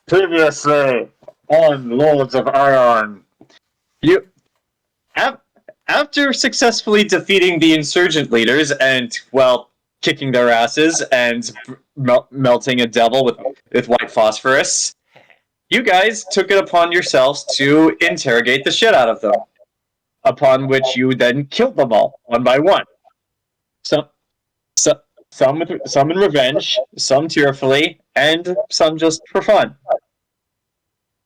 Previously on Lords of Aion, you after successfully defeating the insurgent leaders and, well, kicking their asses and melting a devil with white phosphorus, you guys took it upon yourselves to interrogate the shit out of them. Upon which you then killed them all, one by one. Some in revenge, some tearfully, and some just for fun.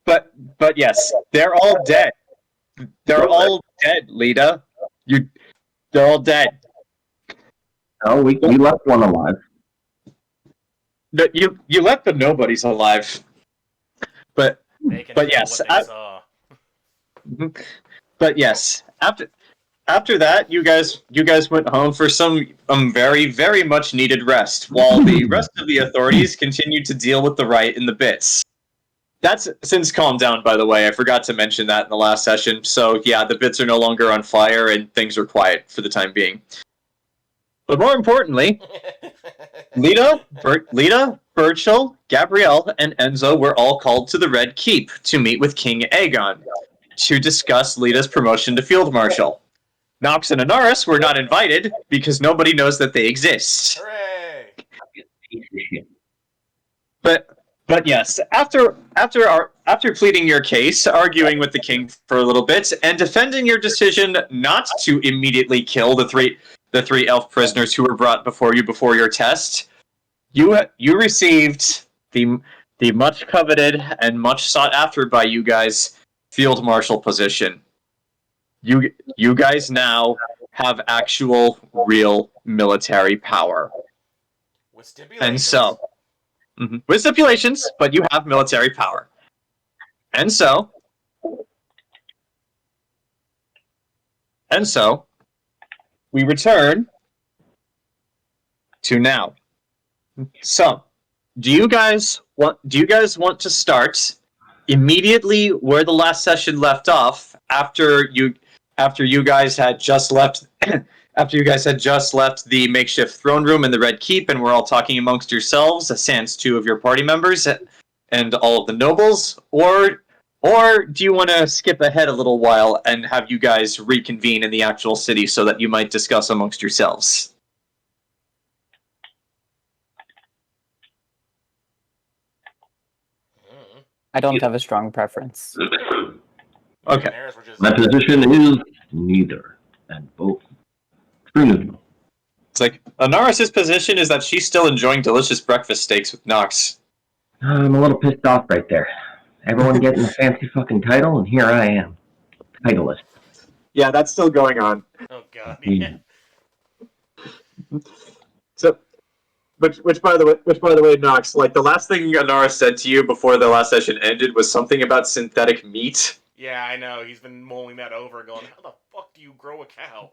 But yes, they're all dead. They're all dead, Lita. They're all dead. Oh, we left one alive. You left the nobodies alive. But yes, but yes, after that, you guys went home for some very, very much needed rest, while the rest of the authorities continued to deal with the riot in the bits. That's since calmed down, by the way. I forgot to mention that in the last session. So yeah, the bits are no longer on fire and things are quiet for the time being. But more importantly, Lita, Burchill, Gabrielle, and Enzo were all called to the Red Keep to meet with King Aion to discuss Lita's promotion to Field Marshal. Nox and Anaris were not invited because nobody knows that they exist. Hooray! But yes, after pleading your case, arguing with the king for a little bit, and defending your decision not to immediately kill the three elf prisoners who were brought before you before your test, you received the much coveted and much sought after by you guys Field Marshal position. You guys now have actual real military power. With stipulations. And so, with stipulations, but you have military power. And so, we return to now. So, do you guys want to start immediately where the last session left off after you guys had just left the makeshift throne room in the Red Keep and we're all talking amongst yourselves, sans two of your party members and all of the nobles, or do you want to skip ahead a little while and have you guys reconvene in the actual city so that you might discuss amongst yourselves? I don't have a strong preference. Okay. My position is neither, and both. It's like, Anaris' position is that she's still enjoying delicious breakfast steaks with Nox. I'm a little pissed off right there. Everyone getting a fancy fucking title, and here I am. Titleless. Yeah, that's still going on. Oh god, yeah. So, which by the way, Nox, like the last thing Anaris said to you before the last session ended was something about synthetic meat. Yeah, I know. He's been mulling that over, going, "How the fuck do you grow a cow?"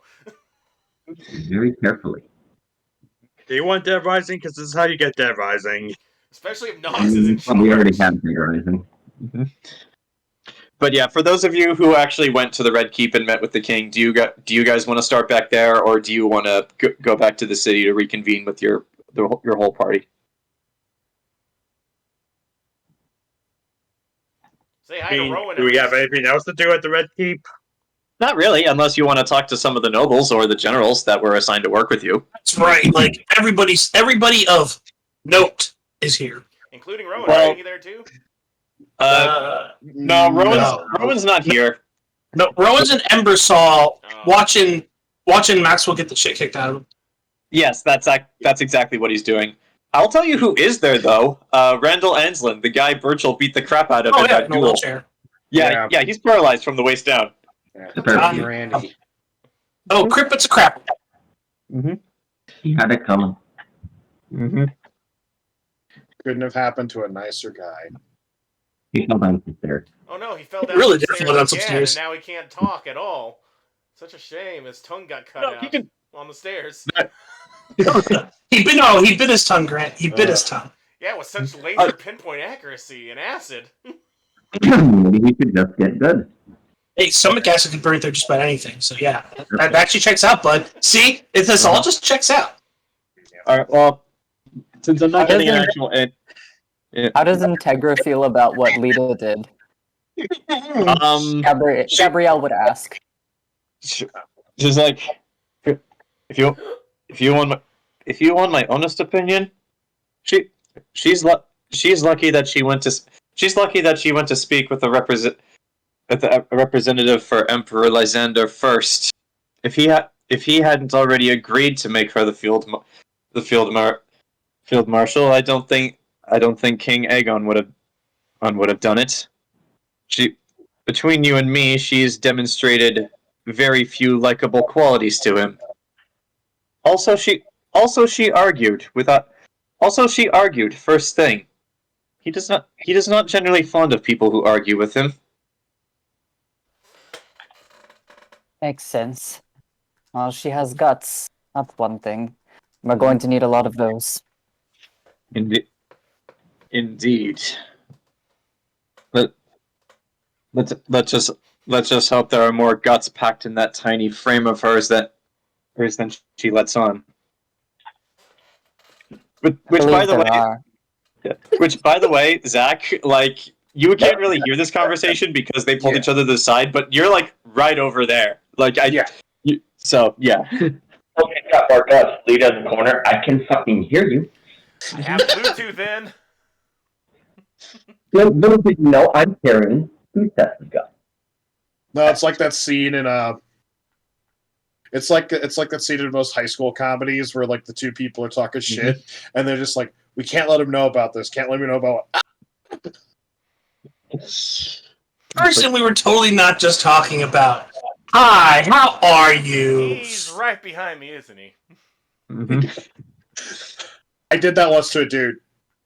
Very carefully. Do you want Dead Rising? Because this is how you get Dead Rising. Especially if Nox is in charge. We already have Dead Rising. Mm-hmm. But yeah, for those of you who actually went to the Red Keep and met with the king, do you guys want to start back there, or do you want to go back to the city to reconvene with your whole party? Say hi to Rowan. Do we have anything else to do at the Red Keep? Not really, unless you want to talk to some of the nobles or the generals that were assigned to work with you. That's right. Like everybody of note is here, including Rowan. Well, are you there too? No, Rowan's not here. No, Rowan's in Embersaw watching Maxwell get the shit kicked out of him. Yes, that's exactly what he's doing. I'll tell you who is there though. Randall Anslin, the guy Burchill beat the crap out of in that duel. Wheelchair. Yeah, he's paralyzed from the waist down. Randy. Oh, Crippet's a crap. Mm-hmm. He had it coming. Mm-hmm. Couldn't have happened to a nicer guy. He fell down the stairs. Oh no, he fell down Really some did stairs fall down some again, stairs. and now he can't talk at all. Such a shame. His tongue got cut out on the stairs. He bit his tongue, Grant. He bit his tongue. Yeah, with such laser pinpoint accuracy and acid. Maybe he could just get good. Hey, stomach acid can burn through just about anything. So yeah, that actually checks out, bud. See, this all just checks out. All right. Well, since I'm not getting an actual end, How does Integra feel about what Lita did? Gabrielle would ask. She's like, if you want my honest opinion, she's lucky that she went to speak with a representative for Emperor Lysander first. If he hadn't already agreed to make her the field marshal, I don't think King Aion would have done it. Between you and me, she's demonstrated very few likable qualities to him. Also, she argued first thing. He does not generally fond of people who argue with him. Makes sense. Well, she has guts. That's one thing. We're going to need a lot of those. Indeed. Let's just hope there are more guts packed in that tiny frame of hers than she lets on. Which by the way, Zach, like, you can't really hear this conversation because they pulled each other to the side, but you're like right over there. Like so yeah. Okay, got more guts. Lita in the corner. I can fucking hear you. I have Bluetooth in. Little did you know, I'm carrying 2 sets of guts. No, it's like that scene in It's like that scene in most high school comedies where like the two people are talking shit and they're just like, we can't let him know about this. Can't let me know about it. Person we were totally not just talking about. Hi, how are you? He's right behind me, isn't he? I did that once to a dude.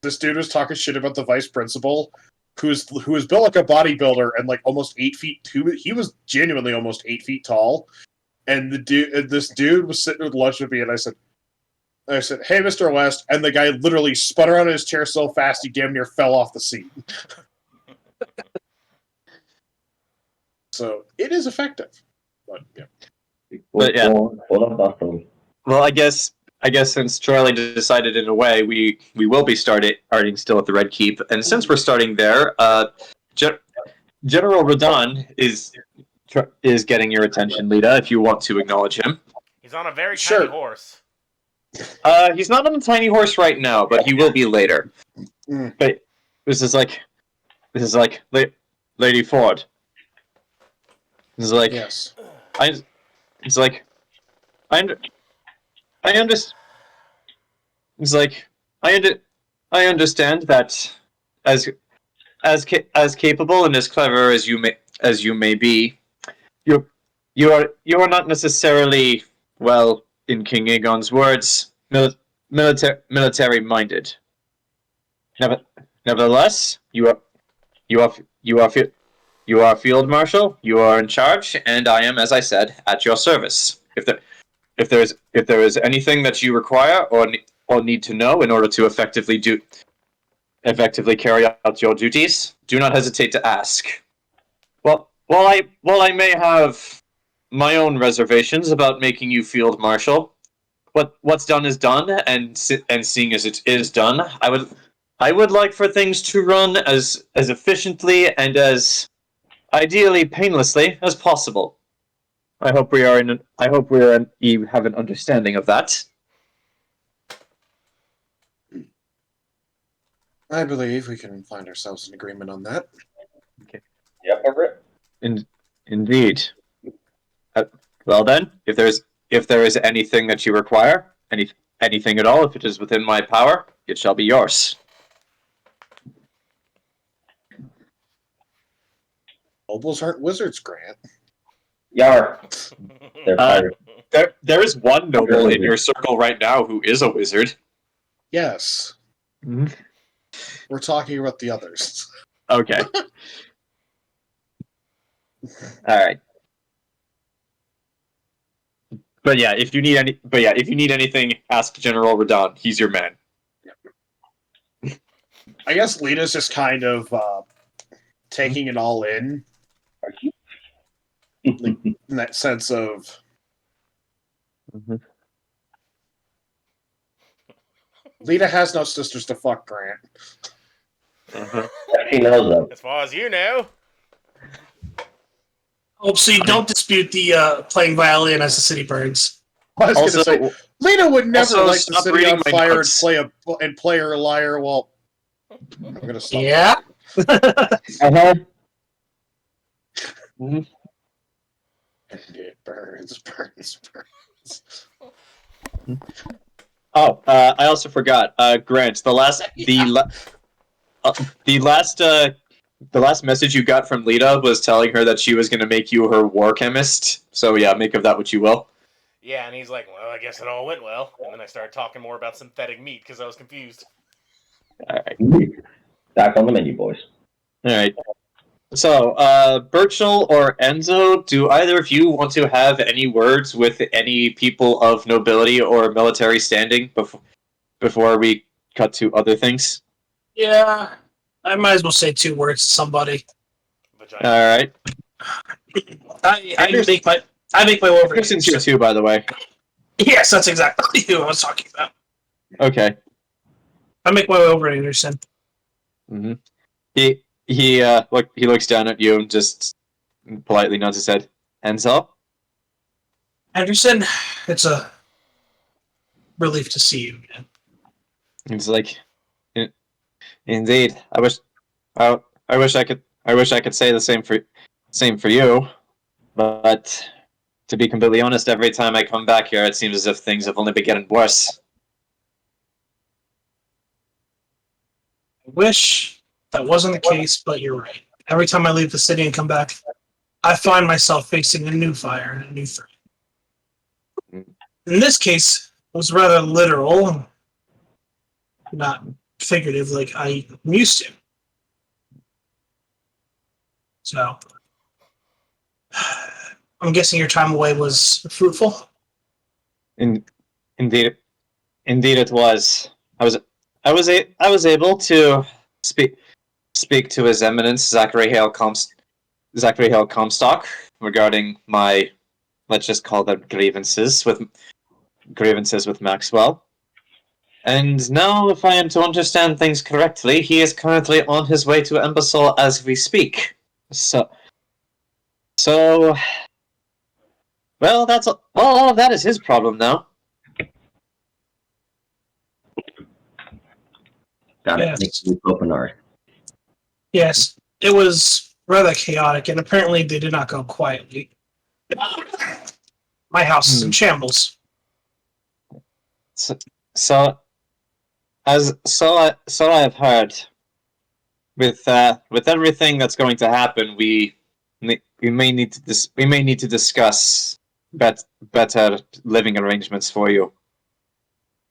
This dude was talking shit about the vice principal, who was built like a bodybuilder and like almost 8 feet. He was genuinely almost 8 feet tall. And this dude was sitting with lunch with me, and I said, "Hey, Mr. West," and the guy literally spun around in his chair so fast he damn near fell off the seat. So it is effective, but yeah. Well, I guess since Charlie decided in a way, we will be starting still at the Red Keep, and since we're starting there, General Rodan is getting your attention, Lita, if you want to acknowledge him. He's on a very tiny horse. He's not on a tiny horse right now, but he will be later. But this is like Lady Ford. This is like, yes. I understand that as capable and as clever as you may be, you are not necessarily, well, in King Aegon's words, military minded. Nevertheless, you are field marshal. You are in charge, and I am, as I said, at your service. If there is anything that you require or need to know in order to effectively carry out your duties, do not hesitate to ask. Well, while I may have my own reservations about making you field marshal, what's done is done, and seeing as it is done, I would like for things to run as efficiently and as ideally painlessly as possible. I hope you have an understanding of that. I believe we can find ourselves in agreement on that. Okay. Yep, Indeed. Well then, if there is anything that you require, anything at all, if it is within my power, it shall be yours. Nobles aren't wizards, Grant. Yar. They're pirates. There is one noble in your circle right now who is a wizard. Yes. Mm-hmm. We're talking about the others. Okay. All right. But yeah, if you need anything, ask General Radon. He's your man. I guess Lita's just kind of taking it all in. Like, in that sense of Lita has no sisters to fuck, Grant. She knows them. As far as you know. Oh, so you don't dispute the playing violin as the city burns. I was Also, going to say, Lita would never also light the stop city reading on my fire notes. and play her liar while. I'm going to stop. Yeah. Uh-huh. And it burns, burns, burns. Oh, I also forgot. Grant, the last message you got from Lita was telling her that she was going to make you her war chemist. So yeah, make of that what you will. Yeah, and he's like, well, I guess it all went well. And then I started talking more about synthetic meat because I was confused. All right. Back on the menu, boys. All right. So, Burchill or Enzo, do either of you want to have any words with any people of nobility or military standing before we cut to other things? Yeah. I might as well say 2 words to somebody. Vagina. All right. I make my way over. Anderson's here too, by the way. Yes, that's exactly who I was talking about. Okay. I make my way over to Anderson. Mm-hmm. He looks down at you and just politely nods his head. Enzo? Anderson, it's a relief to see you again. He's like, indeed. I wish I could say the same for you, but to be completely honest, every time I come back here, it seems as if things have only been getting worse. I wish that wasn't the case, but you're right. Every time I leave the city and come back, I find myself facing a new fire and a new threat. In this case, it was rather literal, not figurative like I'm used to. So, I'm guessing your time away was fruitful? Indeed it was. I was able to speak to His Eminence Zachary Hale Comstock regarding my, let's just call them grievances with Maxwell. And now, if I am to understand things correctly, he is currently on his way to Embasol as we speak. So, well, all of that is his problem now. Got it. Yes. Make you open ours. Yes, it was rather chaotic, and apparently they did not go quietly. My house is in shambles. So I have heard. With everything that's going to happen, we may need to discuss better living arrangements for you.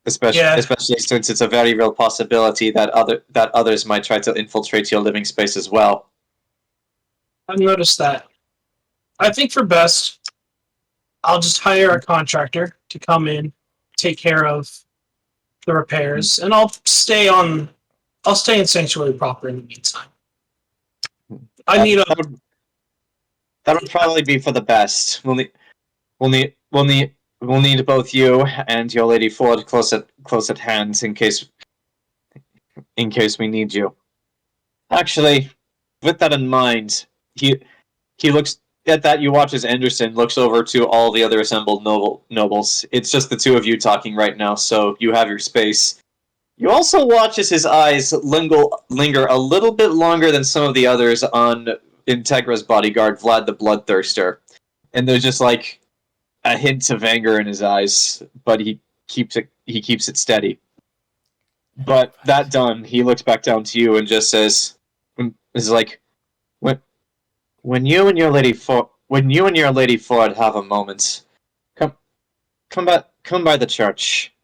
Especially since it's a very real possibility that others might try to infiltrate your living space as well. I've noticed that. I think for best, I'll just hire a contractor to come in, take care of the repairs, and I'll stay in Sanctuary proper in the meantime. That would probably be for the best. We'll need both you and your Lady Ford close at hand in case we need you. Actually, with that in mind, he looks at that. You watch as Anderson looks over to all the other assembled nobles. It's just the two of you talking right now, so you have your space. You also watch as his eyes linger a little bit longer than some of the others on Integra's bodyguard, Vlad the Bloodthirster. And there's just like a hint of anger in his eyes, but he keeps it steady. But that done, he looks back down to you and just says, "Is like, when you and your Lady Ford have a moment, come by the church.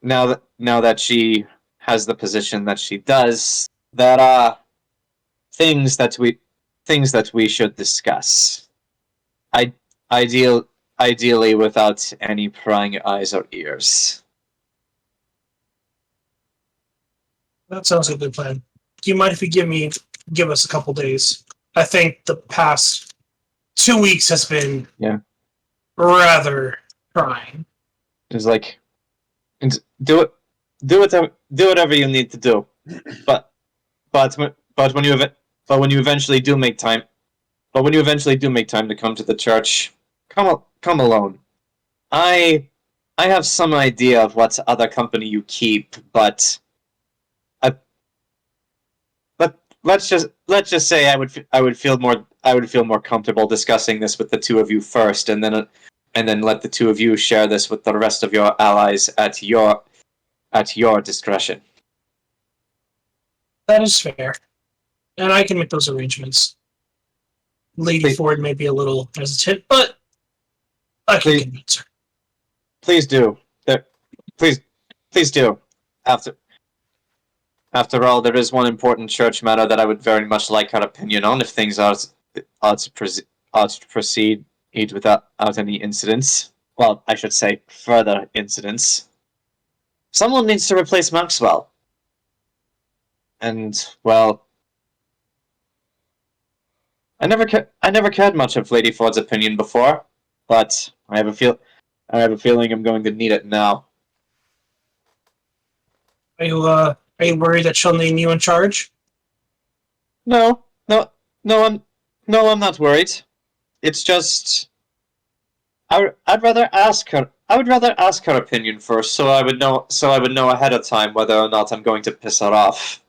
Now that she has the position that she does, there are things that we should discuss. Ideally without any prying eyes or ears." That sounds like a good plan. Do you mind if you give us a couple days? I think the past 2 weeks has been rather trying. It's like, do whatever you need to do, but but when you eventually do make time, to come to the church, come alone. I have some idea of what other company you keep, but let's just say I would feel more comfortable discussing this with the two of you first, and then let the two of you share this with the rest of your allies at your discretion. That is fair. And I can make those arrangements. Lady Ford may be a little hesitant, but I can convince her. Please do. Please do. After all, there is one important church matter that I would very much like her opinion on if things are to proceed without any incidents. Well, I should say further incidents. Someone needs to replace Maxwell. And, well, I never cared much of Lady Ford's opinion before, but I have a feeling I'm going to need it now. Are you worried that she'll name you in charge? No, I'm not worried. It's just I'd rather ask her. I would rather ask her opinion first, so I would know ahead of time whether or not I'm going to piss her off.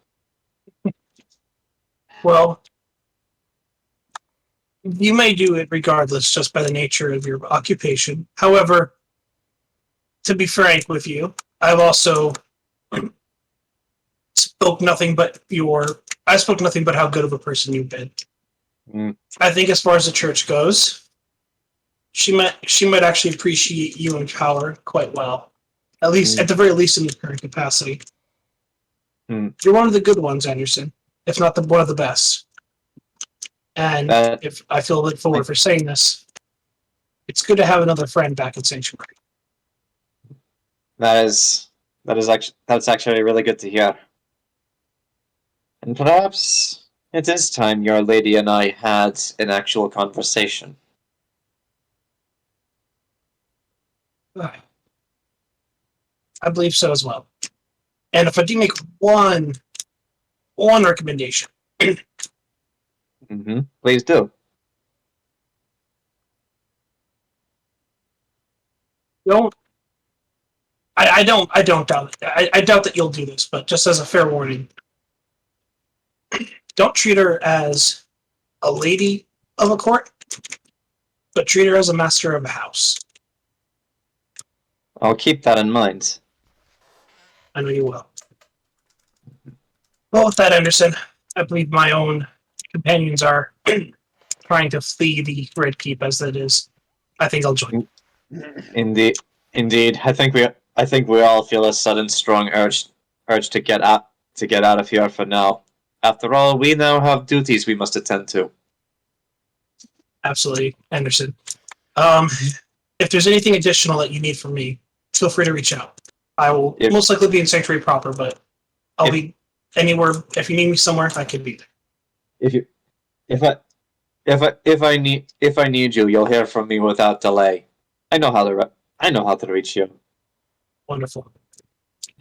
Well, you may do it regardless, just by the nature of your occupation. However, to be frank with you, I've also spoke nothing but how good of a person you've been. I think as far as the church goes, she might actually appreciate you and power quite well. At the very least in the current capacity. You're one of the good ones, Anderson, if not one of the best. And if I feel a bit forward for saying this, it's good to have another friend back in Sanctuary. That's actually really good to hear. And perhaps it is time your lady and I had an actual conversation. I believe so as well. And if I do make one recommendation. Please do. I don't doubt it. I doubt that you'll do this, but just as a fair warning, don't treat her as a lady of a court, but treat her as a master of a house. I'll keep that in mind. I know you will. Well, with that, Anderson, I believe my own companions are trying to flee the Red Keep as it is. I think I'll join. Indeed. I think we all feel a sudden, strong urge to get out of here for now. After all, we now have duties we must attend to. Absolutely, Anderson. If there's anything additional that you need from me, feel free to reach out. I will most likely be in Sanctuary proper, but I'll be anywhere. If you need me somewhere, I can be there. If I need you, you'll hear from me without delay. I know how to reach you. Wonderful.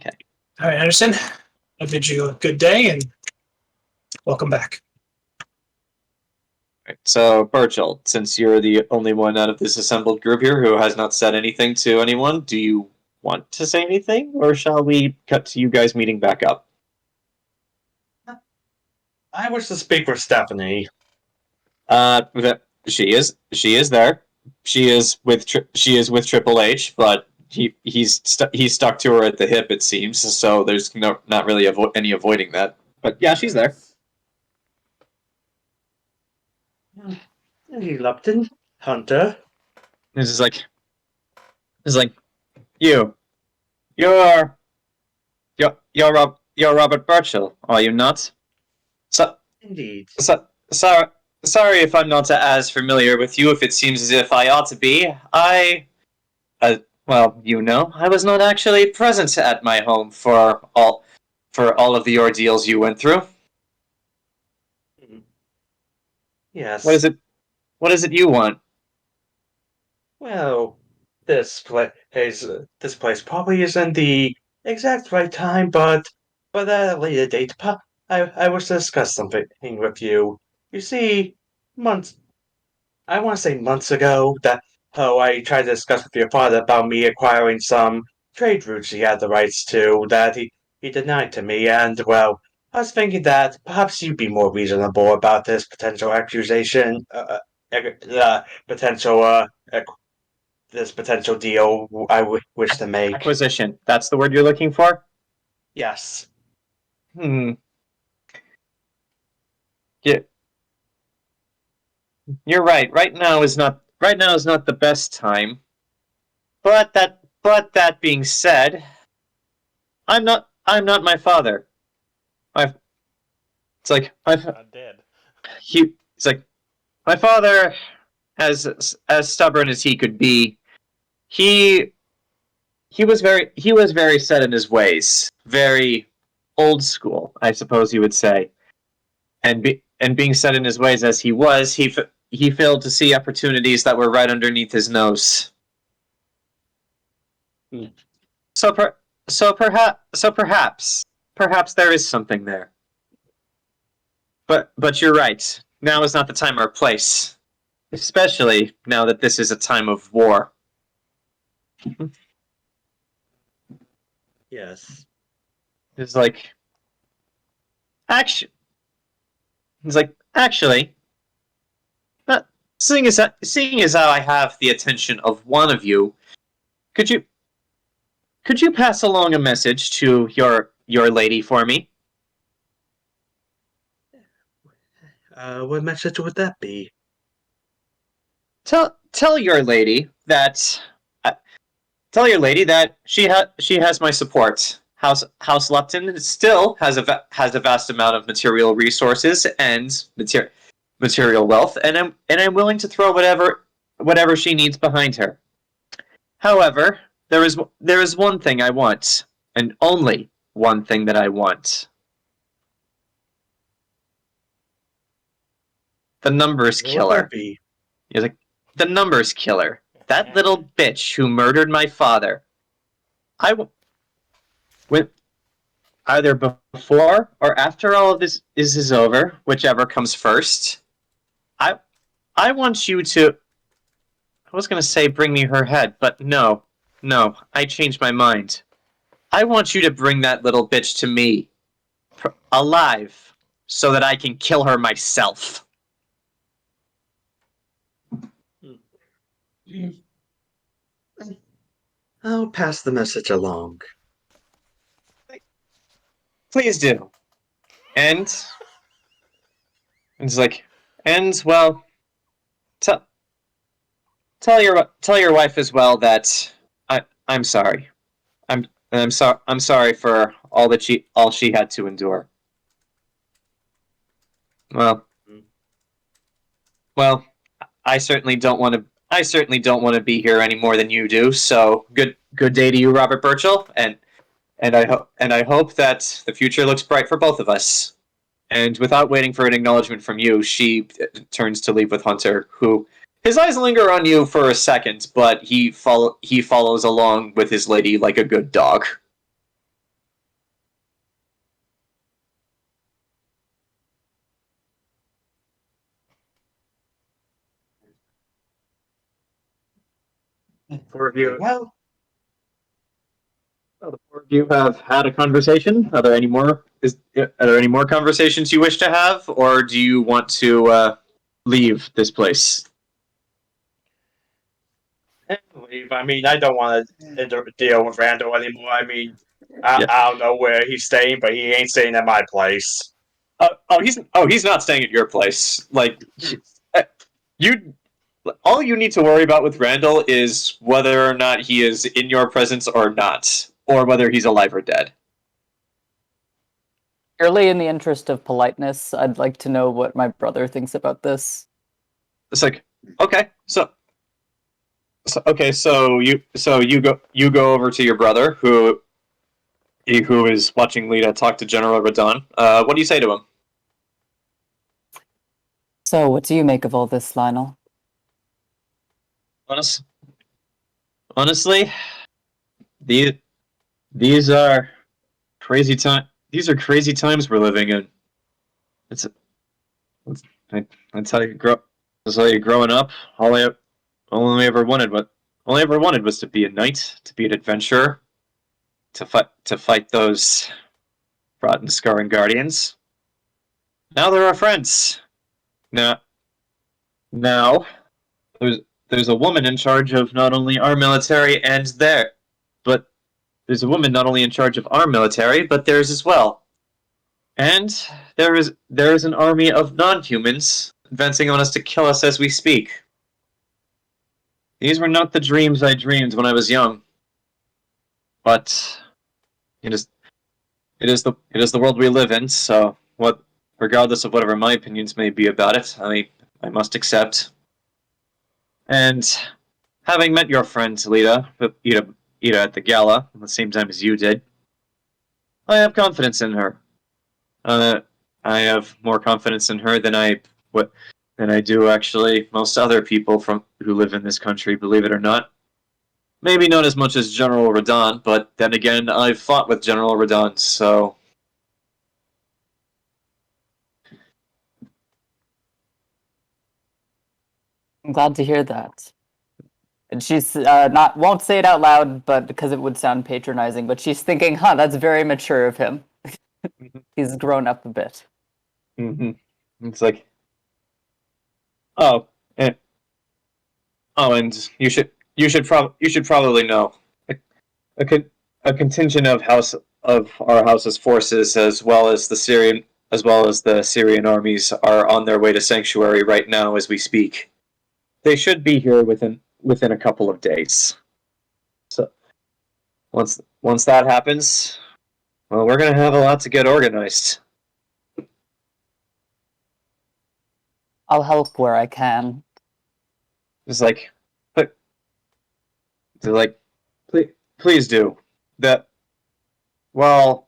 Okay. All right, Anderson. I bid you a good day and welcome back. Right. So, Burchill, since you're the only one out of this assembled group here who has not said anything to anyone, do you want to say anything, or shall we cut to you guys meeting back up? I wish to speak for Stephanie. She is there. She is with Triple H, but he's stuck to her at the hip, it seems. So there's not really any avoiding that. But yeah, she's there. Hey, Lupton, Hunter. It's like you're Robert Burchill, are you not? Indeed. Sorry if I'm not as familiar with you. If it seems as if I ought to be, I was not actually present at my home for all of the ordeals you went through. Yes. What is it you want? Well, this place probably isn't the exact right time, but at a later date, I wish to discuss something with you. You see, I want to say months ago, that I tried to discuss with your father about me acquiring some trade routes he had the rights to that he denied to me, and well, I was thinking that perhaps you'd be more reasonable about this potential accusation, potential this potential deal wish to make. Acquisition. That's the word you're looking for? Yes. Hmm. Yeah. You're right. Right now is not the best time. But that being said, I'm not my father. My it's like Not dead. it's like my father, as stubborn as he could be, he he was very set in his ways, very old school, I suppose you would say. And being set in his ways as he was, he failed to see opportunities that were right underneath his nose. Hmm. So perhaps there is something there. But you're right. Now is not the time or place, especially now that this is a time of war. Yes. It's like action. It's like actually, uh, seeing as how I have the attention of one of you, could you pass along a message to your lady for me? What message would that be? Tell your lady that she has my support. House Lupton still has has a vast amount of material resources and material wealth, and I'm willing to throw whatever she needs behind her. However, there is one thing I want, and only one thing that I want. The numbers What would that killer. be? He's like, the numbers killer. That little bitch who murdered my father. When either before or after all of this is over, whichever comes first. I I want you to. I was gonna say bring me her head, but no, I changed my mind. I want you to bring that little bitch to me, alive, so that I can kill her myself. I'll pass the message along. Please do. And it's like, and well, tell tell your wife as well that I'm sorry. I'm sorry for all she had to endure. Well, well, I certainly don't want to be here any more than you do. So good day to you, Robert Burchill, and I hope that the future looks bright for both of us. And without waiting for an acknowledgement from you, she turns to leave with Hunter, who his eyes linger on you for a second, but he follows along with his lady like a good dog. Four of you. Well, The four of you have had a conversation. Are there any more? Are there any more conversations you wish to have, or do you want to leave this place? leave. I mean, I don't want to deal with Randall anymore. I mean, Yeah. I don't know where he's staying, but he ain't staying at my place. He's not staying at your place. Like you, all you need to worry about with Randall is whether or not he is in your presence or not, or whether he's alive or dead. Purely in the interest of politeness, I'd like to know what my brother thinks about this. It's like, okay, so you go over to your brother who is watching Lita talk to General Radon. What do you say to him? So, what do you make of all this, Lionel? Honestly, these are crazy time. These are crazy times we're living in. it's that's how you grow. That's how you growing up. All I ever wanted was to be a knight, to be an adventurer, to fight those rotten scarring guardians. Now they're our friends. Now now there's a woman in charge of not only our military and their, but there's a woman not only in charge of our military but theirs as well. And there is an army of non-humans advancing on us to kill us as we speak. These were not the dreams I dreamed when I was young, but it is it is the world we live in. So regardless of whatever my opinions may be about it, I must accept. And having met your friend Lita at the gala at the same time as you did, I have confidence in her. I have more confidence in her than I do actually most other people who live in this country. Believe it or not. Maybe not as much as General Radon, but then again, I've fought with General Radon, so. I'm glad to hear that. And she's won't say it out loud, but because it would sound patronizing, but she's thinking, huh, that's very mature of him. He's grown up a bit. Mm-hmm. It's like, oh, and you should probably know a, a contingent of our house's forces, as well as the Syrian armies, are on their way to Sanctuary right now as we speak. They should be here within a couple of days. So once that happens, well, we're gonna have a lot to get organized. I'll help where I can. It's like, but they're like, please do that. Well,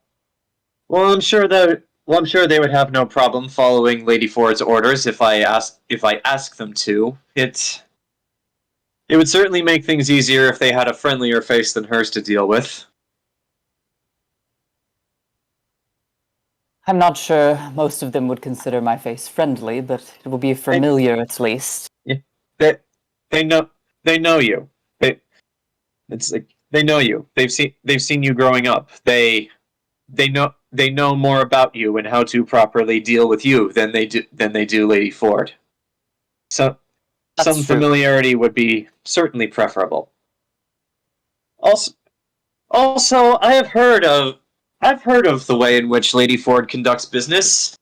I'm sure they would have no problem following Lady Ford's orders if I ask them to. It would certainly make things easier if they had a friendlier face than hers to deal with. I'm not sure most of them would consider my face friendly, but it will be familiar at least. Yeah, they know you. It's like they know you. They've seen you growing up. They know more about you and how to properly deal with you than they do Lady Ford. So That's some true. familiarity would be certainly preferable. Also, I've heard of the way in which Lady Ford conducts business.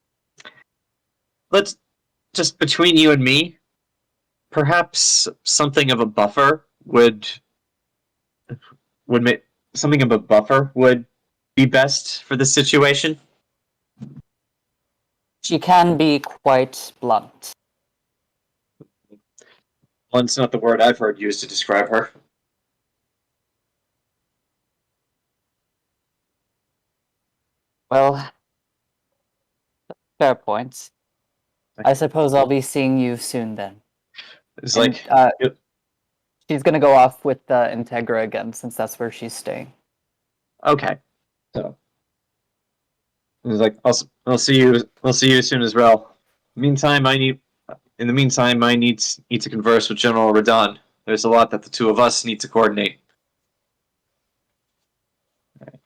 Let's just between you and me, perhaps something of a buffer would make something of a buffer would be best for the situation. She can be quite blunt. Blunt's not the word I've heard used to describe her. Well, fair point. I suppose I'll be seeing you soon then. It's And, like, she's gonna go off with Integra again, since that's where she's staying. okay, so it's like I'll see you soon as well. In the meantime, I need to converse with General Radon. There's a lot that the two of us need to coordinate. Right.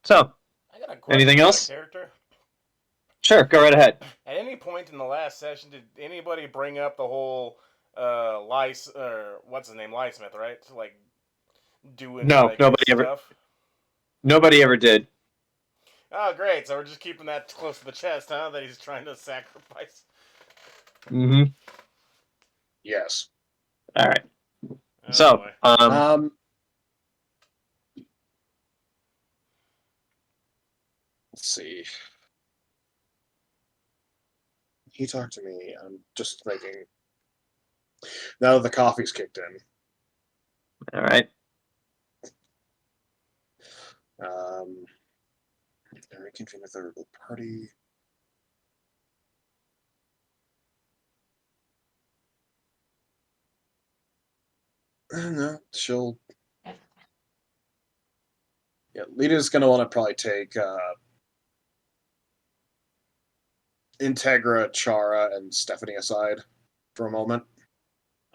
So, I got a question anything about else? that character. Sure, go right ahead. At any point in the last session, did anybody bring up the whole what's his name, Lysmith, right? Like doing No, like his stuff. Nobody ever did. Oh, great! So we're just keeping that close to the chest, huh? That he's trying to sacrifice. Mm-hmm. Yes. All right. Oh, So, boy. Let's see. He talked to me. I'm just thinking. Now that the coffee's kicked in. all right. Reconvene a third party. No, she'll. Yeah, Lita's gonna want to probably take Integra, Chara, and Stephanie aside for a moment.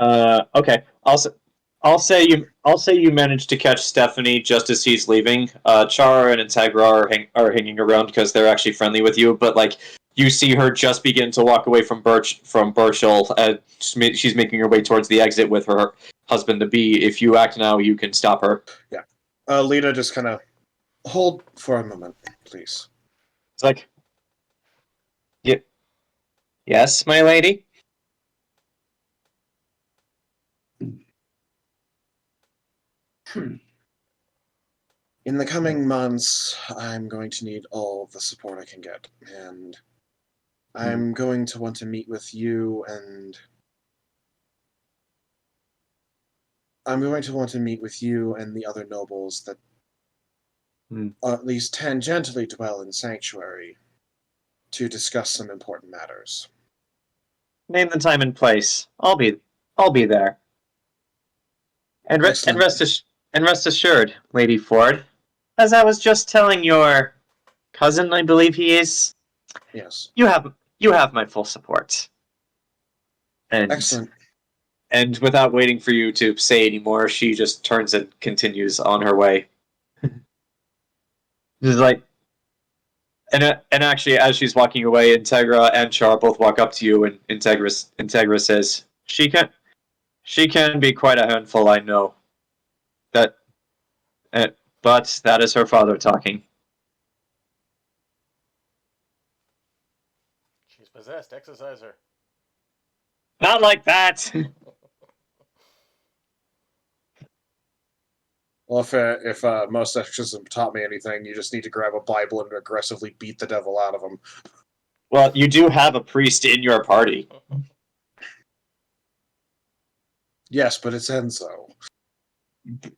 Okay. I'll say you managed to catch Stephanie just as he's leaving. Chara and Integra are hanging around because they're actually friendly with you, but like you see her just begin to walk away from Burchill. She's making her way towards the exit with her husband to be. If you act now, you can stop her. Yeah. Lita just kind of hold for a moment, please. It's like, yes, my lady. In the coming months, I'm going to need all the support I can get, and I'm going to want to meet with you, and I'm going to want to meet with you and the other nobles that at least tangentially dwell in Sanctuary to discuss some important matters. Name the time and place. I'll be there. And rest assured, Lady Ford, as I was just telling your cousin, I believe he is. Yes. You have my full support. And Excellent. And without waiting for you to say any more, she just turns and continues on her way. Just like, and actually, as she's walking away, Integra and Char both walk up to you, and Integra says, "She can be quite a handful, I know. But that is her father talking." She's possessed. Exercise her. Not like that. Well, if most exorcism taught me anything, you just need to grab a Bible and aggressively beat the devil out of him. Well, you do have a priest in your party. Yes, but it's Enzo.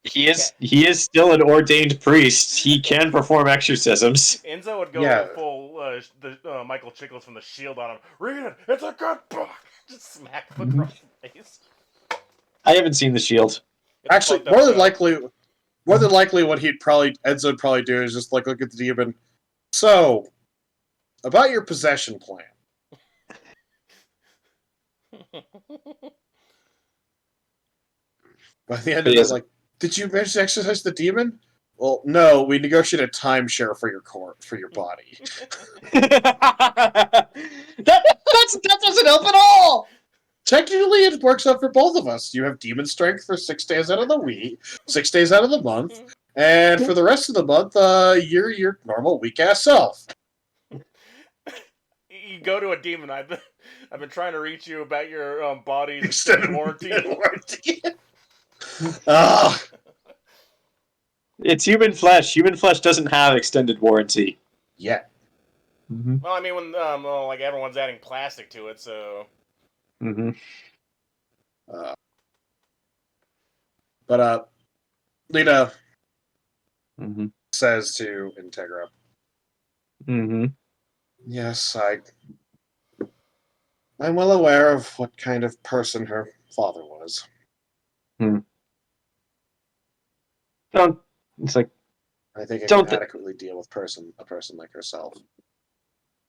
He is still an ordained priest. He can perform exorcisms. Enzo would go full Michael Chiklis from The Shield on him. Read it. It's a good book. Just smack him across the face. I haven't seen The Shield. Actually, more than likely, what Enzo would probably do is just like look at the demon. So, about your possession plan. By the end of it, like, did you manage to exorcise the demon? Well, no, we negotiated a timeshare for your body. that doesn't help at all. Technically, it works out for both of us. You have demon strength for 6 days out of the week, 6 days out of the month, and for the rest of the month, you're your normal weak-ass self. You go to a demon. I've been trying to reach you about your body's extended warranty. It's human flesh. Human flesh doesn't have extended warranty. Yeah. Mm-hmm. Well, I mean, when like everyone's adding plastic to it, so. Mm-hmm. But Lita Mm-hmm. says to Integra, Mm-hmm. yes, I'm well aware of what kind of person her father was. It's like, I think I can adequately deal with a person like herself.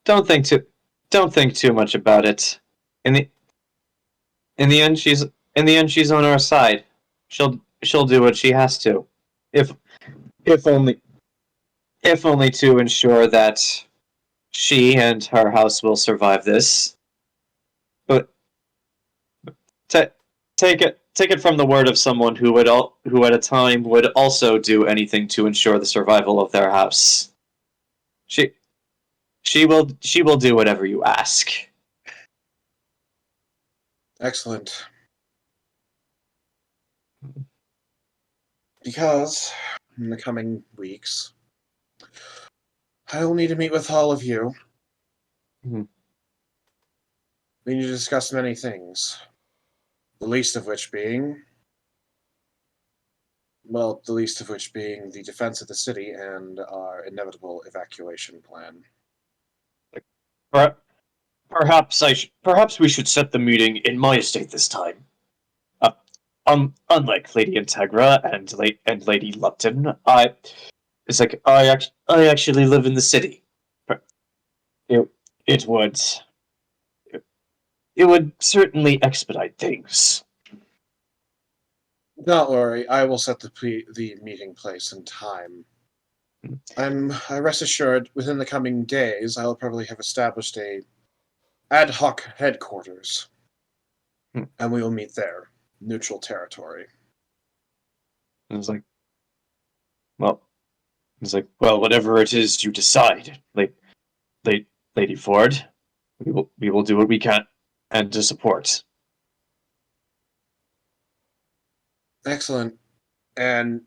Don't think too much about it. In the end, she's on our side. She'll do what she has to, if only to ensure that she and her house will survive this. But take it from the word of someone who at a time would also do anything to ensure the survival of their house. She will do whatever you ask. Excellent. Because in the coming weeks, I will need to meet with all of you. Mm-hmm. We need to discuss many things. The least of which being the defense of the city and our inevitable evacuation plan. Perhaps we should set the meeting in my estate this time. Unlike Lady Integra and Lady Lupton, I actually live in the city. It would it would certainly expedite things. Don't worry, I will set the meeting place and time. I rest assured, within the coming days, I will probably have established a ad hoc headquarters, and we will meet there, neutral territory. And it's like, well, whatever it is you decide, Lady Ford, we will do what we can and to support. Excellent. And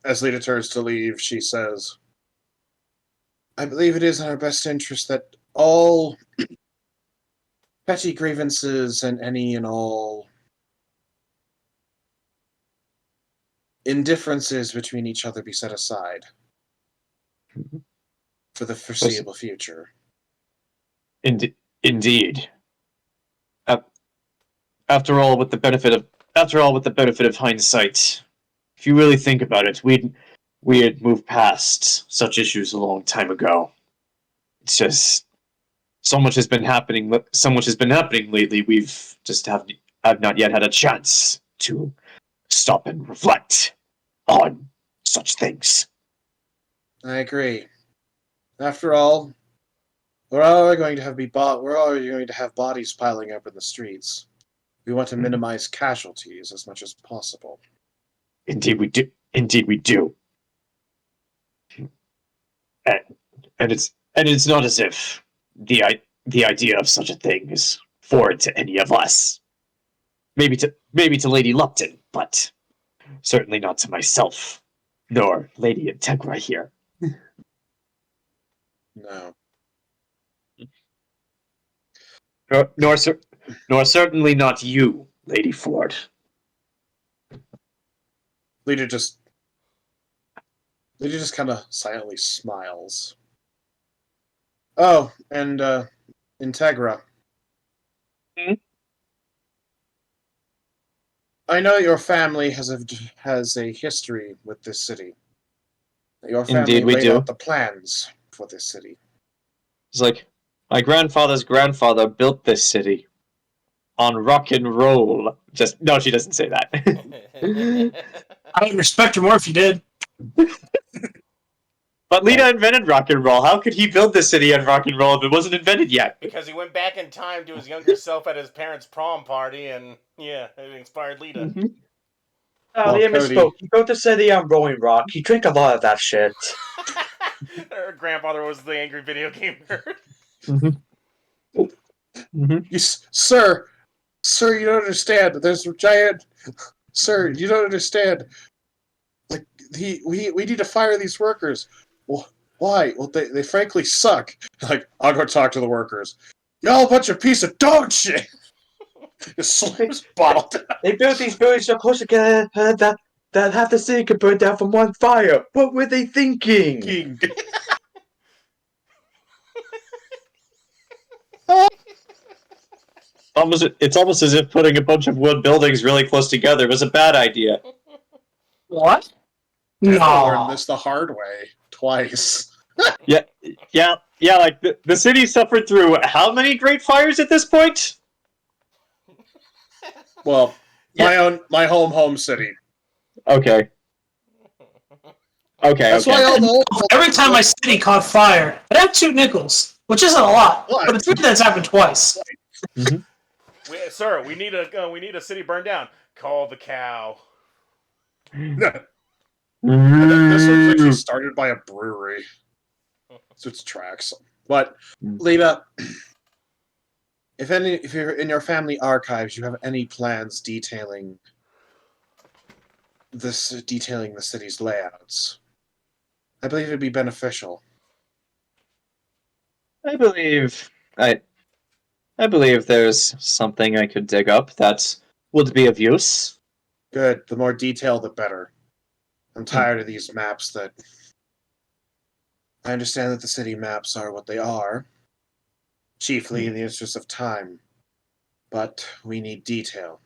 as Lita turns to leave, she says, I believe it is in our best interest that all petty grievances and any and all indifferences between each other be set aside for the foreseeable future. Indeed. After all, with the benefit of hindsight, if you really think about it, we had moved past such issues a long time ago. It's just so much has been happening. So much has been happening lately. We've just have not yet had a chance to stop and reflect on such things. I agree. After all, we're already going to have bodies piling up in the streets. We want to minimize casualties as much as possible. Indeed, we do. Indeed, we do. And it's not as if the idea of such a thing is foreign to any of us. Maybe to Lady Lupton, but certainly not to myself, nor Lady Integra here. No. Nor certainly not you, Lady Ford. Lita just kind of silently smiles. Oh, and Integra. I know your family has a history with this city. Your family Indeed, we laid do. out the plans for this city. It's like, my grandfather's grandfather built this city on rock and roll. No, she doesn't say that. I would respect her more if you did. But Lita invented rock and roll. How could he build this city on rock and roll if it wasn't invented yet? Because he went back in time to his younger self at his parents' prom party, and yeah, it inspired Lita. Mm-hmm. Oh, Well, Liam Cody- misspoke. He built the city on Rolling Rock. He drank a lot of that shit. Her grandfather was the angry video game nerd. Mm-hmm. Mm-hmm. Sir, you don't understand. There's a giant. Sir, you don't understand. Like we need to fire these workers. Well, why? Well, they frankly suck. Like, I'll go talk to the workers. Y'all a bunch of piece of dog shit. Just slams bottle down. They built these buildings so close together that half the city could burn down from one fire. What were they thinking? It's almost as if putting a bunch of wood buildings really close together was a bad idea. What? I learned No. this the hard way twice. Yeah. Like the city suffered through how many great fires at this point? Well, my home city. Okay. That's why all the old Every time my city caught fire, I'd have 2 nickels, which isn't a lot, What? but it's weird that's happened twice. Sir, we need a city burned down. Call the cow. This was actually started by a brewery. So it's tracks. But Lita, if you're in your family archives, you have any plans detailing the city's layouts, I believe it'd be beneficial. I believe there's something I could dig up that would be of use. Good. The more detail, the better. I'm tired of these maps that... I understand that the city maps are what they are, chiefly in the interest of time. But we need detail.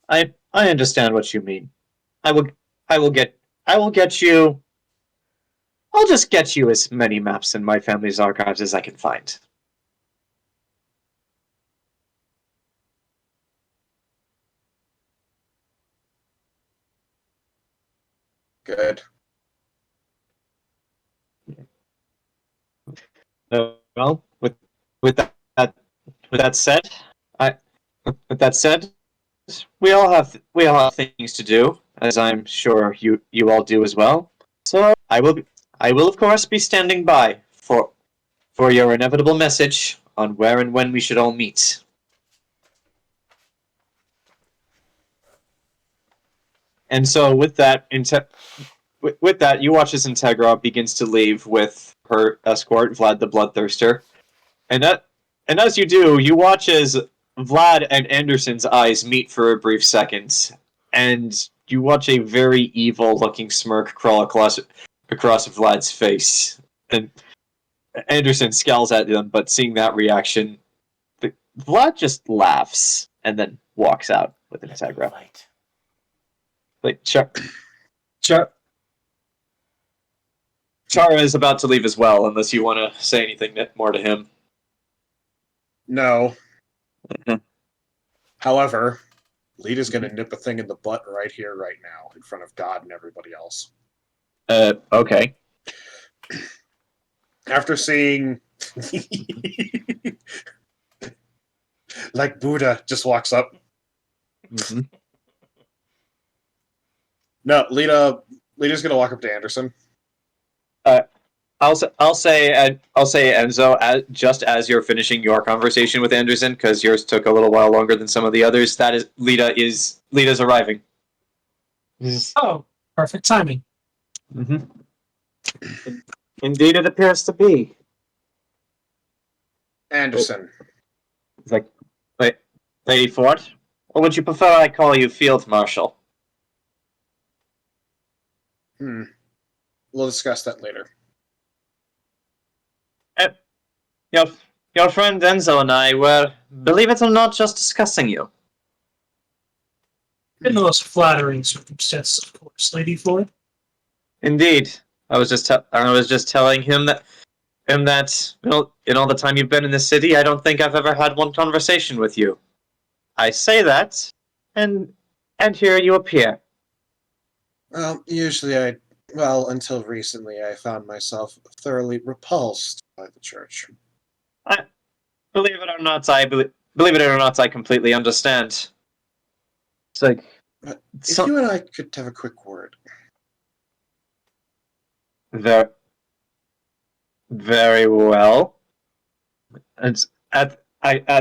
I understand what you mean. I will get you. I'll just get you as many maps in my family's archives as I can find. Good. Well, with that with that said, I with that said, we all have things to do, as I'm sure you all do as well. So I will of course be standing by for your inevitable message on where and when we should all meet. And so with that, with that, you watch as Integra begins to leave with her escort, Vlad the Bloodthirster, and as you do, you watch as Vlad and Anderson's eyes meet for a brief second, and you watch a very evil-looking smirk crawl across Vlad's face. And Anderson scowls at them, but seeing that reaction, Vlad just laughs and then walks out with Integra. Like Chara is about to leave as well, unless you want to say anything more to him. No. However, Lita's going to nip a thing in the butt right here, right now, in front of God and everybody else. Okay. After seeing... like Buddha just walks up. Mm-hmm. No, Lita's going to walk up to Anderson. I'll say Enzo, just as you're finishing your conversation with Anderson, because yours took a little while longer than some of the others. That is Lita's arriving. Oh, perfect timing. Mm-hmm. Indeed, it appears to be. Anderson. It's like, wait, Lady Ford, or would you prefer I call you Field Marshal? We'll discuss that later. Your friend Enzo and I were, believe it or not, just discussing you. In the most flattering circumstances, of course, Lady Ford. Indeed, I was just telling him that in all the time you've been in the city, I don't think I've ever had one conversation with you. I say that, and here you appear. Well, until recently, I found myself thoroughly repulsed by the church. Believe it or not, I completely understand. It's like, But if you and I could have a quick word. Very well. And at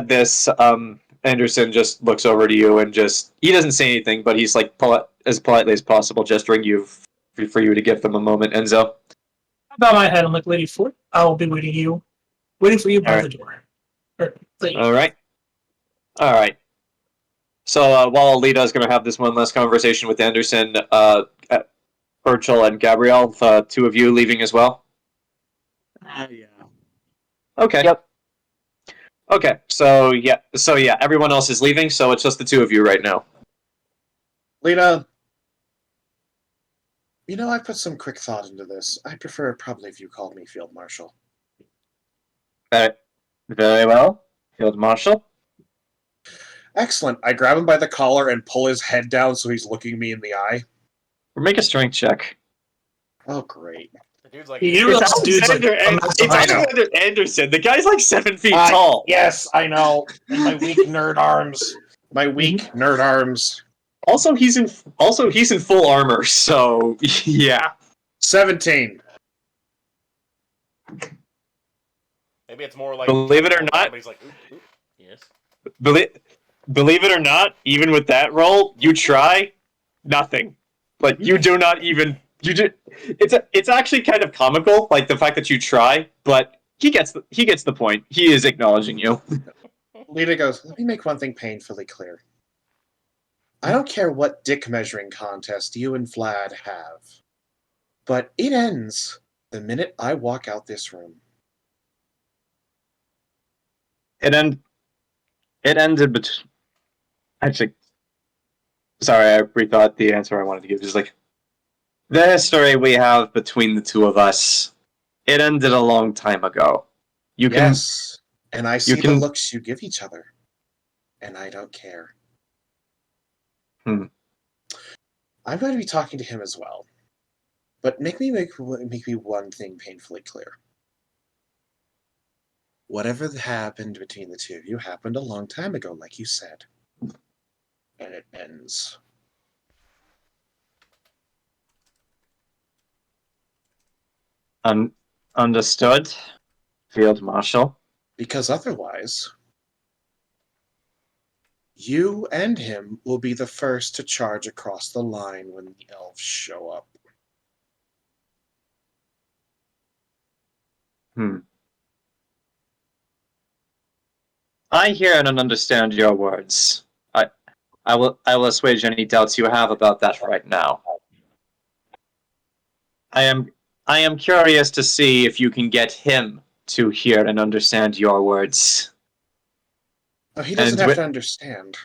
this, Anderson just looks over to you and he doesn't say anything, but he's like as politely as possible, gesturing you for you to give them a moment. Enzo. I bow my head and look, Lady Ford. I will be waiting for you by the door. All right. So while Lita is going to have this one last conversation with Anderson, Burchill and Gabrielle, the two of you leaving as well? Yeah. Okay. Yep. Okay, so yeah, everyone else is leaving, so it's just the two of you right now. Lita, I put some quick thought into this. I'd prefer probably if you called me Field Marshal. Very well, Field Marshal. Excellent. I grab him by the collar and pull his head down so he's looking me in the eye. Make a strength check. Oh, great. The dude's like, It's Alexander Anderson. The guy's like 7 feet tall. Yes, I know. And my weak nerd arms. Also, he's in full armor. So yeah. 17. maybe it's more like. Believe it or not. Somebody's like, oop, yes. Believe it or not, even with that roll, you try nothing. Like you do not even. It's actually kind of comical, like the fact that you try, but he gets the point. He is acknowledging you. Lita goes, let me make one thing painfully clear. I don't care what dick measuring contest you and Vlad have, but it ends the minute I walk out this room. It ended actually. Sorry, I rethought the answer I wanted to give. Just like the history we have between the two of us, it ended a long time ago. Yes, and I see the looks you give each other, and I don't care. I'm going to be talking to him as well. But make me one thing painfully clear. Whatever happened between the two of you happened a long time ago, like you said. And it ends. Understood, Field Marshal. Because otherwise, you and him will be the first to charge across the line when the elves show up. I hear and understand your words. I will assuage any doubts you have about that right now. I am curious to see if you can get him to hear and understand your words. Oh, he doesn't And have to understand.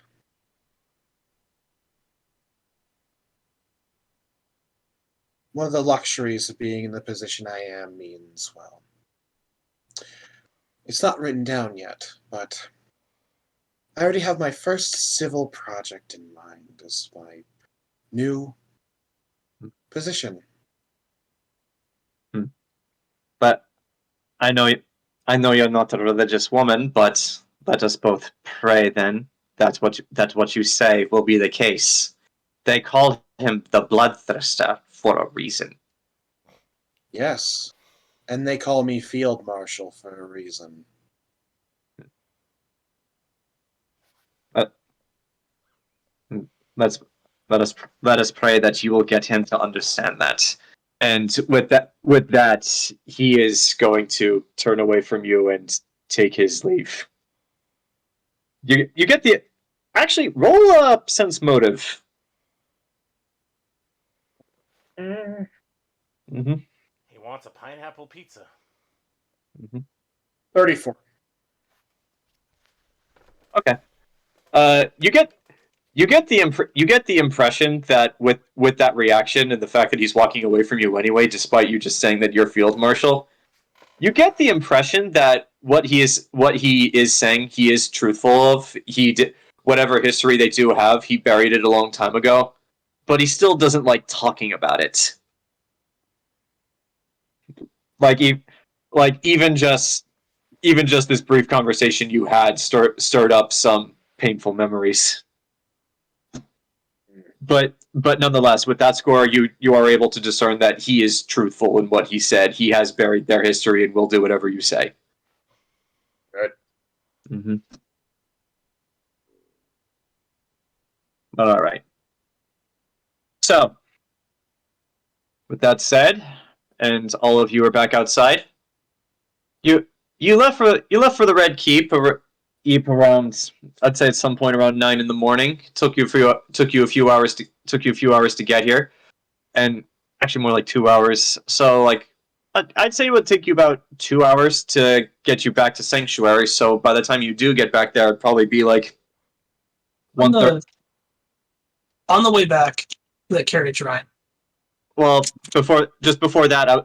One of the luxuries of being in the position I am means, well, it's not written down yet, but I already have my first civil project in mind as my new position. But I know you're not a religious woman, but let us both pray then that what you say will be the case. They call him the Bloodthirster for a reason. Yes, and they call me Field Marshal for a reason. Let us pray that you will get him to understand that. And with that, he is going to turn away from you and take his leave. You get the actually roll up sense motive. Mm-hmm. He wants a pineapple pizza. 34. Okay. You get the impression that with that reaction and the fact that he's walking away from you anyway, despite you just saying that you're Field Marshal, you get the impression that what he is saying he is truthful of. He did whatever history they do have. He buried it a long time ago, but he still doesn't like talking about it. Even just this brief conversation you had stirred up some painful memories. But nonetheless, with that score, you are able to discern that he is truthful in what he said. He has buried their history and will do whatever you say. Good. Mm-hmm. All right. So, with that said, and all of you are back outside. You left for the Red Keep around, I'd say at some point around 9 in the morning. Took you a few hours to get here, and actually more like 2 hours. So like I'd say it would take you about 2 hours to get you back to Sanctuary. So by the time you do get back there, it'd probably be like 1:30. On the way back, the carriage ride. Well, before that, I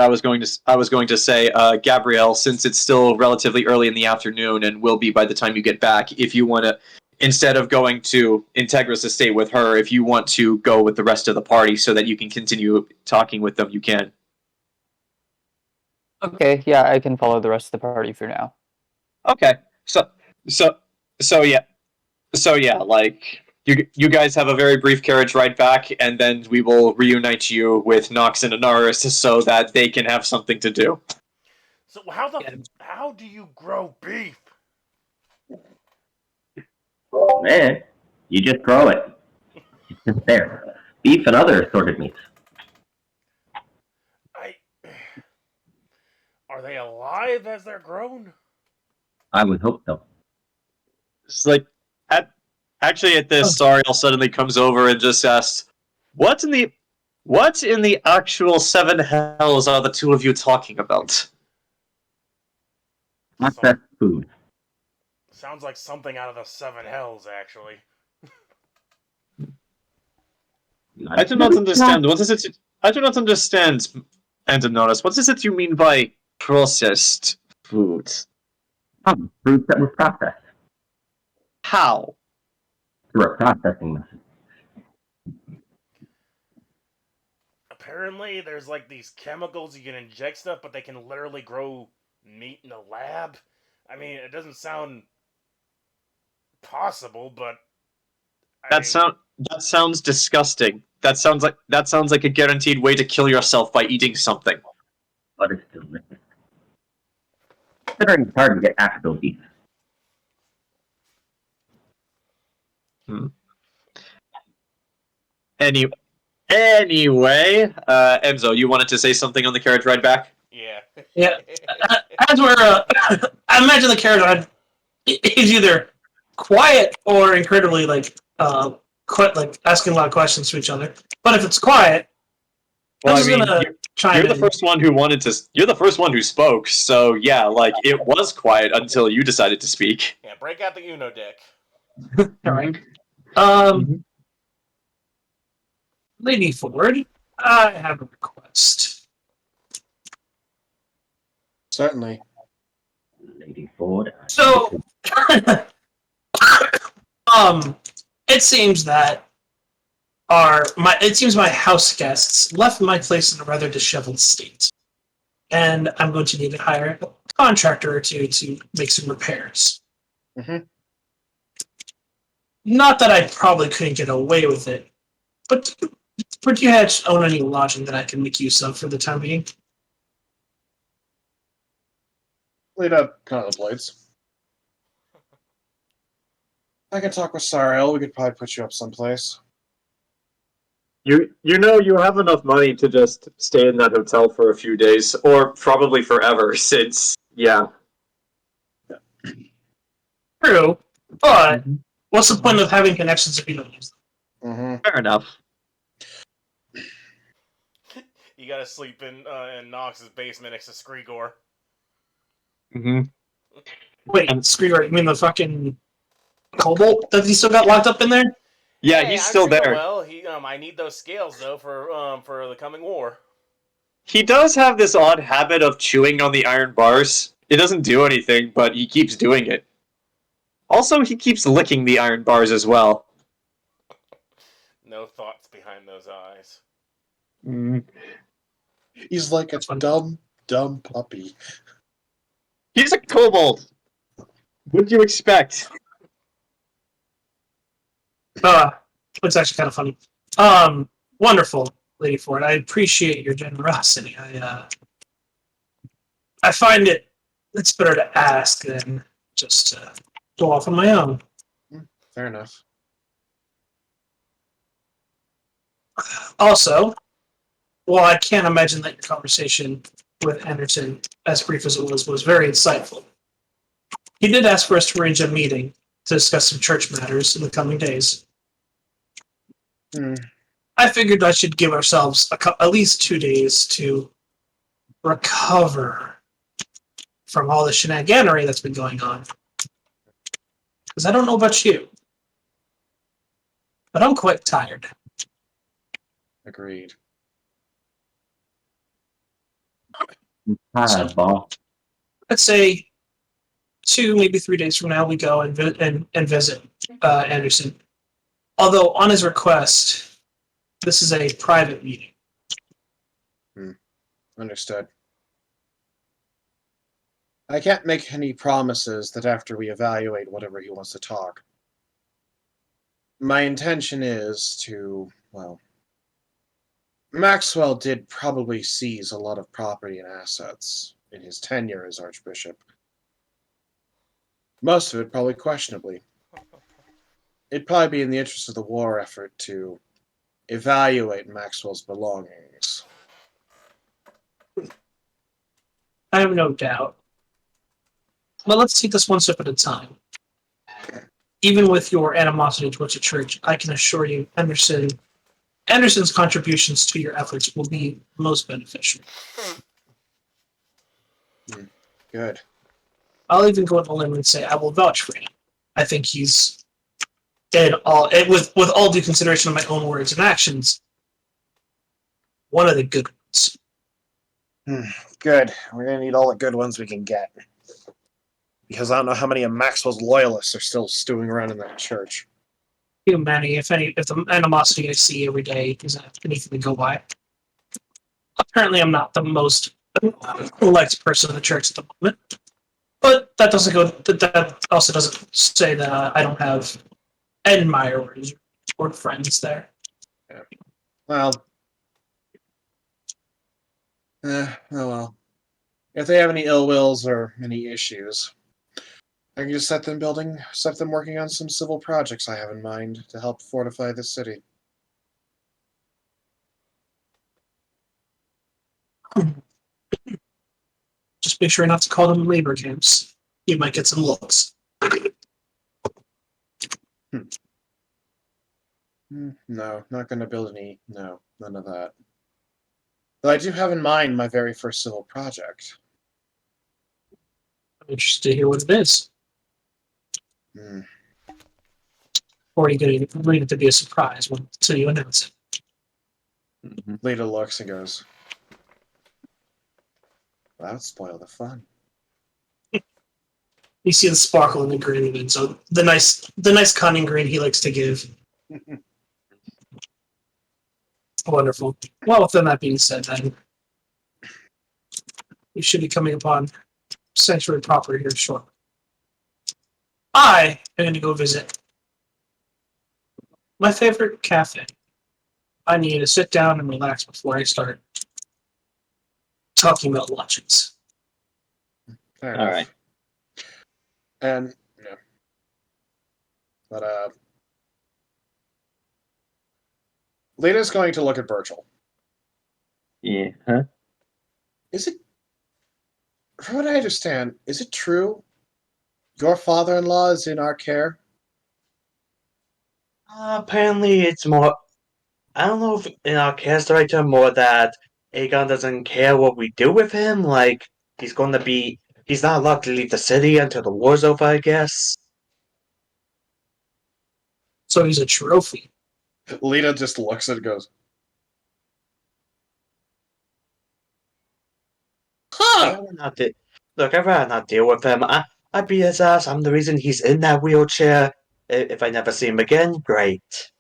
was going to say, Gabrielle, since it's still relatively early in the afternoon and will be by the time you get back, if you want to, instead of going to Integra's estate with her, if you want to go with the rest of the party so that you can continue talking with them, you can. Okay, yeah, I can follow the rest of the party for now. Okay, so yeah, like. You guys have a very brief carriage ride back, and then we will reunite you with Nox and Anaris so that they can have something to do. So how do you grow beef? Man, you just grow it. It's just there. Beef and other assorted meats. Are they alive as they're grown? I would hope so. It's like at this, Sariel suddenly comes over and just asks, "What in the actual seven hells are the two of you talking about?" Processed food. Sounds like something out of the seven hells, actually. I do not understand. What is it? I do not understand, Antononis. What is it you mean by processed food? Fruit that was processed How? through a processing method. apparently there's like these chemicals you can inject stuff, but they can literally grow meat in a lab. I mean, it doesn't sound possible, but That sounds disgusting. That sounds like a guaranteed way to kill yourself by eating something. But it's delicious. Considering it's hard to get actual beef. Anyway, Enzo, you wanted to say something on the carriage ride back? yeah. Yeah. As we're, I imagine the carriage ride is either quiet or incredibly asking a lot of questions to each other. But if it's quiet, Well, I'm just gonna chime you're in. the first one who wanted to. You're the first one who spoke. So yeah, like it was quiet until you decided to speak. Yeah, break out the Uno deck. All right. Lady Ford, I have a request. Certainly. Lady Ford. So, it seems that my house guests left my place in a rather disheveled state, and I'm going to need to hire a contractor or two to make some repairs. Mhm. Not that I probably couldn't get away with it, but do you own any lodging that I can make use of for the time being? Lita contemplates. I can talk with Sariel. We could probably put you up someplace. You know you have enough money to just stay in that hotel for a few days, or probably forever. Since True, but what's the point of having connections if you don't use them? Mm-hmm. fair enough. You gotta sleep in Nox's basement next to Skrigor. Mm-hmm. Wait, Skrigor, you mean the fucking Cobalt that he still got locked up in there? Yeah, Hey, he's I'm still sure there. Well, I need those scales though for the coming war. He does have this odd habit of chewing on the iron bars. It doesn't do anything, but he keeps doing it. Also, he keeps licking the iron bars as well. No thoughts behind those eyes. He's like a dumb puppy. He's a kobold. What'd you expect? It's actually kind of funny. Wonderful, Lady Ford. I appreciate your generosity. I find it's better to ask than just go off on my own. Fair enough. Also, while I can't imagine that your conversation with Anderson, as brief as it was very insightful. He did ask for us to arrange a meeting to discuss some church matters in the coming days. I figured I should give ourselves at least 2 days to recover from all the shenaniganery that's been going on. Because I don't know about you, but I'm quite tired. Agreed. Hi, boss. Let's say 2, maybe 3 days from now, we go and visit Anderson. Although, on his request, this is a private meeting. Understood. I can't make any promises that after we evaluate whatever he wants to talk. My intention is to, well, Maxwell did probably seize a lot of property and assets in his tenure as Archbishop. Most of it probably questionably. It'd probably be in the interest of the war effort to evaluate Maxwell's belongings. I have no doubt. But let's take this one step at a time. Even with your animosity towards the church, I can assure you Anderson's contributions to your efforts will be most beneficial. Good. I'll even go on a limb and say I will vouch for him. I think he's with all due consideration of my own words and actions, one of the good ones. Good. We're going to need all the good ones we can get. Because I don't know how many of Maxwell's loyalists are still stewing around in that church. Too many, if the animosity I see every day is anything to go by. Apparently, I'm not the most liked person in the church at the moment. But that doesn't go. That also doesn't say that I don't have admirers or friends there. Well, oh well. If they have any ill wills or any issues, I can just set them working on some civil projects I have in mind to help fortify the city. Just make sure not to call them labor camps. You might get some looks. No, not going to build any. No, none of that. Though I do have in mind my very first civil project. I'm interested to hear what it is. Hmm. Or are you going to leave it to be a surprise until you announce it? Lita looks and goes, well, that would spoil the fun. You see the sparkle in the grin of Enzo. The nice cunning grin he likes to give. Wonderful. Well, with that being said, then we should be coming upon Sanctuary proper here shortly. I am going to go visit my favorite cafe. I need to sit down and relax before I start talking about lunches. Fair All enough. right. And, yeah. But, Lita's going to look at Burchill. Yeah. Huh? Is it, from what I understand, is it true your father-in-law is in our care? Apparently, it's more. I don't know if in our cast director more that Aegon doesn't care what we do with him. Like he's going to be. He's not allowed to leave the city until the war's over. I guess. So he's a trophy. Lita just looks and goes, I'd rather not Look, I'd rather not deal with him. I'd be his ass. I'm the reason he's in that wheelchair. If I never see him again, great.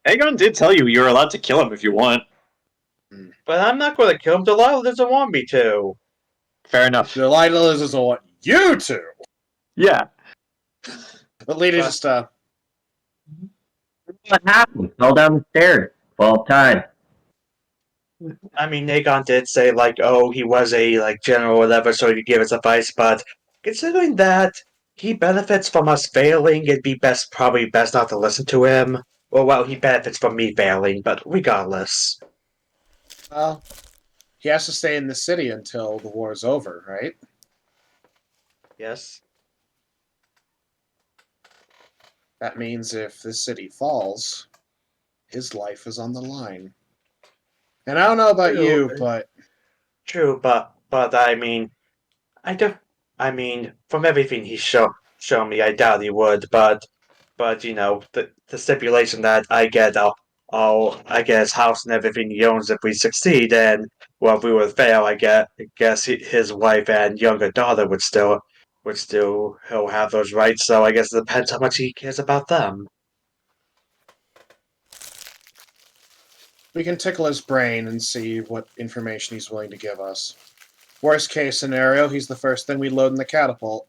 Aegon did tell you you're allowed to kill him if you want. But I'm not going to kill him. Delilah doesn't want me to. Fair enough. Delilah doesn't want you to! Yeah. But Lita just, What happened? Fell down the stairs. 12 times. I mean, Aegon did say, like, oh, he was a, like, general or whatever, so he could give us advice, but considering that he benefits from us failing, it'd be probably best not to listen to him. Well, he benefits from me failing, but regardless. well, he has to stay in the city until the war's over, right? Yes? That means if this city falls, his life is on the line. And I don't know about you, but True, but I mean, from everything he's shown me, I doubt he would, but you know, the stipulation that I get I get his house and everything he owns if we succeed, and well, if we would fail, I guess his wife and younger daughter would still he'll have those rights. So I guess it depends how much he cares about them. we can tickle his brain and see what information he's willing to give us. Worst case scenario, he's the first thing we load in the catapult.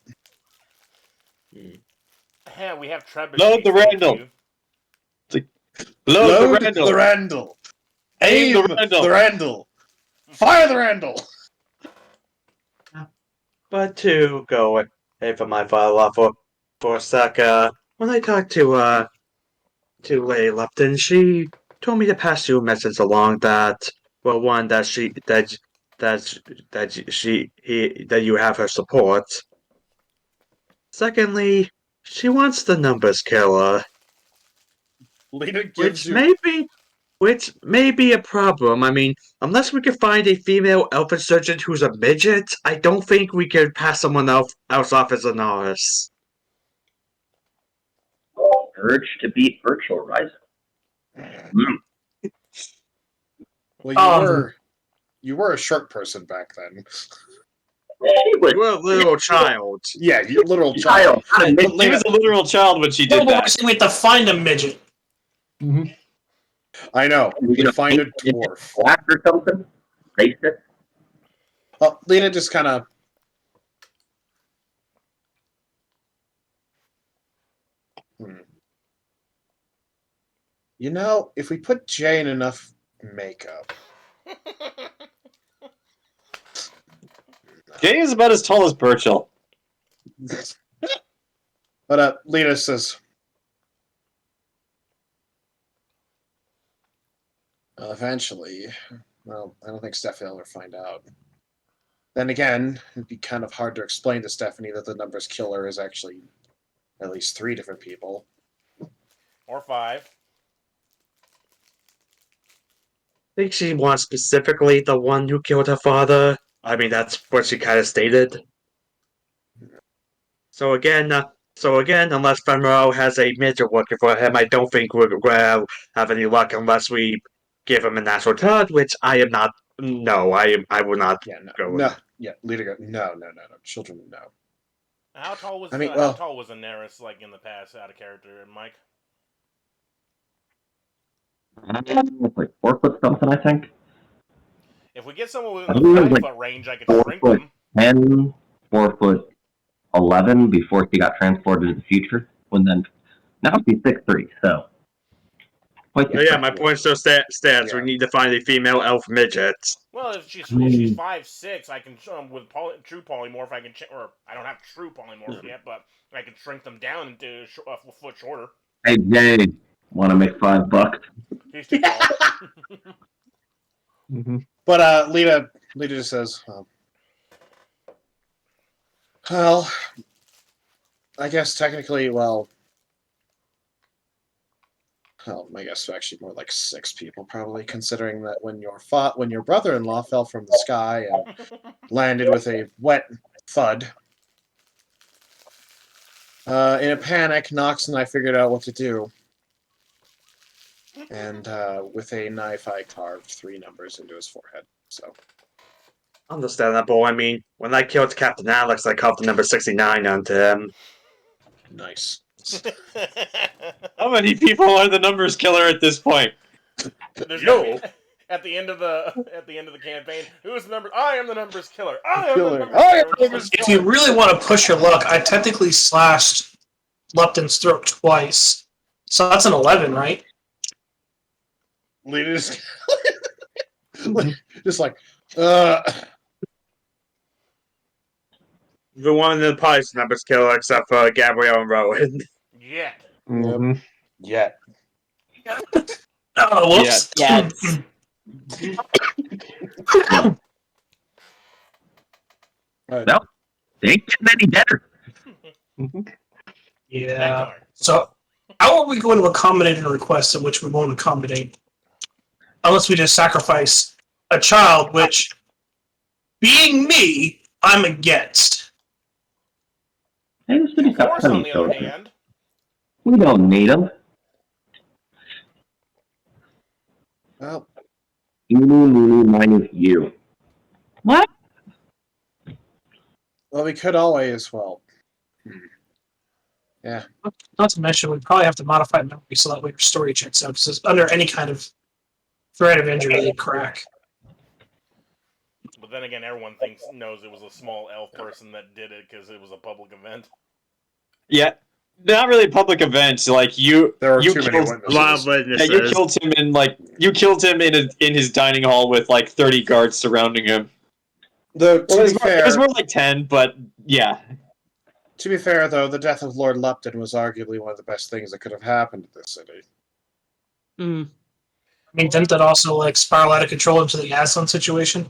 Yeah, we have trebuchets. Load the Randall. Load the Randall. Aim Aim the Randall. the Randall. Fire the Randall. But to go away from my father for a sec, when I talked to Lady Lupton, she told me to pass you a message along that, well, one that you have her support. Secondly, she wants the numbers killer, Lita gives which may be a problem. I mean, unless we can find a female elf insurgent who's a midget, I don't think we could pass someone else off as Anaris. Urge to beat Burchill rising. Well, you were a short person back then. She was You were a little child. Yeah, you literal child. Not a She midget. was a literal child when she did Well, that. we have to find a midget. I know. We You know, find a paint it dwarf. black or something. Race it. Well, Lita just kind of. You know, if we put Jay in enough makeup. Jay is about as tall as Burchill. But Lita says, eventually, well, I don't think Stephanie will ever find out. Then again, it'd be kind of hard to explain to Stephanie that the numbers killer is actually at least 3 different people. Or 5. I think she wants specifically the one who killed her father. I mean, that's what she kind of stated. So again, unless Fenro has a midget working for him, I don't think we'll have any luck unless we give him a natural touch, which I am not. No, I will not Yeah, no, go with no, it. yeah. Lita go, no. Children, no. How tall was well- how tall was Anaris like in the past, out of character, Mike? It's like 4 foot something, I think. If we get someone I within think it the was 5 like foot range, I could 4 shrink foot them. 10, 4 foot 11 before she got transported into the future. When then, now she's 6'3", so. Quite So yeah, my point still stands. Yeah. We need to find a female elf midget. Well, if she's 5'6", I can with true polymorph. I can or I don't have true polymorph yet, but I can shrink them down into a foot shorter. Hey, Jay, want to make $5? He's too tall. But Lita just says, well, I guess technically, I guess actually more like 6 people probably, considering that when your brother-in-law fell from the sky and landed with a wet thud. In a panic, Nox and I figured out what to do. And with a knife, I carved 3 numbers into his forehead. So Understandable. I mean, when I killed Captain Alex, I carved the number 69 onto him. nice. How many people are the numbers killer at this point? There's Yo. at the end of the campaign, who's the number? I am the numbers killer. I am Killer. the numbers I am killer. the numbers If you really want to push your luck, I technically slashed Lupton's throat twice. So that's an 11, right? Lita just like, The one in the pie's numbers killer, except for Gabrielle and Rowan. Yeah. yeah. Oh, whoops. Yeah. No, they ain't getting any better. Yeah. Vanguard. So, how are we going to accommodate a request in which we won't accommodate? Unless we just sacrifice a child, which, being me, I'm against. Hey, the city's Of got course, on plenty the of other soldiers. hand, We don't need them. Well, Minus you. What? well, we could always, yeah. Not to mention, we probably have to modify memory so that way your story checks out. Because under any kind of threat of injury, they crack. but then again, everyone knows it was a small elf person that did it because it was a public event. Yeah, not really a public event. Like There are you too many killed, witnesses. A lot of yeah, witnesses. you killed him in his dining hall with like 30 guards surrounding him. To It was more like 10, but yeah. To be fair, though, the death of Lord Lupton was arguably one of the best things that could have happened to this city. I mean, didn't that also spiral out of control into the Aslan situation?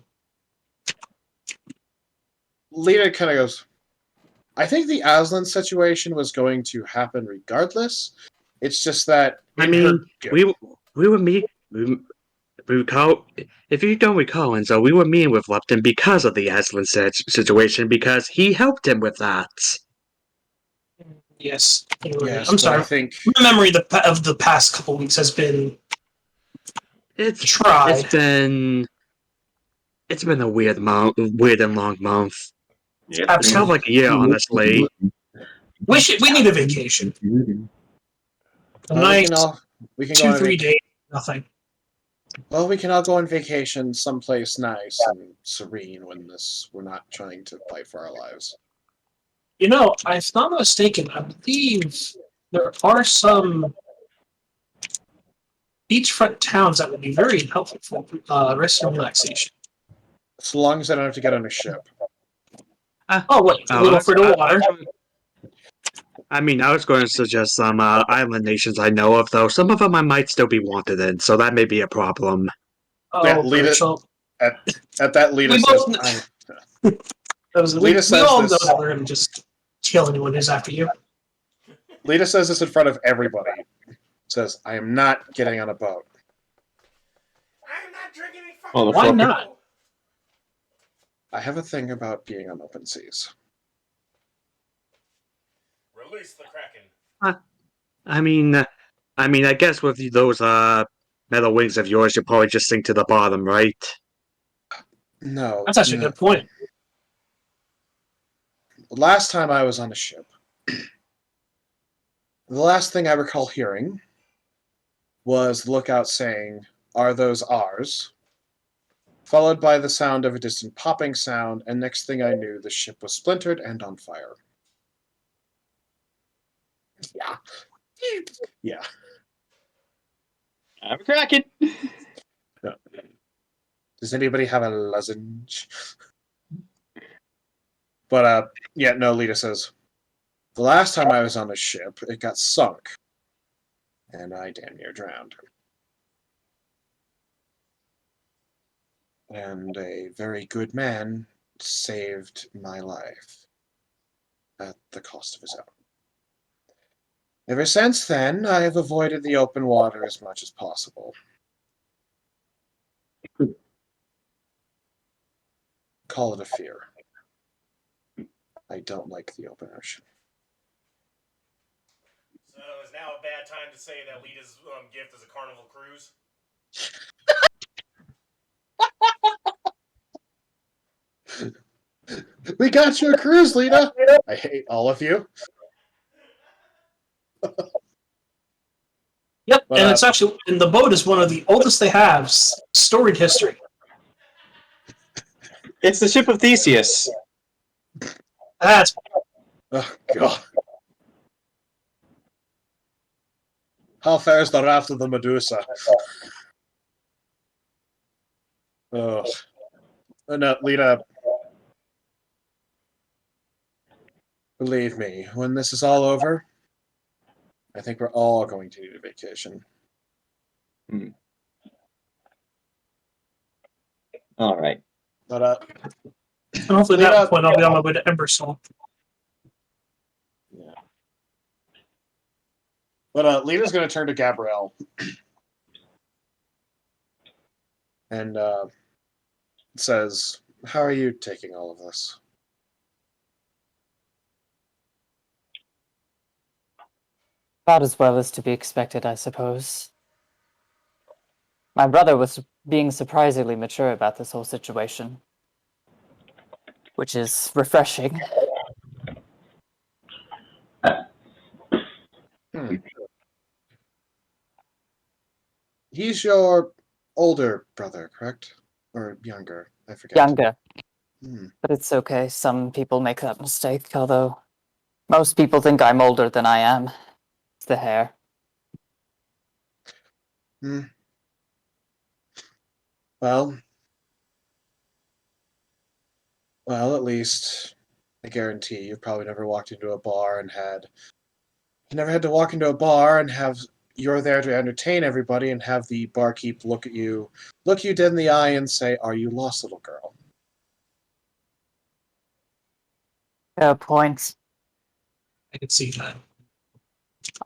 Lita kind of goes, I think the Aslan situation was going to happen regardless. It's just that I mean, we were meeting. We recall, if you don't recall, Enzo, we were meeting with Lupton because of the Aslan situation, because he helped him with that. Yes. Yes, I'm but sorry. I think My memory of the past couple weeks has been It's tried. It's been a weird and long month. Yeah. It felt like a year, honestly. We need a vacation. A we nice can go on 2-3 days, nothing. Well, we can all go on vacation someplace nice and serene when we're not trying to fight for our lives. You know, if I'm not mistaken, I believe there are some beachfront towns that would be very helpful for rest and relaxation. So long as I don't have to get on a ship. Oh, wait, a little for the water. I mean, I was going to suggest some island nations I know of, though. Some of them I might still be wanted in, so that may be a problem. Oh, Yeah, Lita- Burchill. At that, Lita We says, both we Lita says all this- know that we're going to just kill anyone who's after you. Lita says this in front of everybody. Says, I am not getting on a boat. I'm not drinking any fucking Well, the Why fuck- not? I have a thing about being on open seas. Release the Kraken. I mean, I guess with those metal wings of yours, you'll probably just sink to the bottom, right? No. That's actually a good point. Last time I was on a ship, the last thing I recall hearing was the lookout saying, "Are those ours?" Followed by the sound of a distant popping sound, and next thing I knew, the ship was splintered and on fire. Yeah. Yeah. I'm cracking. Does anybody have a lozenge? But, yeah, no, Lita says, the last time I was on a ship, it got sunk. And I damn near drowned. And a very good man saved my life at the cost of his own. Ever since then, I have avoided the open water as much as possible. Call it a fear. I don't like the open ocean. So is now a bad time to say that Lita's gift is a carnival cruise? We got you a cruise, Lita! I hate all of you. Yep, But, and it's actually, and the boat is one of the oldest they have, storied history. It's the ship of Theseus. That's Oh, God. How fares the raft of the Medusa? Oh. No, Lita. Believe me, when this is all over, I think we're all going to need a vacation. All right. But, and hopefully at that point I'll be on my way to Embersoul. yeah. But Lita's going to turn to Gabrielle. And says, how are you taking all of this? About as well as to be expected, I suppose. My brother was being surprisingly mature about this whole situation, which is refreshing. He's your older brother, correct? Or younger? I forget. Younger, Hmm. but it's okay. Some people make that mistake, although most people think I'm older than I am. It's the hair. Hmm. Well, at least I guarantee you've probably never walked into a bar and you never had to walk into a bar and have you're there to entertain everybody and have the barkeep look you dead in the eye and say, "Are you lost, little girl?" Fair point. I can see that.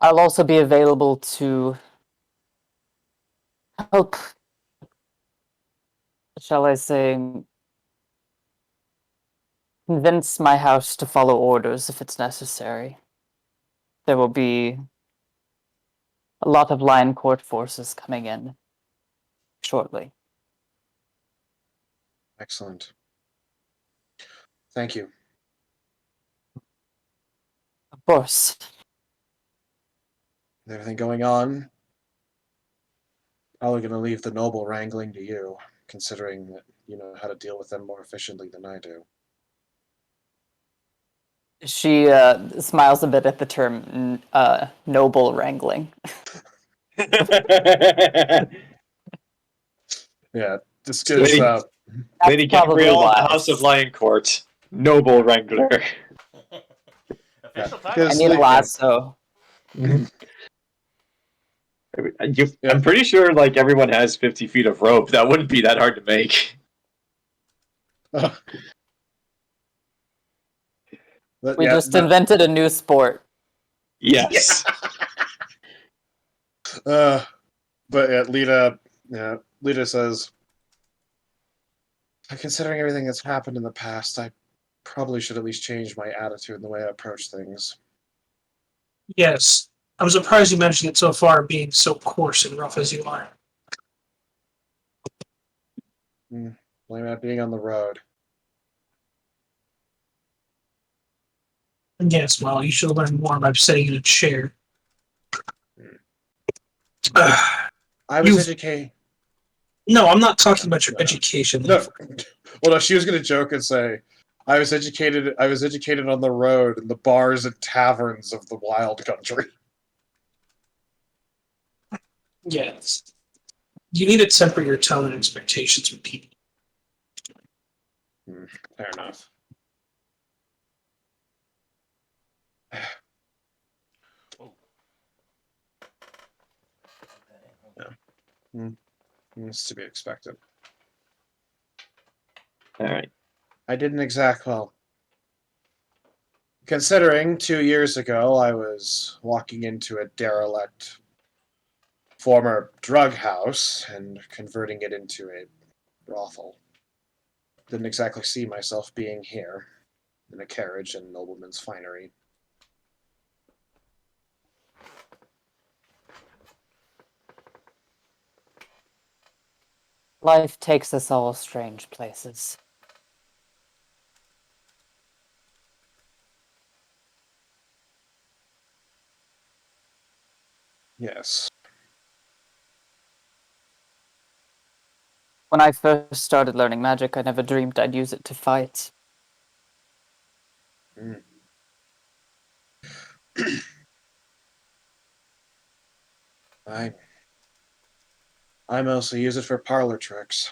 I'll also be available to help, shall I say, convince my house to follow orders if it's necessary. There will be a lot of Lion Court forces coming in shortly. Excellent. Thank you. Of course. With everything going on, Probably going to leave the noble wrangling to you, considering that you know how to deal with them more efficiently than I do. She smiles a bit at the term noble wrangling. Yeah, just because. Lady, That's Lady probably Gabrielle, wise. House of Lion Court, Noble Wrangler. Official Yeah, title. I need a yeah. lasso. I'm pretty sure like everyone has 50 feet of rope. That wouldn't be that hard to make. But, We yeah, just invented a new sport. Yes. but yeah, Lita says, considering everything that's happened in the past, I probably should at least change my attitude and the way I approach things. Yes. I'm surprised you mentioned it so far, being so coarse and rough as you are. Blame it on being on the road. And yes, well, you should learn more by sitting in a chair. I was educated. No, I'm not talking about your education. No, well, no, she was going to joke and say, I was educated on the road in the bars and taverns of the wild country. Yes. You need to temper your tone and expectations with people. Fair enough. Yeah. It's to be expected. All right. I didn't well. Considering 2 years ago I was walking into a derelict former drug house and converting it into a brothel. Didn't exactly see myself being here in a carriage and nobleman's finery. Life takes us all strange places. Yes. When I first started learning magic, I never dreamed I'd use it to fight. I mostly use it for parlor tricks.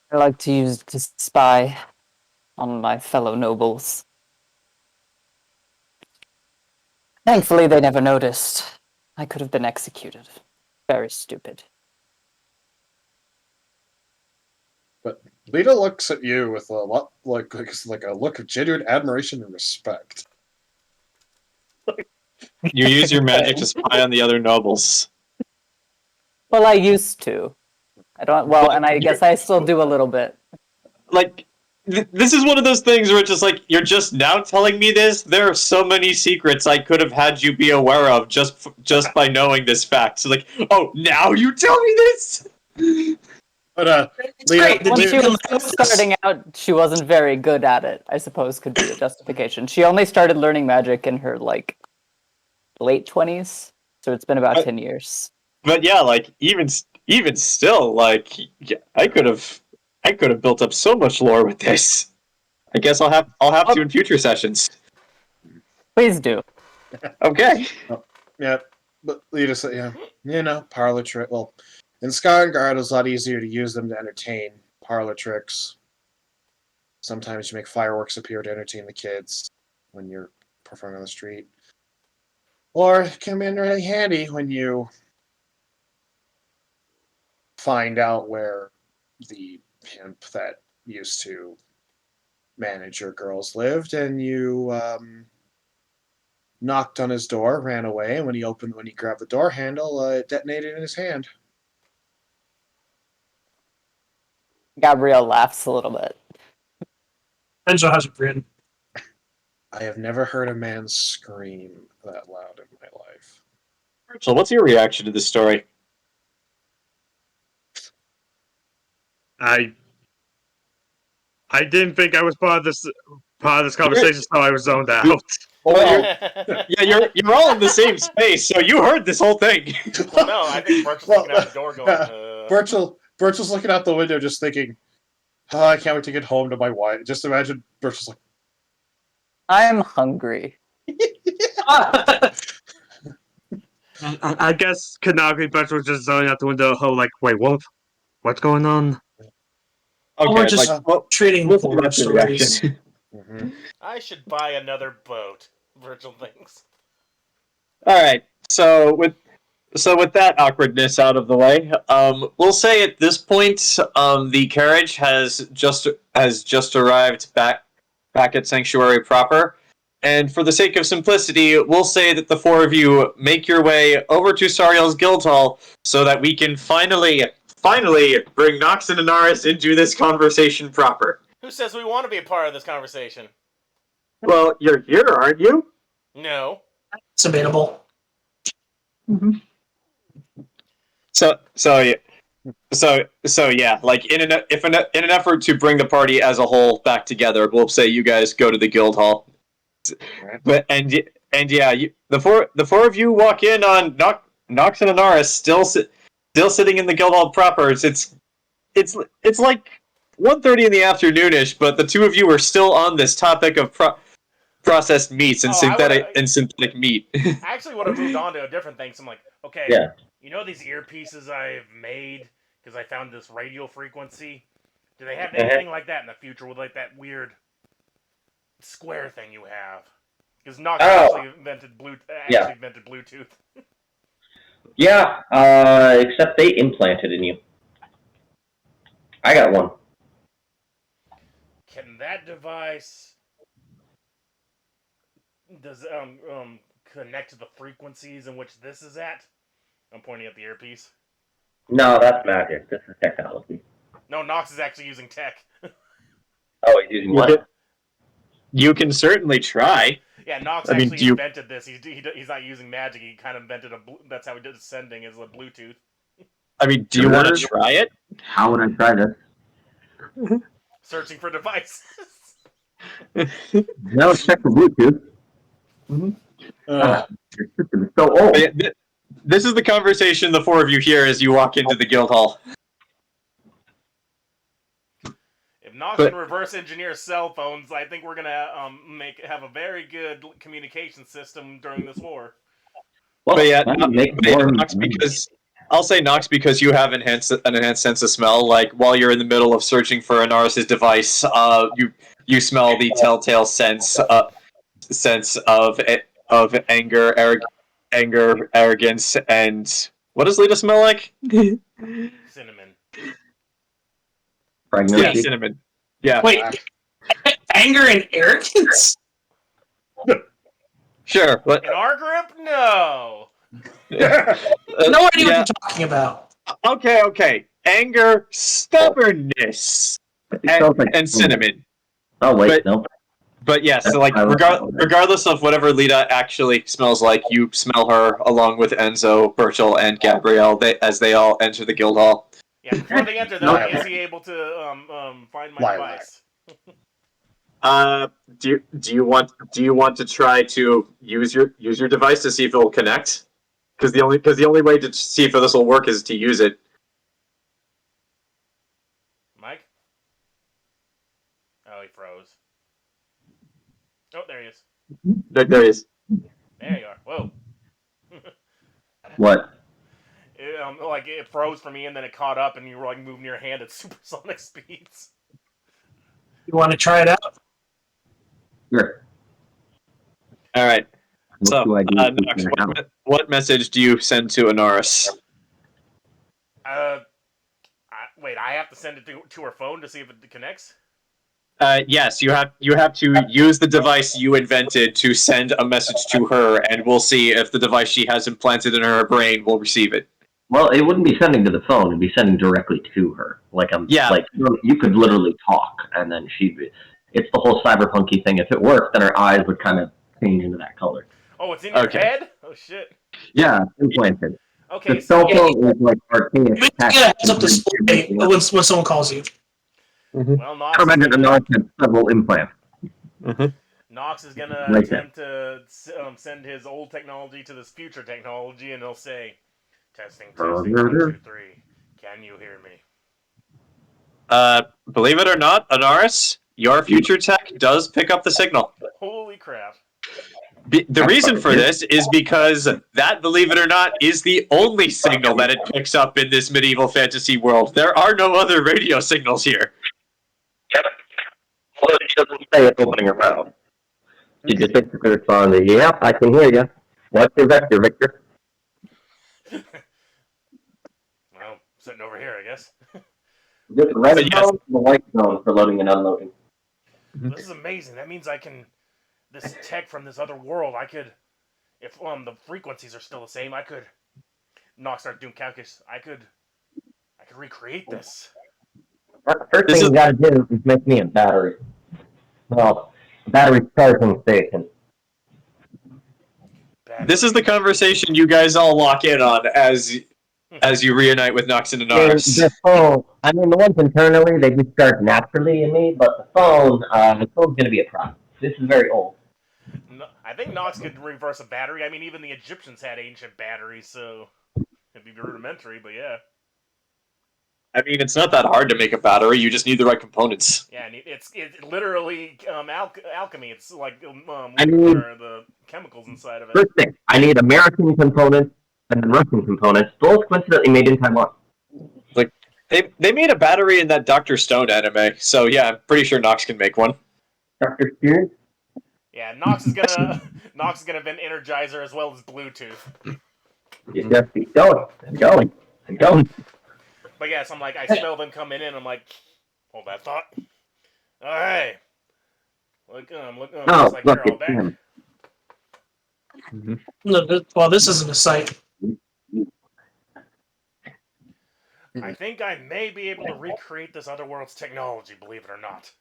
I like to use it to spy on my fellow nobles. Thankfully, they never noticed. I could have been executed. Very stupid. But Lita looks at you with a lot like a look of genuine admiration and respect. You use your magic to spy on the other nobles. Well, I used to. I don't. Well, and I guess I still do a little bit. Like, this is one of those things where it's just like, you're just now telling me this? There are so many secrets I could have had you be aware of just by knowing this fact. So like, oh, now you tell me this? But Great. When Did she you was starting out, she wasn't very good at it, I suppose could be a justification. She only started learning magic in her, like, late 20s, so it's been about 10 years. But yeah, like, even still, like, I could have built up so much lore with this. I guess I'll have to in future sessions. Please do. Okay. Yeah, but Lita said, yeah, you know, parlor trick. Well, in Skyward it was a lot easier to use them to entertain parlor tricks. Sometimes you make fireworks appear to entertain the kids when you're performing on the street. Or it can be really handy when you find out where the pimp that used to manage your girls lived, and you knocked on his door, ran away, and when he grabbed the door handle, it detonated in his hand. Gabrielle laughs a little bit. Enzo has a grin. I have never heard a man scream that loud in my life. Burchill, what's your reaction to this story? I didn't think I was part part of this conversation, so I was zoned out. Well, you're all in the same space, so you heard this whole thing. Well, no, I think Burchill's looking out the door going, Burchill's looking out the window just thinking, oh, I can't wait to get home to my wife. Just imagine Burchill's like, I'm hungry. I guess canonically Burchill was just zoning out the window, like, wait, what's going on? Oh, we're just trading we'll horror see stories. I should buy another boat, Burchill thinks. Alright, so with that awkwardness out of the way, we'll say at this point, the carriage has just arrived back at Sanctuary proper. And for the sake of simplicity, we'll say that the four of you make your way over to Sariel's Guildhall so that we can finally bring Nox and Anaris into this conversation proper. Who says we want to be a part of this conversation? Well, you're here, aren't you? No. It's debatable. Mm-hmm. So yeah, like in an effort to bring the party as a whole back together, we'll say you guys go to the Guildhall. But the four of you walk in on Nox and Anaris still sitting in the Guildhall proper. It's like 1:30 in the afternoonish, but the two of you are still on this topic of processed meats and synthetic meat. I actually would have moved on to a different thing. So I'm like, okay, you know these earpieces I've made because I found this radio frequency? Do they have anything like that in the future with like that weird square thing you have? Because Nox actually invented Bluetooth. Yeah, except they implanted in you. I got one. Can that device connect to the frequencies in which this is at? I'm pointing at the earpiece. No, that's magic. This is technology. No, Nox is actually using tech. Oh, he's using what? You can certainly try. Yeah, Nox actually invented this. He's not using magic. He kind of invented that's how he did sending, is a Bluetooth. I mean, do you want to try it? How would I try this? Searching for devices. Now let's check for Bluetooth. Your system is so old. This is the conversation the four of you hear as you walk into the Guildhall. If Nox can reverse engineer cell phones, I think we're gonna have a very good communication system during this war. Well, but yeah, Nox, because I'll say Nox because you have an enhanced sense of smell. Like while you're in the middle of searching for Anaris' device, you smell the telltale sense of anger, arrogance, and what does Lita smell like? Cinnamon. Pregnancy. Yeah, cinnamon. Yeah. Wait, anger and arrogance? Sure. But, in our group, no. No idea what you're talking about. Okay. Anger, stubbornness, and cinnamon. Oh wait, no. But yes, so like regardless of whatever Lita actually smells like, you smell her along with Enzo, Burchill, and Gabrielle as they all enter the Guildhall. Yeah, before they enter, though, is he able to find my device? Do you want to try to use your device to see if it will connect? Because the only way to see if this will work is to use it. Mike? Oh, he froze. Oh, there he is. There he is. There you are. Whoa. What? It froze for me, and then it caught up, and you were like moving your hand at supersonic speeds. You want to try it out? Sure. All right. So, Nox, what message do you send to Anaris? Wait, I have to send it to her phone to see if it connects? Yes, you have to use the device you invented to send a message to her, and we'll see if the device she has implanted in her brain will receive it. Well, it wouldn't be sending to the phone; it'd be sending directly to her. Like you could literally talk, and then she'd be. It's the whole cyberpunky thing. If it worked, then her eyes would kind of change into that color. Oh, it's in your head? Oh shit! Yeah, implanted. Okay, the cell phone is like archaic. You get a heads-up display when someone calls you. Well, I imagine Anaris had several implants. Nox is gonna Right attempt to send his old technology to this future technology, and he'll say, "Testing, testing, 1, 2, 3. Can you hear me?" Believe it or not, Anaris, your future tech does pick up the signal. Holy crap! The reason for this is because that, believe it or not, is the only signal that it picks up in this medieval fantasy world. There are no other radio signals here. Yep. Although she doesn't say it opening her mouth. She just basically responds, "Yep, I can hear you. What's your vector, Victor?" Well, sitting over here, I guess. Just the red zone, the white zone for loading and unloading. This is amazing. That means I can. This tech from this other world, I could. If the frequencies are still the same, I could. Not start doing calculus. I could recreate this. The first thing you gotta do is make me a battery. Well, a battery charging station. This is the conversation you guys all lock in on as you reunite with Nox and Anaris. The phone, I mean, the ones internally, they just start naturally in me, but the phone's going to be a problem. This is very old. No, I think Nox could reverse a battery. I mean, even the Egyptians had ancient batteries, so it'd be rudimentary, but yeah. I mean, it's not that hard to make a battery. You just need the right components. Yeah, and it's literally alchemy. It's like I need the chemicals inside of it. First thing, I need American components and then Russian components, both coincidentally made in Taiwan. Like they made a battery in that Dr. Stone anime, so yeah, I'm pretty sure Nox can make one. Dr. Stone? Yeah, Nox is gonna invent Energizer as well as Bluetooth. You just keep going and going and going. But yes, I'm like, I smell them coming in. I'm like, hold that thought. All right, look, looks like you're all back. Well, this isn't a site. I think I may be able to recreate this other world's technology, believe it or not.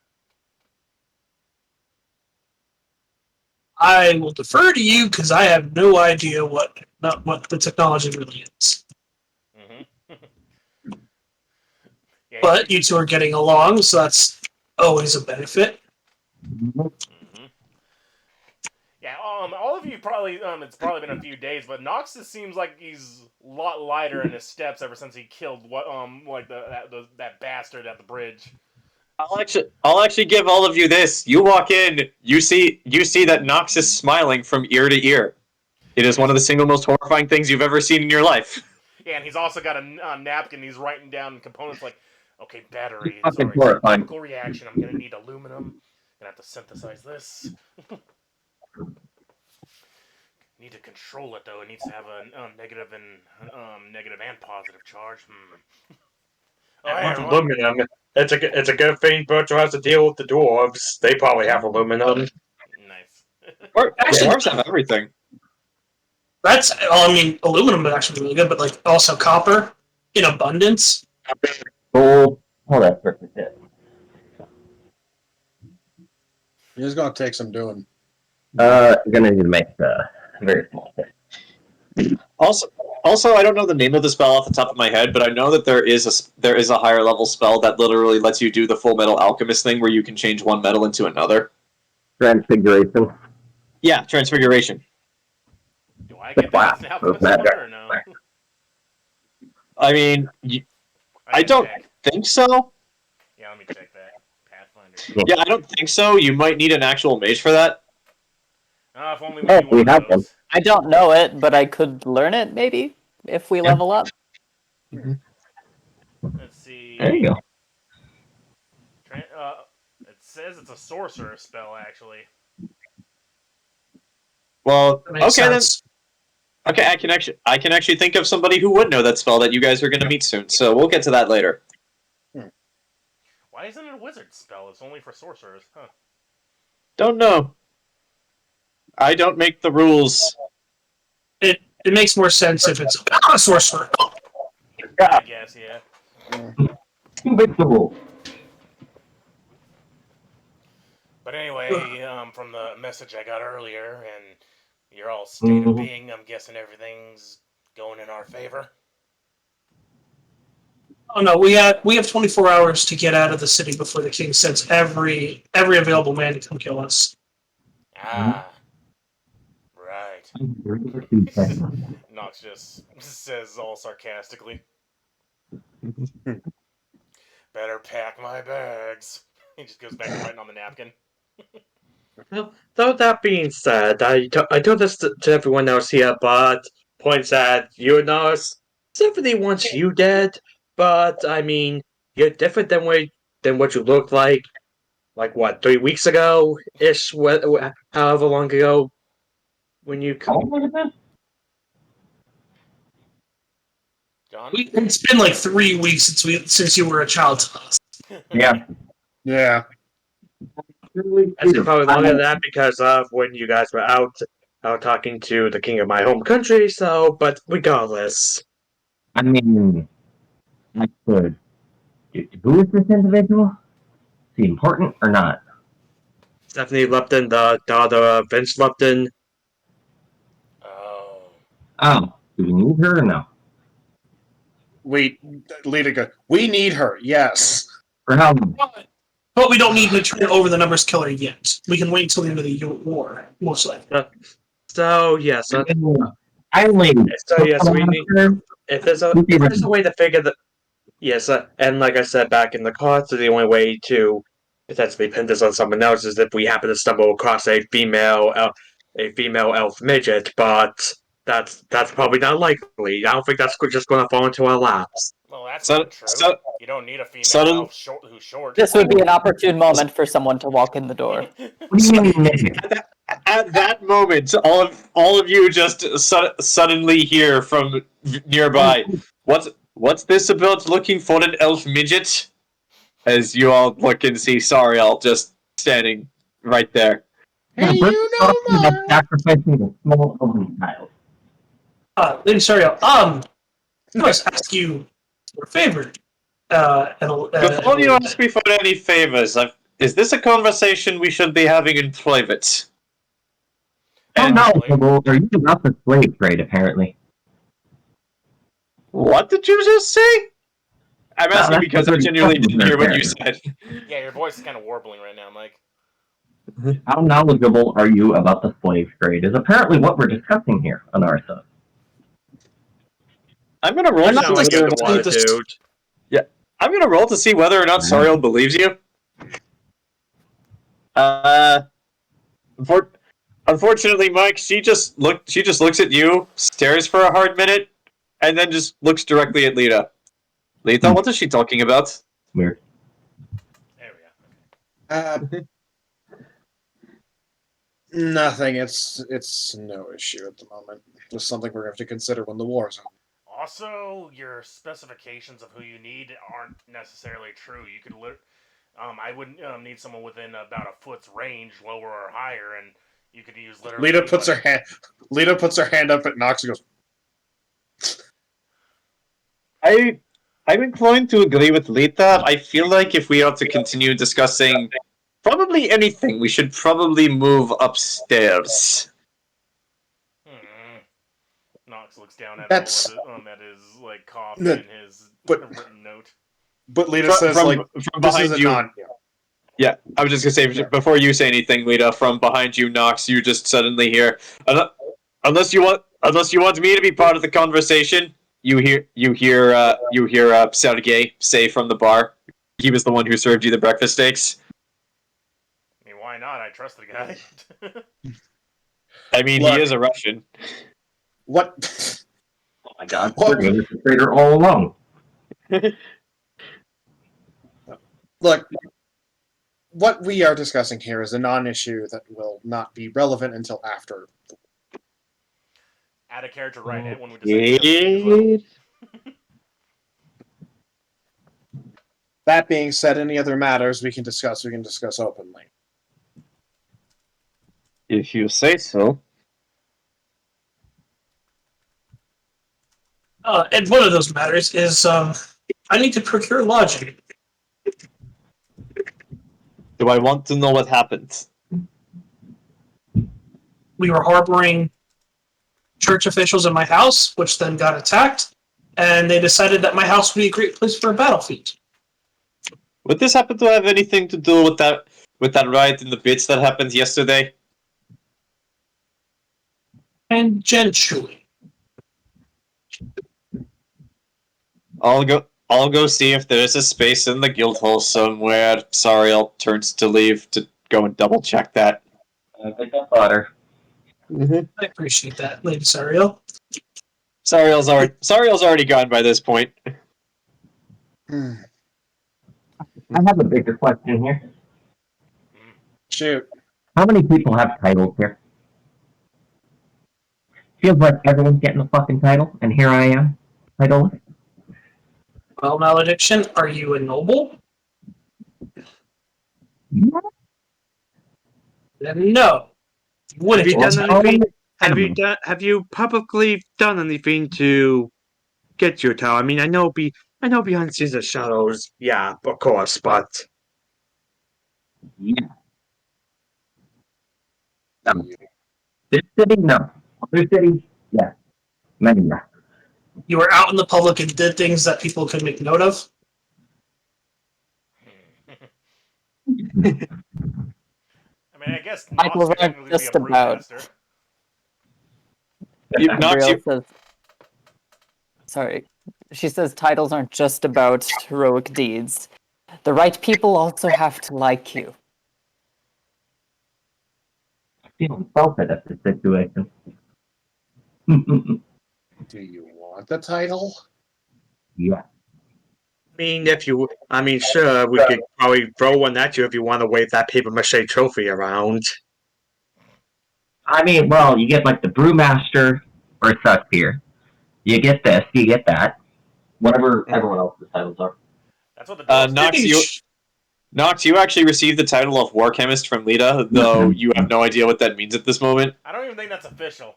I will defer to you because I have no idea what the technology really is. Yeah, but you two are getting along, so that's always a benefit. Yeah, all of you probably, it's probably been a few days, but Nox just seems like he's a lot lighter in his steps ever since he killed that bastard at the bridge. I'll actually give all of you this. You walk in, you see that Nox is smiling from ear to ear. It is one of the single most horrifying things you've ever seen in your life. Yeah, and he's also got a napkin. He's writing down components like, okay, battery. Fucking Sorry, horrifying. chemical reaction. I'm gonna need aluminum. Gonna have to synthesize this. Need to control it though. It needs to have a negative and positive charge. Aluminum. It's a good thing Burchill has to deal with the dwarves. They probably have aluminum. Nice. Dwarves have everything. Aluminum is actually really good, but like also copper in abundance. Gold. Oh, that's perfect. It's gonna take some doing. You're gonna need to make a very small thing. Also, I don't know the name of the spell off the top of my head, but I know that there is a higher level spell that literally lets you do the Full Metal Alchemist thing, where you can change one metal into another. Transfiguration. Yeah, transfiguration. Do I get that as an alchemist or no? I mean, I don't think so. Yeah, let me check that. Pathfinder. Yeah, I don't think so. You might need an actual mage for that. If only we have one. I don't know it, but I could learn it maybe if we level up. Let's see. There you go. It says it's a sorcerer spell, actually. Well, okay Sense. then. Okay, I can actually think of somebody who would know that spell that you guys are going to meet soon. So we'll get to that later. Why isn't it a wizard spell? It's only for sorcerers, huh? Don't know. I don't make the rules. It makes more sense if it's a sorcerer. I guess, yeah. Invincible. But anyway, from the message I got earlier, and your all state of being, I'm guessing everything's going in our favor. Oh no, we have 24 hours to get out of the city before the king sends every available man to come kill us. Ah, right. Nox just says all sarcastically. Better pack my bags. He just goes back to writing on the napkin. Well, though that being said, I told this to everyone else here, but points at you and us. Symphony wants you dead, but I mean, you're different than what you looked like. Like what, 3 weeks ago ish? However long ago when you How long was it been? John? It's been like 3 weeks since you were a child to us. Yeah. Yeah. It's probably longer than that because of when you guys were out talking to the king of my home country. So, but regardless, I mean, I could. Who is this individual? Is he important or not? Stephanie Lupton, the daughter of Vince Lupton. Oh. Oh, do we need her or no? Lita, we need her, yes. For how long? But we don't need to turn over the numbers killer yet. We can wait until the end of the war, most likely. So yes, I only. so yes, we need. If there's a way to figure the yes, and like I said back in the cards, the only way to potentially pin this on someone else is if we happen to stumble across a female elf midget, but that's probably not likely. I don't think that's just going to fall into our laps. Well, that's not true. You don't need a female elf who's short. This would be an opportune moment for someone to walk in the door. At that moment, all of you just suddenly hear from nearby. What's this about looking for an elf midget? As you all look and see Sariel just standing right there. Hey, you know that sacrificing a small elven child. Lady Sariel, I must ask you for a favor. Before you ask me for any favors, is this a conversation we should be having in private? Oh no, are you about the slave trade, apparently? What did you just say? I'm asking because I genuinely didn't hear what you said. Yeah, your voice is kind of warbling right now, Mike. How knowledgeable are you about the slave trade is apparently what we're discussing here on Artha. I'm gonna roll to see whether or not I'm gonna roll to see whether or not Sariel believes you. Unfortunately, Mike, she just looks at you, stares for a hard minute, and then just looks directly at Lita. Lita, what is she talking about? Weird. There we go. Nothing. It's no issue at the moment. Just something we're going to have to consider when the war's over. Also, your specifications of who you need aren't necessarily true. You could I would need someone within about a foot's range, lower or higher, and you could use literally. Lita puts her hand up at Nox and goes. I'm inclined to agree with Lita. I feel like if we are to continue discussing probably anything, we should probably move upstairs. Nox looks down at his like coffee and his written note. But Lita says, from behind you. Yeah, I was just gonna say before you say anything, Lita, from behind you, Nox, you just suddenly hear. Unless you want me to be part of the conversation, you hear Sergei say from the bar. He was the one who served you the breakfast steaks. I mean, why not? I trust the guy. I mean, he is a Russian. What? Oh my god, we're going to the trader all along. Look, what we are discussing here is a non-issue that will not be relevant until after. Add a character right in when we decide. That being said, any other matters we can discuss openly. If you say so. And one of those matters is I need to procure lodging. Do I want to know what happened? We were harboring church officials in my house, which then got attacked. and they decided that my house would be a great place for a battlefield. Would this happen to have anything to do with that riot in the bits that happened yesterday? Tangentially. I'll go see if there's a space in the guild hall somewhere. Sariel turns to leave to go and double check that. I think I thought her. I appreciate that, Lady Sariel. Sariel's already gone by this point. I have a bigger question here. Shoot. How many people have titles here? Feels like everyone's getting a fucking title, and here I am, titleless. Well, Malediction, are you a noble? Yeah. Then no. Have you done anything? Have you publicly done anything to get your title? I mean, I know behind scenes of shadows, yeah, of course, but Yeah. This city, no. Other cities, yeah. Many, yeah. You were out in the public and did things that people could make note of? I mean, I guess Titles Nox could aren't technically just be a about. brewmaster. Gabrielle says, sorry. She says titles aren't just about heroic deeds. The right people also have to like you. I feel insulted at this situation. Do you want the title? Yeah. Sure, we could probably throw one at you if you want to wave that paper mache trophy around. I mean, well, you get like the brewmaster or such here. You get this, you get that. Whatever everyone else's titles are. That's what the Nox, you actually received the title of War Chemist from Lita, though you have no idea what that means at this moment. I don't even think that's official.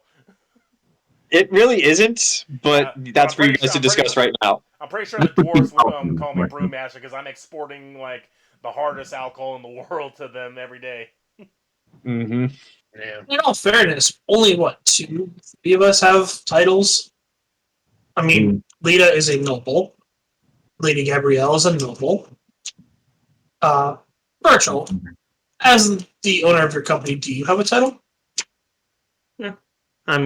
It really isn't, but that's for you guys to discuss right now. I'm pretty sure the dwarves call me brewmaster because I'm exporting like the hardest alcohol in the world to them every day. Mm-hmm. Yeah. In all fairness, only two, three of us have titles. I mean, Lita is a noble. Lady Gabrielle is a noble. Burchill, as the owner of your company, do you have a title? Yeah. I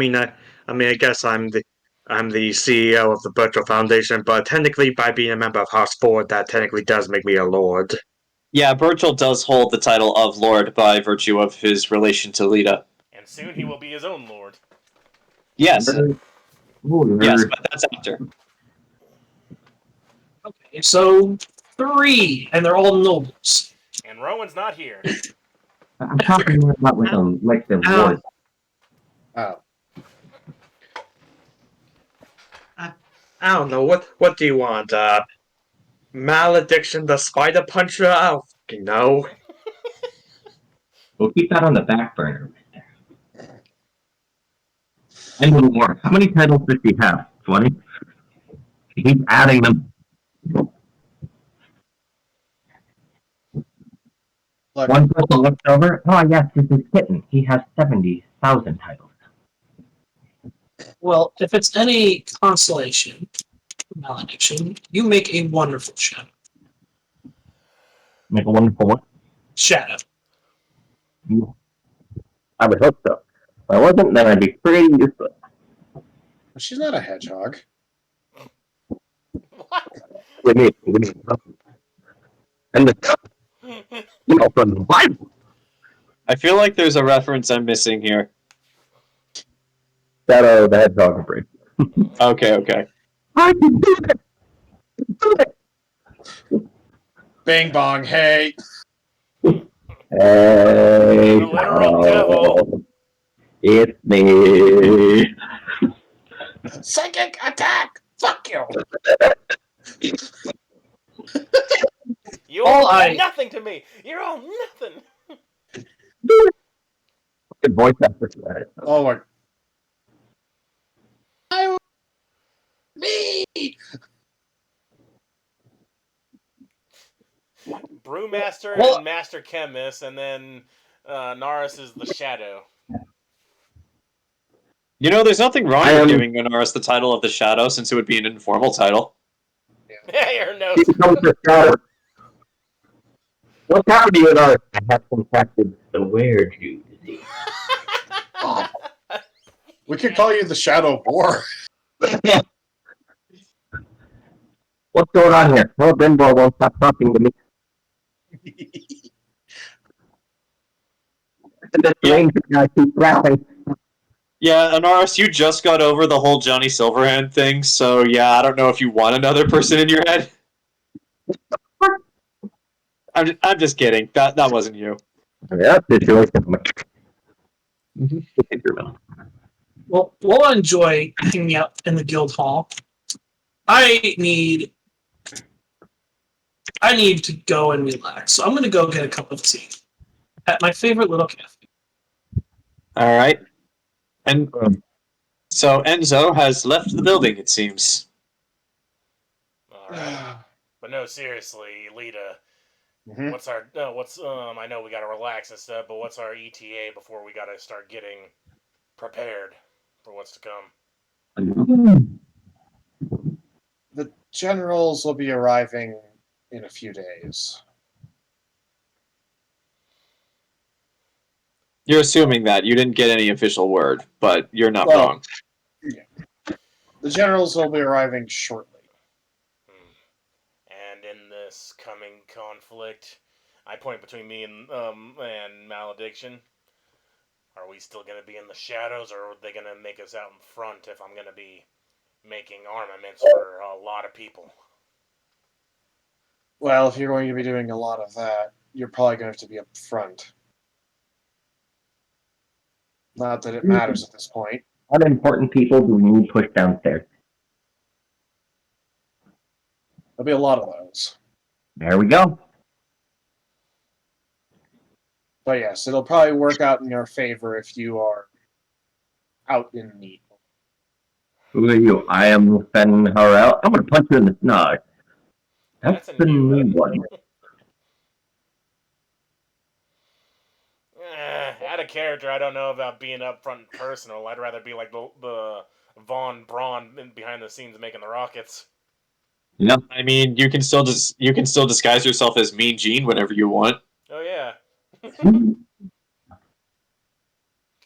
guess I'm the CEO of the Burchill Foundation, but technically, by being a member of House 4, that technically does make me a lord. Yeah, Burchill does hold the title of Lord by virtue of his relation to Lita. And soon he will be his own lord. Yes. Yes, but that's after. Okay, so 3, and they're all nobles. And Rowan's not here. I'm talking about with them, like the wars. Oh. I don't know, what do you want? Malediction, the spider puncher? I don't fucking know. We'll keep that on the back burner right there. And a little more. How many titles does he have? 20? He's adding them. Look, One person looks over. Oh, yes, this is Kitten. He has 70,000 titles. Well, if it's any consolation, Malediction, you make a wonderful shadow. Make a wonderful one? Shadow. I would hope so. If I wasn't, then I'd be pretty useless. she's not a hedgehog. What? And from the Bible. I feel like there's a reference I'm missing here. Shadow the Hedgehog break. Okay. I can do it! Do it! Bing bong, hey. Hey, Literal devil. It's me. Psychic attack! Fuck you! You all nothing to me. You're all nothing. Good voice actor for that. Oh my. Me! Brewmaster and Master Chemist, and then Anaris is the Shadow. You know, there's nothing wrong with giving Anaris the title of the Shadow, since it would be an informal title. Yeah, your nose. What's happening with our? I have contracted the werejuice disease. We could call you the Shadow Boar. What's going on here? Well, Benboy won't stop talking to me. This ranger guy keeps rapping. Yeah, Anaris, you just got over the whole Johnny Silverhand thing, so yeah, I don't know if you want another person in your head. I'm just kidding. That wasn't you. Yeah, situation. Well, we'll enjoy hanging out in the guild hall. I need to go and relax, so I'm going to go get a cup of tea at my favorite little cafe. All right. And so Enzo has left the building, it seems. All right. But no, seriously, Lita. Mm-hmm. What's our I know we gotta relax and stuff, but what's our ETA before we gotta start getting prepared for what's to come? The generals will be arriving in a few days. You're assuming that. You didn't get any official word, but you're not wrong. Yeah. The generals will be arriving shortly. And in this coming conflict, I point between me and Malediction. Are we still going to be in the shadows, or are they going to make us out in front if I'm going to be making armaments for a lot of people? Well, if you're going to be doing a lot of that, you're probably going to have to be up front. Not that it matters at this point. Unimportant people do we need pushed downstairs? There'll be a lot of those. There we go. But yes, it'll probably work out in your favor if you are out in need. Who are you? I am sending her out. I'm going to punch her in the snot. That's the new one. Out of character, I don't know about being up front and personal. I'd rather be like the Von Braun behind the scenes making the rockets. Yeah, I mean, you can still disguise yourself as Mean Gene whenever you want. Oh yeah.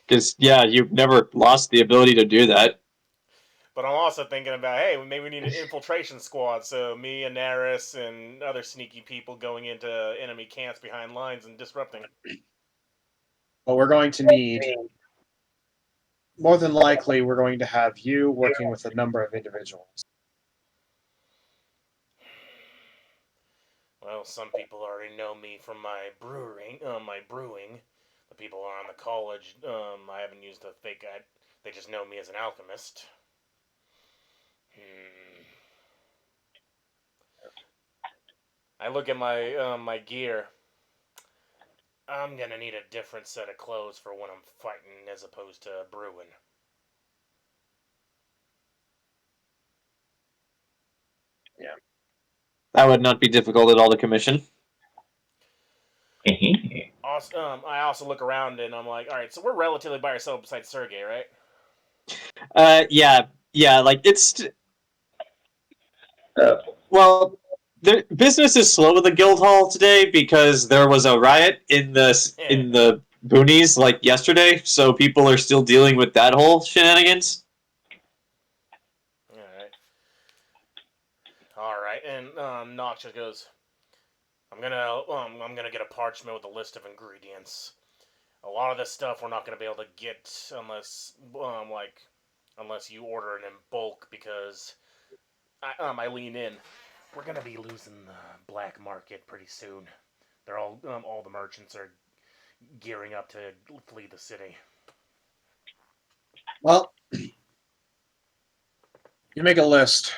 Because you've never lost the ability to do that. But I'm also thinking about, hey, maybe we need an infiltration squad. So me, Anaris, and other sneaky people going into enemy camps behind lines and disrupting. But we're going to need, more than likely, we're going to have you working with a number of individuals. Well, some people already know me from my brewing. The people around the college, I haven't used a fake guide. They just know me as an alchemist. I look at my my gear. I'm gonna need a different set of clothes for when I'm fighting as opposed to brewing. Yeah. That would not be difficult at all to commission. Also, I also look around and I'm like, all right, so we're relatively by ourselves besides Sergey, right? Yeah, like it's. Well, the business is slow at the guild hall today because there was a riot in the boonies like yesterday, so people are still dealing with that whole shenanigans. All right, and Nox just goes, I'm gonna get a parchment with a list of ingredients. A lot of this stuff we're not gonna be able to get unless you order it in bulk, because I lean in. We're gonna be losing the black market pretty soon. They're all the merchants are gearing up to flee the city. Well, you make a list,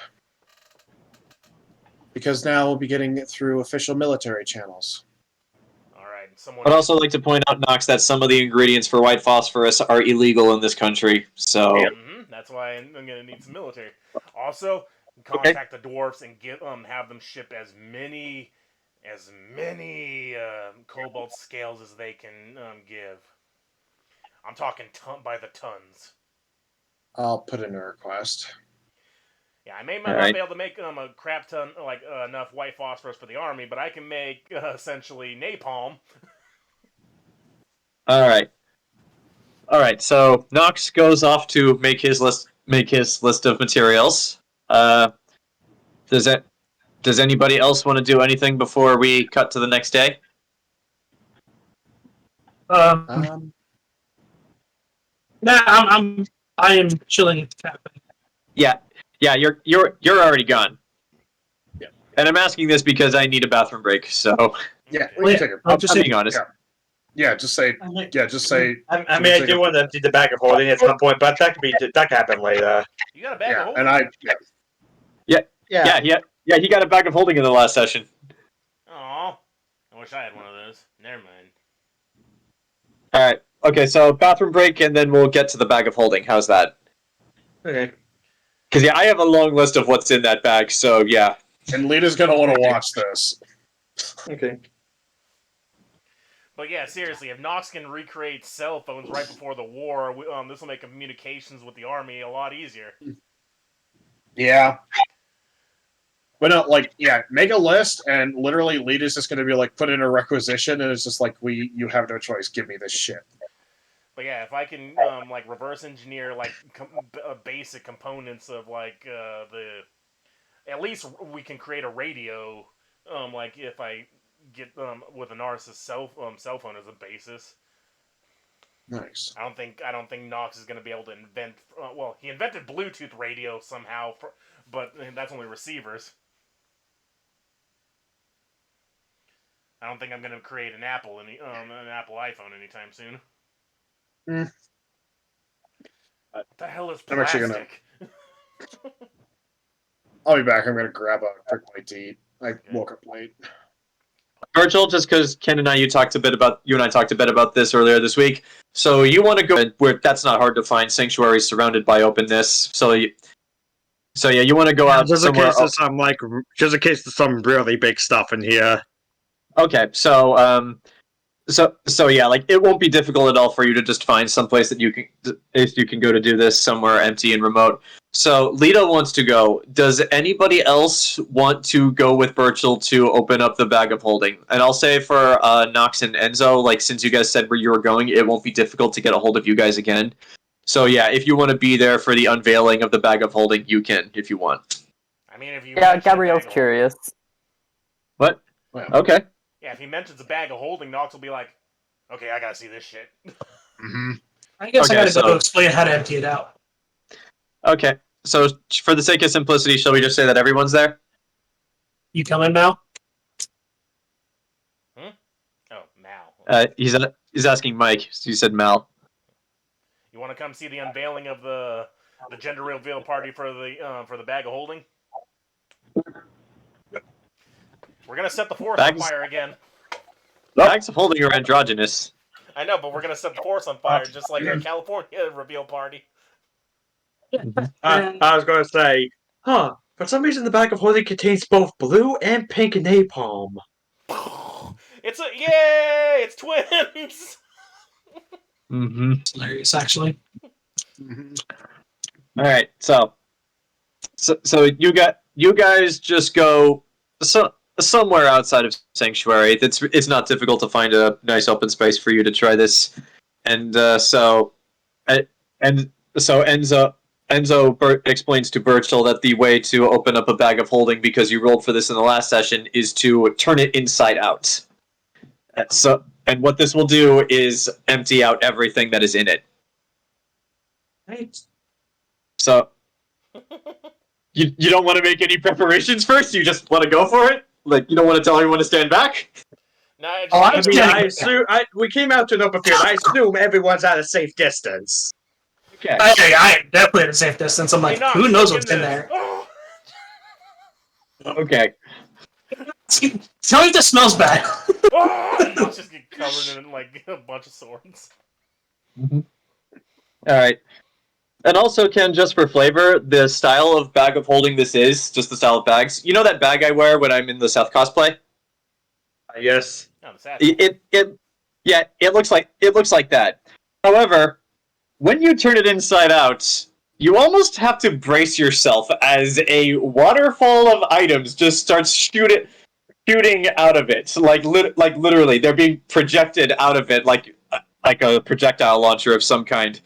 because now we'll be getting it through official military channels. All right, I'd also like to point out, Nox, that some of the ingredients for white phosphorus are illegal in this country, so... That's why I'm gonna need some military. Also, contact the dwarves and have them ship as many cobalt scales as they can give. I'm talking by the tons. I'll put in a request. Yeah, I may not be able to make a crap ton, enough white phosphorus for the army, but I can make essentially napalm. All right. So Nox goes off to make his list of materials. Does anybody else want to do anything before we cut to the next day? Nah, I am chilling at the cafe. Yeah, you're already gone. Yeah. And I'm asking this because I need a bathroom break. So yeah, we can take it. I'm being honest. Yeah, just say. I mean, I do want to empty the bag of holding at some point, but that can happen later. You got a bag of holding? And Yeah, he got a bag of holding in the last session. Aw. I wish I had one of those. Never mind. Alright, okay, so bathroom break, and then we'll get to the bag of holding. How's that? Okay. Because, yeah, I have a long list of what's in that bag, so, yeah. And Lita's going to want to watch this. Okay. But yeah, seriously, if Nox can recreate cell phones right before the war, this will make communications with the army a lot easier. Yeah. But no, make a list, and literally Lita's just going to be like, put in a requisition, and it's just like, you have no choice, give me this shit. But yeah, if I can, reverse engineer, basic components of, at least we can create a radio, if I get, with an Anaris cell phone as a basis. Nice. I don't think Nox is going to be able to invent, he invented Bluetooth radio somehow, but that's only receivers. I don't think I'm going to create an Apple iPhone anytime soon. What the hell is plastic? I'm actually I'll be back. I'm going to grab a quick bite to eat. I woke up late. Burchill, just because Ken and you and I talked a bit about this earlier this week. So you want to go where that's not hard to find, sanctuaries surrounded by openness. So you want to go out just somewhere. Just in case there's some really big stuff in here. Okay, so yeah, it won't be difficult at all for you to just find some place that you can go to do this somewhere empty and remote. So Lita wants to go. Does anybody else want to go with Burchill to open up the bag of holding? And I'll say for Nox and Enzo, since you guys said where you were going, it won't be difficult to get a hold of you guys again. So yeah, if you want to be there for the unveiling of the bag of holding, you can if you want. I mean, if you Gabrielle's curious. What? Well. Okay. Yeah, if he mentions a bag of holding, Nox will be like, okay, I gotta see this shit. Mm-hmm. I guess I gotta go explain how to empty it out. Okay, so for the sake of simplicity, shall we just say that everyone's there? You coming, Mal? Oh, Mal. He's asking Mike. So you said Mal. You want to come see the unveiling of the gender reveal party for the bag of holding? We're gonna set the forest on fire again. Bags of holding are androgynous. I know, but we're gonna set the forest on fire just like a California reveal party. I was going to say, for some reason the bag of holding contains both blue and pink napalm. It's twins! Mm-hmm. It's hilarious, actually. Alright, so you guys just go somewhere outside of Sanctuary. It's not difficult to find a nice open space for you to try this. And so Enzo explains to Burchill that the way to open up a bag of holding, because you rolled for this in the last session, is to turn it inside out. And what this will do is empty out everything that is in it. Right. So you don't want to make any preparations first? You just want to go for it? You don't want to tell everyone to stand back? No, we came out to an open field. I assume everyone's at a safe distance. Okay. I am definitely at a safe distance. I'm like, who knows what's in there? Okay. Tell me if this smells bad. It's just get covered in a bunch of swords. Mm-hmm. Alright. And also, Ken, just for flavor, the style of bag of holding this is, just the style of bags. You know that bag I wear when I'm in the Seth cosplay? Yes. Oh, the Seth. It looks like that. However, when you turn it inside out, you almost have to brace yourself as a waterfall of items just starts shooting out of it. Like literally, they're being projected out of it like a projectile launcher of some kind.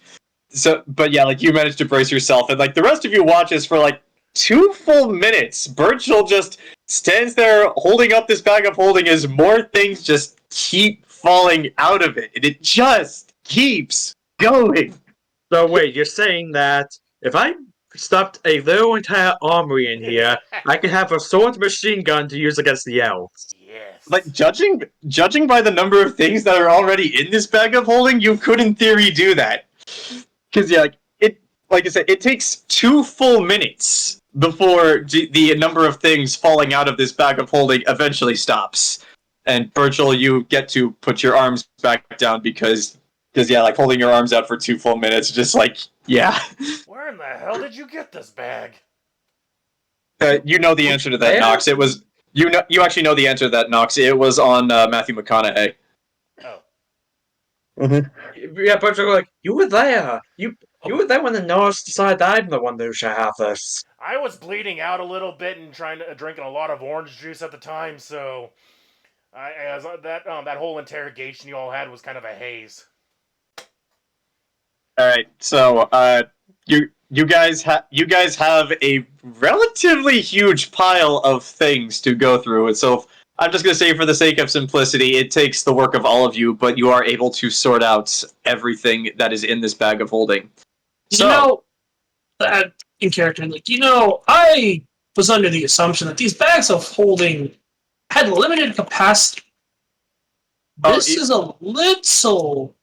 So, but yeah, like you managed to brace yourself, and like the rest of you watches for like 2 full minutes. Burchill just stands there holding up this bag of holding as more things just keep falling out of it, and it just keeps going. So wait, you're saying that if I stuffed a little entire armory in here, I could have a sword machine gun to use against the elves? Yes. Like judging by the number of things that are already in this bag of holding, you could in theory do that. Because yeah, like I said, it takes 2 full minutes before the number of things falling out of this bag of holding eventually stops. And Burchill, you get to put your arms back down because yeah, like holding your arms out for 2 full minutes, just like yeah. Where in the hell did you get this bag? You know the answer to that, Nox. It was you actually know the answer to that, Nox. It was on Matthew McConaughey. Oh. Mm-hmm. Yeah, but you're like, you were there. You were there when the Norse decided I'm the one who should have this. I was bleeding out a little bit and drinking a lot of orange juice at the time, so that whole interrogation you all had was kind of a haze. All right, so you guys have a relatively huge pile of things to go through, and so I'm just going to say, for the sake of simplicity, it takes the work of all of you, but you are able to sort out everything that is in this bag of holding. So, in character, like, I was under the assumption that these bags of holding had limited capacity. This is a little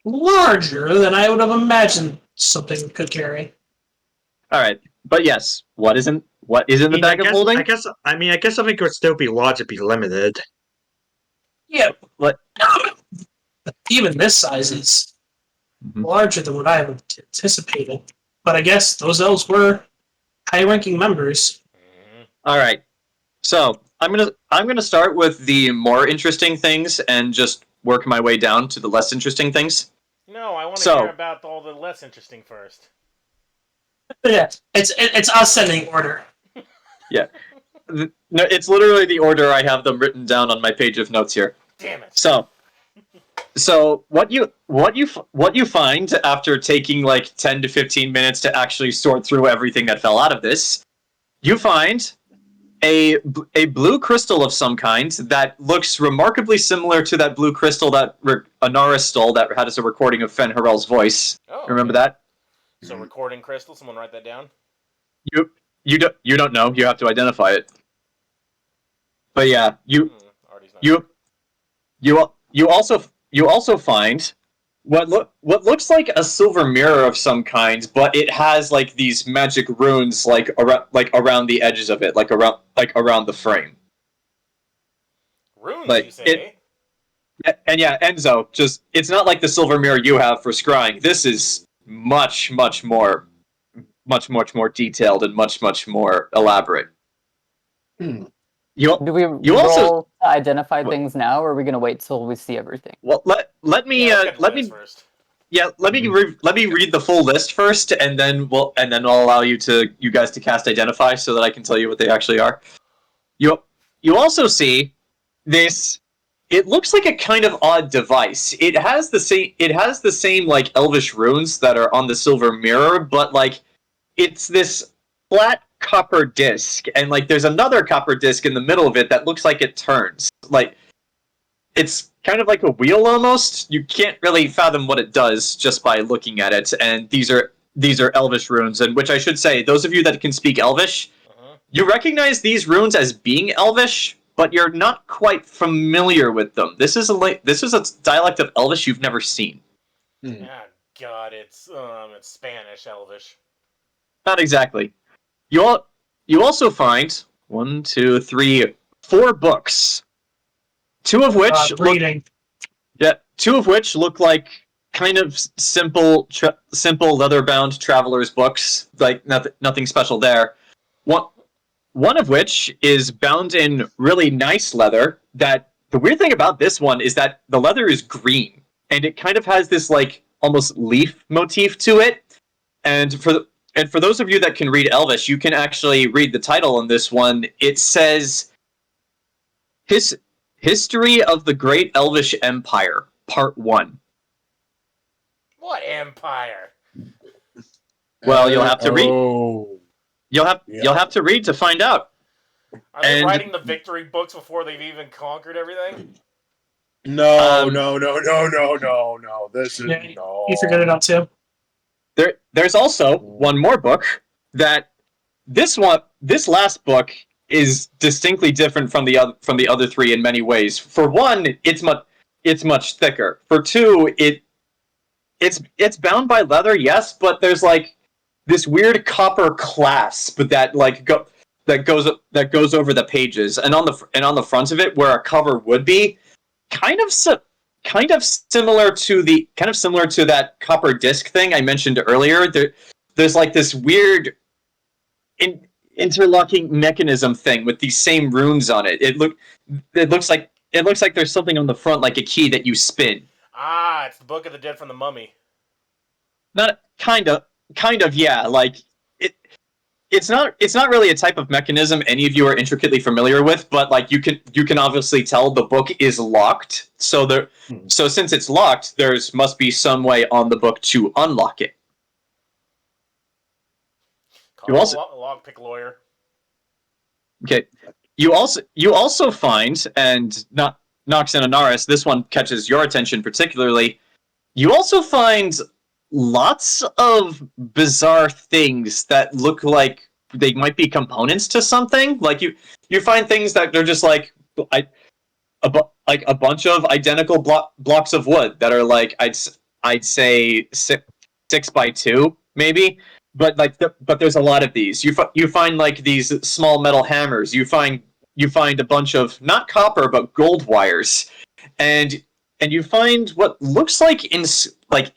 larger than I would have imagined something could carry. All right, but yes, what is in the bag of holding? I guess something could still be large and be limited. Yeah, what? Even this size is larger than what I have anticipated. But I guess those elves were high-ranking members. All right, so I'm gonna start with the more interesting things and just work my way down to the less interesting things. No, I want to hear about all the less interesting first. Yeah, it's ascending order. Yeah, no, it's literally the order I have them written down on my page of notes here. Damn it! So what you find after taking like 10 to 15 minutes to actually sort through everything that fell out of this, you find a blue crystal of some kind that looks remarkably similar to that blue crystal that Anaris stole that had as a recording of Fen Harel's voice. Oh, remember that? So recording crystal, someone write that down? You don't know, you have to identify it. But yeah, you also find what looks like a silver mirror of some kind, but it has like these magic runes like around the edges of it, like around the frame. Runes, like, you say? And yeah, Enzo, just it's not like the silver mirror you have for scrying. This is much more detailed and much more elaborate. Do we roll to identify things now, or are we going to wait till we see everything? Well, let me first. Yeah, let me read the full list first, and then I'll allow you guys to cast identify so that I can tell you what they actually are. You also see this. It looks like a kind of odd device. It has the same like elvish runes that are on the silver mirror, but like it's this flat copper disc, and like there's another copper disc in the middle of it that looks like it turns. Like it's kind of like a wheel almost. You can't really fathom what it does just by looking at it. And these are elvish runes, and which I should say, those of you that can speak elvish, you recognize these runes as being elvish, but you're not quite familiar with them. This is a dialect of elvish you've never seen. Ah, God, it's Spanish elvish. Not exactly. You also find 1, 2, 3, 4 books. Two of which look like kind of simple leather-bound traveler's books, like nothing special there. One of which is bound in really nice leather. That the weird thing about this one is that the leather is green, and it kind of has this like almost leaf motif to it. And and for those of you that can read Elvish, you can actually read the title on this one. It says, History of the Great Elvish Empire, Part 1. What empire? Well, you'll have to read. Oh. You'll have to read to find out. Are they writing the victory books before they've even conquered everything? No. This is no. You figured it out too. There's also one more book that this last book is distinctly different from the other three in many ways. For one, it's much thicker. For two, it's bound by leather, yes, but there's like this weird copper clasp that goes over the pages, and on the front of it, where a cover would be, kind of similar to that copper disc thing I mentioned earlier. There's like this weird interlocking mechanism thing with these same runes on it. It looks like there's something on the front, like a key that you spin. Ah, it's the Book of the Dead from the Mummy. Not kind of, yeah. Like it's not really a type of mechanism any of you are intricately familiar with, but like you can obviously tell the book is locked. So since it's locked, there's must be some way on the book to unlock it. Call a lockpick lawyer. Okay. You also find, and Nox and Anaris, this one catches your attention particularly. You also find lots of bizarre things that look like they might be components to something. Like you find things that they're just like a bunch of identical blocks of wood that are like I'd say 6x2 maybe, but there's a lot of these. You find like these small metal hammers. You find a bunch of not copper but gold wires, and you find what looks like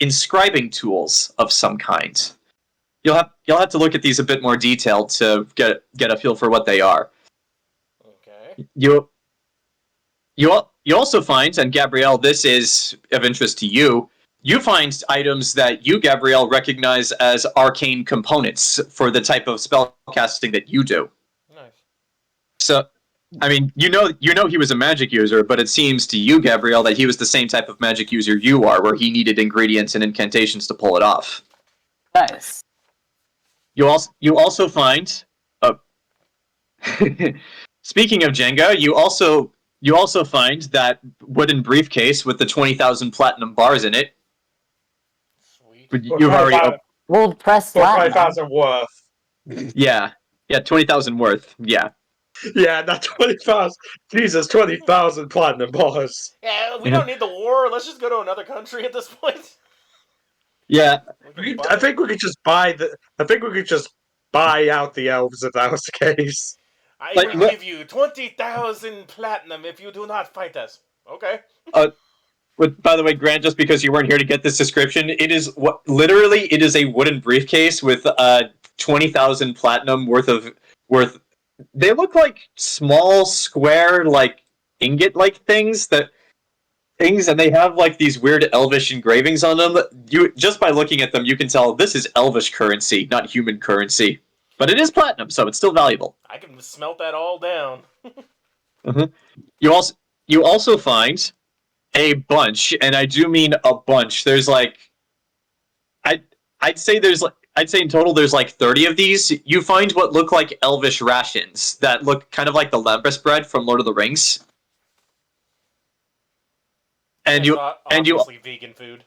inscribing tools of some kind. You'll have to look at these a bit more detailed to get a feel for what they are. Okay. You also find, and Gabrielle, this is of interest to you. You find items that you, Gabrielle, recognize as arcane components for the type of spellcasting that you do. Nice. So, I mean, you know he was a magic user, but it seems to you, Gabrielle, that he was the same type of magic user you are, where he needed ingredients and incantations to pull it off. Nice. You also find, speaking of Jenga, you also find that wooden briefcase with the 20,000 platinum bars in it. Sweet. But you've already We'll press that. 20,000 worth. Yeah, 20,000 worth. Yeah. Yeah, not 20,000. Jesus, 20,000 platinum bars. Yeah, we don't need the war. Let's just go to another country at this point. Yeah. I think we could just buy out the elves if that was the case. I will give you 20,000 platinum if you do not fight us. Okay. By the way, Grant, just because you weren't here to get this description, it is a wooden briefcase with 20,000 platinum worth. They look like small square like ingot-like things, and they have like these weird elvish engravings on them. You just by looking at them, you can tell this is elvish currency, not human currency. But it is platinum, so it's still valuable. I can smelt that all down. Mm-hmm. You also find a bunch, and I do mean a bunch. There's like, I'd say in total there's like 30 of these. You find what look like elvish rations that look kind of like the Lampus bread from Lord of the Rings. And you vegan food.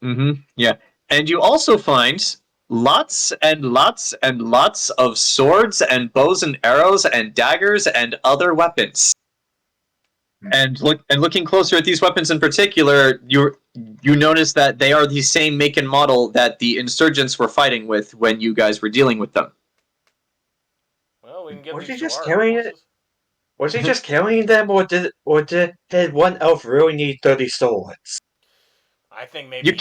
Mm-hmm. Yeah. And you also find lots and lots and lots of swords and bows and arrows and daggers and other weapons. And looking closer at these weapons in particular, you notice that they are the same make and model that the insurgents were fighting with when you guys were dealing with them. Well, we can get Was these he just to our carrying it? forces. Was he just carrying them, or did one elf really need 30 swords? I think maybe he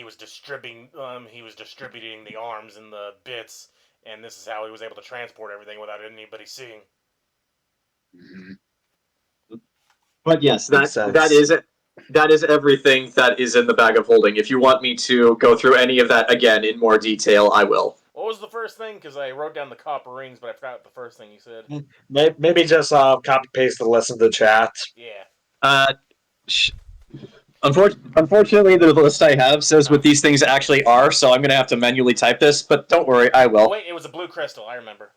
was distributing the arms and the bits, and this is how he was able to transport everything without anybody seeing. But yes, that is everything that is in the bag of holding. If you want me to go through any of that again in more detail, I will. was the first thing? Because I wrote down the copper rings, but I forgot the first thing you said. Maybe just copy paste the list in the chat. Yeah. Unfortunately, the list I have says what these things actually are, so I'm going to have to manually type this, but don't worry, I will. Oh, wait, it was a blue crystal, I remember.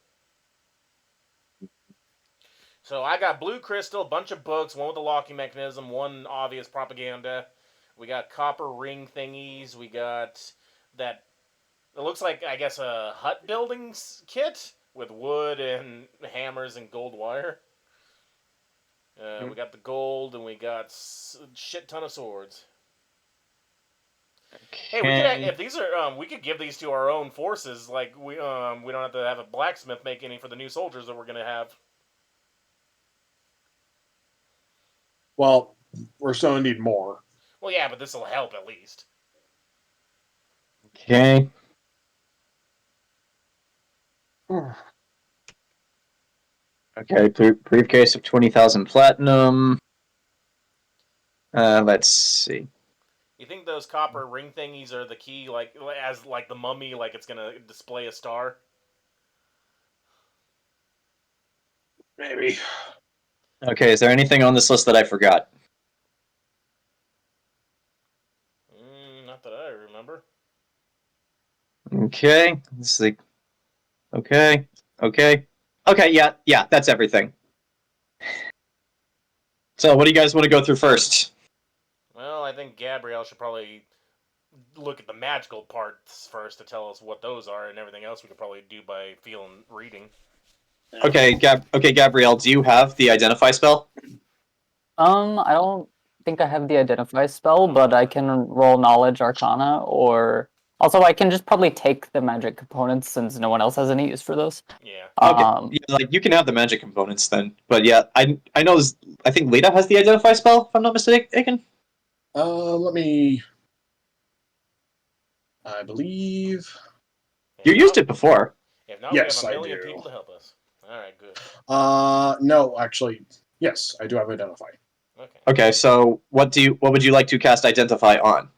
So I got blue crystal, bunch of books, one with a locking mechanism, one obvious propaganda. We got copper ring thingies, we got that, it looks like, I guess, a hut building kit with wood and hammers and gold wire. We got the gold, and we got a shit ton of swords. Okay. Hey, if these are, we could give these to our own forces. Like we don't have to have a blacksmith make any for the new soldiers that we're gonna have. Well, we're still gonna need more. Well, yeah, but this will help at least. Okay. Okay, briefcase of 20,000 platinum. Let's see. You think those copper ring thingies are the key, like as like the mummy, like it's gonna display a star? Maybe. Okay, is there anything on this list that I forgot? Not that I remember. Okay, let's see. Okay, yeah, that's everything. So, what do you guys want to go through first? Well, I think Gabrielle should probably look at the magical parts first to tell us what those are, and everything else we could probably do by reading. Okay, Gabrielle, do you have the identify spell? I don't think I have the identify spell, but I can roll knowledge arcana, or also I can just probably take the magic components since no one else has any use for those. Yeah. Okay. Yeah, like you can have the magic components then, but yeah, I know. I think Lita has the identify spell, if I'm not mistaken. Let me. I believe you used it before. If not, yes, we have a million I do. people to help us. All right, good. No, actually, yes, I do have identify. Okay, so what would you like to cast identify on?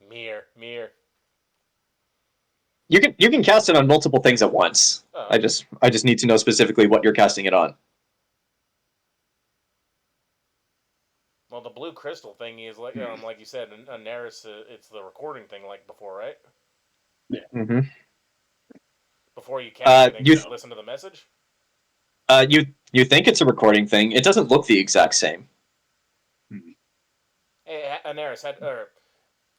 Mirror. You can cast it on multiple things at once. Oh. I just need to know specifically what you're casting it on. Well, the blue crystal thing is like you said, Anaris. It's the recording thing, like before, right? Yeah. Mm-hmm. Before you cast anything, you listen to the message. You think it's a recording thing? It doesn't look the exact same. Hey, Anaris had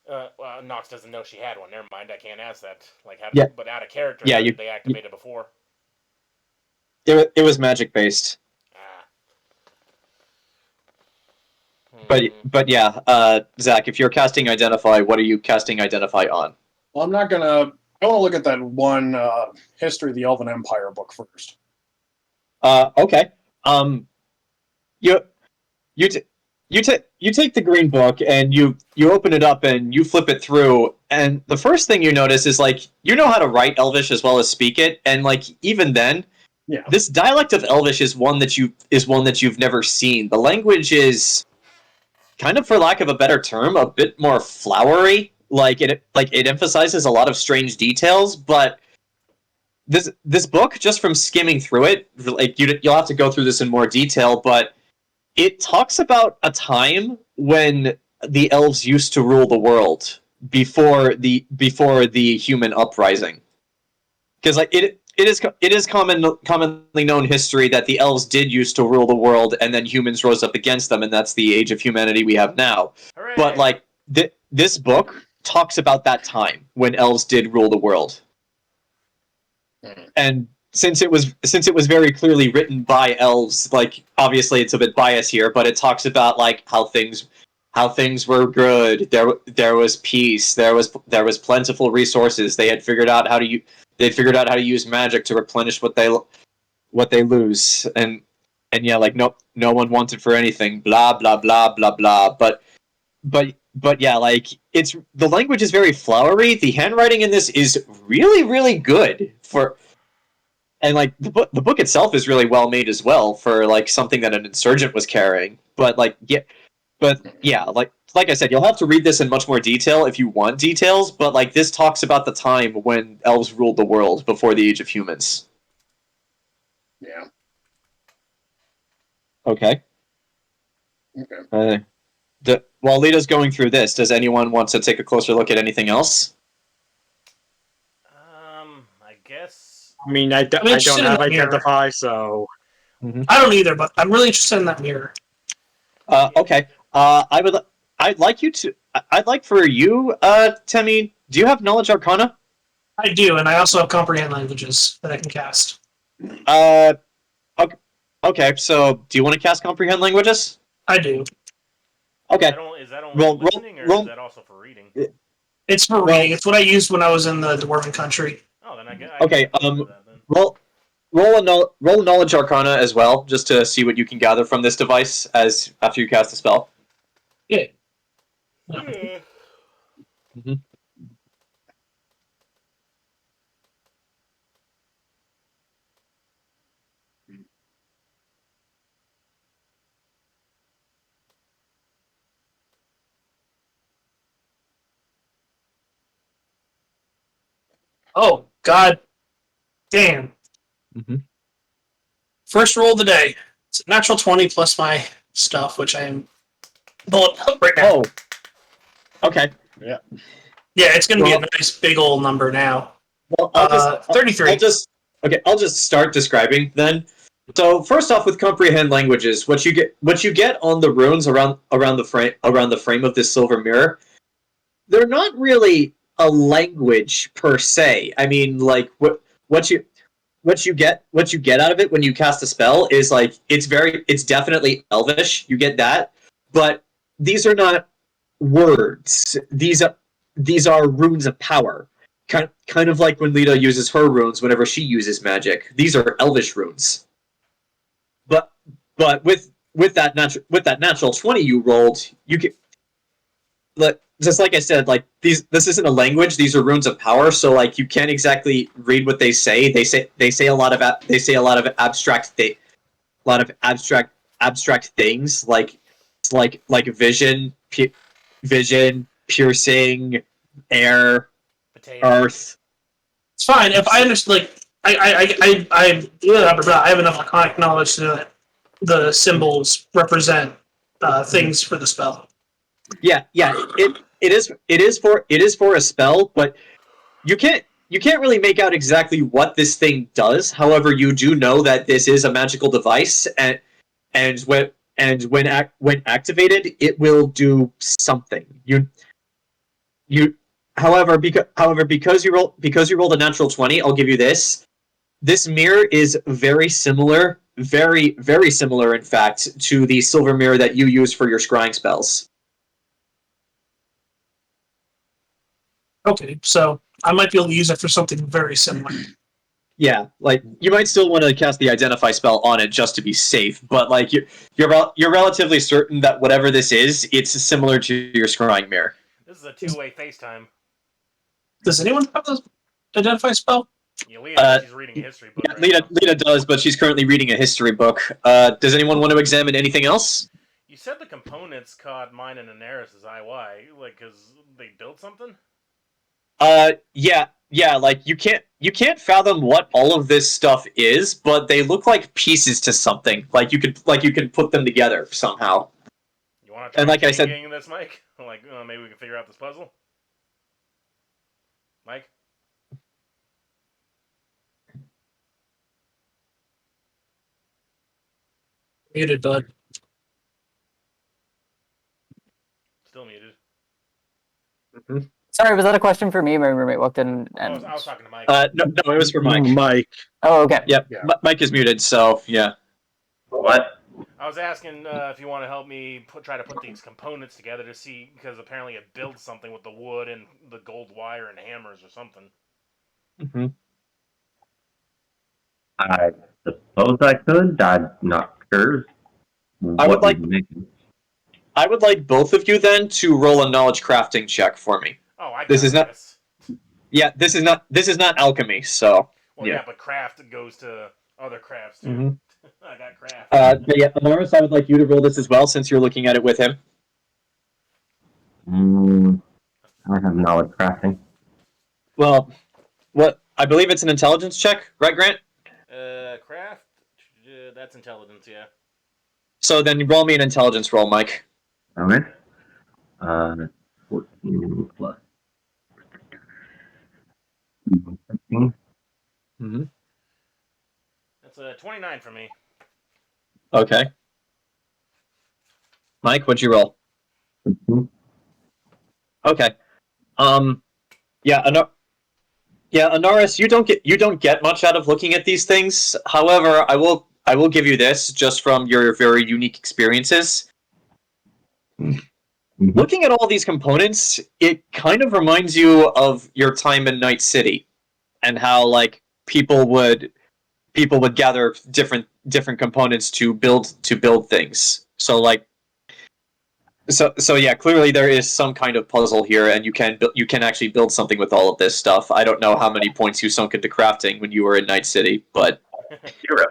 well, Nox doesn't know she had one. Never mind, I can't ask that. But out of character, how did they activate it before? It was magic based. But yeah, Zach, if you're casting Identify, what are you casting Identify on? Well, I want to look at that one History of the Elven Empire book first. Okay. You take the green book and you open it up and you flip it through, and the first thing you notice is you know how to write Elvish as well as speak it, and even then, this dialect of Elvish is one that you've never seen. The language is kind of, for lack of a better term, a bit more flowery. It emphasizes a lot of strange details, but this book, just from skimming through it, you'll have to go through this in more detail, but it talks about a time when the elves used to rule the world before the human uprising. Because it is commonly known history that the elves did used to rule the world, and then humans rose up against them, and that's the age of humanity we have now. Hooray! But this book talks about that time when elves did rule the world. And since it was very clearly written by elves, obviously it's a bit biased here, but it talks about how things were good. There was peace. There was plentiful resources. They had figured out how to use magic to replenish what they lose. And yeah, no one wanted for anything. Blah blah blah blah blah. But yeah, it's, the language is very flowery. The handwriting in this is really, really good and the book itself is really well made as well for something that an insurgent was carrying. But But yeah, like I said, you'll have to read this in much more detail if you want details. But like this talks about the time when elves ruled the world before the age of humans. Yeah. Okay. Okay. While Lita's going through this, does anyone want to take a closer look at anything else? I guess. I mean, I don't have Identify, so... Mm-hmm. I don't either, but I'm really interested in that mirror. Okay. I'd like for you, Temme, do you have Knowledge Arcana? I do, and I also have Comprehend Languages that I can cast. Okay, so do you want to cast Comprehend Languages? I do. Okay. Is that only listening, or is that also for reading? It's for reading. It's what I used when I was in the Dwarven country. Oh, then I get. Okay. Roll a Knowledge Arcana as well, just to see what you can gather from this device after you cast the spell. Yeah. Mm-hmm. Oh, God damn. Mm-hmm. First roll of the day. It's a natural 20 plus my stuff, which I am pulling up right now. Oh. Okay. Yeah. Yeah, it's going to be a nice big old number now. Well, 33. I'll just start describing then. So first off, with comprehend languages, what you get on the runes around the frame of this silver mirror, they're not really a language per se. I mean, like what you get out of it when you cast a spell is like it's definitely Elvish. You get that, but these are not words. These are runes of power. Kind of like when Lita uses her runes whenever she uses magic. These are Elvish runes. But with that natural 20 you rolled, you get just like I said, like this isn't a language. These are runes of power, so like you can't exactly read what they say. They say a lot of abstract things like vision, piercing, air, earth. It's fine if I understand. Like I have enough iconic knowledge to know that the symbols represent things for the spell. Yeah. It is for a spell, but you can't really make out exactly what this thing does. However, you do know that this is a magical device, and when activated, it will do something. However, because you rolled a natural 20, I'll give you this. This mirror is very similar, very, very similar, in fact, to the silver mirror that you use for your scrying spells. Okay, so I might be able to use it for something very similar. Yeah, like you might still want to cast the identify spell on it just to be safe, but like you're relatively certain that whatever this is, it's similar to your scrying mirror. This is a two-way FaceTime. Does anyone have the identify spell? Yeah, Lita, she's reading a history book. Yeah, Lita does, but she's currently reading a history book. Does anyone want to examine anything else? You said the components caught mine and Anaris' IY, like, because they built something? Yeah, like you can't fathom what all of this stuff is, but they look like pieces to something. Like you could put them together somehow. You want to try and like I said, this, Mike? Like, maybe we can figure out this puzzle? Mike? Muted, bud. Still muted. Mm-hmm. Sorry, was that a question for me? My roommate walked in and... I was talking to Mike. No, it was for Mike. Mike. Oh, okay. Yep, yeah. Mike is muted, so yeah. What? I was asking if you want to help me try to put these components together to see, because apparently it builds something with the wood and the gold wire and hammers or something. Mm-hmm. I suppose I could. I'm not sure. I would like both of you then to roll a knowledge crafting check for me. Oh, this is not alchemy, so. Well, yeah, but craft goes to other crafts too. Mm-hmm. I got craft. But yeah, Anaris, I would like you to roll this as well, since you're looking at it with him. I have knowledge crafting. Well, what I believe it's an intelligence check, right, Grant? Craft. That's intelligence, yeah. So then roll me an intelligence roll, Mike. Okay. 14 plus 15. Mm-hmm. That's a 29 for me. Okay. Mike, what'd you roll? 15. Okay. Anaris, you don't get much out of looking at these things. However, I will give you this just from your very unique experiences. Mm-hmm. Looking at all these components, it kind of reminds you of your time in Night City, and how like people would gather different components to build things. So yeah, clearly there is some kind of puzzle here, and you can actually build something with all of this stuff. I don't know how many points you sunk into crafting when you were in Night City, but 0.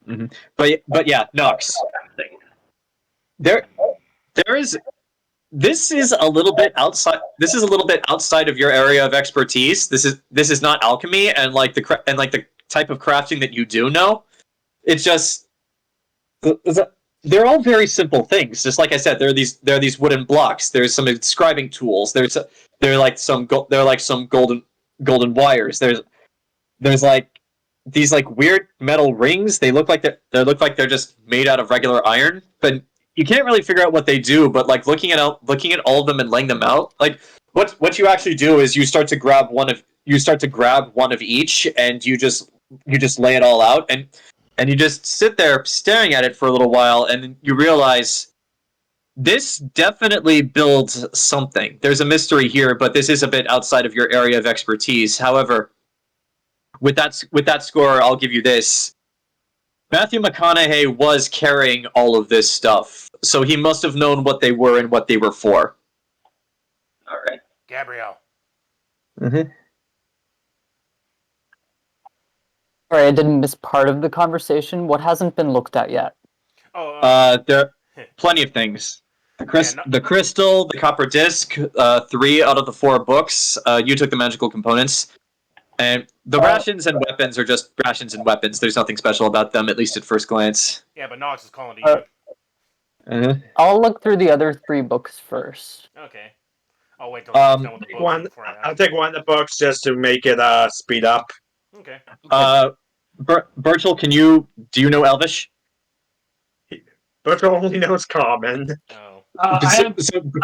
Mm-hmm. But yeah, Nox. There is. This is a little bit outside. This is a little bit outside of your area of expertise. This is not alchemy and like the type of crafting that you do know. It's just they're all very simple things. Just like I said, there are these wooden blocks. There's some inscribing tools. There are like some golden wires. There's like these like weird metal rings. They look like they're just made out of regular iron, but you can't really figure out what they do. But like looking at all of them and laying them out, like what you actually do is you start to grab one of each, and you just lay it all out, and you just sit there staring at it for a little while, and you realize this definitely builds something. There's a mystery here, but this is a bit outside of your area of expertise. However, with that score, I'll give you this. Matthew McConaughey was carrying all of this stuff, so he must have known what they were and what they were for. All right. Gabrielle. Mm-hmm. Sorry, I didn't miss part of the conversation. What hasn't been looked at yet? There are plenty of things. The crystal, the copper disc, 3 out of the 4 books. You took the magical components. And the rations and weapons are just rations and weapons. There's nothing special about them, at least at first glance. Yeah, but Nox is calling to you. I'll look through the other 3 books first. Okay. I'll wait till I'm done with the books. I'll take one of the books just to make it speed up. Okay. Burchill, do you know Elvish? Burchill only knows common. Oh. I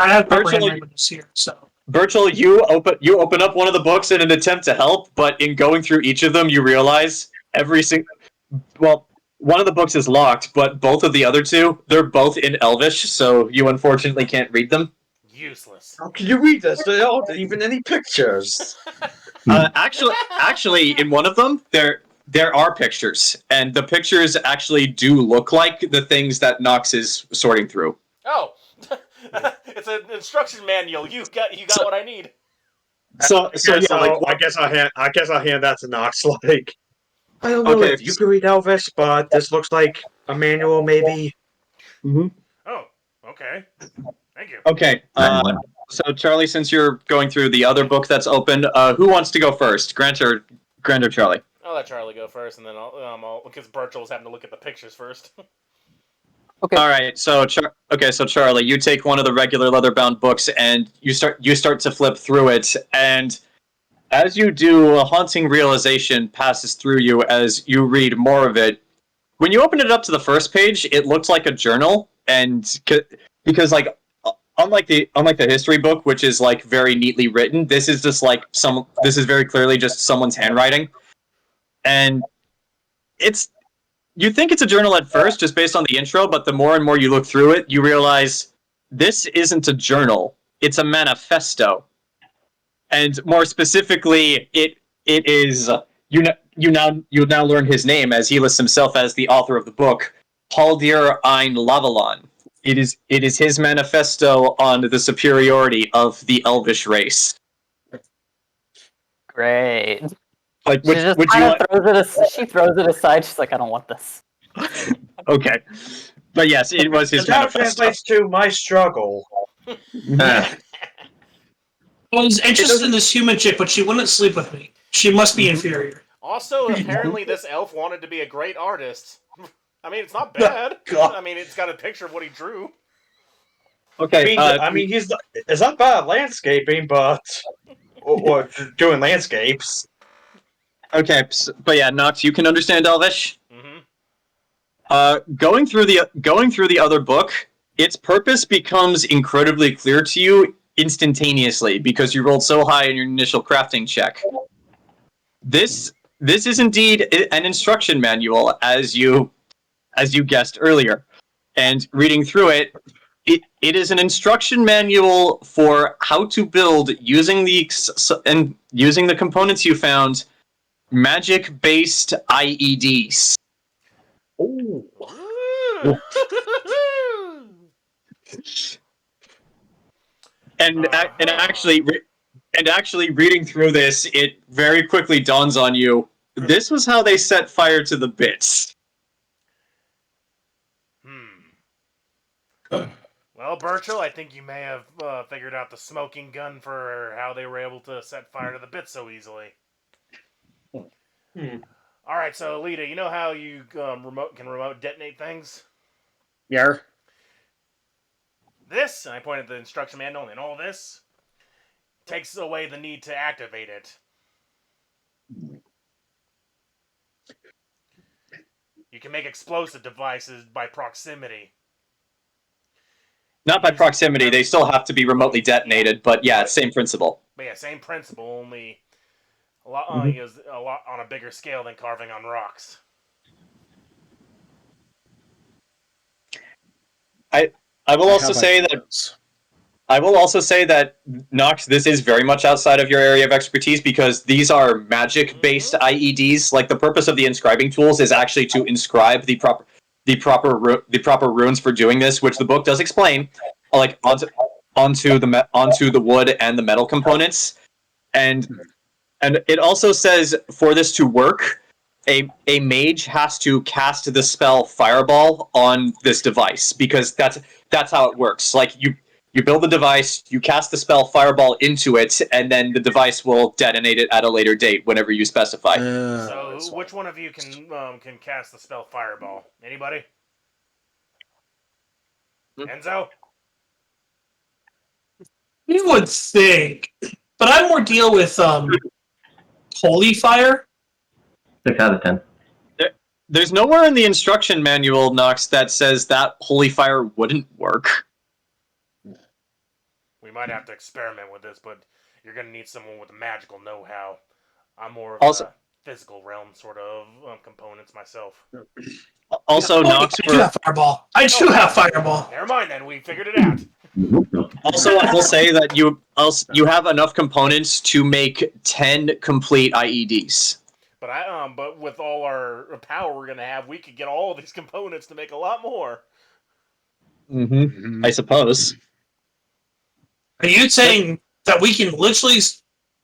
have Burchill here, so. Burchill, you open up one of the books in an attempt to help, but in going through each of them, you realize one of the books is locked, but both of the other 2, they're both in Elvish, so you unfortunately can't read them. Useless. How can you read this? There aren't even any pictures. Actually, in one of them, there are pictures, and the pictures actually do look like the things that Nox is sorting through. Oh. It's an instruction manual. You got what I need. I guess I'll hand that to Nox. Like, I don't know if you can read Elvish, but this looks like a manual, maybe. Mm-hmm. Oh, okay. Thank you. Okay. So Charlie, since you're going through the other book that's open, who wants to go first? Grant or Charlie? I'll let Charlie go first, and then I'll because Burchill's having to look at the pictures first. Okay. All right. So Charlie, you take one of the regular leather-bound books, and you start to flip through it, and as you do, a haunting realization passes through you as you read more of it. When you open it up to the first page, it looks like a journal, and because like unlike the history book, which is like very neatly written, this is just like this is very clearly just someone's handwriting, and you think it's a journal at first, just based on the intro, but the more and more you look through it, you realize this isn't a journal; it's a manifesto. And more specifically, it is you now learn his name as he lists himself as the author of the book, Haldir Ein Lavalon. It is his manifesto on the superiority of the Elvish race. Great. Like, she just she throws it aside. She's like, I don't want this. Okay, but yes, it was his manifesto. That translates to my struggle. I was interested in this human chick, but she wouldn't sleep with me. She must be inferior. Also, apparently, this elf wanted to be a great artist. I mean, it's not bad. God. I mean, it's got a picture of what he drew. Okay. It's not bad at landscaping, but or doing landscapes. Okay, but yeah, Nox, you can understand Elvish. Mm-hmm. Going through the other book, its purpose becomes incredibly clear to you instantaneously because you rolled so high in your initial crafting check. This is indeed an instruction manual, as you guessed earlier, and reading through it, it is an instruction manual for how to build using the components you found. Magic-based IEDs. Ooh. And actually reading through this, it very quickly dawns on you, this was how they set fire to the bits. Well, Burchill, I think you may have figured out the smoking gun for how they were able to set fire to the bits so easily. Alright, so Lita, you know how you can remote detonate things? Yeah. This, and I point at the instruction manual, and all this takes away the need to activate it. You can make explosive devices by proximity. Not by proximity, they still have to be remotely detonated, but yeah, it's same principle. But yeah, same principle, only a lot on a bigger scale than carving on rocks. I will also say that Nox, this is very much outside of your area of expertise because these are magic-based IEDs. Like the purpose of the inscribing tools is actually to inscribe the proper runes for doing this, which the book does explain, like onto the wood and the metal components, and it also says for this to work, a mage has to cast the spell Fireball on this device because that's how it works. Like you build the device, you cast the spell Fireball into it, and then the device will detonate it at a later date whenever you specify. So, which one of you can cast the spell Fireball? Anybody? Enzo? You would think, but I more deal with holy fire. 6 out of 10. There's nowhere in the instruction manual, Nox, that says that holy fire wouldn't work. We might have to experiment with this, but you're going to need someone with magical know-how. I'm more of a physical realm sort of components myself. Also, Nox, I do have Fireball. I do have Fireball. Never mind then, we figured it out. Also, I will say that you have enough components to make 10 complete IEDs. But with all our power we're gonna have, we could get all of these components to make a lot more. I suppose. Are you saying that we can literally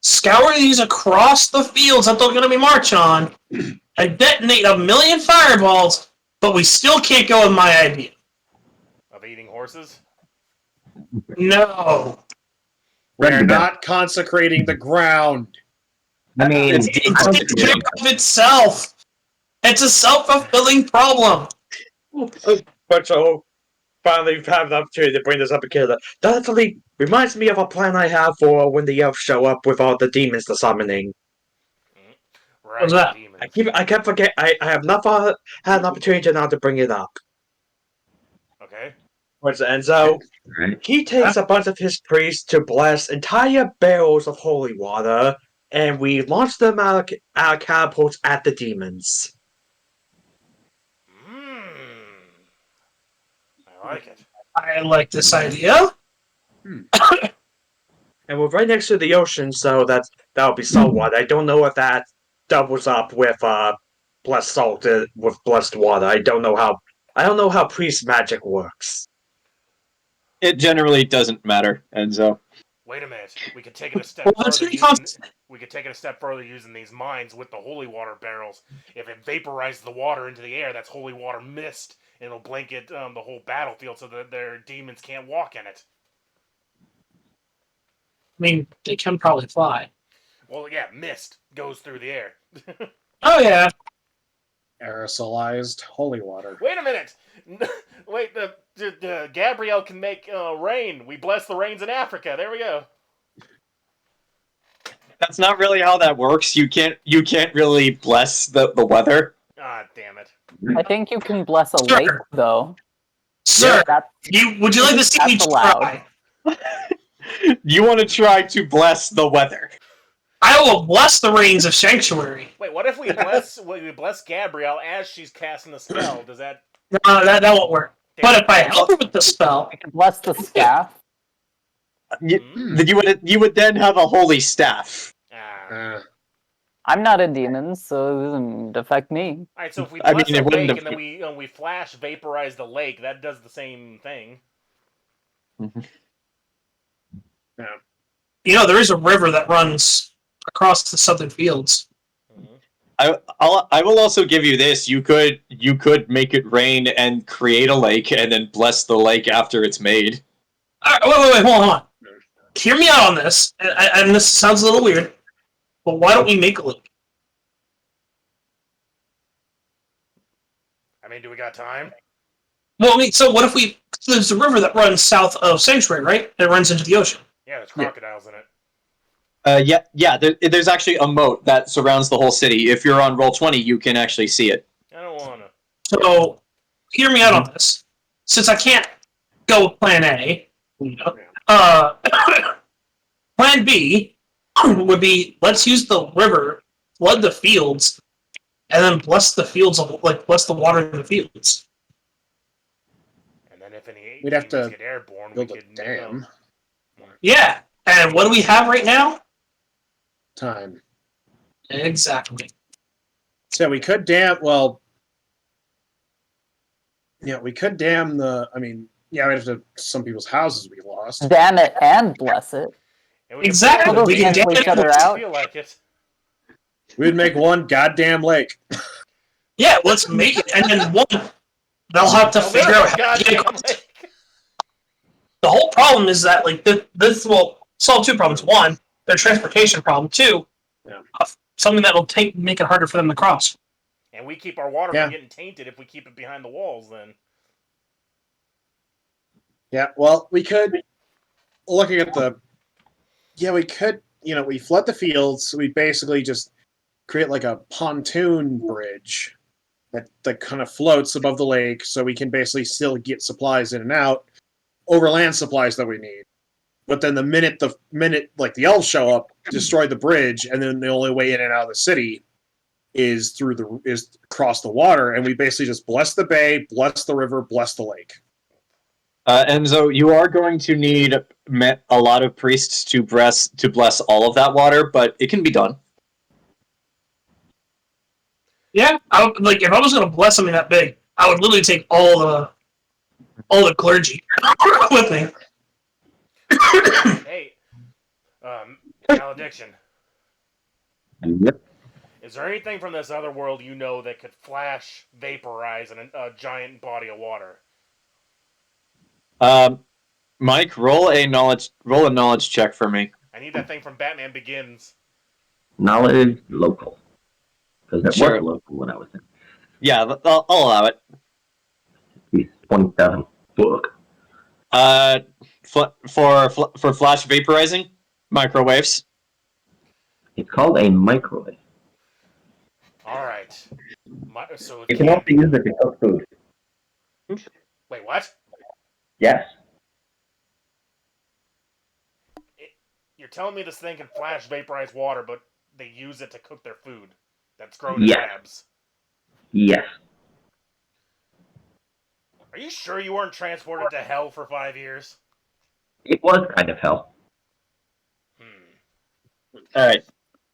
scour these across the fields that they're going to be marching on and detonate 1,000,000 fireballs, but we still can't go with my idea? Of eating horses? No. We're not consecrating the ground. I mean, It takes care of itself. It's a self-fulfilling problem. But so finally have the opportunity to bring this up again. That actually reminds me of a plan I have for when the elves show up with all the demons to summoning. Right, What's that? demons. I kept forgetting. I have not had an opportunity now to bring it up. Okay. Where's Enzo? Right. He takes a bunch of his priests to bless entire barrels of holy water, and we launch them out of catapults at the demons. I like it. I like this idea. And we're right next to the ocean, so that'll be saltwater. I don't know if that doubles up with blessed salt with blessed water. I don't know how priest magic works. It generally doesn't matter, Enzo. Wait a minute. We could take it a step further using these mines with the holy water barrels. If it vaporizes the water into the air, that's holy water mist, and it'll blanket the whole battlefield so that their demons can't walk in it. mean, they can probably fly. Well, yeah, mist goes through the air. Oh, yeah. Aerosolized holy water. Wait a minute! Wait, Gabrielle can make rain. We bless the rains in Africa. There we go. That's not really how that works. You can't really bless the weather. Ah, damn it. I think you can bless a lake, though. Sir, Yeah, would you like to see me try? You want to try to bless the weather. I will bless the rains of Sanctuary. Wait, what if we bless Gabrielle as she's casting the spell? Does that... No, that won't work. But if I help her with the spell... I can bless the staff. You would then have a holy staff. I'm not a demon, so it doesn't affect me. Alright, so if we bless the lake and then we flash vaporize the lake, that does the same thing. Yeah. You know, there is a river that runs across the southern fields. I will also give you this. You could make it rain and create a lake and then bless the lake after it's made. Wait, hold on. Hear me out on this, and this sounds a little weird, but why don't we make a lake? I mean, do we got time? Well, I mean, so what if we... There's a river that runs south of Sanctuary, right? It runs into the ocean. Yeah, there's crocodiles in it. Yeah. There's actually a moat that surrounds the whole city. If you're on Roll20, you can actually see it. I don't wanna. So, hear me out on this. Since I can't go with Plan A, Plan B would be, let's use the river, flood the fields, and then bless the fields, bless the water in the fields. And then if any we'd have to get airborne, build we a could dam. Yeah, and what do we have right now? Time. Exactly. So we could dam. Well, yeah, we could dam the. I mean, yeah, we'd have to. Some people's houses we lost. Damn it and bless it. Exactly. We can cancel each other out. Feel like it. We'd make one goddamn lake. Yeah, let's make it, and then one. They'll have to figure out how to get across. The whole problem is that this will solve two problems. One, their transportation problem. Two, something that will make it harder for them to cross. And we keep our water from getting tainted if we keep it behind the walls. Then. Yeah, well, we could. Looking at the. Yeah, we could. We flood the fields. So we basically just create like a pontoon bridge that kind of floats above the lake, so we can basically still get supplies in and out. Overland supplies that we need, but then the minute the elves show up, destroy the bridge, and then the only way in and out of the city is across the water, and we basically just bless the bay, bless the river, bless the lake. Enzo, you are going to need a lot of priests to bless all of that water, but it can be done. Yeah, if I was going to bless something that big, I would literally take all the clergy with me. Hey, malediction. Yep. Is there anything from this other world that could flash, vaporize a giant body of water? Mike, roll a knowledge check for me. I need that thing from Batman Begins. Knowledge local, because that was local when I was there. Yeah, I'll allow it. 27 book. For flash vaporizing microwaves. It's called a microwave. All right. So you can also use it to cook food. Wait, what? Yes. You're telling me this thing can flash vaporize water, but they use it to cook their food that's grown in labs? Yes. Are you sure you weren't transported to hell for 5 years? It was kind of hell. Alright.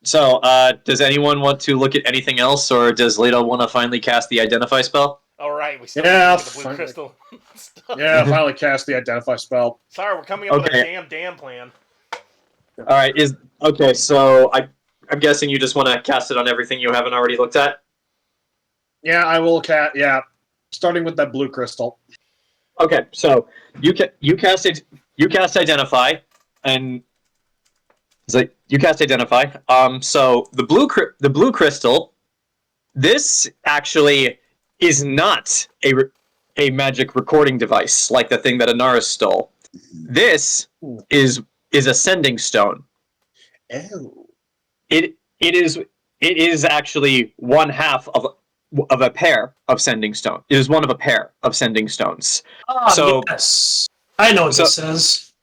So, does anyone want to look at anything else, or does Lita want to finally cast the Identify spell? Alright, we still need the blue crystal. Yeah, finally cast the Identify spell. Sorry, we're coming up with a damn plan. Alright, so I'm guessing you just want to cast it on everything you haven't already looked at? Yeah, I will cast, starting with that blue crystal. Okay, so you cast Identify, and So you cast Identify. So the blue crystal. This actually is not a magic recording device like the thing that Anaris stole. This is a sending stone. Oh. It is actually one half of a pair of sending stone. It is one of a pair of sending stones. So yes, I know what this is.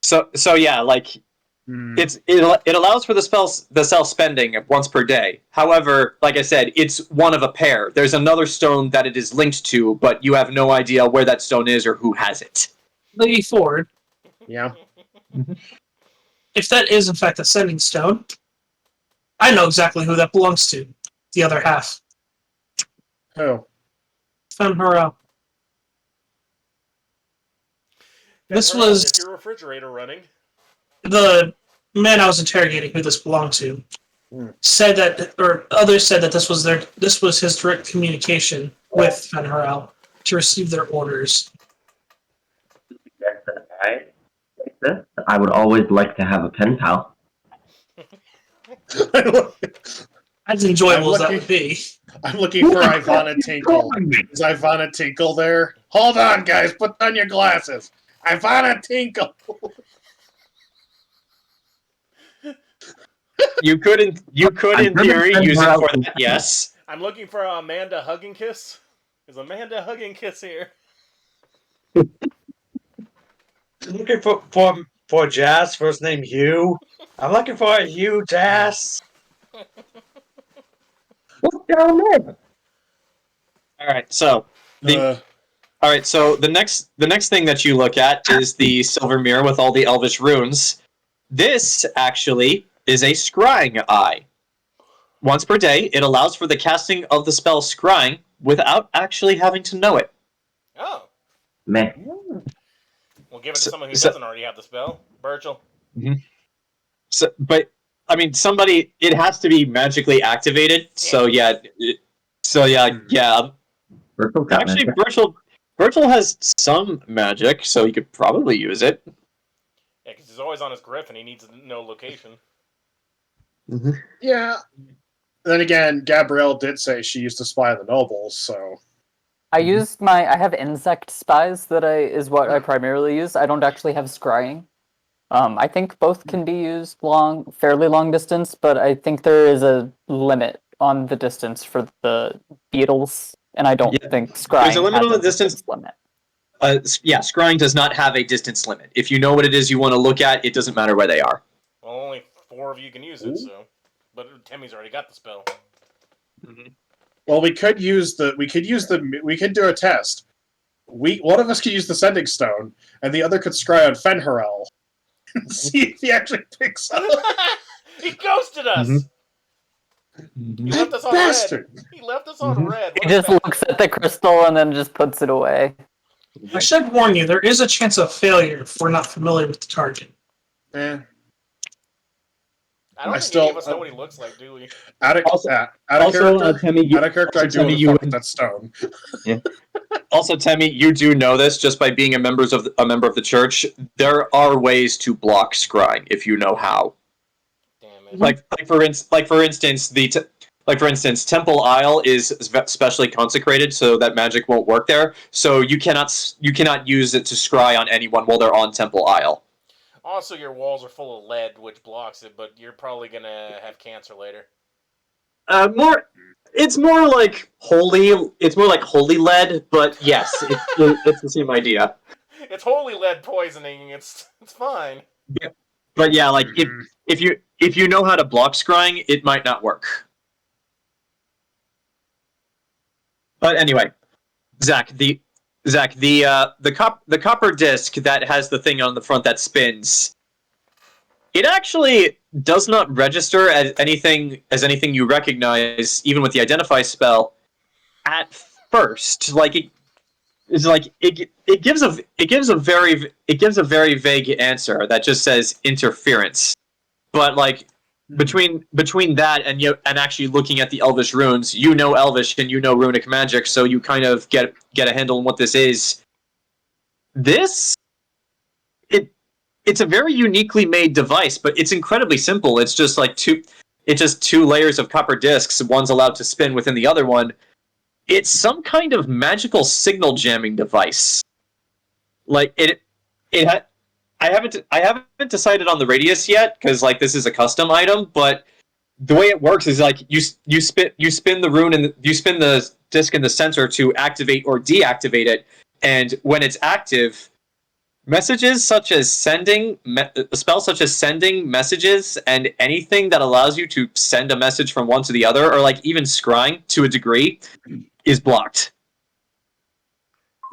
So yeah, like it allows for the cell spending once per day. However, like I said, it's one of a pair. There's another stone that it is linked to, but you have no idea where that stone is or who has it. Lady Ford. Yeah. If that is in fact a sending stone, I know exactly who that belongs to. The other half. Who? Femme. This was your refrigerator running. The man I was interrogating who this belonged to. Said that, or others said that this was his direct communication with Fenharel to receive their orders. I would always like to have a pen pal. As enjoyable as that would be. I'm looking for Ivana Tinkle. Is Ivana Tinkle there? Hold on, guys. Put on your glasses. Ivana Tinkle. You could in theory use it for that. Yes. I'm looking for Amanda Hugging Kiss. Is Amanda Hugging Kiss here? I'm looking for Jazz. First name Hugh. I'm looking for a Hugh Jazz. What's down there? All right. So the next thing that you look at is the silver mirror with all the elvish runes. This actually is a scrying eye. Once per day, it allows for the casting of the spell scrying without actually having to know it. Oh. Meh. We'll give it to someone who doesn't already have the spell. Burchill. Mm-hmm. But I mean, it has to be magically activated. Yeah. So yeah. Actually, Burchill has some magic, so he could probably use it. Yeah, because he's always on his griffin. He needs to know location. Mm-hmm. Yeah. Then again, Gabrielle did say she used to spy on the nobles, so... I have insect spies that is what I primarily use. I don't actually have scrying. I think both can be used fairly long distance, but I think there is a limit on the distance for the beetles, and I don't think scrying There's a limit on the distance limit. Scrying does not have a distance limit. If you know what it is you want to look at, it doesn't matter where they are. Well, only 4 of you can use it, so. But Temme's already got the spell. Mm-hmm. Well, we could do a test. One of us could use the sending stone, and the other could scry on Fenharel. See if he actually picks up. He ghosted us! Mm-hmm. He left us on Bastard. red. He left us on red. He just looks at the crystal and then just puts it away. I should warn you, there is a chance of failure if we're not familiar with the target. Eh. I don't think any of us know what he looks like, do we? Out of character, I do want to fuck with that stone. Yeah. Also, Temme, you do know this just by being a member of the church. There are ways to block scrying if you know how. Damn it. Like for instance, Temple Isle is specially consecrated so that magic won't work there. So you cannot use it to scry on anyone while they're on Temple Isle. Also, your walls are full of lead, which blocks it, but you're probably gonna have cancer later. It's more like holy lead, but yes, it's the same idea. It's holy lead poisoning. It's fine. Yeah. But yeah, like if you know how to block scrying, it might not work. But anyway, Zach, the copper disc that has the thing on the front that spins, it actually does not register as anything you recognize, even with the identify spell, at first. Like it gives a very vague answer that just says interference. But like between that and actually looking at the Elvish runes, you know Elvish and you know runic magic, so you kind of get a handle on what this is. it's a very uniquely made device, but it's incredibly simple. It's just like two layers of copper discs. One's allowed to spin within the other one. It's some kind of magical signal jamming device. Like I haven't decided on the radius yet because like this is a custom item, but the way it works is like you spin the rune and you spin the disc in the center to activate or deactivate it, and when it's active, spells such as sending messages and anything that allows you to send a message from one to the other, or like even scrying to a degree, is blocked.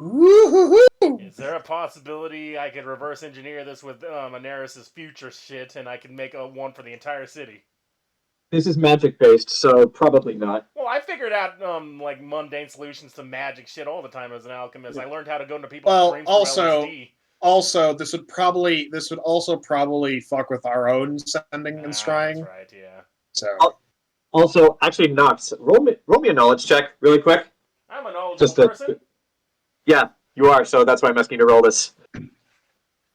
Is there a possibility I could reverse engineer this with Anaris' future shit, and I can make one for the entire city? This is magic based, so probably not. Well, I figured out like mundane solutions to magic shit all the time as an alchemist. I learned how to go into people's dreams through LSD. Also, this would also probably fuck with our own sending and scrying. That's right, yeah. So. Also, actually, Nox, roll me a knowledge check really quick. I'm a knowledgeable person. Yeah, you are. So that's why I'm asking you to roll this.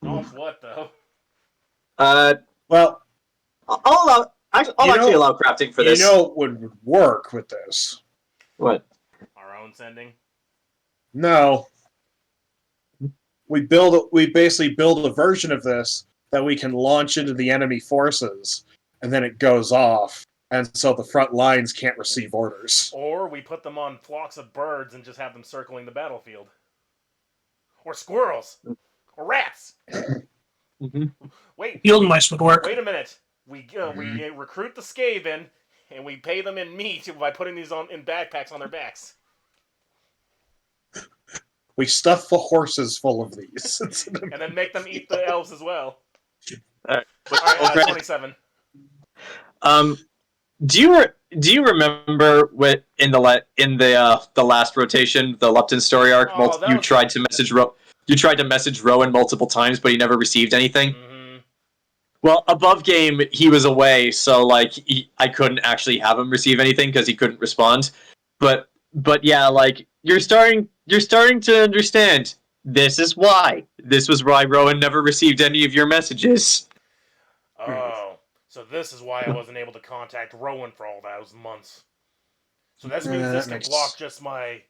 Knowledge what though? Well, I'll actually allow crafting for this. You know what would work with this? What? Our own sending? No. We basically build a version of this that we can launch into the enemy forces, and then it goes off, and so the front lines can't receive orders. Or we put them on flocks of birds and just have them circling the battlefield. Or squirrels. Or rats. Wait. Field mice would work. Wait a minute. We recruit the Skaven, and we pay them in meat by putting these in backpacks on their backs. We stuff the horses full of these. And then make them eat the elves as well. Alright, 27. Do you remember what in the last rotation, the Lupton story arc, you tried to message Rowan multiple times, but he never received anything? Mm-hmm. Well, above game, he was away, so like I couldn't actually have him receive anything because he couldn't respond. But yeah, like you're starting to understand. This is why. This was why Rowan never received any of your messages. Oh, so this is why I wasn't able to contact Rowan for all those months. So this means this can block just my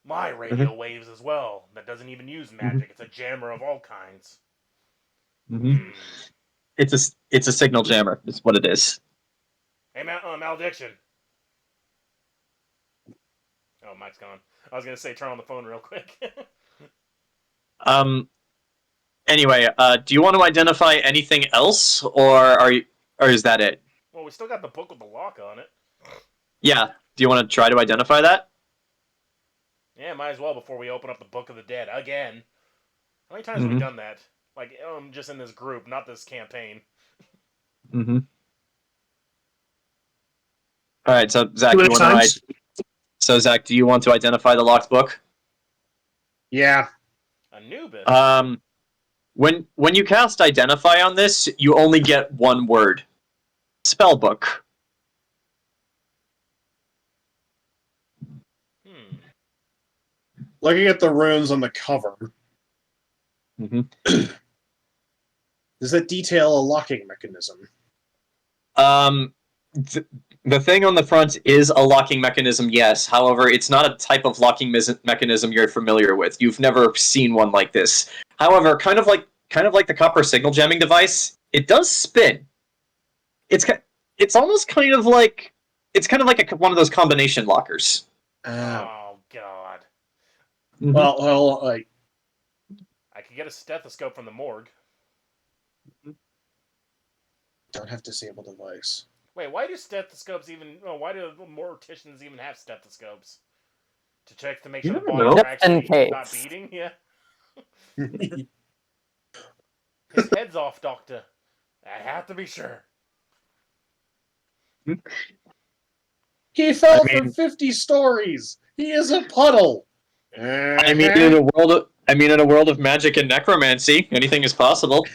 radio waves as well. That doesn't even use magic. It's a jammer of all kinds. It's a signal jammer. Is what it is. Hey, malediction. Oh, Mike's gone. I was gonna say turn on the phone real quick. Anyway, do you want to identify anything else, or is that it? Well, we still got the book with the lock on it. Yeah. Do you want to try to identify that? Yeah, might as well before we open up the Book of the Dead again. How many times have we done that? Like, just in this group, not this campaign. All right, so Zach, do you want to identify the locked book? Yeah. Anubis. When you cast Identify on this, you only get one word. Spellbook. Looking at the runes on the cover, does that detail a locking mechanism? The thing on the front is a locking mechanism, yes. However, it's not a type of locking mechanism you're familiar with. You've never seen one like this. However, kind of like the copper signal jamming device, it does spin. It's almost kind of like one of those combination lockers. Oh God. Well, like I could get a stethoscope from the morgue. Don't have disable device. Wait, why do stethoscopes even? Why do morticians even have stethoscopes? To check to make sure the bodies are actually not beating? Yeah. His head's off, Doctor. I have to be sure. He fell from 50 stories. He is a puddle. I mean, in a world of magic and necromancy, anything is possible.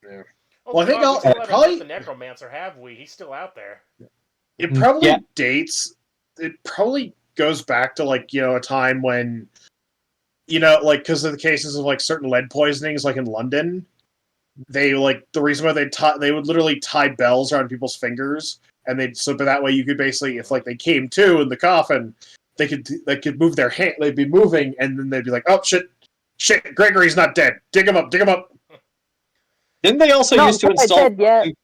Yeah. Well, I think I'll probably the necromancer. Have we? He's still out there. It probably dates. It probably goes back to a time when, because of the cases of certain lead poisonings, like in London, they the reason why they would literally tie bells around people's fingers, and they'd so that way you could basically, if they came to in the coffin, they could move their hand, they'd be moving, and then they'd be like, oh shit, Gregory's not dead, dig him up. Didn't they also use to install? Didn't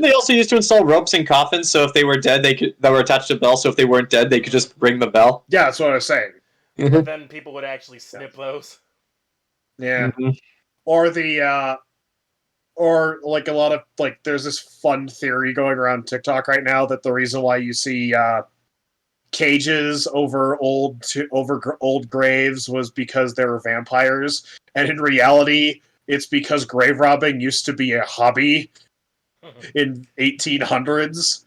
they also use to install ropes in coffins? So if they were dead, that were attached to the bell. So if they weren't dead, they could just ring the bell. Yeah, that's what I was saying. But then people would actually snip those. Yeah, or a lot of there's this fun theory going around TikTok right now that the reason why you see cages over old graves was because there were vampires, and in reality, it's because grave robbing used to be a hobby in 1800s.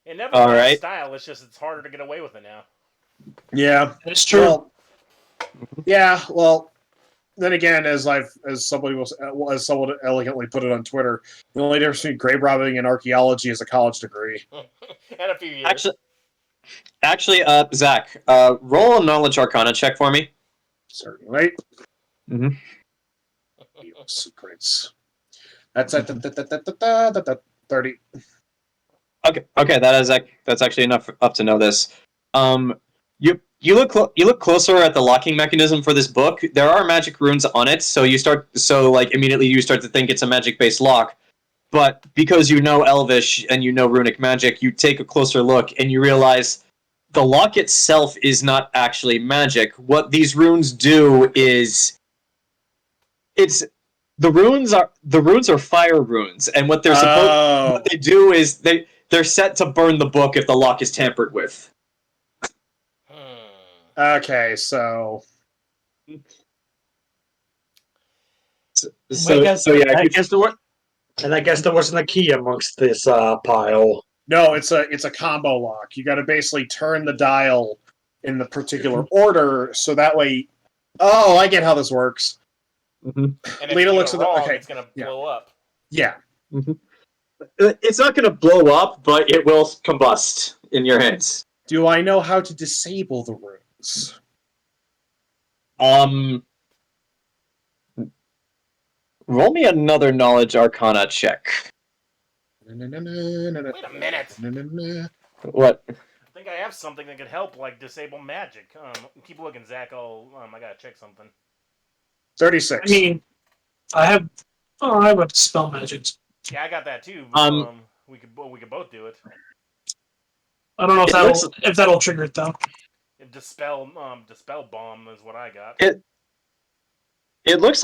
It never lost style. It's just it's harder to get away with it now. Yeah, it's true. Well, yeah, well, then again, as someone elegantly put it on Twitter, the only difference between grave robbing and archaeology is a college degree. And a few years. Actually, Zach, roll a knowledge arcana check for me. Certainly. Secrets. That's at 30. Okay, that's actually enough up to know this. You look closer at the locking mechanism for this book. There are magic runes on it, so immediately you start to think it's a magic-based lock. But because you know Elvish and you know runic magic, you take a closer look and you realize the lock itself is not actually magic. What these runes do is the runes are fire runes, and what they do is they're set to burn the book if the lock is tampered with. Okay, so I guess there wasn't a key amongst this pile. No, it's a combo lock. You got to basically turn the dial in the particular order, so that way. Oh, I get how this works. And if Lita you looks go at wrong, okay, it's gonna blow up. Yeah. It's not going to blow up, but it will combust in your hands. Do I know how to disable the runes? Roll me another knowledge arcana check. Wait a minute. What? I think I have something that could help, disable magic. Keep looking, Zach. I gotta check something. 36. I mean, I have a spell magic. Yeah, I got that too. We could both do it. I don't know if that'll trigger it though. Dispel bomb is what I got. It looks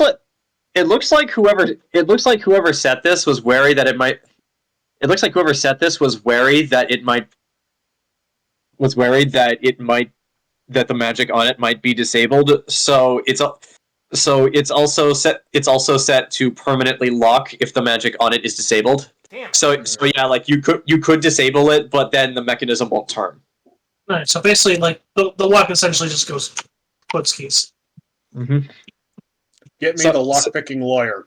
like whoever set this was wary that it might. It looks like whoever set this was wary that it might. Was worried that that the magic on it might be disabled. So it's also set to permanently lock if the magic on it is disabled. Damn. So yeah, you could disable it, but then the mechanism won't turn. Right. So basically, the lock essentially just goes puts keys. Mm-hmm. Get me the lockpicking lawyer.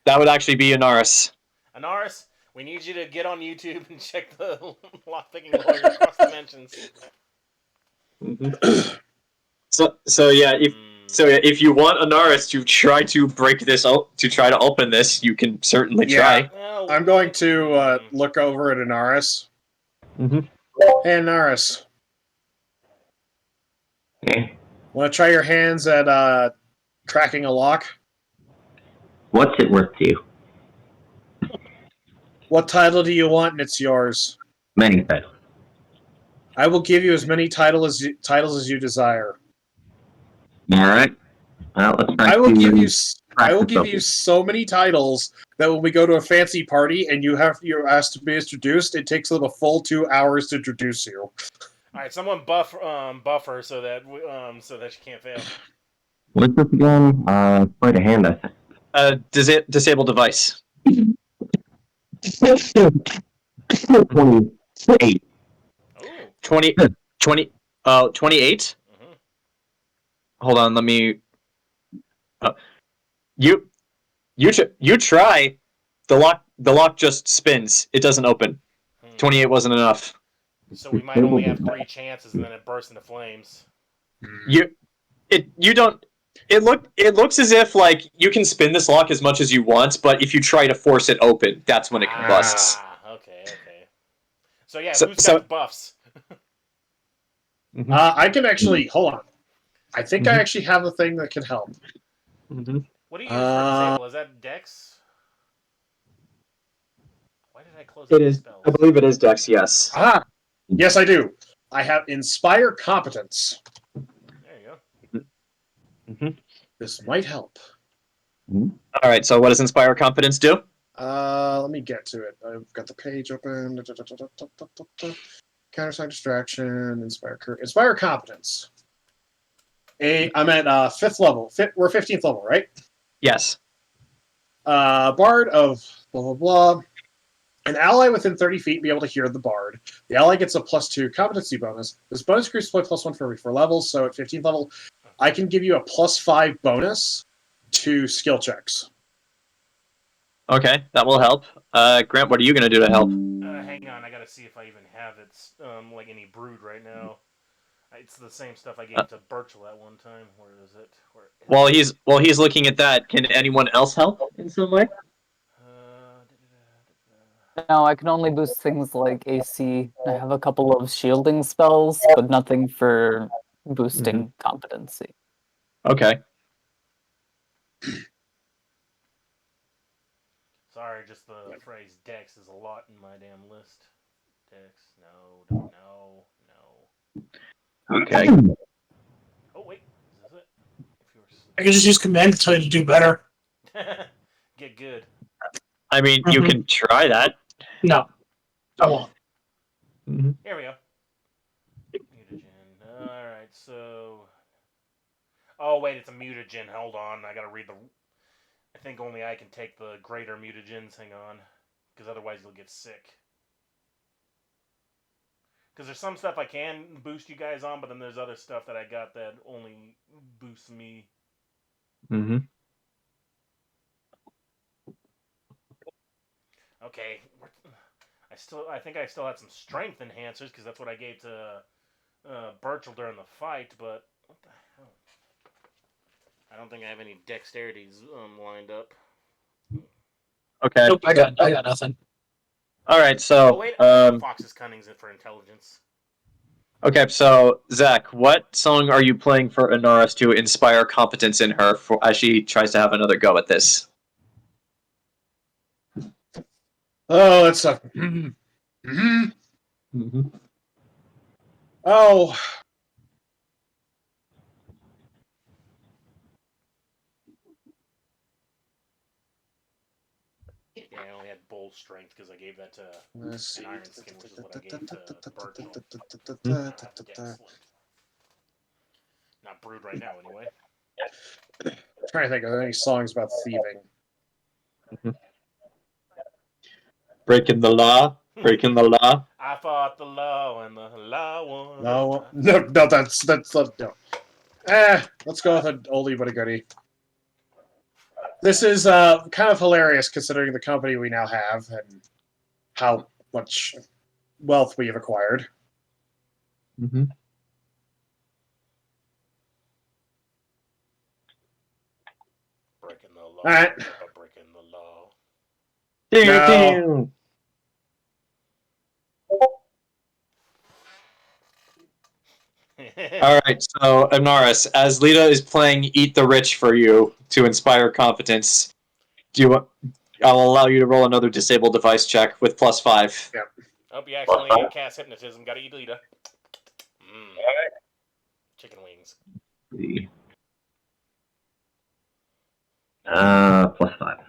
That would actually be Anaris. Anaris, we need you to get on YouTube and check the lockpicking lawyer across dimensions. Mm-hmm. So yeah, if you want Anaris to try to break this to try to open this, you can certainly try. Well, I'm going to look over at Anaris. Mm-hmm. Hey, Anaris. Hey. Want to try your hands at cracking a lock? What's it worth to you? What title do you want, and it's yours? Many titles. I will give you as many titles as you desire. All right. Well, let's try. I will give you so many titles that when we go to a fancy party and you're asked to be introduced, it takes them a full 2 hours to introduce you. All right, someone buff her so that she can't fail. What's this again? Quite a hand, I think. Disable device. 28. 28? Mm-hmm. Hold on, let me... You try. The lock just spins. It doesn't open. 28 wasn't enough. So we might only have 3 chances and then it bursts into flames. You don't It looks as if like you can spin this lock as much as you want, but if you try to force it open, that's when it combusts. Okay. So yeah, who's got the buffs? I can actually hold on. I think I actually have a thing that can help. What do you use for disable? Is that Dex? Why did I close it is spells? I believe it is Dex, yes. Yes, I do. I have Inspire Competence. There you go. This might help. Alright, so what does Inspire Confidence do? Let me get to it. I've got the page open. Countersign Distraction, Inspire Competence. I'm at 5th level. We're 15th level, right? Yes. Bard of blah, blah, blah. An ally within 30 feet be able to hear the bard. The ally gets a +2 competency bonus. This bonus increases by +1 for every 4 levels, so at 15th level, I can give you a +5 bonus to skill checks. Okay, that will help. Grant, what are you going to do to help? Hang on, I gotta see if I even have it, like any brood right now. It's the same stuff I gave to Burchill at one time. Where is it? While he's looking at that, can anyone else help in some way? No, I can only boost things like AC. I have a couple of shielding spells, but nothing for boosting competency. Okay. Sorry, just the phrase Dex is a lot in my damn list. Dex, no. Okay. Oh wait, is this it? I can just use command to tell you to do better. Get good. I mean, you can try that. No, I won't. Here we go. Mutagen. Alright, so... Oh, wait, it's a mutagen. Hold on, I gotta read the... I think only I can take the greater mutagens. Hang on. Because otherwise you'll get sick. Because there's some stuff I can boost you guys on, but then there's other stuff that I got that only boosts me. Okay. I think I still had some strength enhancers, because that's what I gave to Burchill during the fight, but what the hell? I don't think I have any dexterities lined up. Okay. Nope, I got nothing. Alright, so... Oh, wait, Fox's Cunning's in for intelligence. Okay, so, Zach, what song are you playing for Anaris to inspire competence in her as she tries to have another go at this? Oh, that's a... Oh... Yeah, I only had bull strength because I gave that to an iron skin, which is what I gave to Burchill. Not brood right now, anyway. I'm trying to think of any songs about thieving. Breaking the law. Breaking the law. I fought the law and the law won. No, that's no. Let's go with an oldie but a goodie. This is kind of hilarious considering the company we now have and how much wealth we have acquired. Breaking the law. All right. Breaking the law. No. Alright, so Anaris, as Lita is playing Eat the Rich for you to inspire competence, I'll allow you to roll another disable device check with +5. Yep. Oh, you actually cast hypnotism. Gotta eat Lita. Chicken wings. +5.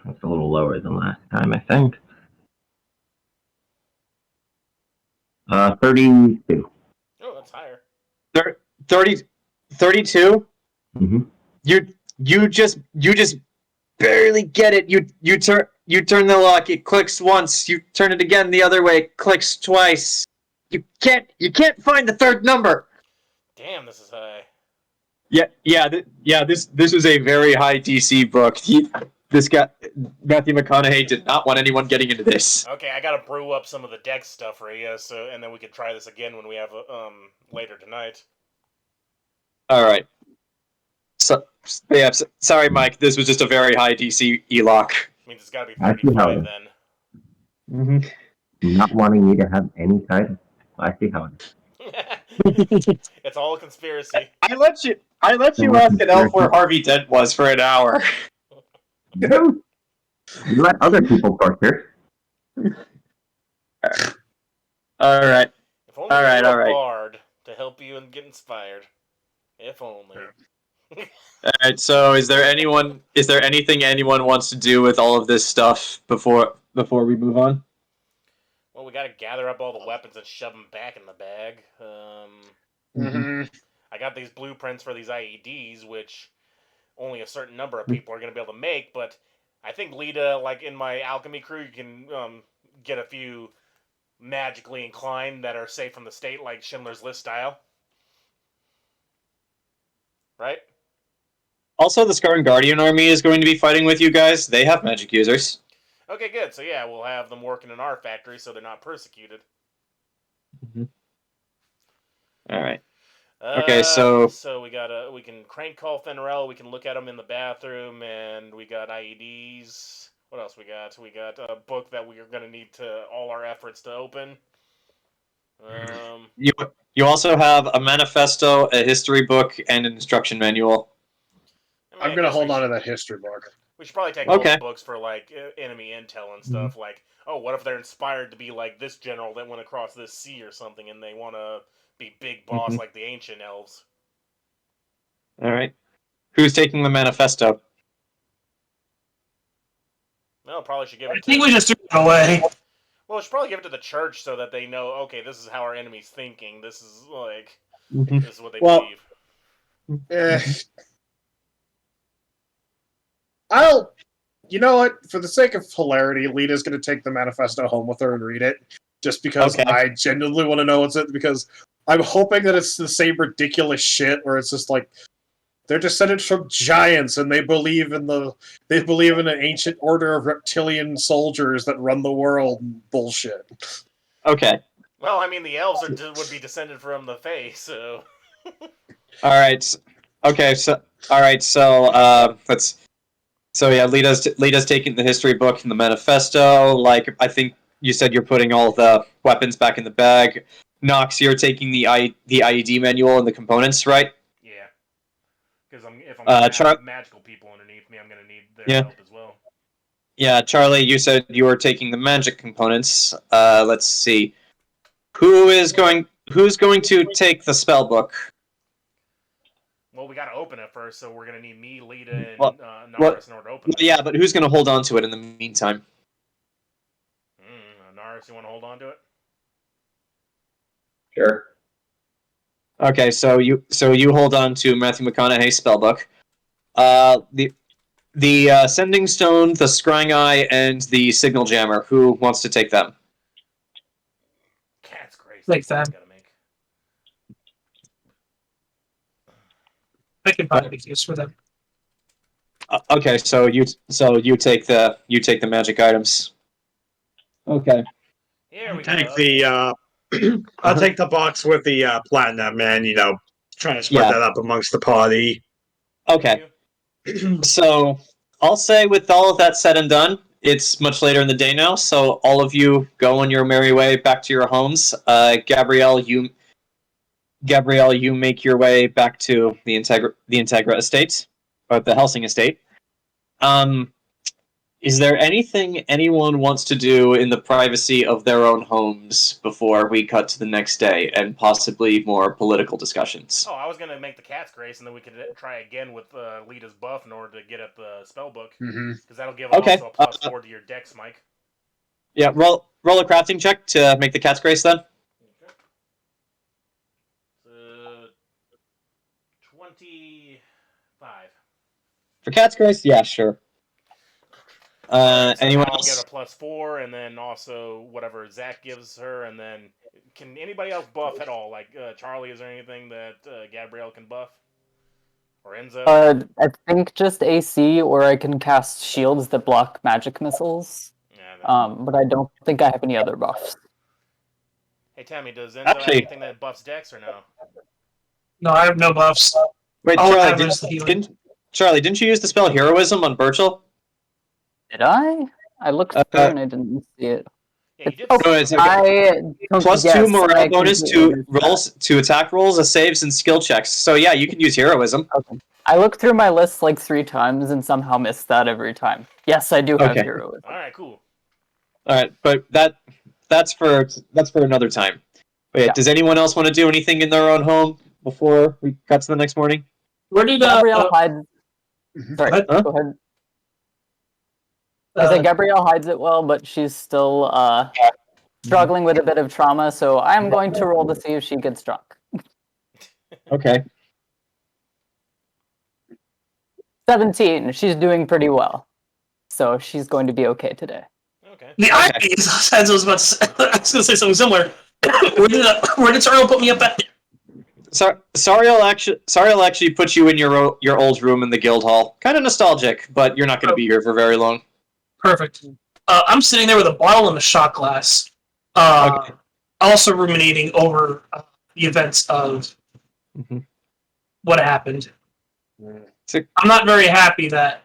That's a little lower than last time, I think. 32. Oh, that's higher. 32? Mm-hmm. You just barely get it. You turn the lock, it clicks once. You turn it again the other way, it clicks twice. You can't find the third number. Damn, this is high. This is a very high DC book. This guy, Matthew McConaughey, did not want anyone getting into this. Okay, I gotta brew up some of the deck stuff for you, and then we can try this again when we have later tonight. All right. Sorry, Mike. This was just a very high DC E-lock. Means it's got to be 35 then. Not wanting me to have any title. I see how it is. It's all a conspiracy. I let you ask an elf where Harvey Dent was for an hour. You let other people torture. All right. If only you were a bard to help you and get inspired. If only. All right. So, is there anything anyone wants to do with all of this stuff before we move on? Well, we got to gather up all the weapons and shove them back in the bag. I got these blueprints for these IEDs, which only a certain number of people are going to be able to make, but I think Lita, like in my alchemy crew, you can get a few magically inclined that are safe from the state, like Schindler's List style. Right? Also, the Scarred Guardian army is going to be fighting with you guys. They have magic users. Okay, good. So yeah, we'll have them working in our factory so they're not persecuted. All right. Okay, so we can crank call Fenrel, we can look at them in the bathroom, and we got IEDs. What else we got? We got a book that we are going to need to all our efforts to open. You also have a manifesto, a history book, and an instruction manual. I'm going to hold on to that history book. We should probably take all the books for like enemy intel and stuff. Like, oh, what if they're inspired to be like this general that went across this sea or something, and they want to be big boss like the ancient elves. All right. Who's taking the manifesto? No, probably should give it I think we just threw it away. Well, we should probably give it to the church so that they know, okay, this is how our enemy's thinking. This is like, this is what they believe. You know what? For the sake of hilarity, Lita's going to take the manifesto home with her and read it. Just because I genuinely want to know what's it. Because I'm hoping that it's the same ridiculous shit where it's just like they're descended from giants and they believe in an ancient order of reptilian soldiers that run the world and bullshit. Okay. Well, I mean, the elves would be descended from the Fae, so. All right. Okay. So Lita's taking the history book and the manifesto. Like, I think you said you're putting all the weapons back in the bag. Nox, you're taking the IED manual and the components, right? Yeah. Because if I'm going to have magical people underneath me, I'm going to need their help as well. Yeah, Charlie, you said you were taking the magic components. Let's see. Who's going to take the spell book? Well, we got to open it first, so we're going to need me, Lita, and Anaris in order to open it. Yeah, but who's going to hold on to it in the meantime? Anaris, you want to hold on to it? Sure. Okay, so you hold on to Matthew McConaughey's spellbook. The Sending Stone, the Scrying Eye, and the Signal Jammer. Who wants to take them? Cat's Grace. Like that. I can probably make use for them. Okay, so you take the magic items. Okay. Here we go. I'll take the box with the platinum and trying to split that up amongst the party. Okay. So I'll say, with all of that said and done, it's much later in the day now, so all of you go on your merry way back to your homes. Gabrielle, you make your way back to the Integra estate, or the Helsing estate. Is there anything anyone wants to do in the privacy of their own homes before we cut to the next day and possibly more political discussions? Oh, I was going to make the Cat's Grace, and then we could try again with Lita's buff in order to get at the spell book. Because that'll give also a +4 to your dex, Mike. Yeah, roll a crafting check to make the Cat's Grace then. Okay. 25. For Cat's Grace? Yeah, sure. Anyone else? I'll get a +4, and then also whatever Zach gives her, and then can anybody else buff at all? Like Charlie, is there anything that Gabrielle can buff? Or Enzo? I think just AC, or I can cast shields that block magic missiles. Yeah, but I don't think I have any other buffs. Hey Temme, does Enzo have anything that buffs Dex or no? No, I have no buffs. Wait, All I Charlie, have is the healing. didn't you use the spell Heroism on Burchill? Did I? I looked through and I didn't see it. Yeah, you did. No, it's okay. Plus yes, 2 morale bonus completely to rolls, to attack rolls, saves, and skill checks. So yeah, you can use Heroism. Okay. I looked through my list like 3 times and somehow missed that every time. Yes, I do have heroism. All right, cool. All right, but that's for another time. Wait, does anyone else want to do anything in their own home before we cut to the next morning? Where did Gabrielle hide? Sorry, Huh? go ahead. I said Gabrielle hides it well, but she's still struggling with a bit of trauma, so I'm going to roll to see if she gets drunk. Okay. 17. She's doing pretty well, so she's going to be okay today. Okay. The irony is, as I was about to say, I was going to say something similar. Where did Tariel put me up at? Sariel actually put you in your old room in the guild hall. Kind of nostalgic, but you're not going to be here for very long. Perfect. I'm sitting there with a bottle and a shot glass, also ruminating over the events of what happened. I'm not very happy that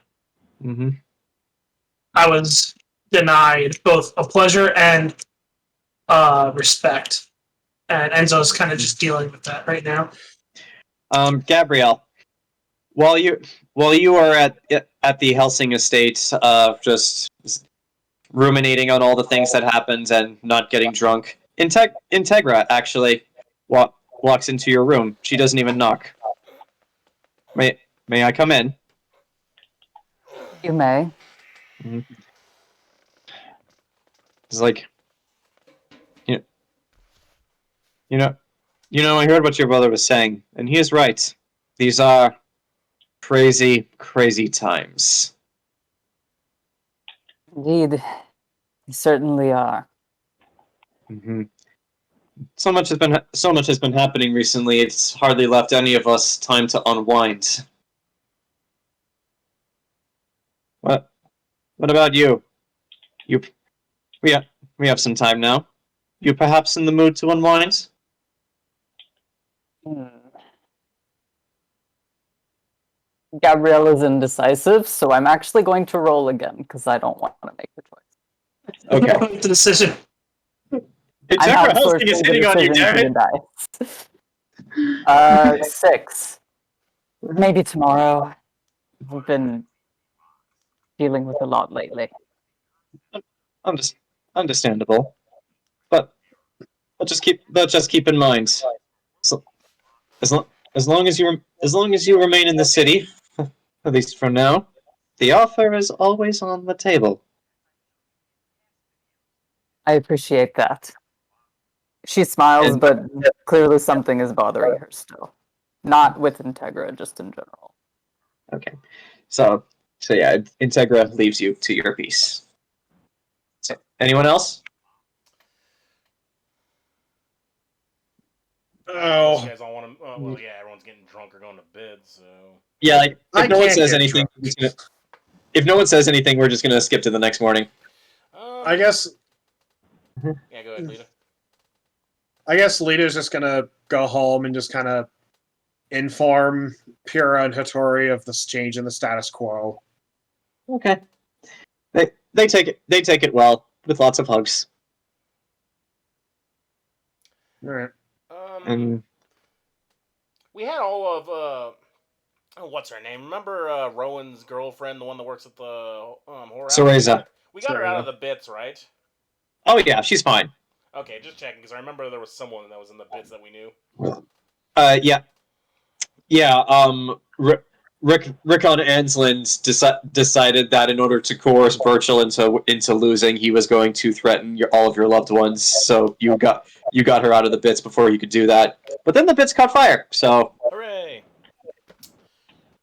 I was denied both a pleasure and respect, and Enzo's kind of just dealing with that right now. Gabrielle, while you are at the Helsing estate, just ruminating on all the things that happened and not getting drunk, Integra actually walks into your room. She doesn't even knock. May I come in? You may. It's like, you know, I heard what your brother was saying, and he is right. These are crazy, crazy times. Indeed, they certainly are. So much has been happening recently. It's hardly left any of us time to unwind. What about you? We have some time now. You perhaps in the mood to unwind? Gabrielle is indecisive, so I'm actually going to roll again because I don't want to make the choice. Okay. The decision. Integra Helsing is hitting on you, damn it. 6. Maybe tomorrow. I've been dealing with a lot lately. Understandable, but just keep in mind, so, as long as you remain in the city, at least for now, the offer is always on the table. I appreciate that. She smiles, but clearly something is bothering her still. Not with Integra, just in general. Okay, so yeah, Integra leaves you to your peace. So, anyone else? Oh. You guys all want to? Well, yeah, everyone's getting drunk or going to bed, so. Yeah, like if no one says anything, we're just gonna skip to the next morning. I guess. Yeah, go ahead, Lita. I guess Lita's just gonna go home and just kind of inform Pyrrha and Hattori of this change in the status quo. Okay. They take it well with lots of hugs. All right. And we had all of what's her name? Remember Rowan's girlfriend, the one that works at the horror house? Cereza. We got her out of the bits, right? Oh yeah, she's fine. Okay, just checking because I remember there was someone that was in the bits that we knew. Yeah. Rickon Ansland decided that in order to coerce Burchill into losing, he was going to threaten all of your loved ones. So you got her out of the bits before you could do that. But then the bits caught fire. So hooray!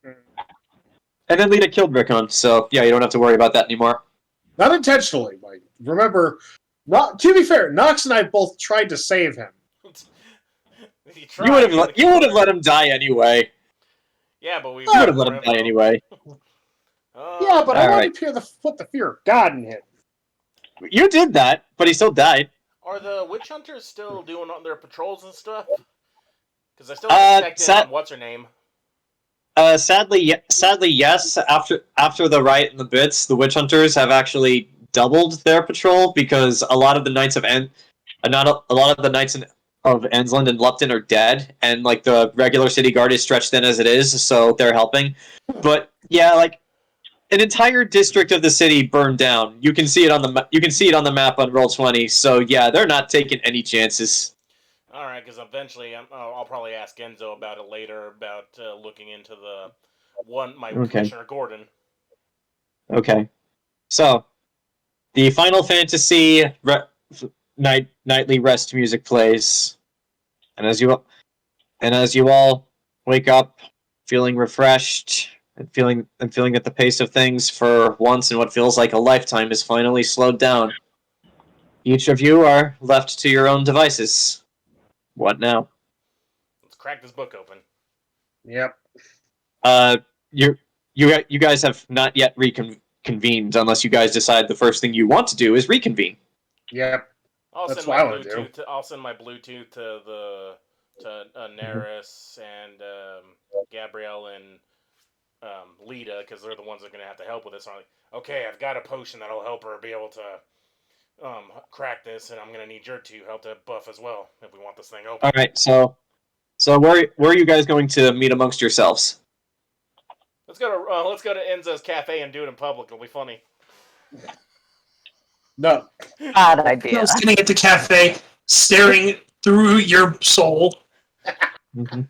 And then Lita killed Rickon. So yeah, you don't have to worry about that anymore. Not intentionally, Mike. Remember, to be fair, Nox and I both tried to save him. You would have let him die anyway. Yeah, but we would have let him die anyway. Yeah, but I wanted to put the fear of God in him. You did that, but he still died. Are the witch hunters still doing their patrols and stuff? Because I still suspect what's her name. Sadly, yes. After the riot in the Bits, the witch hunters have actually doubled their patrol because a lot of the knights of of Ensland and Lupton are dead, and like the regular city guard is stretched thin as it is, so they're helping. But yeah, like an entire district of the city burned down. You can see it on the map on Roll20. So yeah, they're not taking any chances. All right, because eventually I'll probably ask Enzo about it later about looking into Commissioner Gordon. Okay, so the Final Fantasy nightly rest music plays, and as you all wake up, feeling refreshed and feeling that the pace of things for once in what feels like a lifetime is finally slowed down. Each of you are left to your own devices. What now? Let's crack this book open. Yep. You guys have not yet reconvened unless you guys decide the first thing you want to do is reconvene. Yep. That's what I want to do. I'll send my Bluetooth to Anaris and Gabrielle and Lita, because they're the ones that are going to have to help with this. I'm like, okay, I've got a potion that'll help her be able to crack this, and I'm going to need your two help to buff as well if we want this thing open. All right, so where are you guys going to meet amongst yourselves? Let's go to Enzo's cafe and do it in public. It'll be funny. No. Bad idea. I was sitting at the cafe, staring through your soul. Mm-hmm.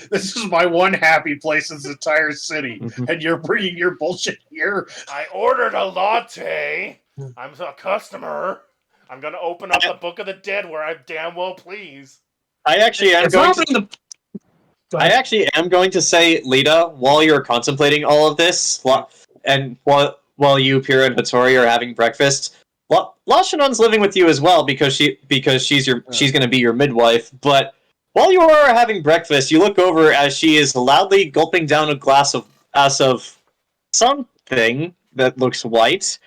This is my one happy place in this entire city, and you're bringing your bullshit here. I ordered a latte. I'm a customer. I'm gonna open up the Book of the Dead where I damn well please. I actually am going to say, Lita, while you're contemplating all of this, and while you, Pyrrha, and Hattori are having breakfast, Lashanon's living with you as well because she's going to be your midwife. But while you are having breakfast, you look over as she is loudly gulping down a glass of something that looks white.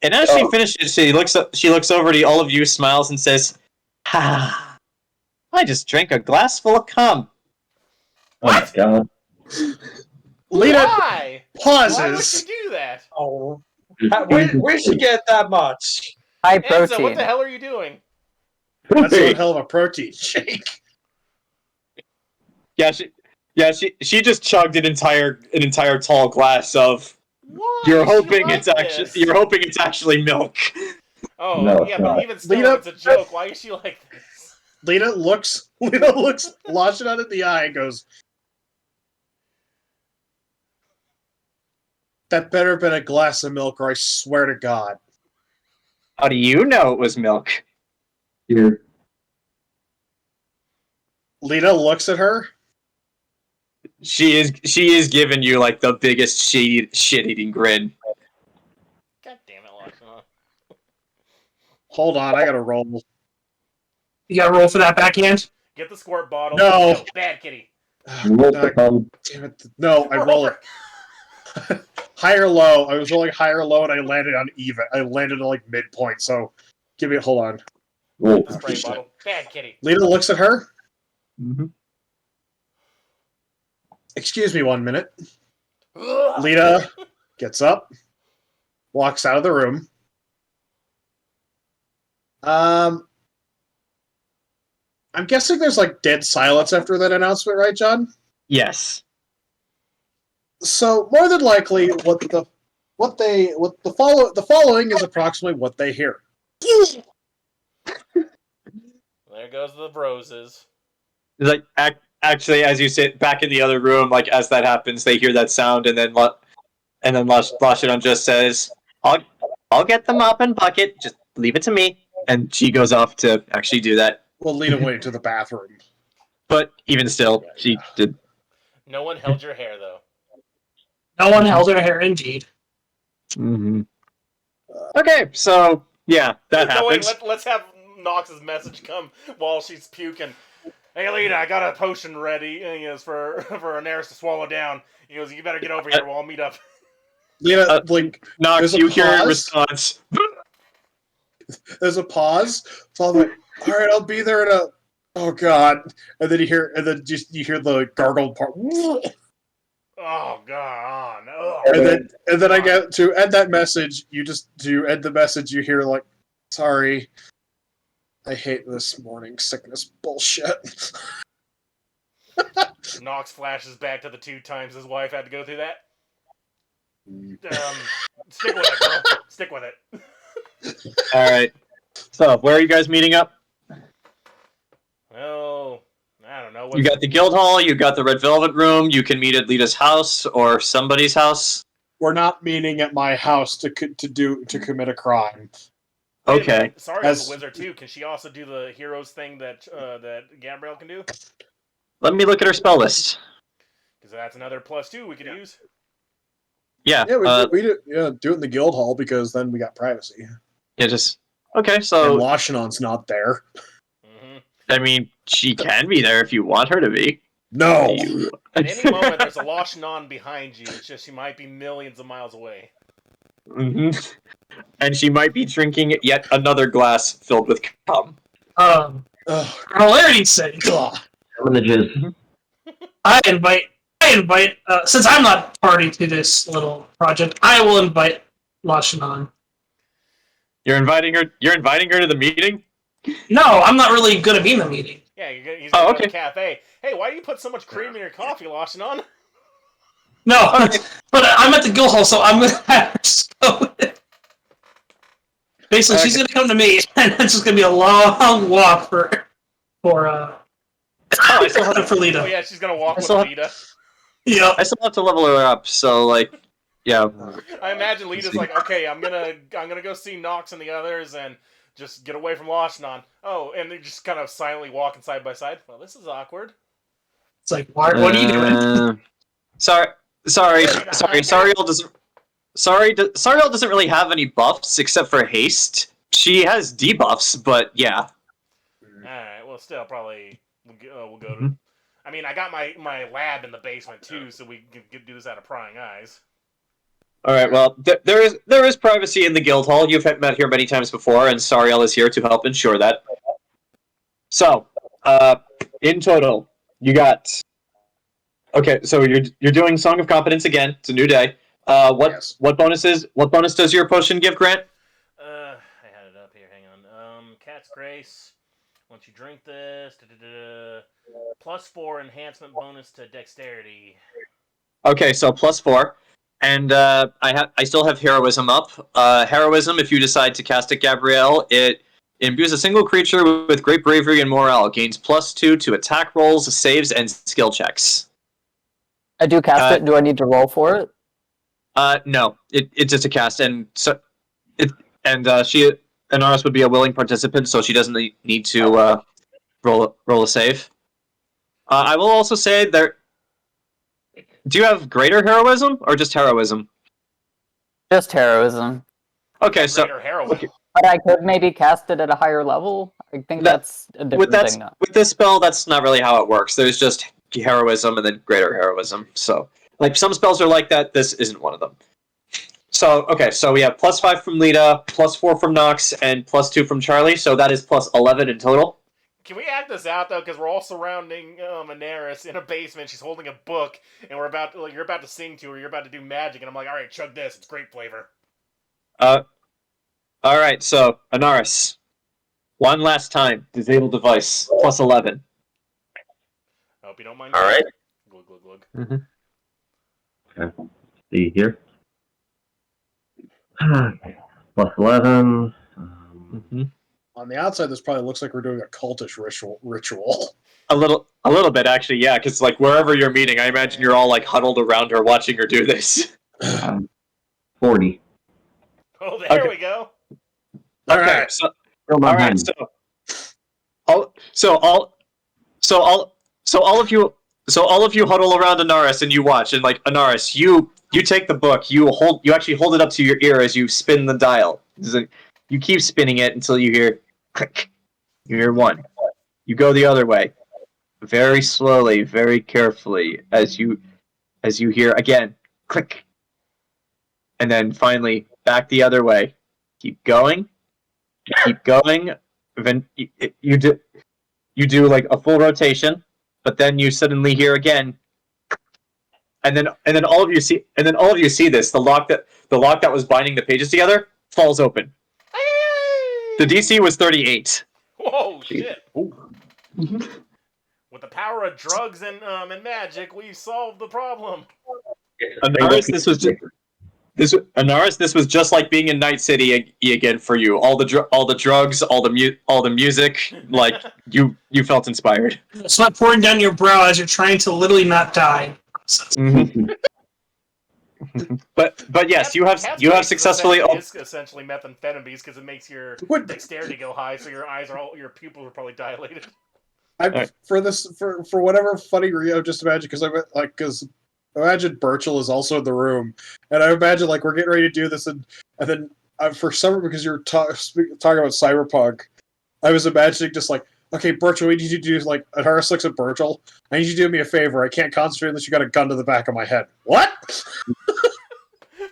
And as she finishes, she looks over to all of you, smiles, and says, "Ha! I just drank a glass full of cum." What? Oh my God. Lita Why? pauses. Why would you do that? Oh, where'd she get that much? High Enzo, protein. what the hell are you doing? That's a hell of a protein shake. She just chugged an entire tall glass of. What? You're hoping it's actually milk. Oh No, yeah, it's but not. even still, Lita- it's a joke. Why is she like this? Lita looks Lashanon in the eye and goes, "That better have been a glass of milk, or I swear to God." How do you know it was milk? Here. Lita looks at her. She is giving you like the biggest shit-eating grin. God damn it, Lachlan. Hold on, I gotta roll. You gotta roll for that backhand? Get the squirt bottle. No. Bad kitty. Roll the thumb. Damn it. No, I roll it. High or low. I was rolling high or low, and I landed on even. I landed at like midpoint, so hold on. Roll. The spray bottle. Bad kitty. Lita looks at her. Mm-hmm. Excuse me 1 minute. Lita gets up, walks out of the room. I'm guessing there's like dead silence after that announcement, right, John? Yes. So more than likely, the following is approximately what they hear. There goes the roses. It's like actually, as you sit back in the other room, like as that happens, they hear that sound, and then Lashanon just says, "I'll get the mop and bucket. Just leave it to me." And she goes off to actually do that. Well, Lita went into the bathroom. But even still, she did. No one held your hair though. No one held her hair, indeed. Mm-hmm. Okay, so yeah, that happens. Wait, let's have Nox's message come while she's puking. Hey, Lita, I got a potion ready. And he goes for Anaris to swallow down. He goes, you better get over here. We'll all meet up. Lita, blink. Nox, you hear in response. There's a pause. So I'm like, all right, I'll be there in a. Oh God! And then you hear the gargle part. Oh god. Oh. And then I get to end that message. You end the message. You hear like, "Sorry, I hate this morning sickness bullshit." Nox flashes back to the 2 times his wife had to go through that. Stick with it, girl. Stick with it. All right. So, where are you guys meeting up? Well, I don't know. You got the guild hall. You got the Red Velvet Room. You can meet at Lita's house or somebody's house. We're not meeting at my house to commit a crime. Okay. Sariel's a wizard too. Can she also do the heroes thing that Gabrielle can do? Let me look at her spell list. Because that's another +2 we could use. Yeah. We do it in the guild hall because then we got privacy. Yeah, just okay. So and Lashanon's not there. Mm-hmm. I mean, she can be there if you want her to be. No. At any moment, there's a Lashanon behind you. It's just she might be millions of miles away. Mm-hmm. And she might be drinking yet another glass filled with cum. For hilarity's sake, I invite. Since I'm not party to this little project, I will invite Lashanon. You're inviting her to the meeting? No, I'm not really going to be in the meeting. Yeah, he's going to go to the cafe. Hey, why do you put so much cream in your coffee, Lashanon? No, but I'm at the guild hall, so I'm going to have her go with it. Basically, she's going to come to me, and it's just going to be a long walk for for Lita. Oh yeah, she's going to walk with Lita. Yeah. I still have to level her up, so like, yeah. I imagine Lita's like, okay, I'm gonna go see Nox and the others and just get away from Lashanon. Oh, and they're just kind of silently walking side by side. Well, this is awkward. It's like, what are you doing? Sariel doesn't really have any buffs except for haste. She has debuffs, but yeah. Alright, well still probably we'll go to I mean, I got my lab in the basement too, so we can do this out of prying eyes. Alright, well, there is privacy in the guild hall. You've met here many times before, and Sariel is here to help ensure that. So, in total, you got... Okay, so you're doing Song of Competence again. It's a new day. What bonus does your potion give, Grant? I had it up here. Hang on. Cat's Grace. Once you drink this, +4 enhancement bonus to dexterity. Okay, so +4, and I still have heroism up. Heroism, if you decide to cast it, Gabrielle, it imbues a single creature with great bravery and morale. Gains +2 to attack rolls, saves, and skill checks. I do cast it. Do I need to roll for it? No, it's just a cast, and so Anaris would be a willing participant, so she doesn't need to roll a save. I will also say there. Do you have greater heroism or just heroism? Just heroism. Okay, so but I could maybe cast it at a higher level. I think that's a different thing. With this spell, that's not really how it works. There's just heroism and then greater heroism. So, like, some spells are like that. This isn't one of them. So, okay, so we have +5 from Lita, +4 from Nox, and +2 from Charlie. So that is +11 in total. Can we act this out though? Because we're all surrounding Anaris in a basement. She's holding a book, and you're about to sing to her. You're about to do magic, and I'm like, all right, chug this. It's grape flavor. All right. So Anaris, one last time, disable device +11. I hope you don't mind. All right. Glug glug glug. Mm-hmm. Okay. See here. +11. On the outside, this probably looks like we're doing a cultish ritual. A little bit, actually, yeah. Because like wherever you're meeting, I imagine you're all like huddled around her, watching her do this. 40. Oh, there we go. All right. So all of you huddle around Anaris and you watch, and like Anaris, you take the book, you actually hold it up to your ear as you spin the dial. You keep spinning it until you hear click. You hear 1. You go the other way, very slowly, very carefully, as you hear again click, and then finally back the other way. Keep going. Then you do like a full rotation, but then you suddenly hear again, and then all of you see this. The lock that was binding the pages together falls open. The DC was 38. Whoa, shit! With the power of drugs and magic, we solved the problem. Anaris, this was just like being in Night City again for you. All the drugs, all the music, like you felt inspired. It's not pouring down your brow as you're trying to literally not die. Mm-hmm. but yes, you have successfully. It's essentially methamphetamines because it makes your dexterity go high, so your pupils are probably dilated. For whatever funny Rio, just imagine because imagine Burchill is also in the room, and I imagine like we're getting ready to do this, and then for some because you're talking about cyberpunk, I was imagining just like, okay, Burchill, we need you to do like Anaris looks at Burchill. I need you to do me a favor. I can't concentrate unless you got a gun to the back of my head. What?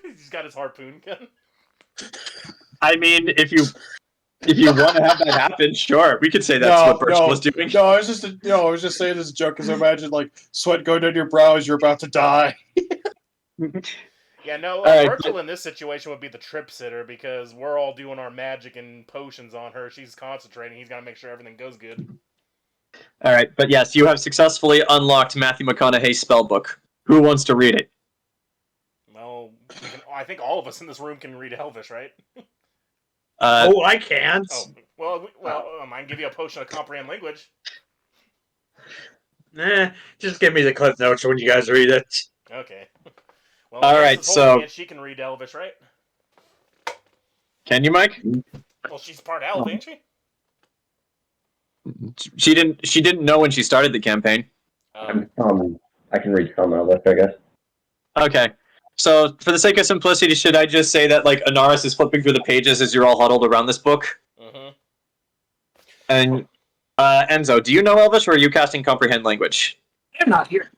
He's got his harpoon gun. I mean, if you want to have that happen, sure, we could say that's what Burchill was doing. No, I was just saying this as a joke because imagine like sweat going down your brow as you're about to die. Yeah, no, Burchill in this situation would be the trip sitter because we're all doing our magic and potions on her. She's concentrating. He's got to make sure everything goes good. All right, but yes, you have successfully unlocked Matthew McConaughey's spellbook. Who wants to read it? Well, I think all of us in this room can read Elvish, right? I can't. Oh, well, I can give you a potion of comprehend language. Nah, just give me the clip notes when you guys read it. Okay. Well, all right, so she can read Elvish, right? Can you, Mike? Well, she's part elf, ain't she? She didn't know when she started the campaign. I can read some Elvish, I guess. Okay. So, for the sake of simplicity, should I just say that like Anaris is flipping through the pages as you're all huddled around this book? Mm-hmm. And Enzo, do you know Elvish, or are you casting comprehend language? I'm not here.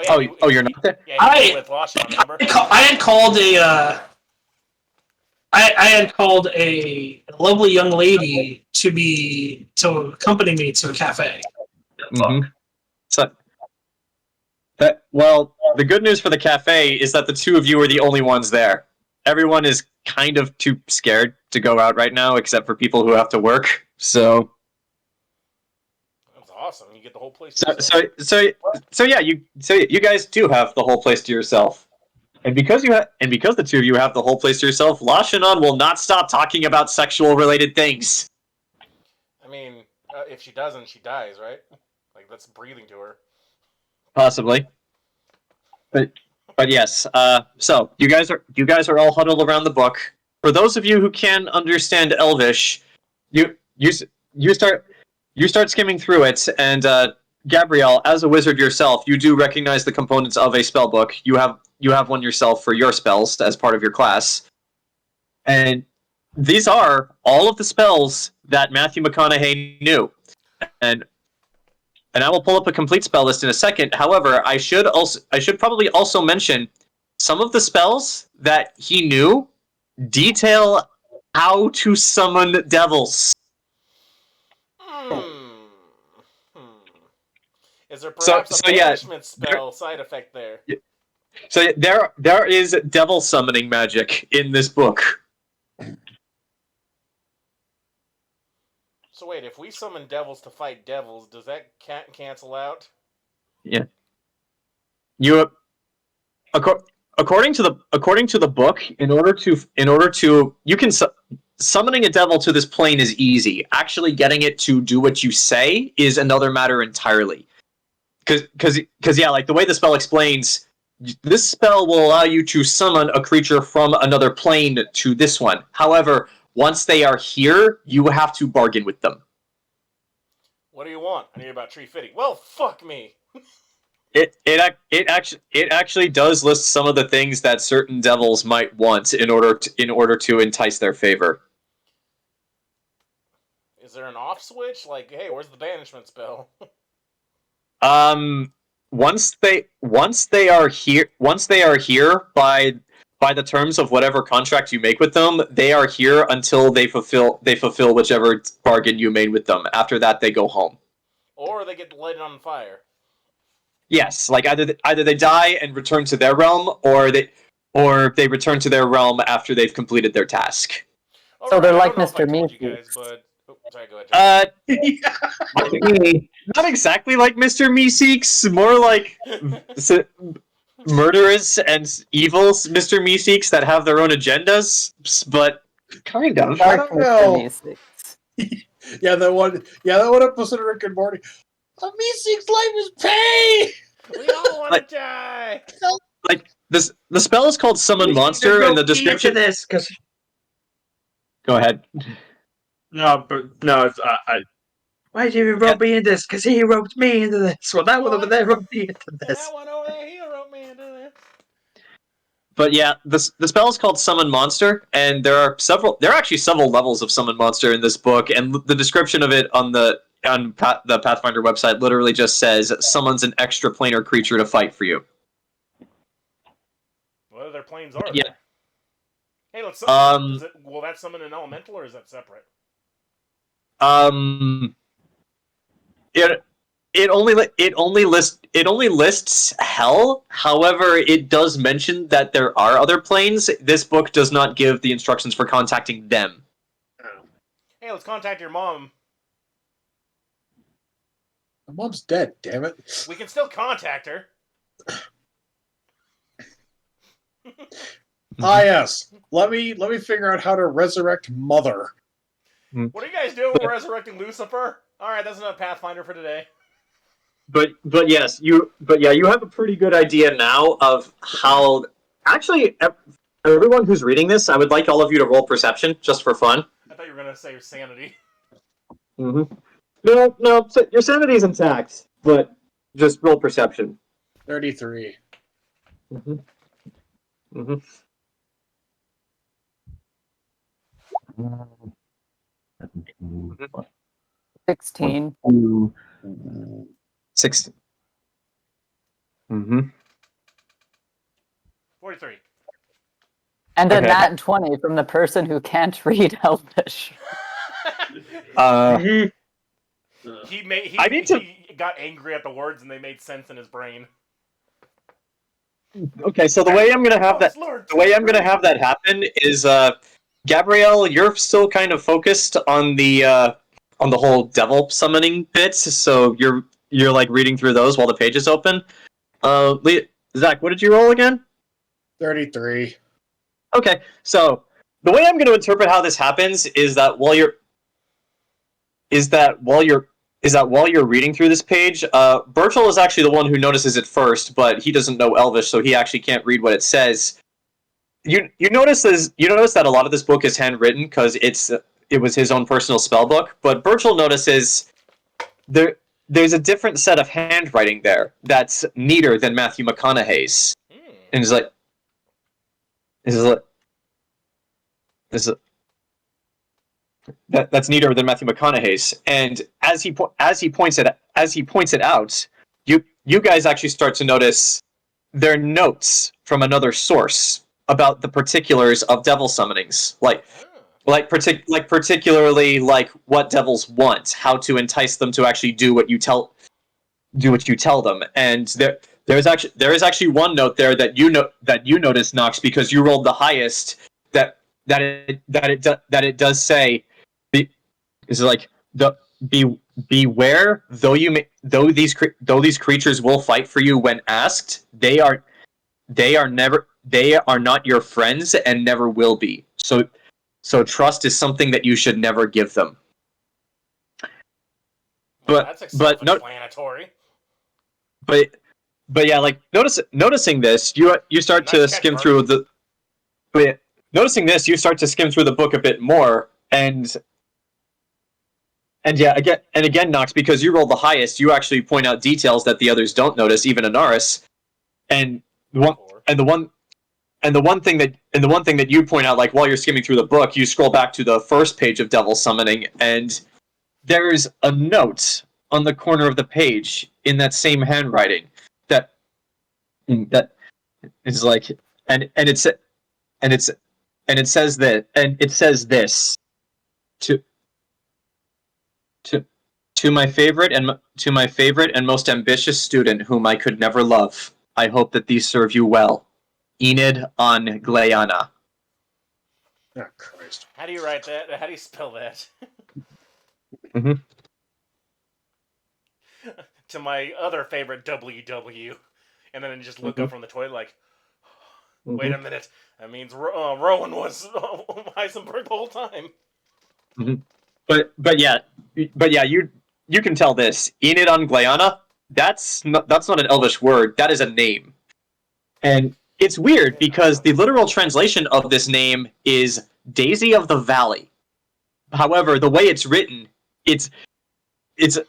Oh, you're not there? Yeah, I had called a lovely young lady to accompany me to a cafe. Mm-hmm. So, the good news for the cafe is that the two of you are the only ones there. Everyone is kind of too scared to go out right now, except for people who have to work. So that's awesome. You get the whole place. So you guys do have the whole place to yourself, and because the two of you have the whole place to yourself, Lashanon will not stop talking about sexual related things. I mean, if she doesn't, she dies, right? Like that's breathing to her. Possibly. But yes, so you guys are all huddled around the book. For those of you who can understand Elvish, you start skimming through it, and Gabrielle, as a wizard yourself, you do recognize the components of a spellbook. You have one yourself for your spells as part of your class, and these are all of the spells that Matthew McConaughey knew, and I will pull up a complete spell list in a second. However, I should probably also mention some of the spells that he knew detail how to summon devils. Is there perhaps a banishment spell side effect there? So there is devil summoning magic in this book. So wait, if we summon devils to fight devils, does that cancel out? Yeah. According to the book, in order to you can summoning a devil to this plane is easy. Actually getting it to do what you say is another matter entirely. Because yeah, like the way the spell explains, this spell will allow you to summon a creature from another plane to this one. However, once they are here, you have to bargain with them. What do you want? I need about tree fitting. Well, fuck me. It actually does list some of the things that certain devils might want in order to entice their favor. Is there an off switch? Like, hey, where's the banishment spell? Once they are here by the terms of whatever contract you make with them, they are here until they fulfill whichever bargain you made with them. After that, they go home. Or they get lighted on fire. Yes, like either they die and return to their realm, or they return to their realm after they've completed their task. So they're like Mr. Meeseeks. Sorry, go ahead. Not exactly like Mr. Meeseeks, more like murderous and evil Mr. Meeseeks that have their own agendas, but kind of. I don't know. Yeah, that one episode of Rick and Morty. A Meeseeks life is pain! We all want to die! Like, the spell is called Summon Monster, and the description... this, because... Go ahead. No, why did you rope me into this? Because he roped me into this. Well, that one over there roped me into this. That one over there, he roped me into this. But yeah, the spell is called Summon Monster, and there are actually several levels of Summon Monster in this book, and the description of it on the Pathfinder website literally just says, summons an extra-planar creature to fight for you. What other planes are Yeah. there? Hey, let's summon. Will that summon an elemental, or is that separate? It only lists hell. However, it does mention that there are other planes. This book does not give the instructions for contacting them. Hey, let's contact your mom. My mom's dead, damn it. We can still contact her. Yes. Let me figure out how to resurrect Mother. What are you guys doing? We're resurrecting Lucifer? Alright, that's enough Pathfinder for today. But you have a pretty good idea now of how... Actually, everyone who's reading this, I would like all of you to roll perception, just for fun. I thought you were going to say sanity. Mm-hmm. No, your sanity's intact, but just roll perception. 33. Mm-hmm. Mm-hmm. 16. 16. Mm-hmm. 43. And a Okay. nat 20 from the person who can't read Elvish. He got angry at the words and they made sense in his brain. Okay, so the way I'm gonna have that happen is, Gabrielle, you're still kind of focused on the whole devil summoning bits, so you're like reading through those while the page is open. Zach, what did you roll again? 33. Okay, so the way I'm going to interpret how this happens is that while you're reading through this page, Burchill is actually the one who notices it first, but he doesn't know Elvish, so he actually can't read what it says. You notice that a lot of this book is handwritten because it was his own personal spell book, but Burchill notices there's a different set of handwriting there that's neater than Matthew McConaughey's, and he's like, that's neater than Matthew McConaughey's, and as he points it out, you guys actually start to notice their notes from another source about the particulars of devil summonings, particularly like what devils want, how to entice them to actually do what you tell them, and there is actually one note there that you notice, Nox, because you rolled the highest, that it does say, is like beware, though these creatures will fight for you when asked, they are not your friends and never will be. So trust is something that you should never give them. That's self-explanatory. But yeah, like noticing this, you start to skim through the. But yeah, noticing this, you start to skim through the book a bit more, and yeah, again, Nox, because you rolled the highest, you actually point out details that the others don't notice, even Anaris, and the one thing that you point out, like while you're skimming through the book, you scroll back to the first page of Devil Summoning, and there's a note on the corner of the page in that same handwriting that is like, and it says this to To my favorite and most ambitious student whom I could never love, I hope that these serve you well. Enid on Gleana. Oh, Christ. How do you write that? How do you spell that? Mm-hmm. To my other favorite WW. And then just look up from the toilet like, wait a minute. That means Rowan was Heisenberg the whole time. Mm-hmm. But yeah, you can tell this. Enid on Gleana, that's not an Elvish word. That is a name. And it's weird because the literal translation of this name is Daisy of the Valley. However, the way it's written, it's just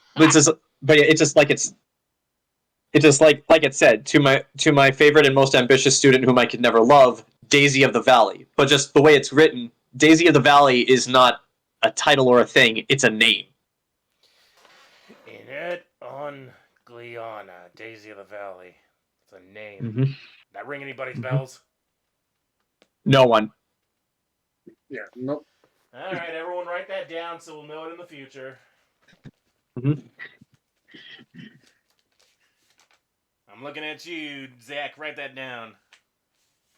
like it said, to my favorite and most ambitious student whom I could never love, Daisy of the Valley. But just the way it's written, Daisy of the Valley is not a title or a thing, it's a name. Enid on Gleana, Daisy of the Valley. It's a name. Mm-hmm. That ring anybody's bells? No one. Yeah, nope. Alright, everyone write that down so we'll know it in the future. Mm-hmm. I'm looking at you, Zach. Write that down.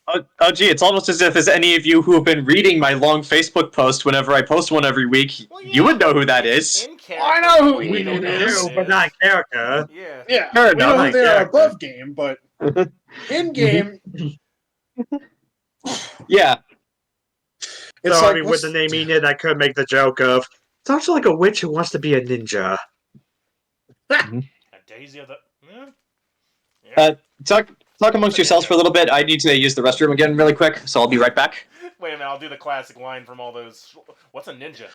Oh, gee, it's almost as if any of you who have been reading my long Facebook post whenever I post one every week, you would know who that is. I know who We Enid know is. but not character. Yeah. Yeah, Fair we know enough. who they are Exactly. above game, but in game, Yeah. it's So, like I mean, with the name Enid, I could make the joke of, sounds like a witch who wants to be a ninja. A Daisy of the... Yeah. Talk amongst yourselves for a little bit. I need to use the restroom again really quick, so I'll be right back. Wait a minute, I'll do the classic line from all those... What's a ninja?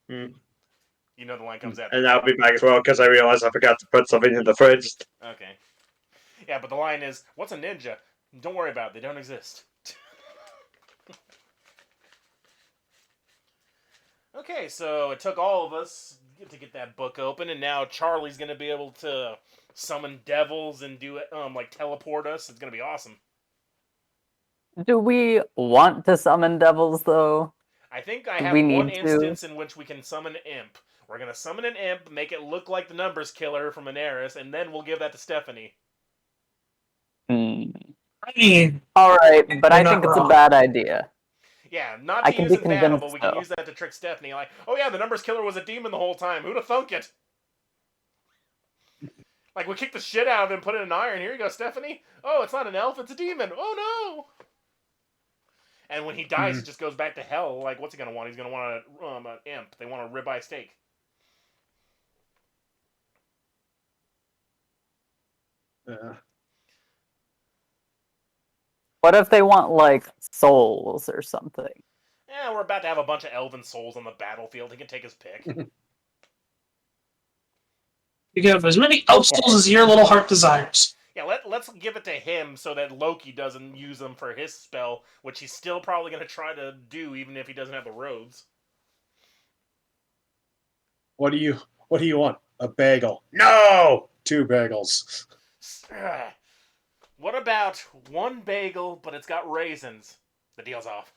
You know the line comes after. And I'll be back as well, because I realized I forgot to put something in the fridge. Okay. Yeah, but the line is, what's a ninja? Don't worry about it, they don't exist. Okay, so it took all of us to get that book open, and now Charlie's going to be able to summon devils and do it, like teleport us. It's going to be awesome. Do we want to summon devils, though? I think I have we one need to? instance in which we can summon an imp. We're going to summon an imp, make it look like the numbers killer from Anaris, and then we'll give that to Stephanie. I mean, All right, but I You're think not it's a wrong. bad idea. Yeah, not I to can use be in battle, convinced, but we can though. use that to trick Stephanie. Like, oh yeah, the numbers killer was a demon the whole time. Who'd have thunk it? Like, we kicked the shit out of him, put it in iron. Here you go, Stephanie. Oh, it's not an elf, it's a demon. Oh no! And when he dies, it just goes back to hell. Like, what's he gonna want? He's gonna want an imp. They want a ribeye steak. What if they want, like, souls or something? Yeah, we're about to have a bunch of elven souls on the battlefield. He can take his pick. you can have as many elf souls as your little heart desires. Yeah, let's give it to him so that Loki doesn't use them for his spell, which he's still probably going to try to do even if he doesn't have the robes. what do you want? A bagel? No, 2 bagels. What about one bagel, but it's got raisins? The deal's off.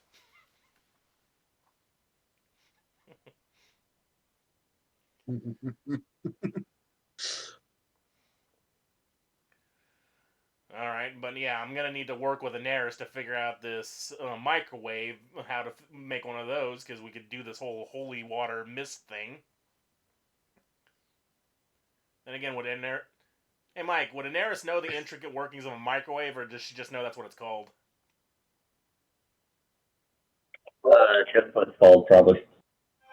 Alright, but yeah, I'm gonna need to work with Anaris to figure out this microwave, how to make one of those, because we could do this whole holy water mist thing. Then again, Hey Mike, would Anaris know the intricate workings of a microwave, or does she just know that's what it's called? Just what it's called, probably.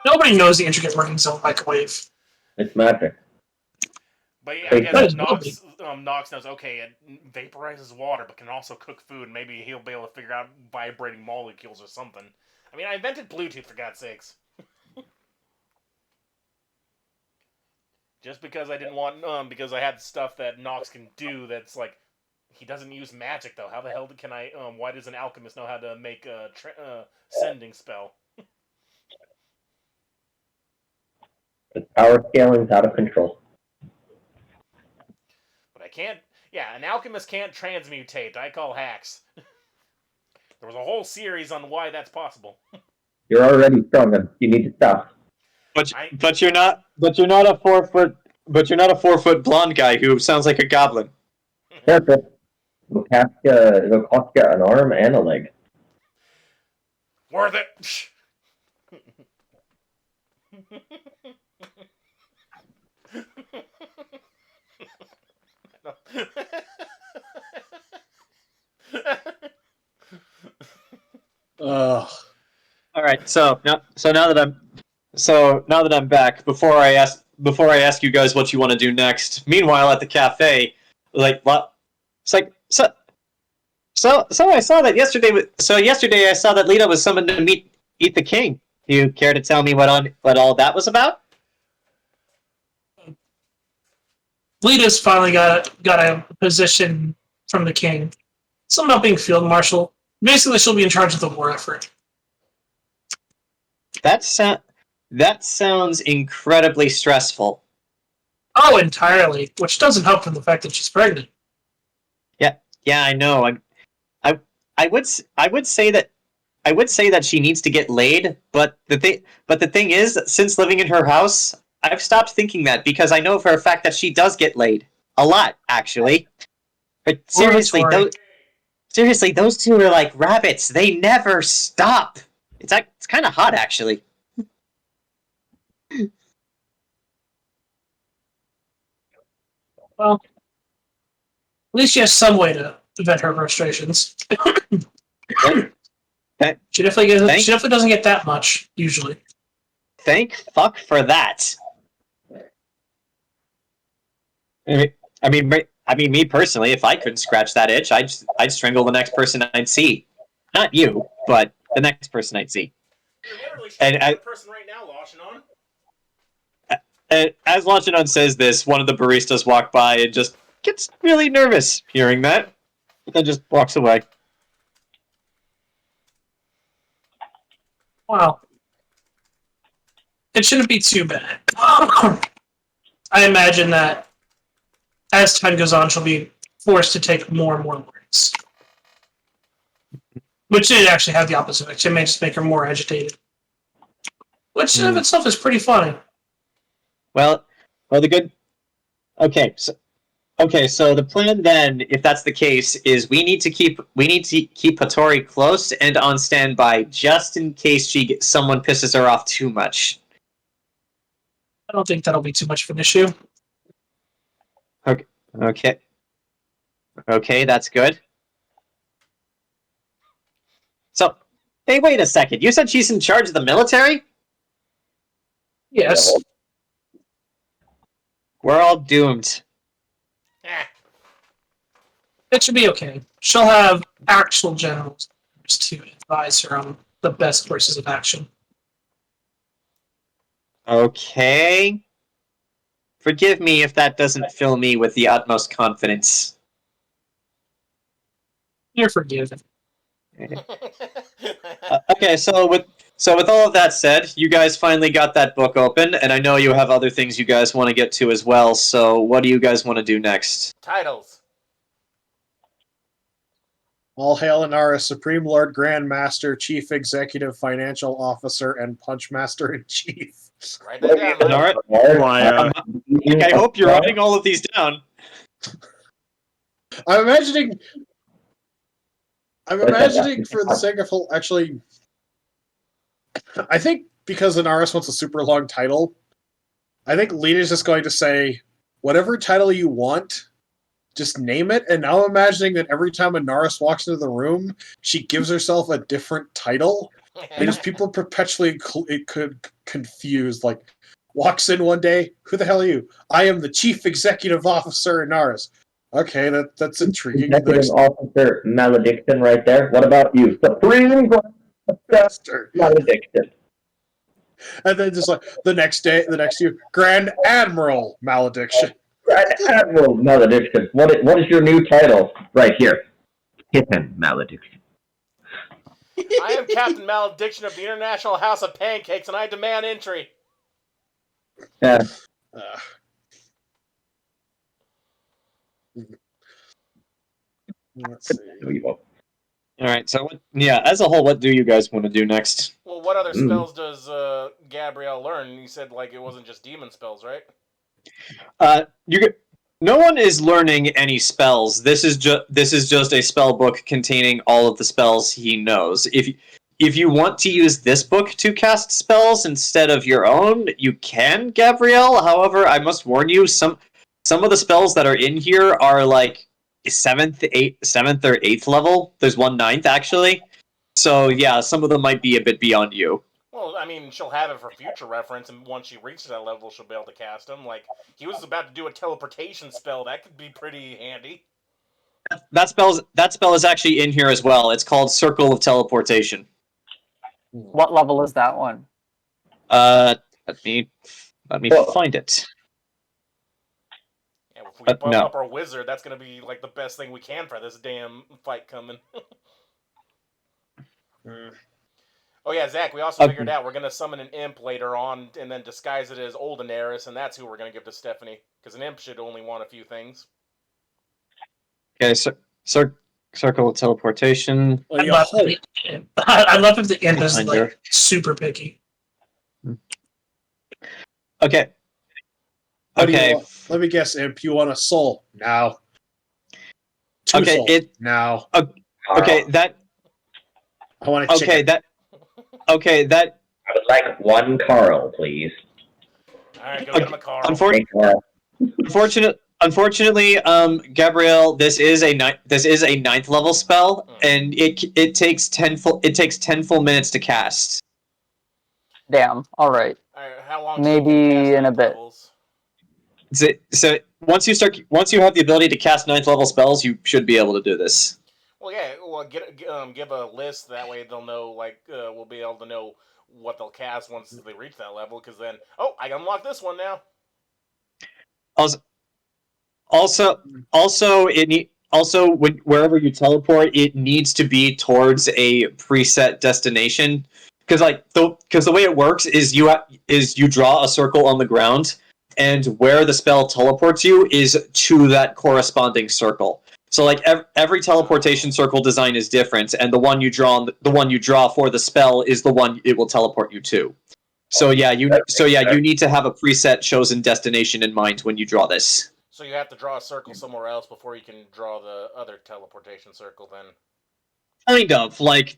Nobody knows the intricate workings of a microwave. It's magic. But yeah, I guess Hey, Nox knows, okay, it vaporizes water, but can also cook food. Maybe he'll be able to figure out vibrating molecules or something. I mean, I invented Bluetooth, for God's sakes. Just because I didn't want, because I had stuff that Nox can do that's like, he doesn't use magic, though. How the hell can I, why does an alchemist know how to make a sending spell? The power scaling's out of control. But I can't, yeah, an alchemist can't transmutate. I call hacks. There was a whole series on why that's possible. You're already strong, and you need to stop. But you're not a 4 foot blonde guy who sounds like a goblin. Yeah, but it'll cost you an arm and a leg. Worth it. Ugh. All right, so now that I'm back, before I ask you guys what you want to do next. Meanwhile, at the cafe, it's like so I saw that yesterday. So yesterday I saw that Lita was summoned to eat the king. Do you care to tell me what all that was about? Lita's finally got a position from the king. Something about being field marshal. Basically, she'll be in charge of the war effort. That sounds incredibly stressful. Oh, entirely. Which doesn't help from the fact that she's pregnant. Yeah, I know. I would say that she needs to get laid, but the thing is, since living in her house, I've stopped thinking that because I know for a fact that she does get laid a lot, actually. But seriously, those two are like rabbits. They never stop. It's kind of hot, actually. Well, at least she has some way to vent her frustrations. She definitely doesn't get that much, usually. Thank fuck for that. I mean, me personally, if I couldn't scratch that itch, I'd strangle the next person I'd see. Not you, but the next person I'd see. You're literally strangling the person right now, Lashanon. As Lachanon says this, one of the baristas walk by and just gets really nervous hearing that, but then just walks away. Wow. It shouldn't be too bad. I imagine that as time goes on, she'll be forced to take more and more words. Which did actually have the opposite effect. It may just make her more agitated. Which in of itself is pretty funny. Well, the good. Okay, so the plan then, if that's the case, is we need to keep Hattori close and on standby just in case someone pisses her off too much. I don't think that'll be too much of an issue. Okay, that's good. So, hey, wait a second. You said she's in charge of the military? Yes. We're all doomed. It should be okay. She'll have actual generals to advise her on the best courses of action. Okay. Forgive me if that doesn't fill me with the utmost confidence. You're forgiven. Okay, so with all of that said, you guys finally got that book open, and I know you have other things you guys want to get to as well, so what do you guys want to do next? Titles. All hail Anaris, Supreme Lord Grand Master, Chief Executive Financial Officer, and Punchmaster-in-Chief. Write that down, Mike. I hope you're writing all of these down. I'm imagining for the sake of actually, I think because Anaris wants a super long title, I think Lita's just going to say, whatever title you want, just name it. And now I'm imagining that every time Anaris walks into the room, she gives herself a different title. And just people perpetually confused, like, walks in one day, who the hell are you? I am the Chief Executive Officer Anaris. Okay, that's intriguing. Executive Officer Malediction right there. What about you? Supreme Master Malediction. And then just like the next year, Grand Admiral Malediction. Grand Admiral Malediction. What is your new title? Right here. Hidden Malediction. I am Captain Malediction of the International House of Pancakes, and I demand entry. Yeah. Let's see. All right, so as a whole, what do you guys want to do next? Well, what other spells does Gabrielle learn? You said like it wasn't just demon spells, right? No one is learning any spells. This is just a spell book containing all of the spells he knows. If you want to use this book to cast spells instead of your own, you can, Gabrielle. However, I must warn you, some of the spells that are in here are like 7th or 8th level. There's one 9th, actually. So yeah, some of them might be a bit beyond you. Well, I mean, she'll have it for future reference, and once she reaches that level, she'll be able to cast them. Like, he was about to do a teleportation spell. That could be pretty handy. That spell is actually in here as well. It's called Circle of Teleportation. What level is that one? Let me find it. Yeah, if we bump up our wizard, that's going to be like the best thing we can for this damn fight coming. Oh yeah, Zach, we also figured out we're going to summon an imp later on and then disguise it as old Anaris, and that's who we're going to give to Stephanie, because an imp should only want a few things. Okay, Circle of Teleportation. I love if the imp is like super picky. Okay. Okay. Let me guess, imp. You want a soul? No. Two souls? No. Okay, that. I want a chicken. That. I would like one Carl, please. Alright, go get him a Carl. Unfortunately, Gabrielle, this is a 9th level spell, and it takes 10 full minutes to cast. Damn. All right. How long? Maybe in a bit. So once you have the ability to cast 9th level spells, you should be able to do this. Well, yeah. Well, give a list. That way they'll know. Like, we'll be able to know what they'll cast once they reach that level. Because then, I can unlock this one now. Wherever you teleport, it needs to be towards a preset destination. Because the way it works is you draw a circle on the ground, and where the spell teleports you is to that corresponding circle. So like every teleportation circle design is different, and the one you draw for the spell is the one it will teleport you to. So you need to have a preset chosen destination in mind when you draw this. So you have to draw a circle somewhere else before you can draw the other teleportation circle. Then, kind of like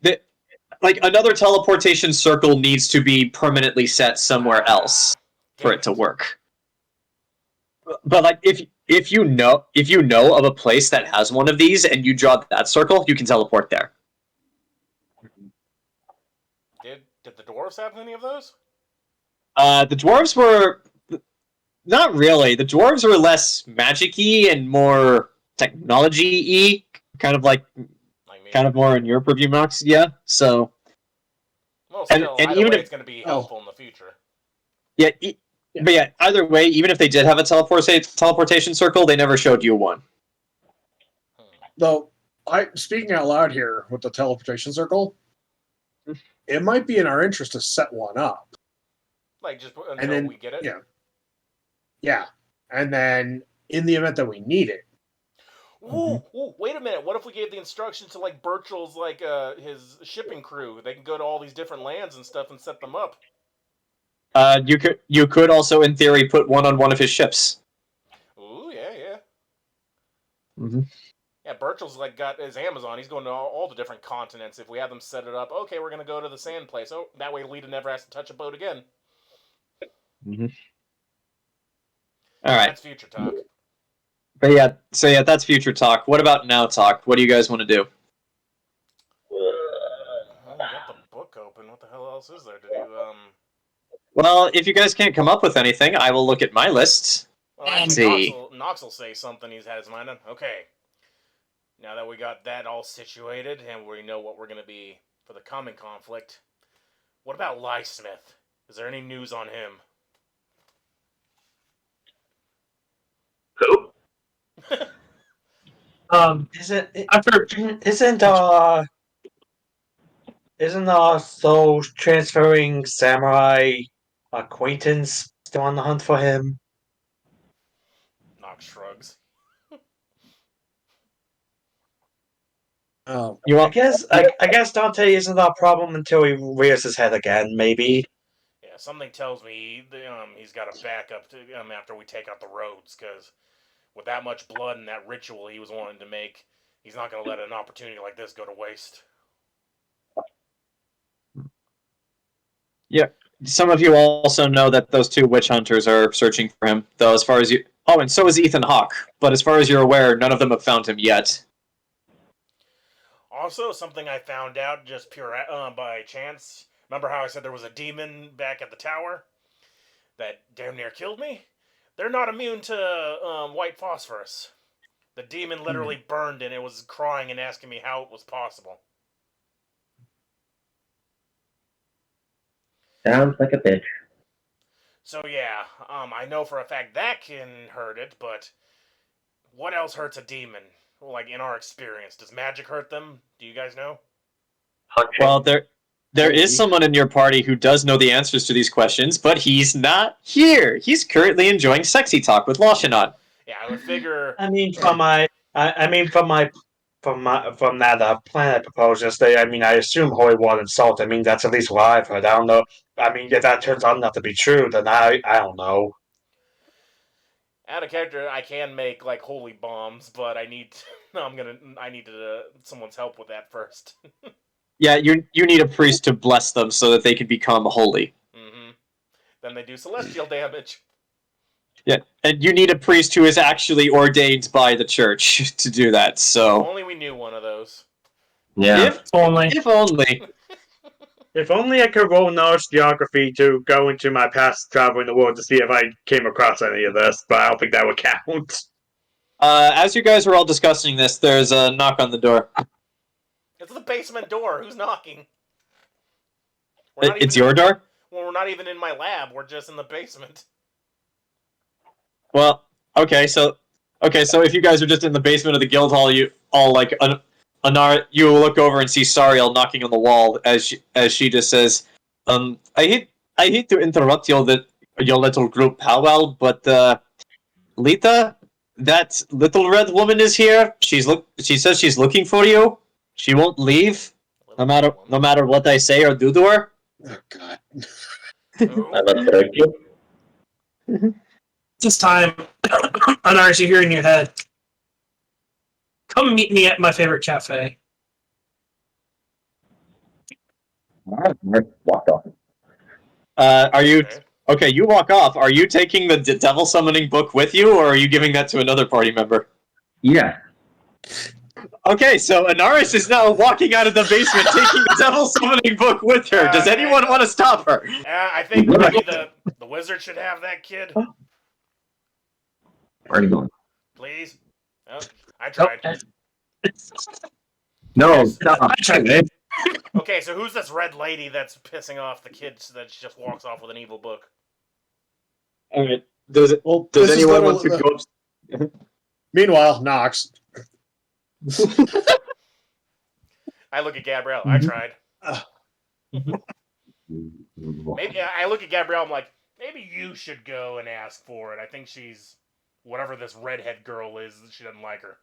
another teleportation circle needs to be permanently set somewhere else for it to work. But like if you know of a place that has one of these and you draw that circle, you can teleport there. Did the dwarves have any of those? The dwarves were not really. The dwarves were less magic-y and more technology-y, kind of more in your purview, Max. Yeah. So. Well, still, and even if it's going to be helpful in the future. Yeah. But yeah, either way, even if they did have a teleportation circle, they never showed you one. Though, speaking out loud here with the teleportation circle, it might be in our interest to set one up. Like, just until we get it? Yeah. And then, in the event that we need it. Ooh, wait a minute. What if we gave the instructions to, like, Burchill's, like, his shipping crew? They can go to all these different lands and stuff and set them up. You could also, in theory, put one on one of his ships. Ooh, yeah. Mm-hmm. Yeah, Burchill's like got his Amazon. He's going to all the different continents. If we have them set it up, okay, we're gonna go to the sand place. Oh, that way Lita never has to touch a boat again. Mm-hmm. All right. That's future talk. But yeah, that's future talk. What about now talk? What do you guys want to do? Well, we got the book open. What the hell else is there to do? Well, if you guys can't come up with anything, I will look at my list. Well, see. Nox will say something he's had his mind on. Okay. Now that we got that all situated and we know what we're going to be for the coming conflict, what about Lysmith? Is there any news on him? Who? Isn't so transferring samurai acquaintance still on the hunt for him? Nox shrugs. Oh, I guess Dante isn't our problem until he rears his head again. Maybe. Yeah, something tells me he's got a backup to after we take out the roads, because with that much blood and that ritual he was wanting to make, he's not going to let an opportunity like this go to waste. Yeah. Some of you also know that those 2 witch hunters are searching for him, though as far as you... Oh, and so is Ethan Hawke, but as far as you're aware, none of them have found him yet. Also, something I found out just pure by chance. Remember how I said there was a demon back at the tower that damn near killed me? They're not immune to white phosphorus. The demon literally burned and it was crying and asking me how it was possible. Sounds like a bitch. So yeah, I know for a fact that can hurt it, but what else hurts a demon? Like, in our experience, does magic hurt them? Do you guys know? Well, there is someone in your party who does know the answers to these questions, but he's not here. He's currently enjoying sexy talk with Lashanot. Yeah, I would figure. From that planet proposal yesterday, I assume holy water and salt. That's at least what I've heard. I don't know. If that turns out not to be true, then I don't know. Out of character, I can make like holy bombs, but I need someone's help with that first. Yeah, you need a priest to bless them so that they can become holy. Mm-hmm. Then they do celestial damage. Yeah, and you need a priest who is actually ordained by the church to do that. So if only we knew one of those. Yeah. If only. If only I could roll knowledge geography to go into my past traveling the world to see if I came across any of this, but I don't think that would count. As you guys were all discussing this, there's a knock on the door. It's the basement door. Who's knocking? It's your door? Well, we're not even in my lab. We're just in the basement. Well, okay, so if you guys are just in the basement of the guild hall, you all like you look over and see Sariel knocking on the wall as she just says, I hate to interrupt your little group powwow, but Lita, that little red woman is here. She says she's looking for you. She won't leave, no matter what I say or do to her. Oh God. I love Burchill. This time, Anaris, you hear in your head, come meet me at my favorite cafe. Walked off. Are you... Okay, you walk off. Are you taking the devil summoning book with you, or are you giving that to another party member? Yeah. Okay, so Anaris is now walking out of the basement taking the devil summoning book with her. Does anyone want to stop her? I think maybe the wizard should have that kid. Where are you going? Please? Oh, I tried. No, stop. I tried it. Okay, so who's this red lady that's pissing off the kids that she just walks off with an evil book? Alright. Does anyone want to go up? Meanwhile, Nox. I look at Gabrielle. I tried. Maybe I look at Gabrielle. I'm like, maybe you should go and ask for it. I think she's whatever this redhead girl is. She doesn't like her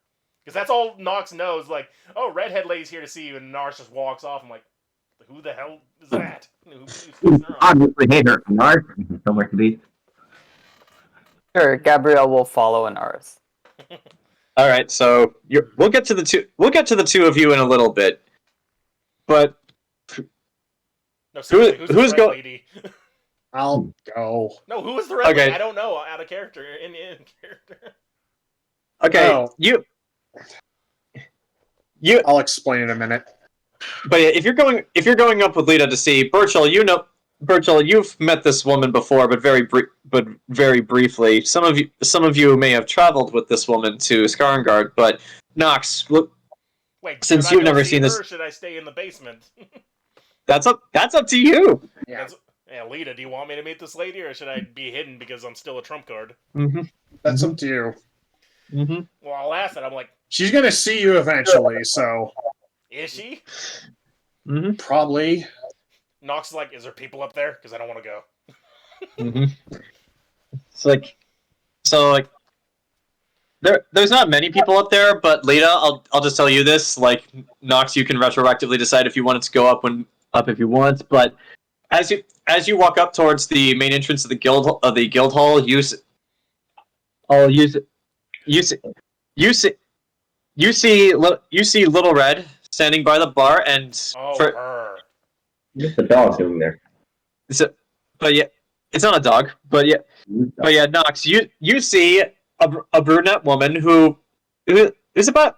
because that's all Nox knows. Like, oh, redhead lady's here to see you, and Nars just walks off. I'm like, who the hell is that? Obviously, hate her. Nars, somewhere to be. Sure, Gabrielle will follow Anaris. All right, so we'll get to the two of you in a little bit, but no, who's the red lady? I'll go. No, who is the red lady? I don't know. Out of character, in character. Okay, Oh. you. I'll explain in a minute. But if you're going up with Lita to see Burchill, Burchill, you've met this woman before, but very briefly. Some of you may have traveled with this woman to Skarngard, but Nox, wait, since you've never seen this, or should I stay in the basement? That's up to you. Yeah. Lita, do you want me to meet this lady, or should I be hidden because I'm still a trump card? Mm-hmm. That's up to you. Mm-hmm. Well, I'll ask that. I'm like, she's gonna see you eventually, so. Is she? Mm-hmm. Probably. Nox is like, is there people up there? Because I don't want to go. Mm-hmm. So there's not many people up there, but Lita, I'll just tell you this: like Nox, you can retroactively decide if you want it to go up if you want. But as you walk up towards the main entrance of the guild hall, you see Little Red standing by the bar, and her. What's the dog doing there? But yeah, it's not a dog. But yeah, Nox, you see a brunette woman who's about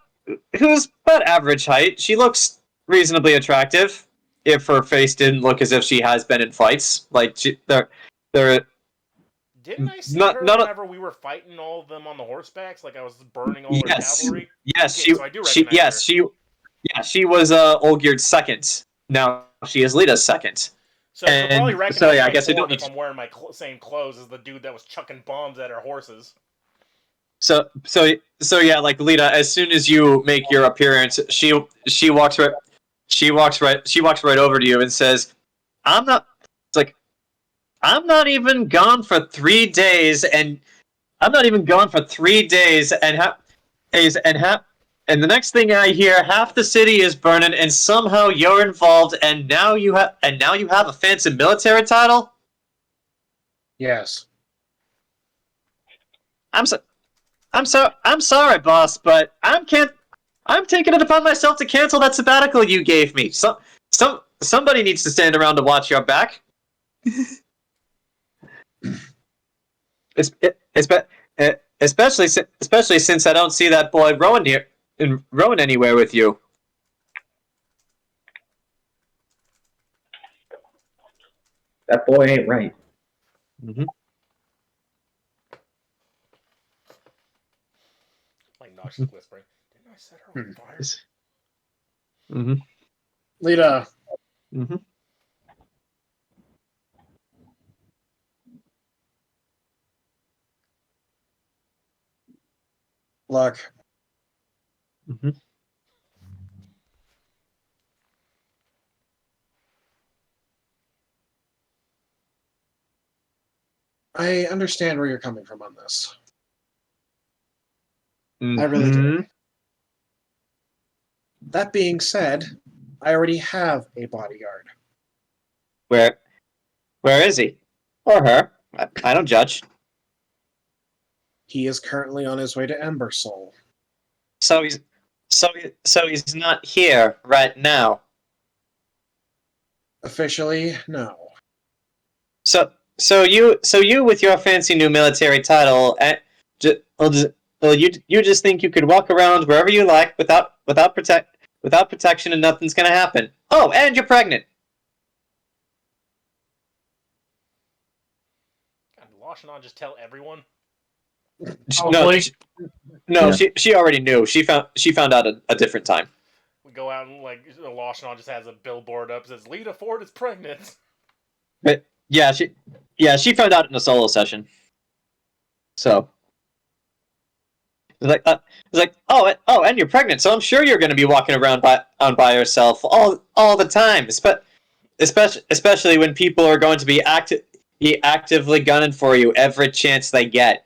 average height. She looks reasonably attractive, if her face didn't look as if she has been in fights. Like they're Didn't I see her whenever we were fighting all of them on the horsebacks? Like I was burning all their cavalry. Yes, okay, so I do recognize her. she was Olgierd's second. Now she is Lita's second. So you probably recognize I guess if I'm wearing my same clothes as the dude that was chucking bombs at our horses. So yeah, like Lita, as soon as you make your appearance, she walks right over to you and says, I'm not even gone for 3 days, and and the next thing I hear, half the city is burning, and somehow you're involved, and now you have a fancy military title? Yes. I'm sorry, boss, but I'm taking it upon myself to cancel that sabbatical you gave me. Somebody needs to stand around to watch your back. Especially since I don't see that boy Rowan anywhere with you. That boy ain't right. Mm-hmm. Like Nox is whispering. Didn't I set her on fire? Mm-hmm. Lita. Mm-hmm. Look. Mm-hmm. I understand where you're coming from on this. Mm-hmm. I really do. That being said, I already have a bodyguard. Where is he? Or her? I don't judge. He is currently on his way to Embersoul. So he's not here right now. Officially, no. So you with your fancy new military title, you just think you could walk around wherever you like without protection and nothing's gonna happen. Oh, and you're pregnant. God, Lashana just tell everyone. She already knew. She found out a different time. We go out and like Lashana just has a billboard up that says Lita Ford is pregnant. But she found out in a solo session. So it's like oh, and you're pregnant, so I'm sure you're going to be walking around by yourself all the time. Especially when people are going to be actively gunning for you every chance they get.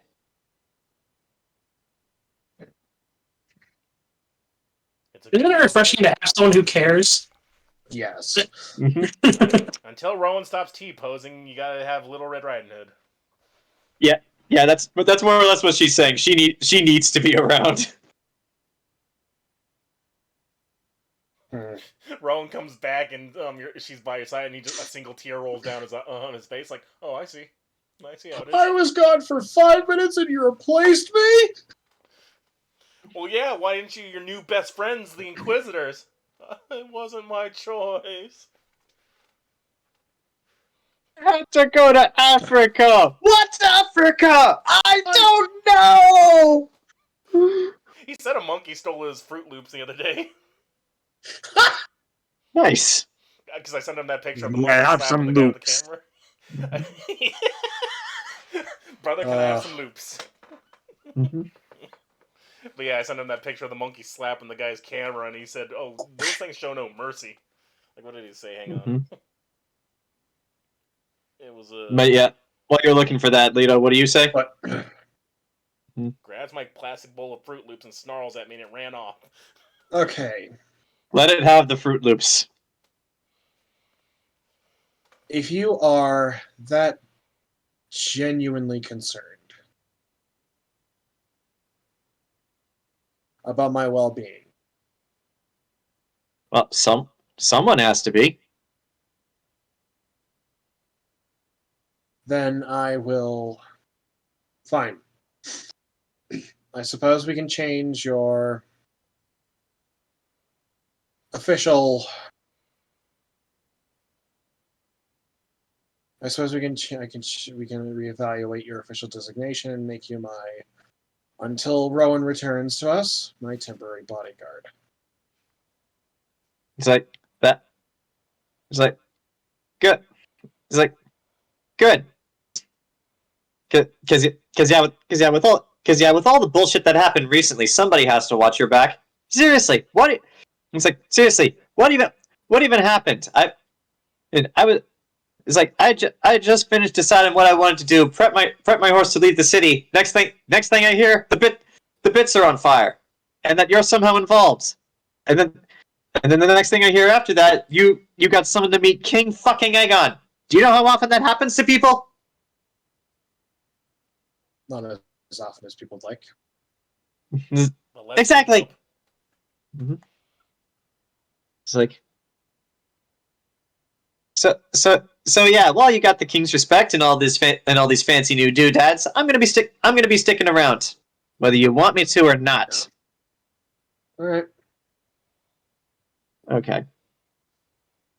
Isn't it refreshing to have someone who cares? Yes. Until Rowan stops T-posing, you gotta have Little Red Riding Hood. Yeah, that's more or less what she's saying. She needs to be around. Rowan comes back and she's by your side, and a single tear rolls down on his face. Like, oh, I see how it is. I was gone for 5 minutes and you replaced me? Well, yeah, why didn't you? Your new best friends, the Inquisitors. It wasn't my choice. I had to go to Africa. What's Africa? I don't know. He said a monkey stole his Fruit Loops the other day. Nice. Because I sent him that picture of the monkey slapping the guy with the camera. Brother, can I have some loops? Mm-hmm. But yeah, I sent him that picture of the monkey slapping the guy's camera, and he said, "Oh, those things show no mercy." Like, what did he say? Hang on. It was But yeah, while you're looking for that, Lita, what do you say? What? grabs my plastic bowl of Fruit Loops and snarls at me and it ran off. Okay. Let it have the Fruit Loops. If you are that genuinely concerned about my well-being, Well, someone has to be. then I will... Fine. I suppose we can change your official... I suppose we can reevaluate your official designation and make you my, until Rowan returns to us, my temporary bodyguard. It's like that. It's like good. It's like good. Because with all the bullshit that happened recently, somebody has to watch your back. Seriously, what? It's like seriously, what even happened? It's like I just finished deciding what I wanted to do. Prep my horse to leave the city. Next thing I hear, the bits are on fire, and that you're somehow involved. And then the next thing I hear after that, you got summoned to meet King fucking Aion. Do you know how often that happens to people? Not as often as people would like. Exactly. Mm-hmm. It's like so yeah. While you got the king's respect and all these fancy new doodads, I'm gonna be sticking around, whether you want me to or not. All right. Okay.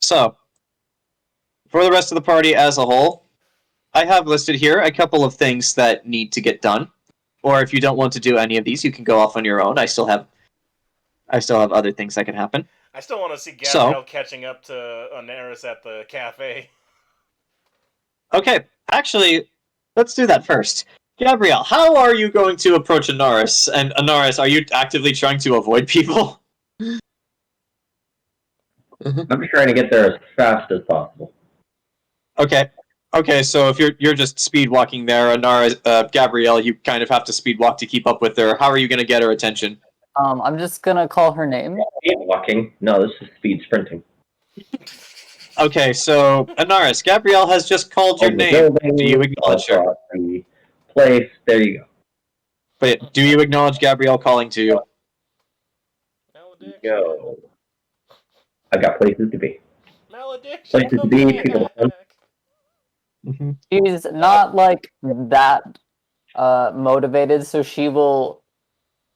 So, for the rest of the party as a whole, I have listed here a couple of things that need to get done. Or if you don't want to do any of these, you can go off on your own. I still have other things that can happen. I still want to see Gabrielle catching up to Anaris at the cafe. Okay, actually, let's do that first. Gabrielle, how are you going to approach Anaris? And Anaris, are you actively trying to avoid people? I'm trying to get there as fast as possible. Okay, so if you're just speed walking there, Anaris, Gabrielle, you kind of have to speed walk to keep up with her. How are you going to get her attention? I'm just gonna call her name. Speed walking? No, this is speed sprinting. Okay, so Anaris, Gabrielle has just called your name. Do you acknowledge her? The place. There you go. But do you acknowledge Gabrielle calling to you? Go. I've got places to be. Malediction. Places to be. People. She's not like that motivated, so she will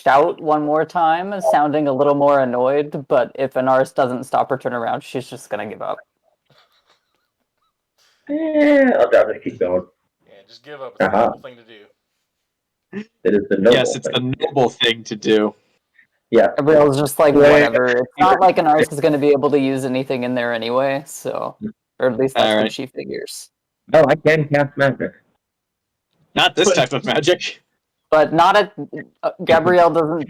shout one more time, sounding a little more annoyed, but if Anaris doesn't stop or turn around, she's just gonna give up. I'll definitely keep going. Yeah, just give up. It's a noble thing to do. It is the noble Yes, it's thing. the noble thing to do. Yeah. Gabrielle's just like, whatever. It's not like Anaris is going to be able to use anything in there anyway, so... Or at least that's what she figures. No, I can cast magic. Not this type of magic. But not at... Gabrielle doesn't...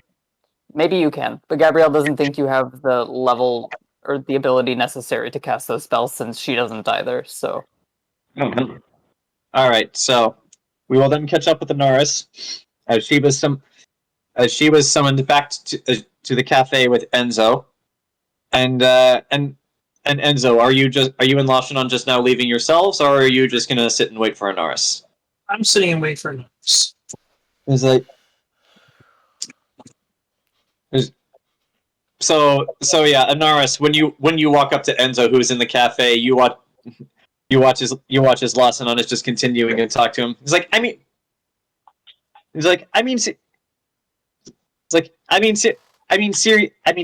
Maybe you can, but Gabrielle doesn't think you have the level or the ability necessary to cast those spells since she doesn't either, so... Alright, so... We will then catch up with Anaris, as she was summoned back to the cafe with Enzo. And Enzo, are you and Lashanon just now leaving yourselves, or are you just gonna sit and wait for Anaris? I'm sitting and waiting for Anaris. It's like... So yeah, Anaris, when you walk up to Enzo, who's in the cafe, you watch as Lashanon is just continuing to talk to him.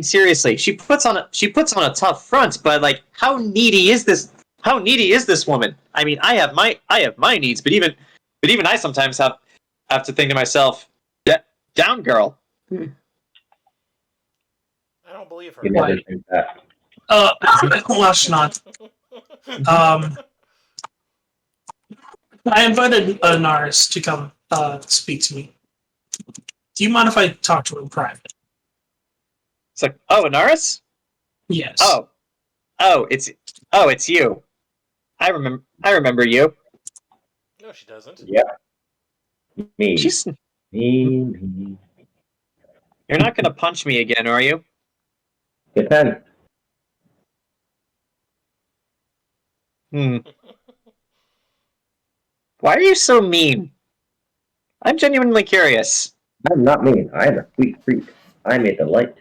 Seriously, she puts on a tough front, but like, how needy is this woman? I mean, I have my needs, but even I sometimes have to think to myself, down girl. I don't believe her. You never think that. Lashanon. I invited Anaris to come speak to me. Do you mind if I talk to her in private? It's like, oh, Anaris? Yes. Oh, it's you. I remember you. No, she doesn't. Yeah. Me. Me. You're not gonna punch me again, are you? Depends. Why are you so mean? I'm genuinely curious. I'm not mean. I'm a sweet treat. I'm a delight.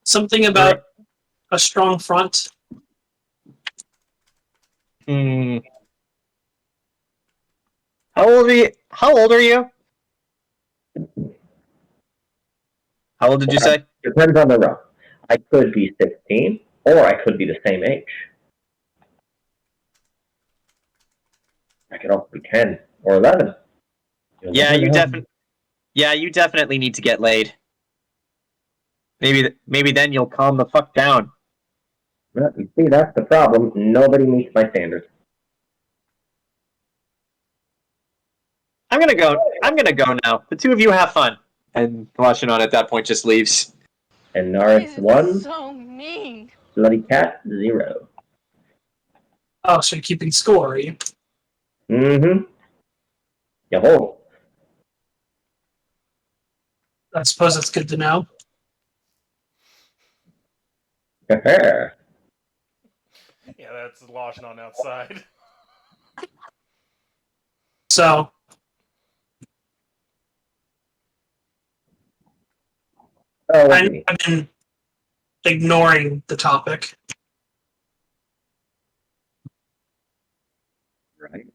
Something about a strong front. How old are you? How old are you? How old did you say? Depends on the row. I could be 16, or I could be the same age. I could also be 10 or 11. Yeah, you definitely need to get laid. Maybe then you'll calm the fuck down. Well, you see, that's the problem. Nobody meets my standards. I'm gonna go now. The two of you have fun. And Lashinon at that point just leaves. And Anaris 1. So mean. Bloody cat 0. Oh, so you're keeping score, are you? Mm-hmm. Yo. I suppose that's good to know. Yeah, that's loshing on outside. So, I've been ignoring the topic. Right.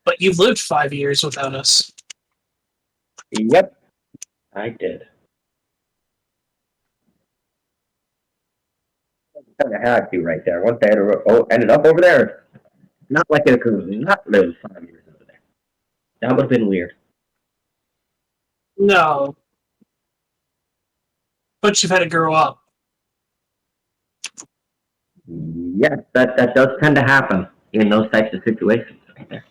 But you've lived 5 years without us. Yep, I did. Kind of had to right there. Once I ended up over there, not like it could not live 5 years over there. That would have been weird. No. But you've had to grow up. Yes, that does tend to happen in those types of situations right there.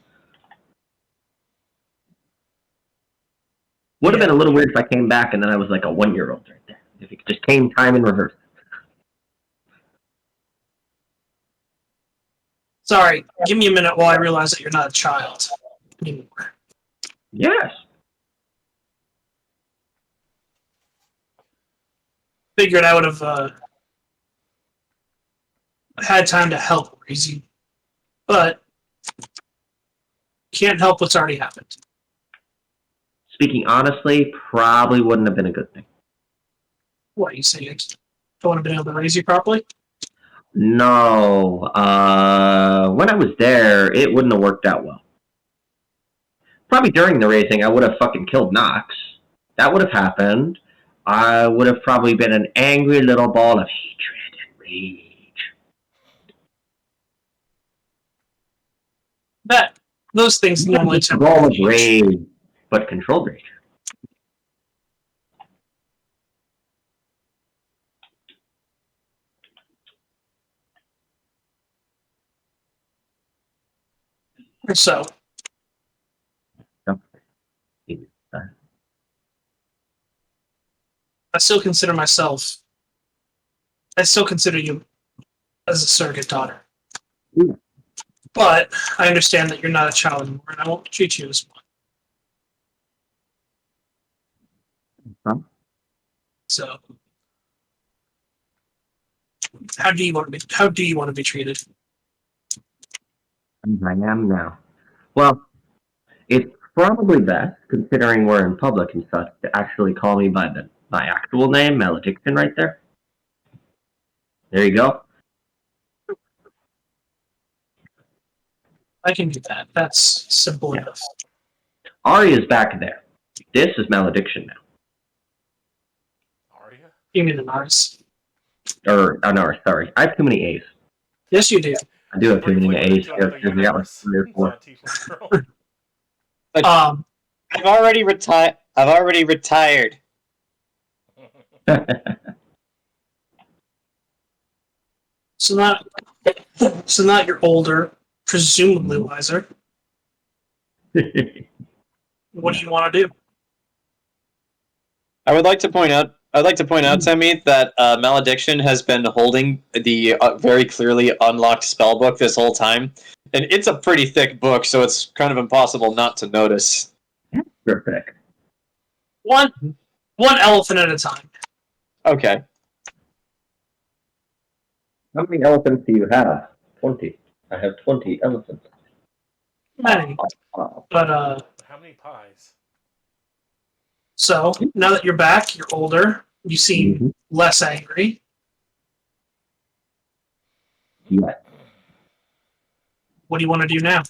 Would have been a little weird if I came back and then I was like a 1-year-old right there. If it just came time in reverse. Sorry, give me a minute while I realize that you're not a child anymore. Yes. Figured I would have had time to help raise you. But can't help what's already happened. Speaking honestly, probably wouldn't have been a good thing. What, you say? I don't have been able to raise you properly? No. When I was there, it wouldn't have worked out well. Probably during the raising, I would have fucking killed Nox. That would have happened. I would have probably been an angry little ball of hatred and rage. Those things normally a ball of rage, but controlled rage. So, I still consider you as a surrogate daughter. Ooh. But I understand that you're not a child anymore, and I won't treat you as one. Huh? So, how do you want to be treated? I am now. Well, it's probably best, considering we're in public and such, to actually call me by my actual name, Malediction, right there. There you go. I can do that. That's simple enough. Arya's back there. This is Malediction now. Arya? You mean Anaris? Or Anaris, sorry. I have too many A's. Yes, you do. I do have too many A's. I got like 3 or 4. I've already retired. So not you're older, presumably wiser. What do you want to do? I'd like to point out, Temme, that Malediction has been holding the very clearly unlocked spellbook this whole time, And it's a pretty thick book, so it's kind of impossible not to notice. Perfect. One elephant at a time. Okay. How many elephants do you have? 20. I have 20 elephants. Many. But, How many pies? so, now that you're back, you're older, you seem less angry. Yeah. What do you want to do now?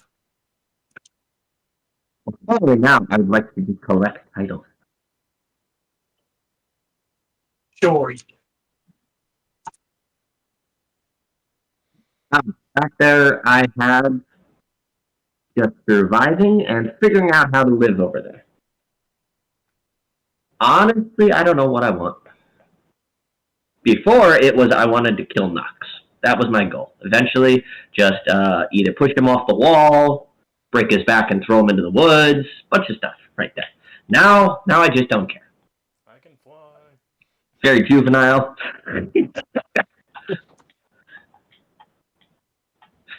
Probably now, I would like to just collect titles. Sure. Back there, I had just surviving and figuring out how to live over there. Honestly, I don't know what I want. Before, it was I wanted to kill Nox. That was my goal. Eventually, just either push him off the wall, break his back and throw him into the woods, bunch of stuff right there. Now I just don't care. I can fly. Very juvenile.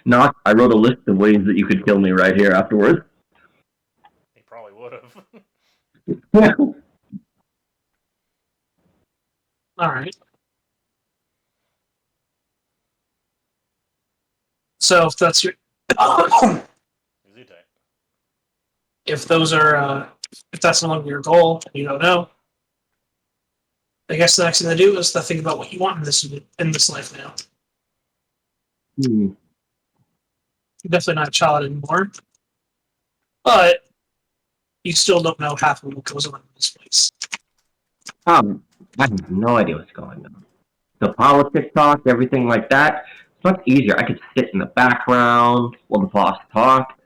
Nox, I wrote a list of ways that you could kill me right here afterwards. He probably would have. Yeah. Alright. So, if that's your... if those are, if that's no longer your goal, you don't know. I guess the next thing to do is to think about what you want in this life now. You're definitely not a child anymore, but you still don't know half of what goes on in this place. I have no idea what's going on. The politics talk, everything like that, it's much easier. I could sit in the background while the boss talked,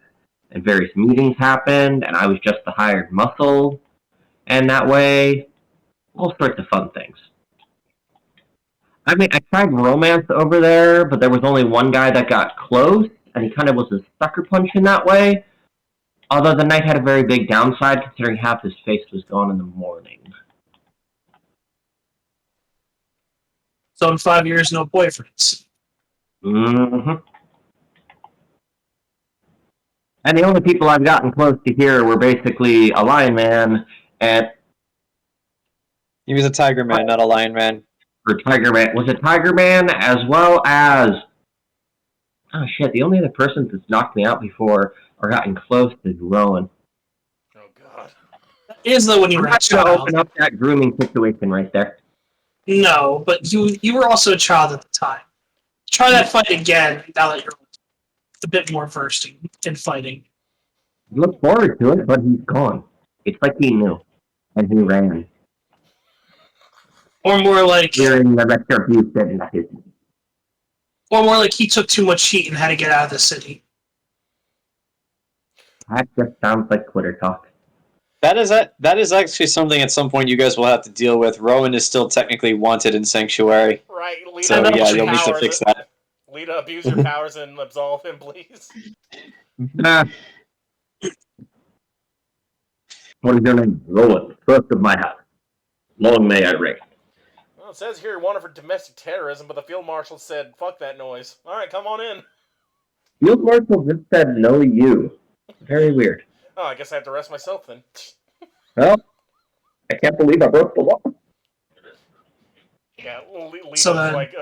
and various meetings happened, and I was just the hired muscle, and that way, all sorts of fun things. I mean, I tried romance over there, but there was only one guy that got close, and he kind of was a sucker punch in that way. Although the night had a very big downside, considering half his face was gone in the morning. So in 5 years, no boyfriends. Mm-hmm. And the only people I've gotten close to here were basically a lion man and... He was a tiger man, not a lion man. Or tiger man. Was a tiger man as well as... Oh shit, the only other person that's knocked me out before or gotten close is Rowan. Oh god. Is though when you I'm were a not going to child. open up that grooming situation right there. No, but you were also a child at the time. Try that fight again now that you're a bit more versed in fighting. I look forward to it, but he's gone. It's like he knew. And he ran. Or more like... Hearing the retribution that his... Or more like he took too much heat and had to get out of the city. That just sounds like quitter talk. That is actually something at some point you guys will have to deal with. Rowan is still technically wanted in Sanctuary. Right, Lita, so yeah, you'll need to fix that. Lita, abuse your powers and absolve him, please. What is your name? Rowan, first of my house. Long may I reign. Well, it says here he wanted for domestic terrorism, but the Field Marshal said, fuck that noise. Alright, come on in. Field Marshal just said no you. Very weird. Oh, I guess I have to arrest myself then. Well, I can't believe I broke the law. Yeah, well, Lita's So then- like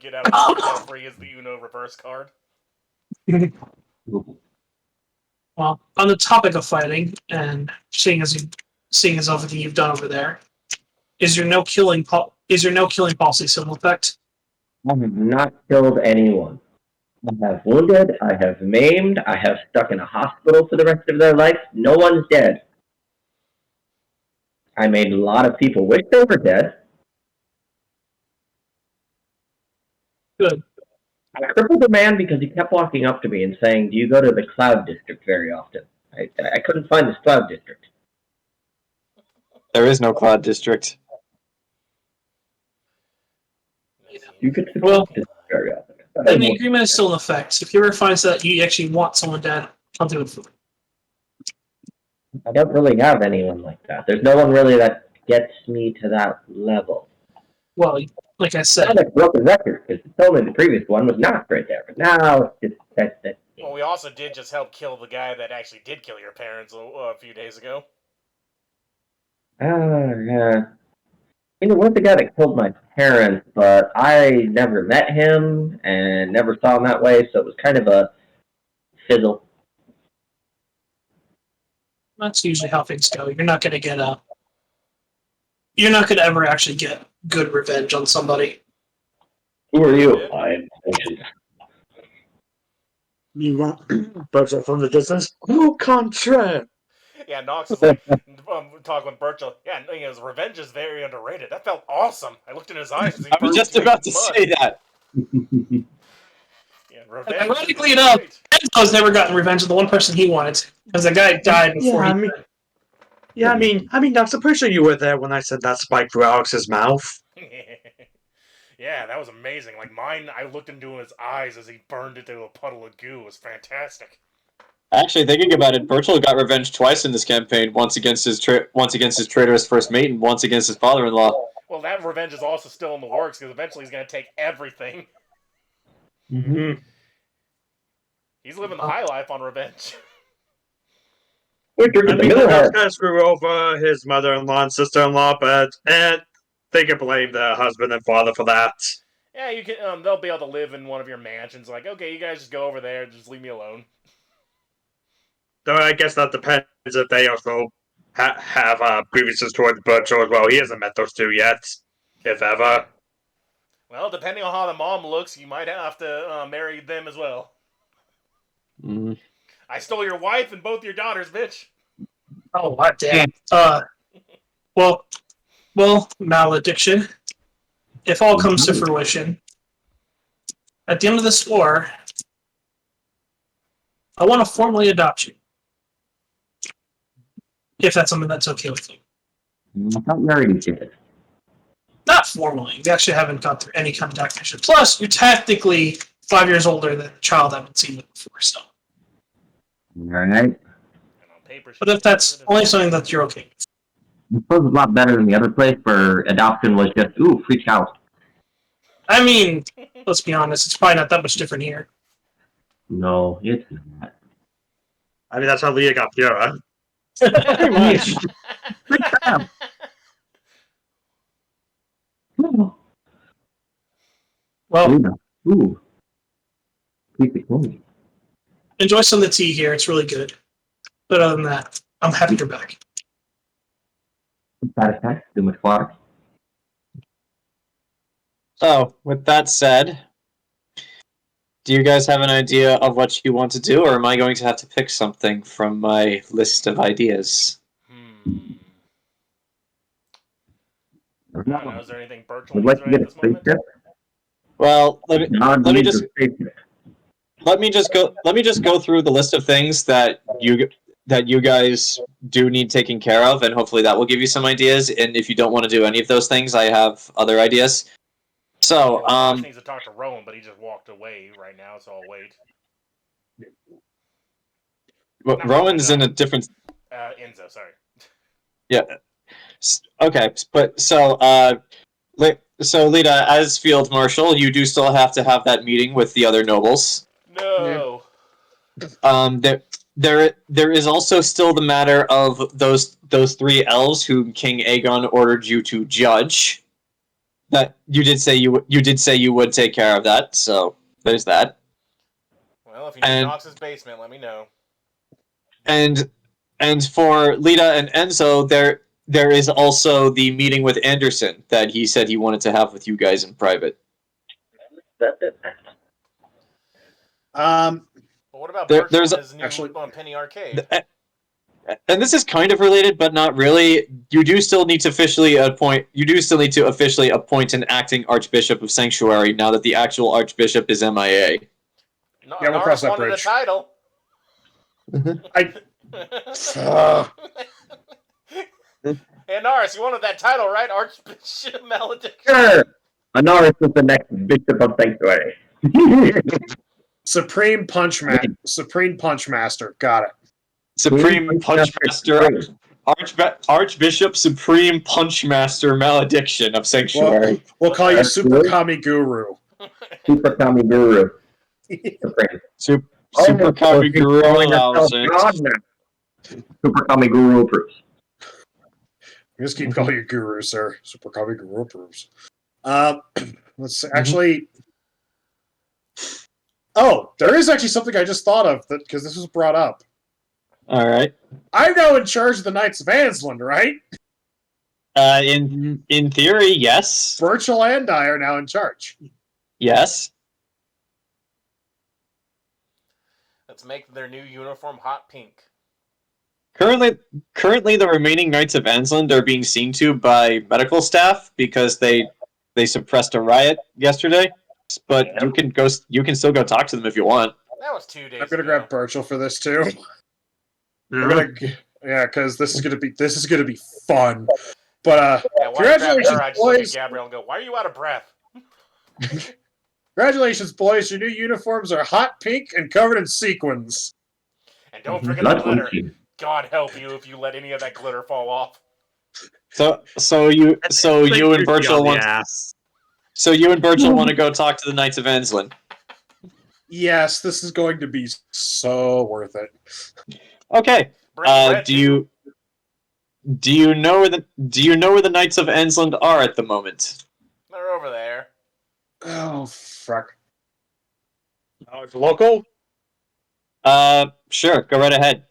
get out of jail free is the Uno reverse card. Well, on the topic of fighting, and seeing as everything you've done over there, is your no killing policy still in effect? I have not killed anyone. I have wounded, I have maimed, I have stuck in a hospital for the rest of their life. No one's dead. I made a lot of people wish they were dead. Good. I crippled a man because he kept walking up to me and saying, "Do you go to the Cloud District very often?" I couldn't find this Cloud District. There is no Cloud District. You could Well, this very often. And the agreement is still in effect. If you ever finds that you actually want someone dead, I'll do it for you. I don't really have anyone like that. There's no one really that gets me to that level. Well, like I said, Not a broken record, because it's only the previous one was not right there. But now it's just that Well, we also did just help kill the guy that actually did kill your parents a few days ago. Yeah. It was the guy that killed my parents, but I never met him and never saw him that way, so it was kind of a fizzle. That's usually how things go. You're not gonna get You're not gonna ever actually get good revenge on somebody. Who are you? I'm You want Burchill from the distance? Au contraire! Yeah, Nox is like talking with Burchill. Yeah, his revenge is very underrated. That felt awesome. I looked in his eyes. As he I was burned just to about to mud. say that. Yeah, revenge. Ironically enough, Enzo's never gotten revenge on the one person he wanted, because the guy died before I mean, I'm pretty sure you were there when I said that spike through Alex's mouth. Yeah, that was amazing. Like mine, I looked into his eyes as he burned into a puddle of goo. It was fantastic. Actually, thinking about it, Burchill got revenge twice in this campaign. Once against his traitorous first mate, and once against his father-in-law. Well, that revenge is also still in the works because eventually he's going to take everything. Mm-hmm. He's living the high life on revenge. We're drinking I the mean, Miller he High. does kind of screw over his mother-in-law and sister-in-law, but they can blame the husband and father for that. Yeah, you can. They'll be able to live in one of your mansions. Like, okay, you guys just go over there. Just leave me alone. Though I guess that depends if they also have grievances towards Burchill as well. He hasn't met those two yet, if ever. Well, depending on how the mom looks, you might have to marry them as well. Mm. I stole your wife and both your daughters, bitch. Oh, what damn. Well, malediction. If all comes to fruition, at the end of this war, I want to formally adopt you. If that's something that's okay with you. I thought we already did. Not formally. We actually haven't gone through any kind of documentation. Plus, you're technically 5 years older than the child I haven't seen with before, so. Alright. But if that's only something that you're okay with. I suppose it's a lot better than the other place where adoption was just, ooh, free child. I mean, let's be honest, it's probably not that much different here. No, it's not. I mean, that's how Lita got Fiora. Pretty much. Free child. Well, Ooh. Keep it going. enjoy some of the tea here. It's really good. But other than that, I'm happy you're back. Satisfied? Too much water. So, with that said, do you guys have an idea of what you want to do, or am I going to have to pick something from my list of ideas? I don't know, is there anything Burchill Would needs like to right get at a this moment? spaceship? Well, let me just spaceship. let me just go through the list of things that you guys do need taken care of, and hopefully that will give you some ideas. And if you don't want to do any of those things, I have other ideas. So, Josh needs to talk to Rowan, but he just walked away right now, so I'll wait. Rowan's in a different. Enzo, sorry. Yeah. Okay, but so Lita, as Field Marshal, you do still have to have that meeting with the other nobles. No. There is also still the matter of those three elves whom King Aegon ordered you to judge. That you did say you would take care of that. So there's that. Well, if you need Nox's basement, let me know. And for Lita and Enzo, there is also the meeting with Anderson that he said he wanted to have with you guys in private. But what about there's his new Penny Arcade? And this is kind of related, but not really. You do still need to officially appoint an acting Archbishop of Sanctuary now that the actual Archbishop is MIA. No, Yeah, we'll cross that wanted bridge. a title. Hey, Anaris, you wanted that title, right? Archbishop Malediction. Sure. Anaris is the next Bishop of Sanctuary. Supreme Punch Master. Got it. Supreme Punch Master, Archbishop Supreme Punch Master Malediction of Sanctuary. We'll call you Super Kami Guru. Super Kami Guru. Super Kami Guru allows it. Super Kami Guru approves. Just keep calling you Guru, sir. Super Kami Guru approves. Let's see. Actually. Oh, there is actually something I just thought of because this was brought up. All right. I'm now in charge of the Knights of Ansland, right? In theory, yes. Burchill and I are now in charge. Yes. Let's make their new uniform hot pink. Currently, the remaining Knights of Ansland are being seen to by medical staff because they suppressed a riot yesterday. But you can still go talk to them if you want. That was 2 days. I'm gonna ago. grab Burchill for this too. Because this is gonna be fun. But congratulations, boys! Gabrielle and go, why are you out of breath? Congratulations, boys! Your new uniforms are hot pink and covered in sequins. And don't forget the glitter. God help you if you let any of that glitter fall off. So you and Burchill want to go talk to the Knights of Ansland. Yes, this is going to be so worth it. Okay. Do you know where the Knights of Ansland are at the moment? They're over there. Oh fuck. Oh, it's local? Sure, go right ahead.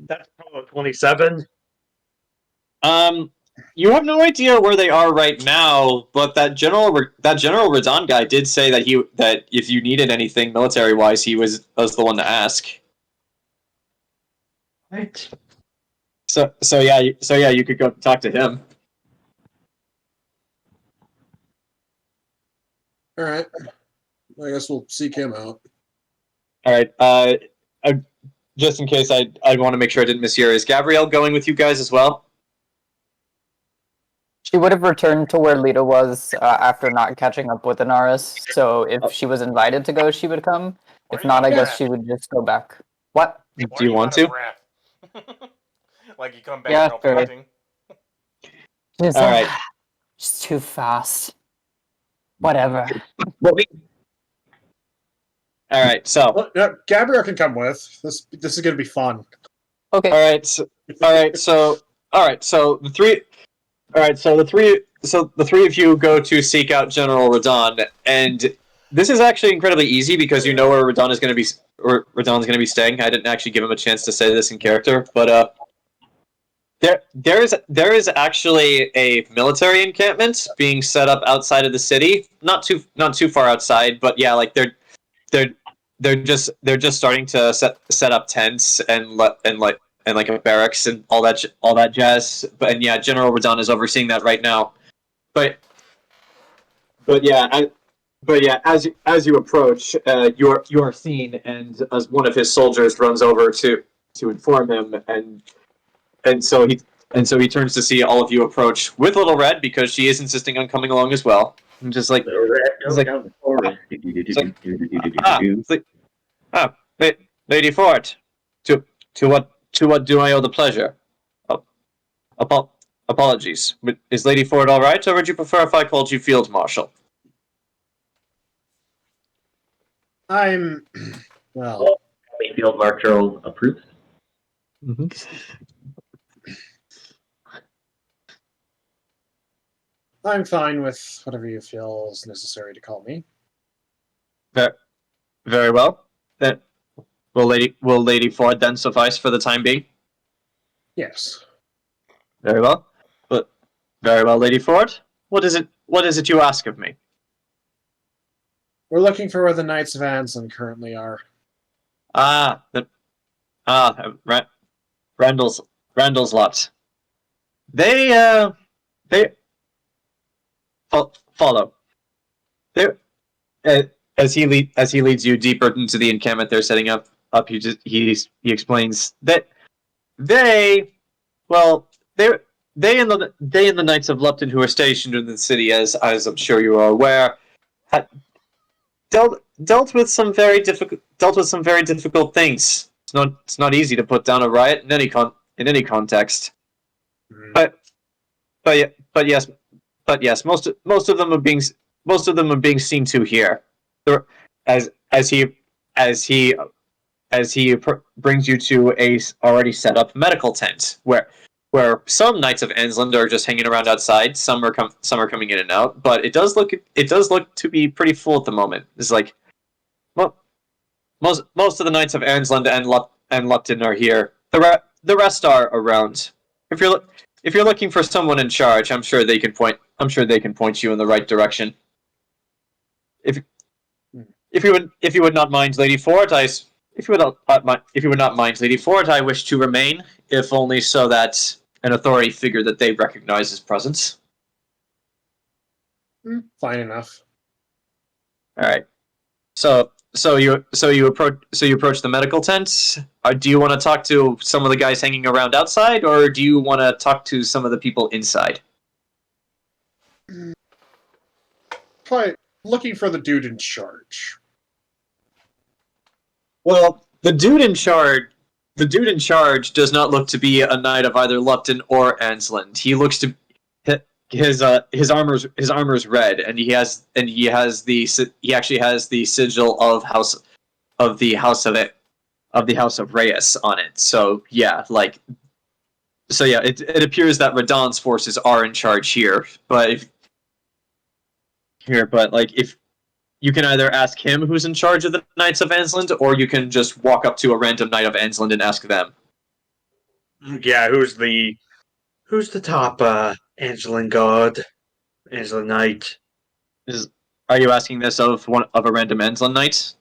That's probably 27. You have no idea where they are right now, but that General Radon guy did say that if you needed anything military wise, he was the one to ask. Right. So yeah, you could go talk to him. All right. I guess we'll seek him out. All right. Just in case, I want to make sure I didn't mishear. Is Gabrielle going with you guys as well? She would have returned to where Lita was after not catching up with Anaris. So if she was invited to go, she would come. If not, I guess she would just go back. What? Do you want to? Like you come back Yeah, and sure. pointing. She's All right. She's too fast. Whatever. All right. So. Well, Gabrielle can come with. This is going to be fun. Okay. All right. So the three. All right. So the three of you go to seek out General Radon, and this is actually incredibly easy because you know where Radon is going to be. Or Radon's going to be staying. I didn't actually give him a chance to say this in character, but there is actually a military encampment being set up outside of the city. Not too far outside, but yeah, like they're just starting to set up tents and like a barracks and all that jazz. And yeah, General Radon is overseeing that right now. But yeah, as you approach, you are seen, and as one of his soldiers runs over to inform him, and so he turns to see all of you approach with Little Red because she is insisting on coming along as well. And just like Lady Ford, to what do I owe the pleasure? Apologies. Is Lady Ford all right, or would you prefer if I called you Field Marshal? I'm well. Field Marshal approves. Mm-hmm. I'm fine with whatever you feel is necessary to call me. Very well. Then will Lady Ford then suffice for the time being? Yes. Very well. But very well, Lady Ford. What is it you ask of me? We're looking for where the Knights of Ansland currently are. Randall's lot. They follow. As he leads you deeper into the encampment they're setting up. He explains that they and the Knights of Lupton who are stationed in the city, as I'm sure you are aware, dealt with some very difficult things. It's not easy to put down a riot in any context. But yes, most of them are being seen to here. As he brings you to a already set up medical tent where some Knights of Ansland are just hanging around outside. Some are coming in and out, but it does look to be pretty full at the moment. It's like most of the Knights of Ansland and Lupton are here. The rest are around. If you're looking for someone in charge, I'm sure they can point you in the right direction. If you would not mind, Lady Fort, I wish to remain, if only so that an authority figure that they recognize is present. Fine enough. All right. So you approach the medical tent. Do you want to talk to some of the guys hanging around outside, or do you want to talk to some of the people inside? Probably looking for the dude in charge. Well, the dude in charge does not look to be a knight of either Lupton or Ansland. He looks to his armor's red, and he actually has the sigil of the House of Reyes on it. So yeah, it appears that Radahn's forces are in charge here, but if you can either ask him who's in charge of the Knights of Ansland, or you can just walk up to a random Knight of Ansland and ask them. Yeah, who's the top Angelan guard? Angelan Knight. Are you asking this of a random Ansland Knight?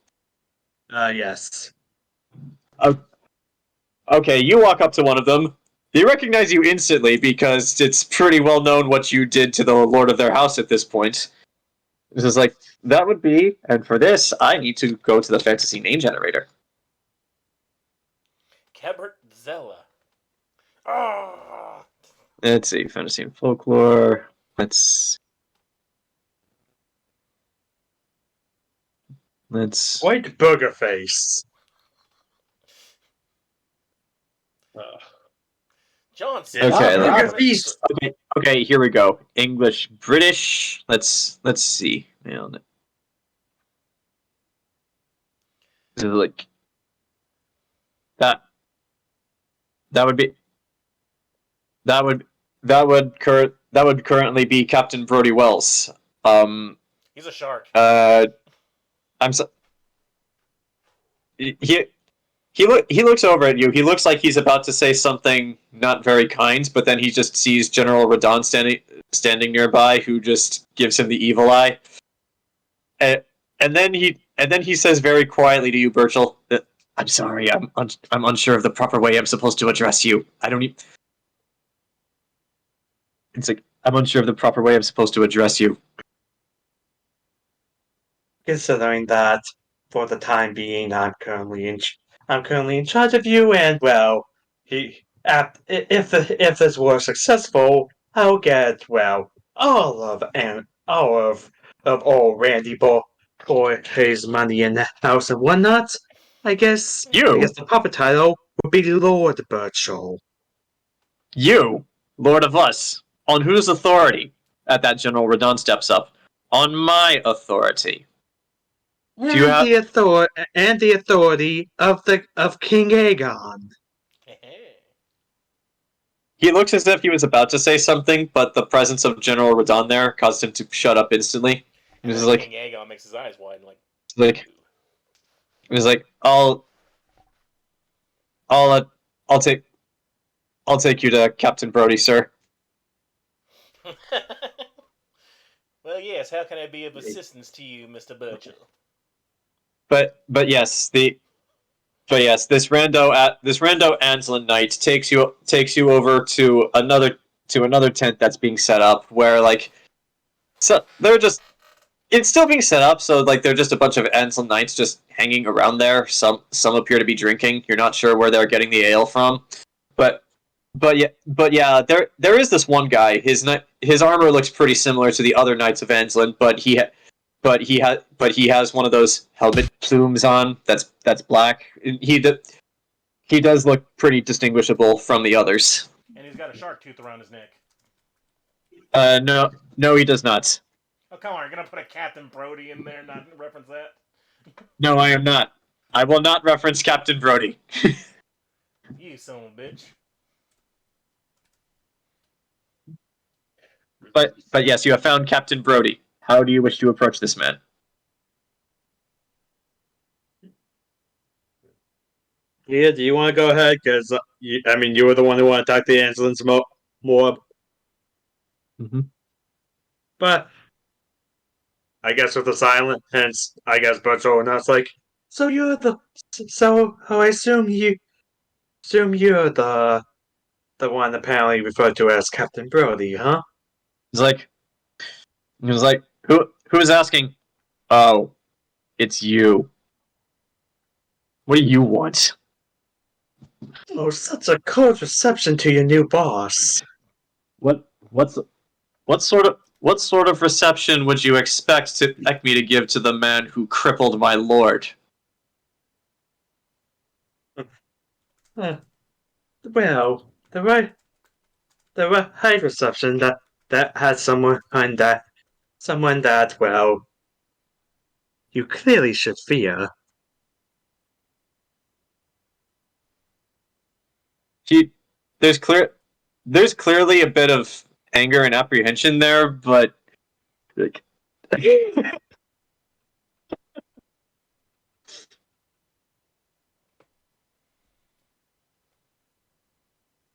Yes. Okay, you walk up to one of them. They recognize you instantly because it's pretty well known what you did to the lord of their house at this point. This is like, that would be, and for this, I need to go to the fantasy name generator. Kebert Zella. Oh. Let's see, fantasy and folklore. Let's White burger face. Johnson. Okay, here we go. English, British. Let's see. Nailed it. So like that would currently be Captain Brody Wells. He's a shark. He looks over at you. He looks like he's about to say something not very kind, but then he just sees General Radahn standing nearby, who just gives him the evil eye. And then he says very quietly to you, Burchill, that I'm sorry, I'm unsure of the proper way I'm supposed to address you. It's like, I'm unsure of the proper way I'm supposed to address you. Considering that, for the time being, I'm currently in charge of you, and well, if this were successful, I'll get all of Randy Boy's money in the house and whatnot. I guess the proper title would be Lord Burchill. You, Lord of Us, on whose authority? At that, General Radahn steps up. On my authority. The authority of King Aion. He looks as if he was about to say something, but the presence of General Radahn there caused him to shut up instantly. King Aion makes his eyes wide, I'll take you to Captain Brody, sir. Well, yes. How can I be of assistance to you, Mr. Burchill? But yes, this rando Ansland Knight takes you over to another tent that's being set up, where it's still being set up, so they're just a bunch of Ansland Knights just hanging around there. Some appear to be drinking. You're not sure where they're getting the ale from, but yeah, there is this one guy. His armor looks pretty similar to the other Knights of Ansland, but he has one of those helmet plumes on that's black. He does look pretty distinguishable from the others. And he's got a shark tooth around his neck. No, he does not. Oh, come on, you're gonna put a Captain Brody in there and not reference that? No, I am not. I will not reference Captain Brody. You son of a bitch. But yes, you have found Captain Brody. How do you wish to approach this man? Yeah, do you want to go ahead? Because, you were the one who wanted to talk to the Angelins more. Mm-hmm. But I guess with the silence, hence, I guess Burchill and us like, so I assume you're the one apparently referred to as Captain Brody, huh? He was like, who is asking? Oh, it's you. What do you want? Oh, such a cold reception to your new boss. What sort of reception would you expect me to give to the man who crippled my lord? Well, the right reception that has someone that well, you clearly should fear. There's clearly a bit of anger and apprehension there, but like,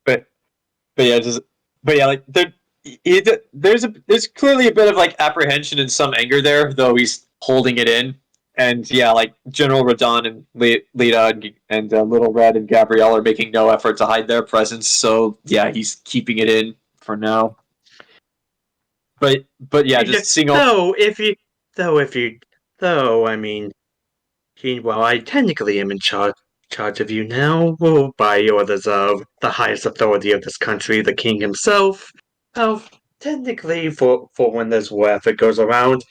like there's clearly a bit of like apprehension and some anger there, though he's holding it in. And yeah, like General Radon and Lita and Little Red and Gabrielle are making no effort to hide their presence. So yeah, he's keeping it in for now. But yeah, just seeing all. I technically am in charge of you now, well, by orders of the highest authority of this country, the king himself. Oh, technically, for when there's war effort goes around,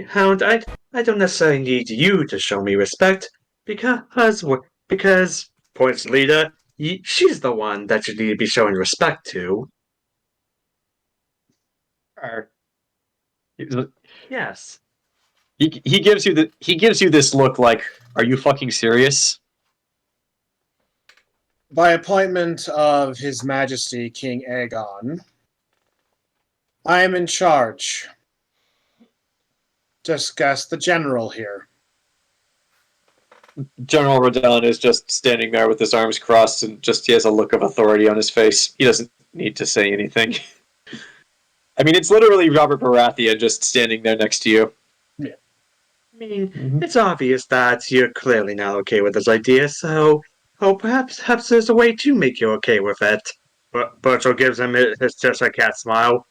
Hound, I don't necessarily need you to show me respect because points leader, she's the one that you need to be showing respect to. Yes. He gives you this look like, are you fucking serious? By appointment of His Majesty King Aegon, I am in charge. Discuss the general here. General Radon is just standing there with his arms crossed and he has a look of authority on his face. He doesn't need to say anything. I mean, it's literally Robert Baratheon just standing there next to you. Yeah. I mean, It's obvious that you're clearly not okay with this idea, so perhaps there's a way to make you okay with it. But Burchill gives him his Cheshire Cat smile.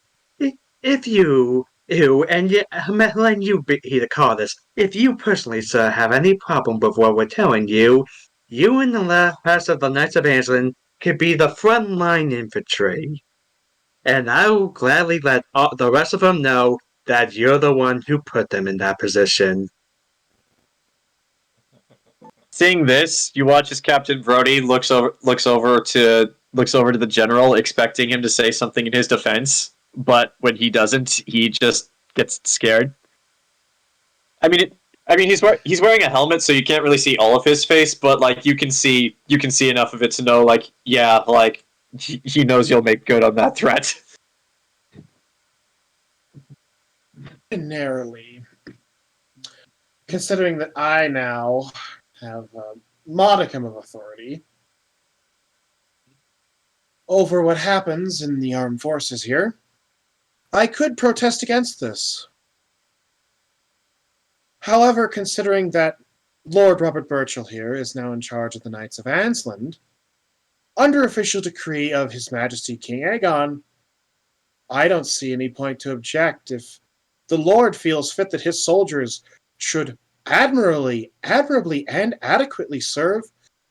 If you letting you be the call this, if you personally, sir, have any problem with what we're telling you, you and the rest of the Knights of Anslin could be the frontline infantry. And I will gladly let the rest of them know that you're the one who put them in that position. Seeing this, you watch as Captain Brody looks over to the general, expecting him to say something in his defense, but when he doesn't, he just gets scared. I mean, he's wearing a helmet, so you can't really see all of his face, but like you can see enough of it to know, like, yeah, like he knows you'll make good on that threat. Narrowly, considering that I now have a modicum of authority over what happens in the armed forces here, I could protest against this. However, considering that Lord Robert Burchill here is now in charge of the Knights of Ansland, under official decree of His Majesty King Aegon, I don't see any point to object if the Lord feels fit that his soldiers should admirably and adequately serve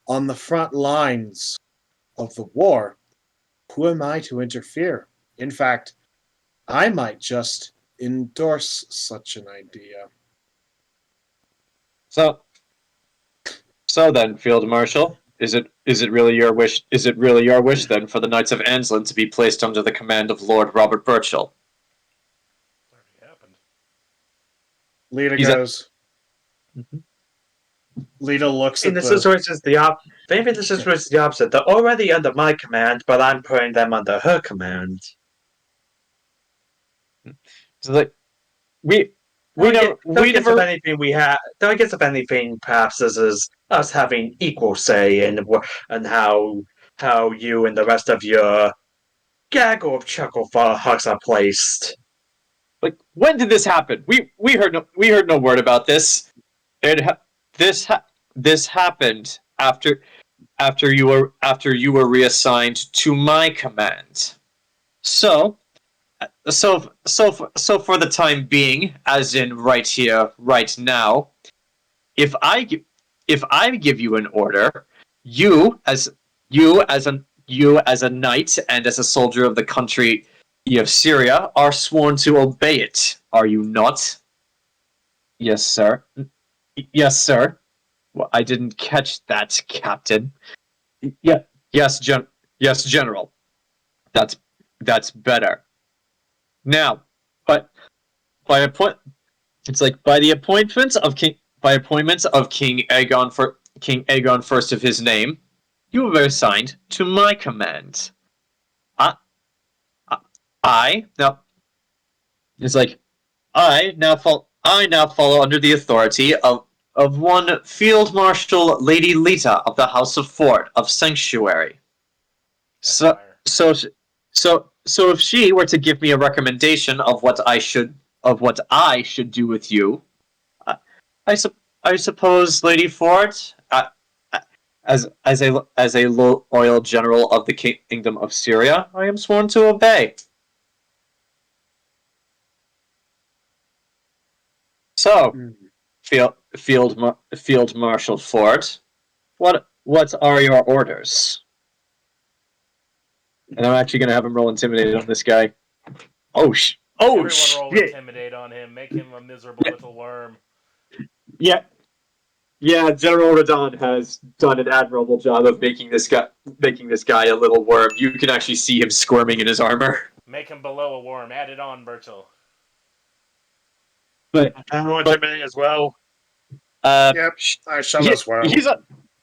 on the front lines of the war. Who am I to interfere? In fact, I might just endorse such an idea. So then, Field Marshal, is it really your wish? Is it really your wish then for the Knights of Anslin to be placed under the command of Lord Robert Burchill? Lita He's goes. Lita looks at Maybe the. the situation is the opposite. They're already under my command, but I'm putting them under her command. So like, we Though I guess if never. anything, if anything, perhaps this is us having equal say in how you and the rest of your gaggle of chuckle fucks are placed. Like, when did this happen? We heard no word about this. This happened after you were reassigned to my command. So for the time being, as in right here, right now, if I give you an order, you as a knight and as a soldier of the country of Syria are sworn to obey it. Are you not? Yes, sir. Yes, sir. Well, I didn't catch that, Captain. Yeah. Yes, General. That's better. Now, but by the appointments of King Aion first of his name, you were assigned to my command. I now it's like I now follow under the authority of one Field Marshal Lady Lita of the House of Fort of Sanctuary. So if she were to give me a recommendation of what I should do with you, I suppose, Lady Fort, as a loyal general of the Kingdom of Syria, I am sworn to obey. So, Field Marshal Fort, what are your orders? And I'm actually going to have him roll Intimidate on this guy. Everyone roll Intimidate on him. Make him a miserable little worm. Yeah, General Radon has done an admirable job of making this guy a little worm. You can actually see him squirming in his armor. Make him below a worm. Add it on, Burchill. But I'm going to Intimidate as well. Yep, I shall as well.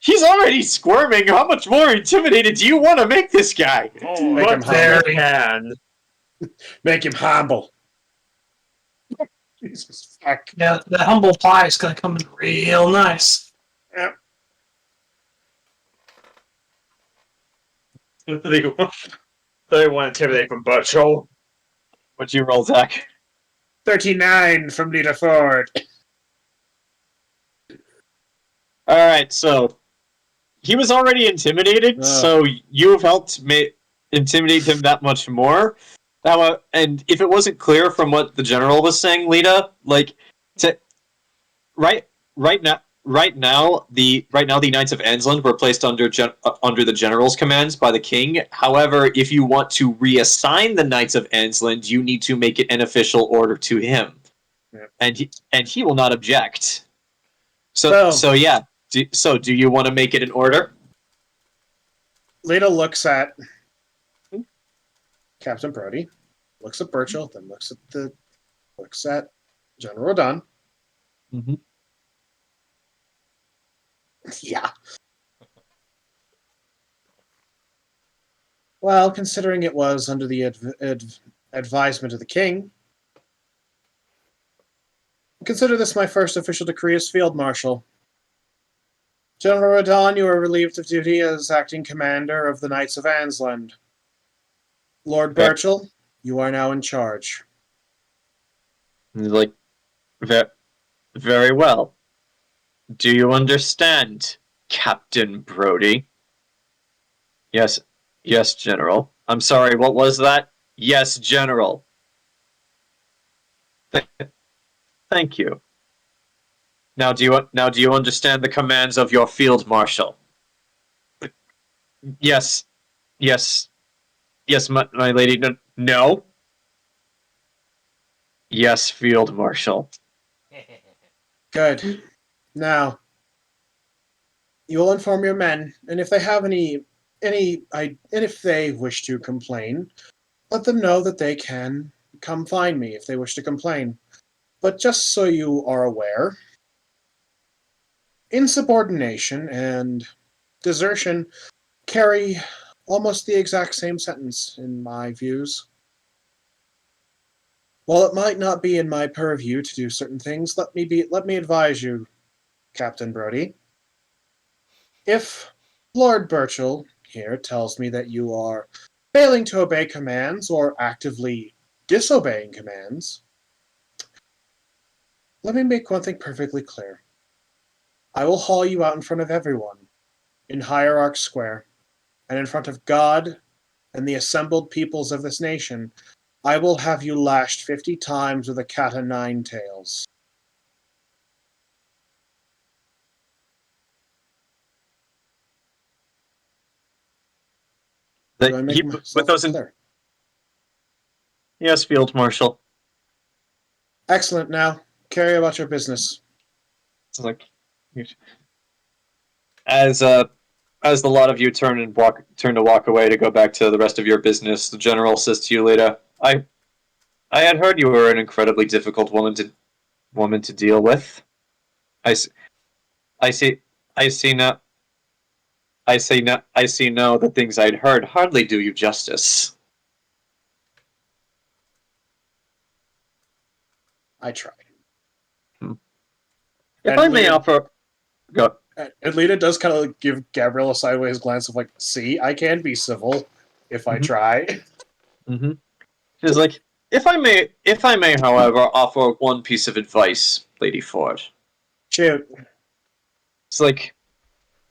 He's already squirming. How much more intimidated do you want to make this guy? Oh, Make him very hand. Make him humble. Jesus fuck. Yeah, the humble pie is going to come in real nice. Yep. 31 Intimidate from Burchill. What'd you roll, Zach? 39 from Lita Ford. Alright, so he was already intimidated, so you've helped intimidate him that much more. And if it wasn't clear from what the general was saying, Lita, right now the Knights of Ansland were placed under the general's commands by the king. However, if you want to reassign the Knights of Ansland, you need to make it an official order to him, and he will not object. So yeah. Do you want to make it an order? Lita looks at Captain Brody, looks at Burchill, then looks at General Rodon. Mm-hmm. Yeah. Well, considering it was under the advisement of the king, consider this my first official decree as Field Marshal. General Radon, you are relieved of duty as acting commander of the Knights of Ansland. Lord Burchill, you are now in charge. Like, very well. Do you understand, Captain Brody? Yes, General. I'm sorry, what was that? Yes, General. Thank you. Now do you understand the commands of your Field Marshal? Yes, my lady. No. Yes, Field Marshal. Good. Now, you will inform your men, and if they have and if they wish to complain, let them know that they can come find me if they wish to complain. But just so you are aware, insubordination and desertion carry almost the exact same sentence in my views. While it might not be in my purview to do certain things, let me advise you, Captain Brody. If Lord Burchill here tells me that you are failing to obey commands or actively disobeying commands, let me make one thing perfectly clear. I will haul you out in front of everyone, in Hierarch Square, and in front of God and the assembled peoples of this nation. I will have you lashed 50 times with a cat o' nine tails. Do I make myself clear? Yes, Field Marshal. Excellent. Now, carry about your business. It's like as the lot of you turn to walk away to go back to the rest of your business, the general says to you, Lita, I had heard you were an incredibly difficult woman to deal with. I see now. I see now the things I'd heard hardly do you justice. I try. If I may offer... Go. And Lita does kind of give Gabrielle a sideways glance of like, see, I can be civil if I try. Mm-hmm. She's like, if I may, however, offer one piece of advice, Lady Ford. Shoot. It's like,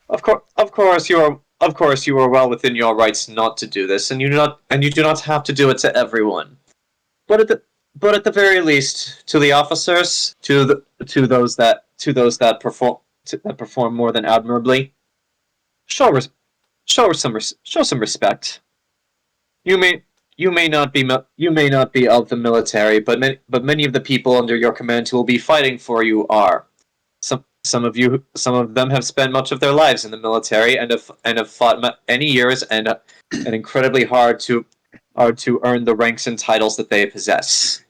of course you are well within your rights not to do this, and you do not have to do it to everyone. But at the very least, to the officers, to those that perform more than admirably, show some respect. You may not be of the military, but many of the people under your command who will be fighting for you are. Some of them have spent much of their lives in the military and have fought many years and incredibly hard to earn the ranks and titles that they possess.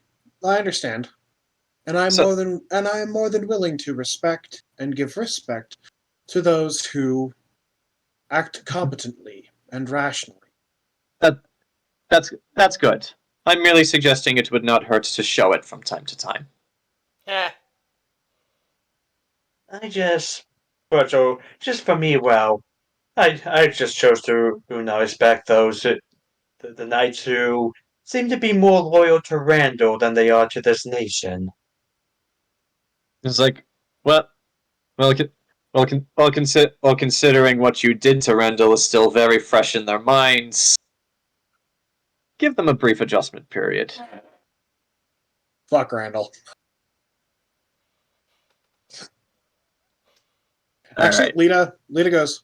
I understand. And I am more than willing to respect and give respect to those who act competently and rationally. That's good. I'm merely suggesting it would not hurt to show it from time to time. Just for me, well, I just chose to not respect those the knights who seem to be more loyal to Randall than they are to this nation. It's like, well, considering what you did to Randall is still very fresh in their minds, give them a brief adjustment period. Fuck Randall. Actually, right. Lita goes,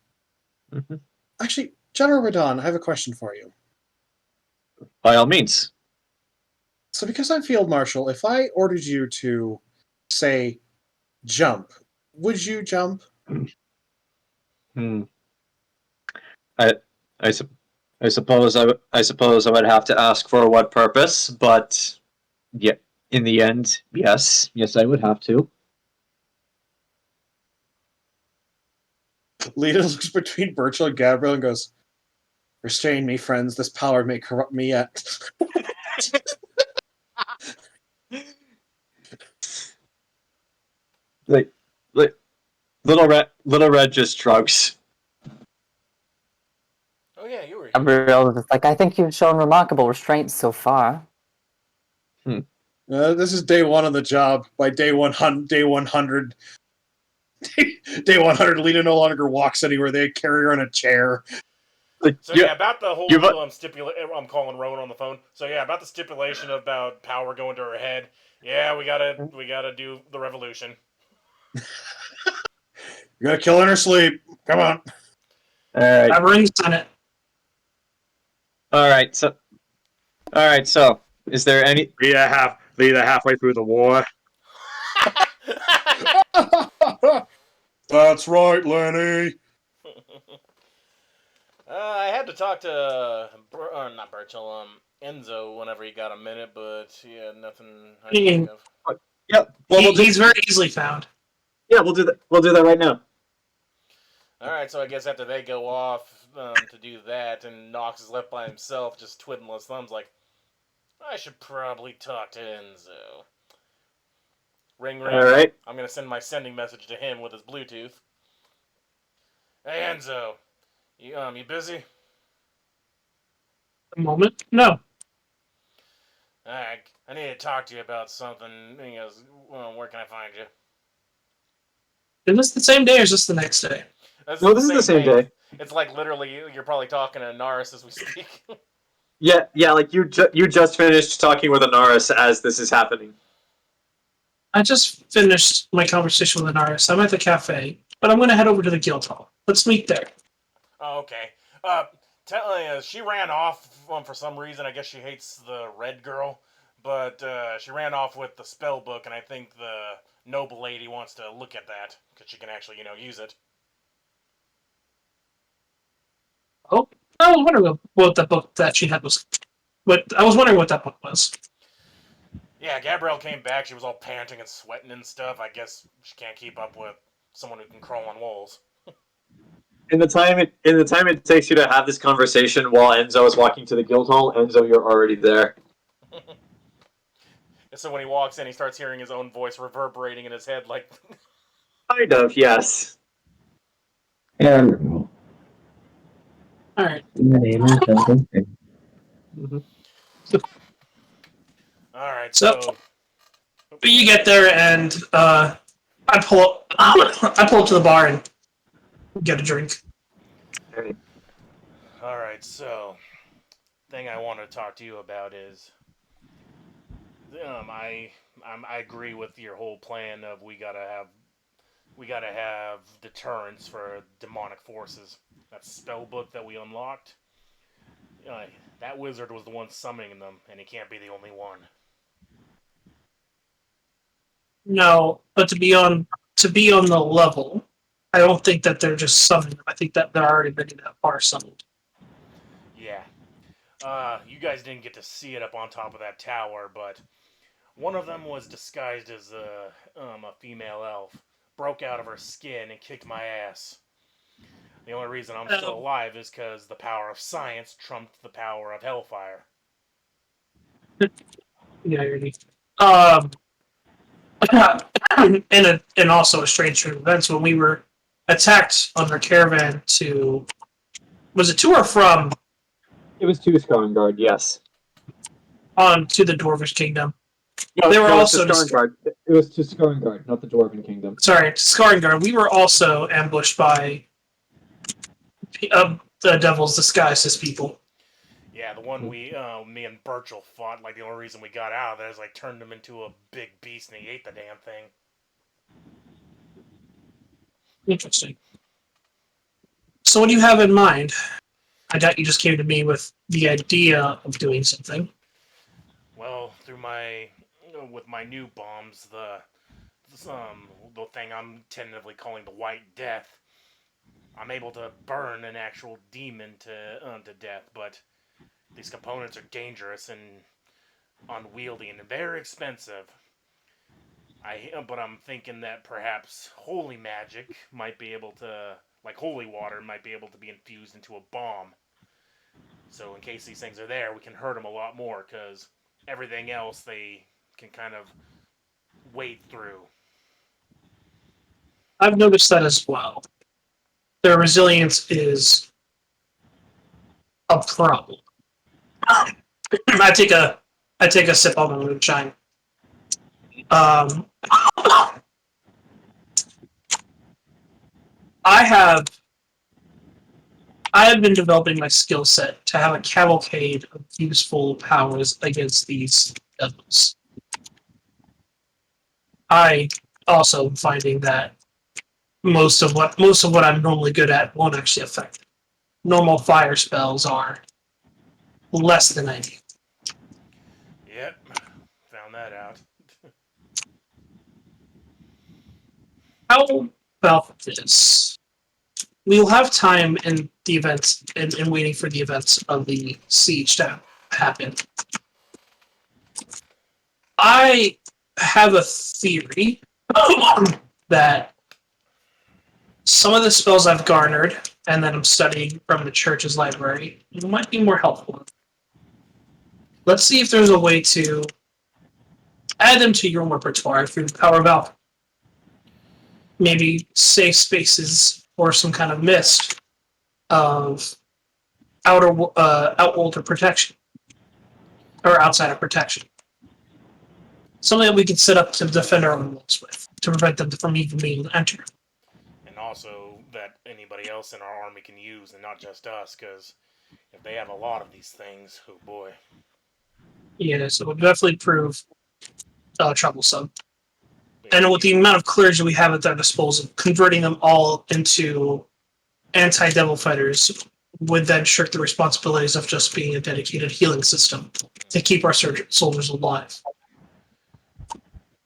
Actually, General Radon, I have a question for you. By all means. So because I'm Field Marshal, if I ordered you to, say, jump, would you jump? I suppose I would have to ask for what purpose, but yeah, in the end, yes, I would have to. Lita looks between Burchill and Gabrielle and goes, Restrain me, friends. This power may corrupt me yet. like, Little Red just shrugs. Oh yeah, you were. Gabrielle is like, I think you've shown remarkable restraint so far. This is day one of the job. By day 100, day 100, Lita no longer walks anywhere. They carry her in a chair. So yeah, about the whole stipulation. I'm calling Rowan on the phone. So yeah, about the stipulation about power going to her head. Yeah, we gotta do the revolution. You gotta kill her in her sleep. Come on. All right. I'm rings on it. All right. So, is there any Lita halfway through the war? That's right, Lenny. I had to talk to not Burchill, Enzo whenever he got a minute, but yeah, nothing I can think of. Yep. Well, He's very easily found. Yeah, we'll do that. We'll do that right now. All right, so I guess after they go off to do that, and Nox is left by himself, just twiddling his thumbs, like, I should probably talk to Enzo. Ring, ring. All right. I'm gonna send my sending message to him with his Bluetooth. Hey, Enzo, you busy? A moment? No. I need to talk to you about something. He goes, well, where can I find you? Is this the same day or is this the next day? This is the same day. It's like literally you're probably talking to Anaris as we speak. Yeah, like you just finished talking with Anaris as this is happening. I just finished my conversation with Anaris. I'm at the cafe, but I'm going to head over to the guild hall. Let's meet there. Oh, okay. She ran off for some reason. I guess she hates the red girl, but she ran off with the spell book, and I think the noble lady wants to look at that because she can actually, use it. Oh, I was wondering what that book that she had was. But I was wondering what that book was. Yeah, Gabrielle came back. She was all panting and sweating and stuff. I guess she can't keep up with someone who can crawl on walls. In the time it takes you to have this conversation while Enzo is walking to the guild hall, Enzo, you're already there. And so when he walks in, he starts hearing his own voice reverberating in his head, like. Kind of, yes. And All right. All right, So you get there, and I pull up to the bar and get a drink. All right, so thing I want to talk to you about is, I agree with your whole plan of we gotta have deterrence for demonic forces. That spell book that we unlocked, that wizard was the one summoning them, and he can't be the only one. No, but to be on the level, I don't think that they're just summoned. I think that they're already been that far summoned. Yeah. You guys didn't get to see it up on top of that tower, but one of them was disguised as a female elf, broke out of her skin and kicked my ass. The only reason I'm still alive is because the power of science trumped the power of hellfire. Yeah, and also a strange turn of events when we were attacked on our caravan to, was it to or from? It was to Skarngard, yes. On to the Dwarvish Kingdom. No, they were it also was to Skarngard, not the Dwarven Kingdom. Sorry, Skarngard. We were also ambushed by the devils disguised as people. Yeah, the one me and Burchill fought, like the only reason we got out of there is like turned him into a big beast and he ate the damn thing. Interesting. So what do you have in mind? I doubt you just came to me with the idea of doing something. Well, with my new bombs, the thing I'm tentatively calling the White Death, I'm able to burn an actual demon to death, but these components are dangerous and unwieldy and very expensive. But I'm thinking that perhaps holy magic might be able to, like holy water, might be able to be infused into a bomb. So in case these things are there, we can hurt them a lot more, because everything else they can kind of wade through. I've noticed that as well. Their resilience is a problem. I take a sip of the moonshine. I have been developing my skill set to have a cavalcade of useful powers against these devils. I also am finding that most of what I'm normally good at won't actually affect it. Normal fire spells are less than ideal. Yep, found that out. How about this? We'll have time in the events and waiting for the events of the siege to happen. I have a theory that some of the spells I've garnered and that I'm studying from the church's library might be more helpful. Let's see if there's a way to add them to your repertoire through the power of alchemy. Maybe safe spaces or some kind of mist of outworld protection or outsider protection. Something that we could set up to defend our own walls with to prevent them from even being able to enter. And also that anybody else in our army can use, and not just us, because if they have a lot of these things, oh boy. Yeah, so it would definitely prove troublesome. And with the amount of clergy we have at their disposal, converting them all into anti-devil fighters would then shirk the responsibilities of just being a dedicated healing system to keep our soldiers alive.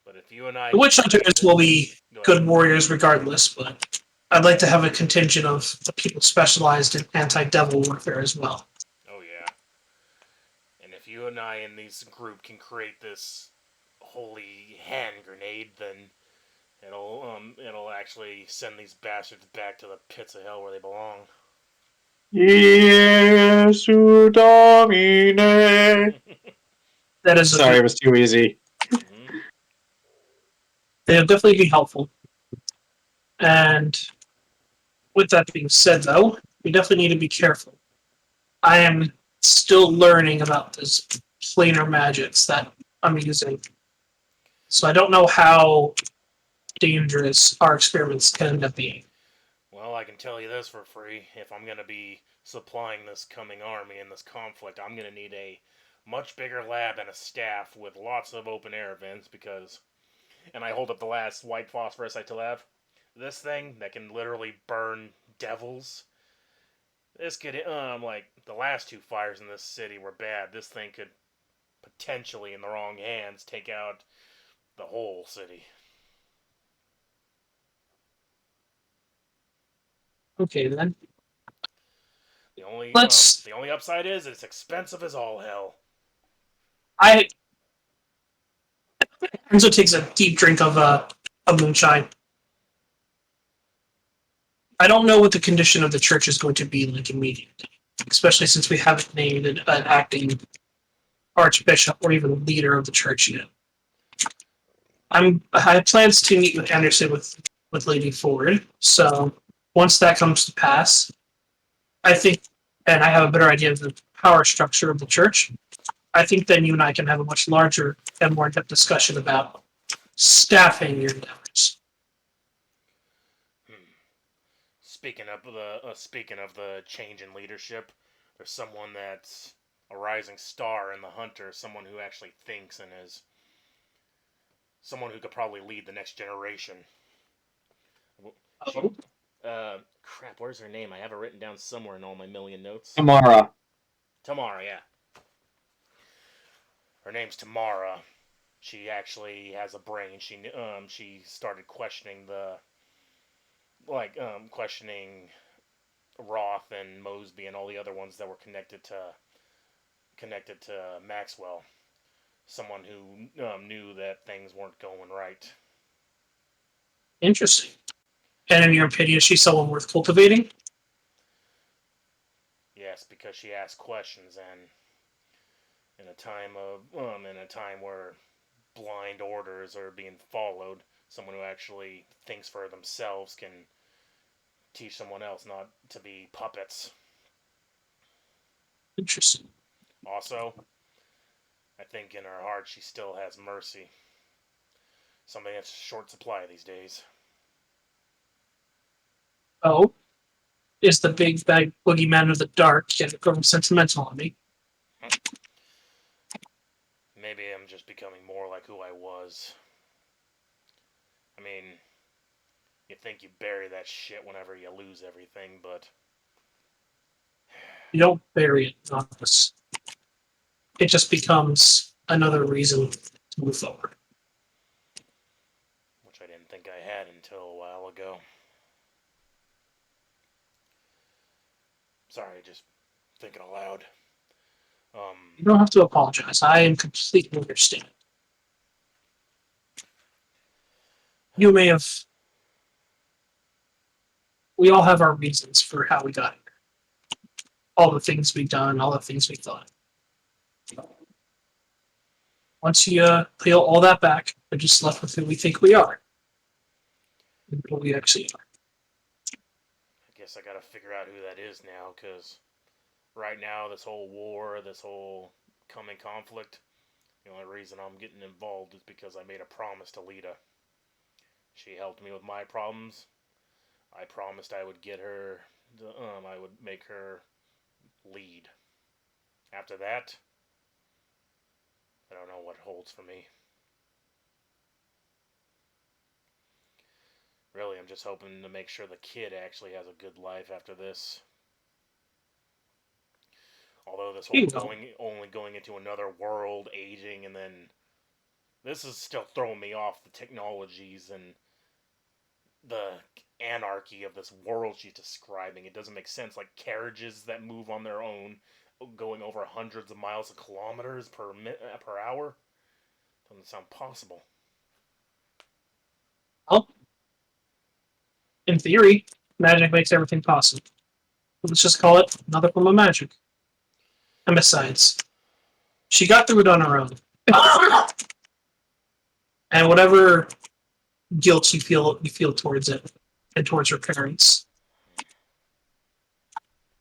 But if you and I... The witch hunters will be good warriors regardless, but I'd like to have a contingent of the people specialized in anti-devil warfare as well. Oh yeah. And if you and I in this group can create this holy hand grenade, then it'll actually send these bastards back to the pits of hell where they belong. Jesu Domine. That is sorry, it was too easy. Mm-hmm. They'll definitely be helpful. And with that being said, though, we definitely need to be careful. I am still learning about this planar magics that I'm using. So I don't know how dangerous our experiments can end up being. Well, I can tell you this for free. If I'm going to be supplying this coming army in this conflict, I'm going to need a much bigger lab and a staff with lots of open air vents because... And I hold up the last white phosphorus I still have. This thing that can literally burn devils. This could, like, the last two fires in this city were bad. This thing could potentially, in the wrong hands, take out the whole city. Okay, then. The only upside is it's expensive as all hell. Enzo takes a deep drink of moonshine. I don't know what the condition of the church is going to be like immediately, especially since we haven't named an acting archbishop or even leader of the church yet. I have plans to meet with Anderson with Lady Ford, so once that comes to pass, I think, and I have a better idea of the power structure of the church, I think then you and I can have a much larger and more in-depth discussion about staffing your endeavors. Speaking of the change in leadership, there's someone that's a rising star in the Hunter, someone who actually thinks and is someone who could probably lead the next generation. Crap, where's her name? I have it written down somewhere in all my million notes. Tamara, yeah. Her name's Tamara. She actually has a brain. She started questioning questioning Roth and Mosby and all the other ones that were connected to Maxwell. Someone who knew that things weren't going right. Interesting. And in your opinion, is she someone worth cultivating? Yes, because she asks questions, and in a time where blind orders are being followed, someone who actually thinks for themselves can teach someone else not to be puppets. Interesting. Also, I think in her heart she still has mercy. Something that's short supply these days. Oh, is the big bad boogeyman of the dark yet growing sentimental on me? Maybe I'm just becoming more like who I was. I mean, you think you bury that shit whenever you lose everything, but... You don't bury it, Novice. It just becomes another reason to move forward. Which I didn't think I had until a while ago. Sorry, just thinking aloud. You don't have to apologize. I am completely understanding. you may have. We all have our reasons for how we got here. All the things we've done, all the things we thought. Once you peel all that back, we're just left with who we think we are. And who we actually are. I guess I gotta figure out who that is now, because right now, this whole war, this whole coming conflict, the only reason I'm getting involved is because I made a promise to Lita. She helped me with my problems. I promised I would get her, I would make her lead. After that, I don't know what holds for me. Really, I'm just hoping to make sure the kid actually has a good life after this. Although this whole only going into another world, aging, and then this is still throwing me off the technologies and the anarchy of this world she's describing. It doesn't make sense. Like carriages that move on their own, going over hundreds of miles of kilometers per hour. Doesn't sound possible. Well, in theory, magic makes everything possible. Let's just call it another form of magic. And besides, she got through it on her own. And whatever guilt you feel towards it and towards her parents,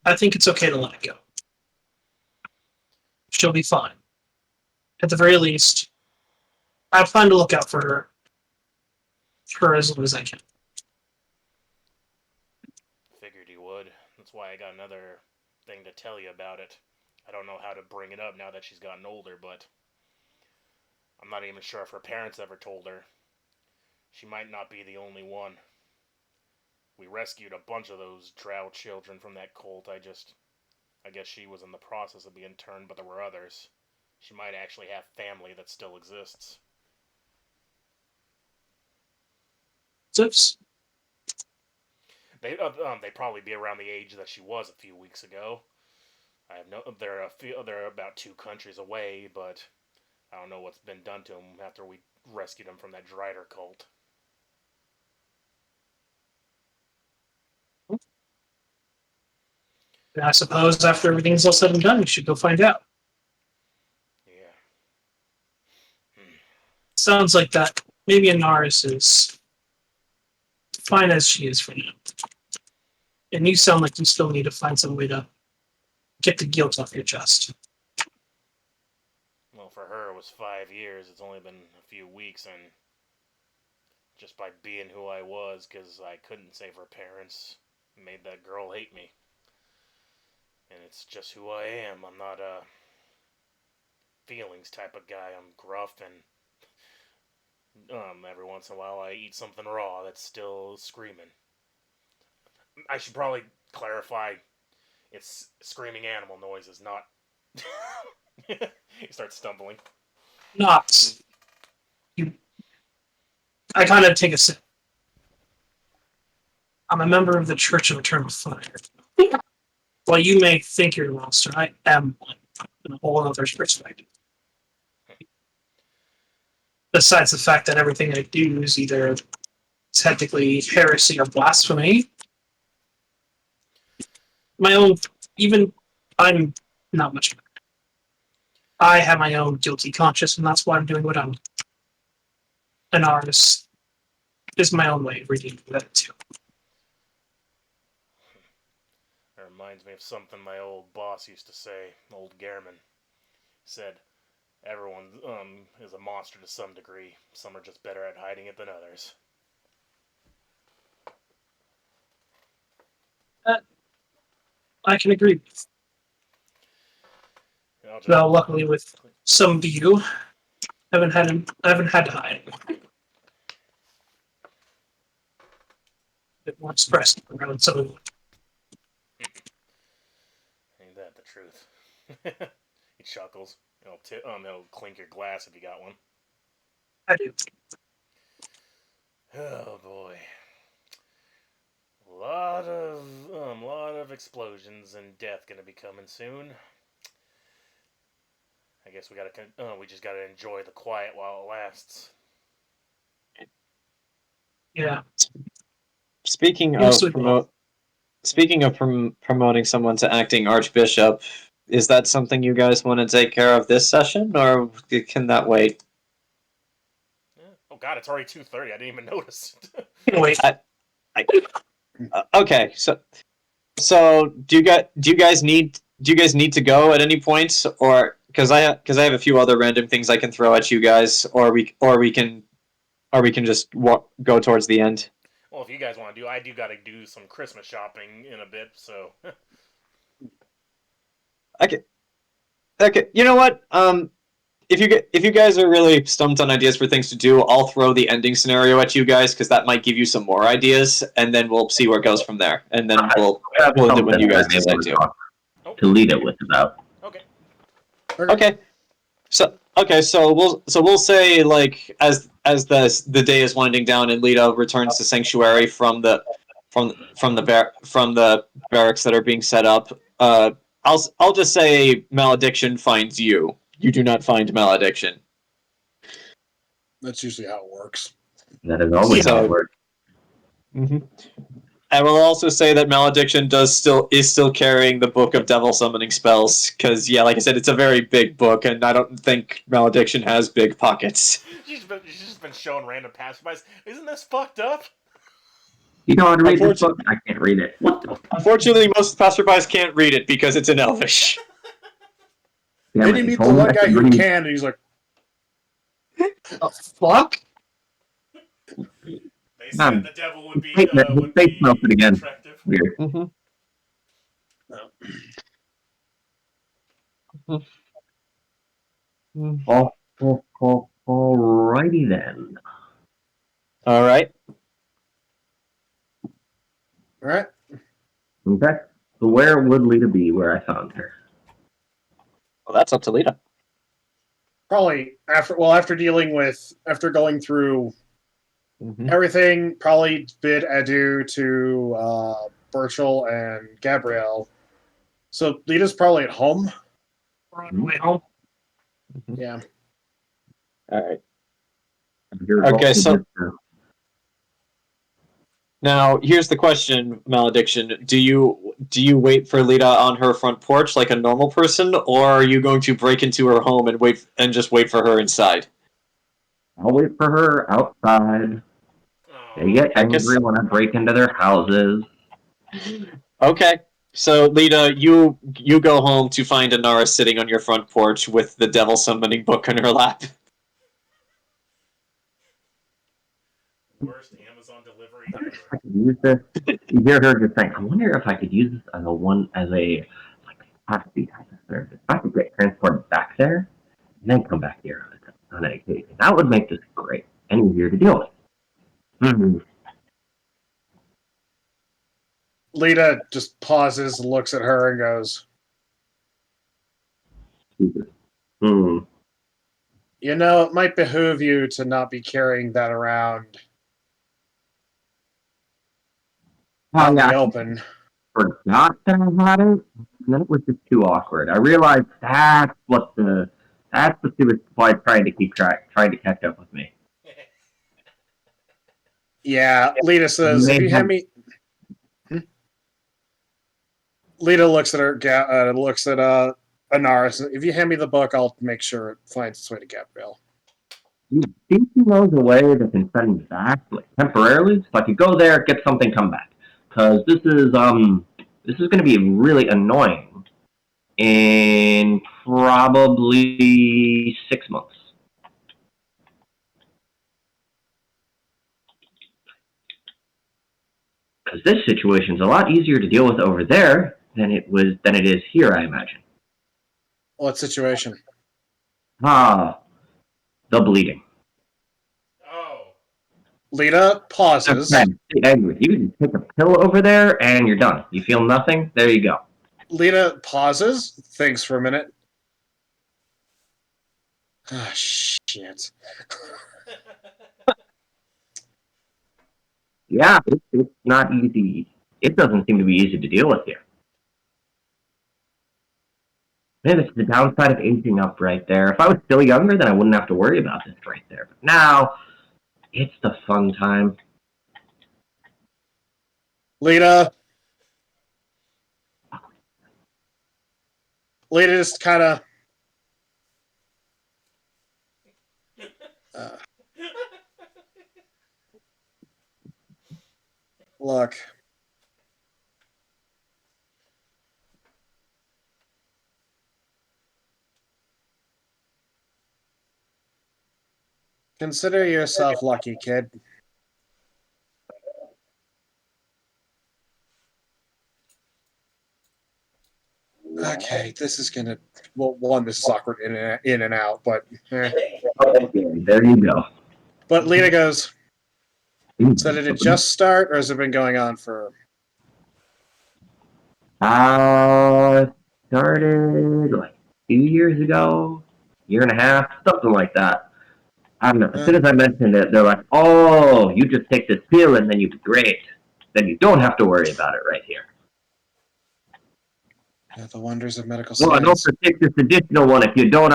I think it's okay to let it go. She'll be fine. At the very least, I plan to look out for her as long as I can. Figured you would. That's why I got another thing to tell you about it. I don't know how to bring it up now that she's gotten older, but I'm not even sure if her parents ever told her. She might not be the only one. We rescued a bunch of those drow children from that cult. I guess she was in the process of being turned, but there were others. She might actually have family that still exists. Zips. They'd probably be around the age that she was a few weeks ago. They're about 2 countries away, but I don't know what's been done to them after we rescued them from that Drider cult. And I suppose after everything's all said and done, we should go find out. Yeah. Sounds like that. Maybe Anaris is fine as she is for now. And you sound like you still need to find some way to get the guilt off your chest. Well, for her, it was 5 years. It's only been a few weeks, and just by being who I was, because I couldn't save her parents, made that girl hate me. And it's just who I am. I'm not a feelings type of guy. I'm gruff, and every once in a while I eat something raw that's still screaming. I should probably clarify, it's screaming animal noises, not... He starts stumbling. Not. I kind of take a sip. I'm a member of the Church of Eternal Fire. While you may think you're a monster, I am one in a whole other perspective. Besides the fact that everything I do is either technically heresy or blasphemy, my own, even I'm not much better. I have my own guilty conscience, and that's why I'm doing what I'm doing. An artist is my own way of reading that too. It reminds me of something my old boss used to say, old Gehrman. He said, everyone is a monster to some degree. Some are just better at hiding it than others. I can agree with. Now, luckily, with some of you, I haven't had to hide. A bit more expressed around some of you. Ain't that the truth? He chuckles. He'll clink your glass if you got one. I do. Oh boy. Lot of explosions and death gonna be coming soon. I guess we just gotta enjoy the quiet while it lasts. Yeah. Speaking Yeah, of sweet ball. promoting someone to acting archbishop, is that something you guys want to take care of this session, or can that wait? Yeah. Oh god, it's already 2:30. I didn't even notice. Wait. Okay, so do you guys need to go at any point, or because I have a few other random things I can throw at you guys, or we can just go towards the end. Well, if you guys want to do, I do got to do some Christmas shopping in a bit, so. Okay. You know what? If you guys are really stumped on ideas for things to do, I'll throw the ending scenario at you guys because that might give you some more ideas, and then we'll see where it goes from there. And then we'll do it when you guys decide to. To lead it with about. Okay. Okay. So we'll say like as the day is winding down and Lita returns to Sanctuary from the barracks that are being set up. I'll just say Malediction finds you. You do not find Malediction. That's usually how it works. That is always how it works. Mm-hmm. I will also say that Malediction is still carrying the book of devil summoning spells, because like I said, it's a very big book, and I don't think Malediction has big pockets. She's just been showing random passerbys. Isn't this fucked up? You know how to read this book? I can't read it. Unfortunately, most passerbys can't read it because it's in Elvish. Then you meet the one guy who can, and he's like, "The fuck?" They said the devil would be attractive. Weird. Mm-hmm. Alrighty then. All right. all right. Okay. So where would Lita be where I found her? Well, that's up to Lita. Probably after going through everything, probably bid adieu to Burchill and Gabrielle. So Lita's probably at home. We're on the way home. Yeah. All right. Okay, so now here's the question, Malediction. Do you wait for Lita on her front porch like a normal person, or are you going to break into her home and just wait for her inside? I'll wait for her outside. They get angry when I break into their houses. Okay. So, Lita, you go home to find Anaris sitting on your front porch with the devil summoning book on her lap. Worst Amazon delivery ever. I could use this. You hear her just saying, I wonder if I could use this as a taxi type of service. I could get transported back there and then come back here on an occasion. That would make this great and easier to deal with. Mm-hmm. Lita just pauses, looks at her, and goes, Hmm. You know, it might behoove you to not be carrying that around out in the open. Forgot that I had it, and then it was just too awkward. I realized that's what she was trying to catch up with me. Yeah, Lita says, if you hand me... Lita looks at Anaris. If you hand me the book, I'll make sure it finds its way to Gabrielle. You think he knows a way that can send me back, like temporarily, so I could go there, get something, come back. Because this is going to be really annoying in probably 6 months. Because this situation is a lot easier to deal with over there than it is here, I imagine. What situation? The bleeding. Oh. Lita pauses. Okay. You can take a pill over there and you're done. You feel nothing? There you go. Lita pauses, thinks for a minute. Ah, shit. Yeah, it's not easy. It doesn't seem to be easy to deal with here. Man, it's the downside of aging up right there. If I was still younger, then I wouldn't have to worry about this right there. But now, it's the fun time. Lita just kind of... look. Consider yourself lucky, kid. Okay, this is gonna... well, one, this is awkward in and out, but... Okay, there you go. But Lita goes, so did it just start, or has it been going on for... Started like 2 years ago, year and a half, something like that. I don't know. As soon as I mentioned it, they're like, "Oh, you just take this pill and then you'll be great. Then you don't have to worry about it right here." Yeah, the wonders of medical Well, science. and also take this additional one if you don't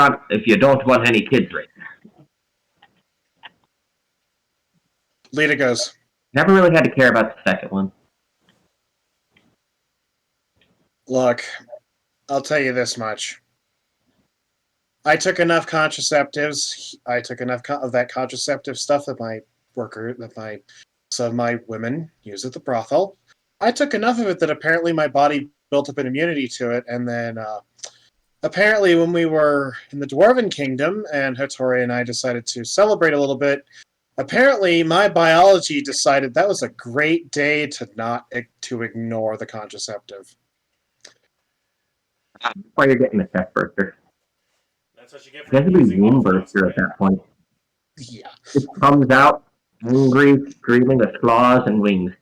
want any kids right now. Lita goes, Never really had to care about the second one. look, I'll tell you this much. I took enough contraceptives. I took enough of that contraceptive stuff that my women use at the brothel. I took enough of it that apparently my body built up an immunity to it, and then apparently when we were in the Dwarven Kingdom and Hattori and I decided to celebrate a little bit, apparently my biology decided that was a great day to ignore the contraceptive. That's why you're getting a chest burster. That's what you get It for has to be using womb all burster at that point. Yeah. It comes out angry, screaming with claws and wings.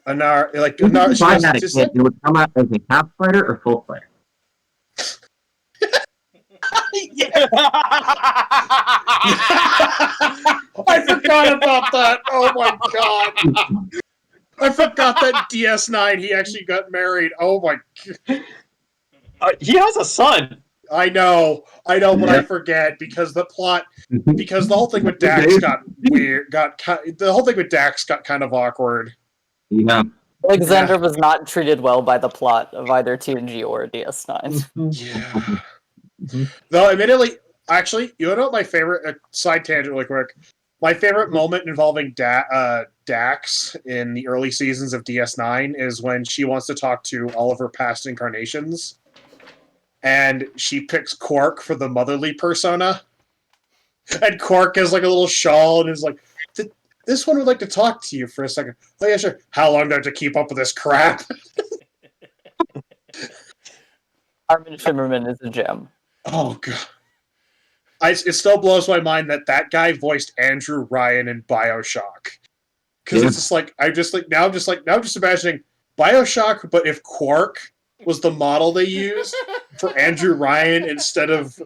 Anar, If I had a kid, it would come out as a half-fighter or full-fighter. I forgot about that. Oh my god. I forgot that DS9 he actually got married. Oh my god. He has a son. I know, but I forget because the whole thing with Dax got weird. The whole thing with Dax got kind of awkward. Yeah. Alexander was not treated well by the plot of either TNG or DS9. Yeah. Though, admittedly, actually, you know what my favorite side tangent, really quick. My favorite moment involving Dax in the early seasons of DS9 is when she wants to talk to all of her past incarnations, and she picks Quark for the motherly persona, and Quark has like a little shawl and is like, "This one would like to talk to you for a second." Oh yeah, sure. How long do I have to keep up with this crap? Armin Shimmerman is a gem. Oh god. It still blows my mind that guy voiced Andrew Ryan in BioShock. Because it's just like I'm just imagining BioShock, but if Quark was the model they used for Andrew Ryan instead of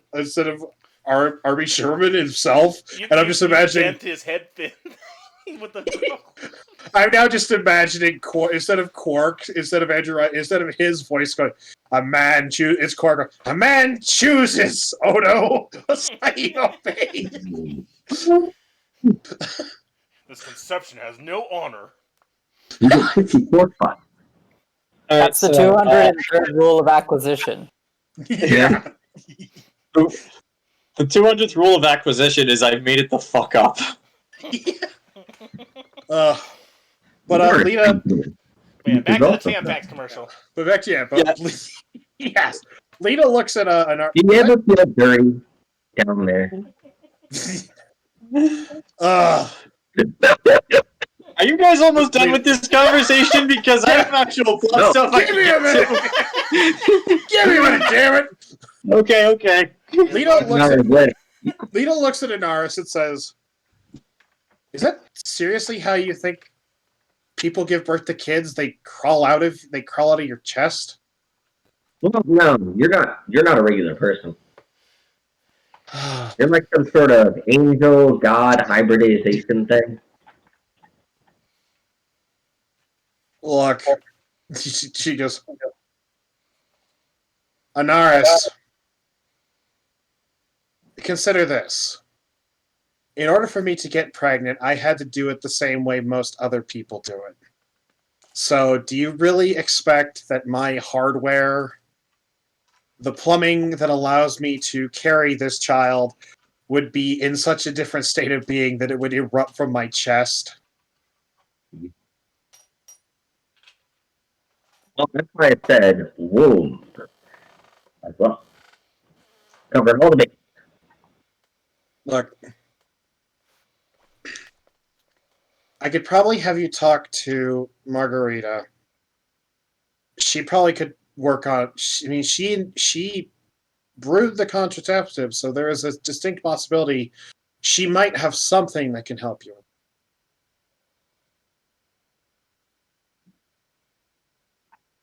Arby Sherman himself, and I'm just imagining his head fin with the. I'm now just imagining instead of Andrew Ryan, instead of his voice going, it's Quark. A man chooses. Oh no, I obey. This conception has no honor. You get 54 spots. That's the 203rd rule of acquisition. Yeah. The 200th rule of acquisition is I made it the fuck up. But Lita. Man, back to the Tampax commercial. Yes. Lita looks at an. You never feel dirty down there. Are you guys almost done with this conversation? Because I have actual plot stuff. Give me a minute. Give me a minute, damn it. Okay. Lita looks at Anaris and says, "Is that seriously how you think people give birth to kids? They crawl out of your chest?" Well, no, you're not a regular person. You're like some sort of angel god hybridization thing. Look, she goes, Anaris, consider this. in order for me to get pregnant, I had to do it the same way most other people do it. So, do you really expect that my hardware, the plumbing that allows me to carry this child, would be in such a different state of being that it would erupt from my chest? Well, that's why I said womb as well. Cover all the bases. Look, I could probably have you talk to Margarita. She probably could work on. I mean, she brewed the contraceptive, so there is a distinct possibility she might have something that can help you.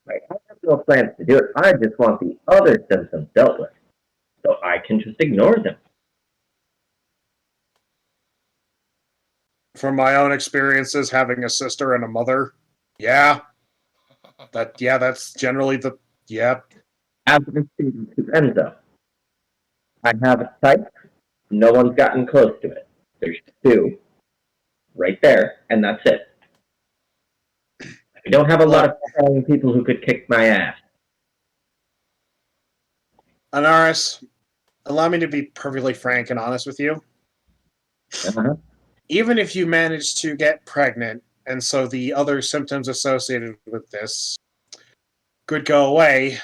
Right. I have no plans to do it. I just want the other symptoms dealt with, so I can just ignore them. From my own experiences having a sister and a mother, that's generally the As an student to Enzo, I have a type. No one's gotten close to it. There's 2 right there, and that's it. I don't have a lot of strong people who could kick my ass. Anaris, allow me to be perfectly frank and honest with you. Uh-huh. Even if you manage to get pregnant, and so the other symptoms associated with this could go away,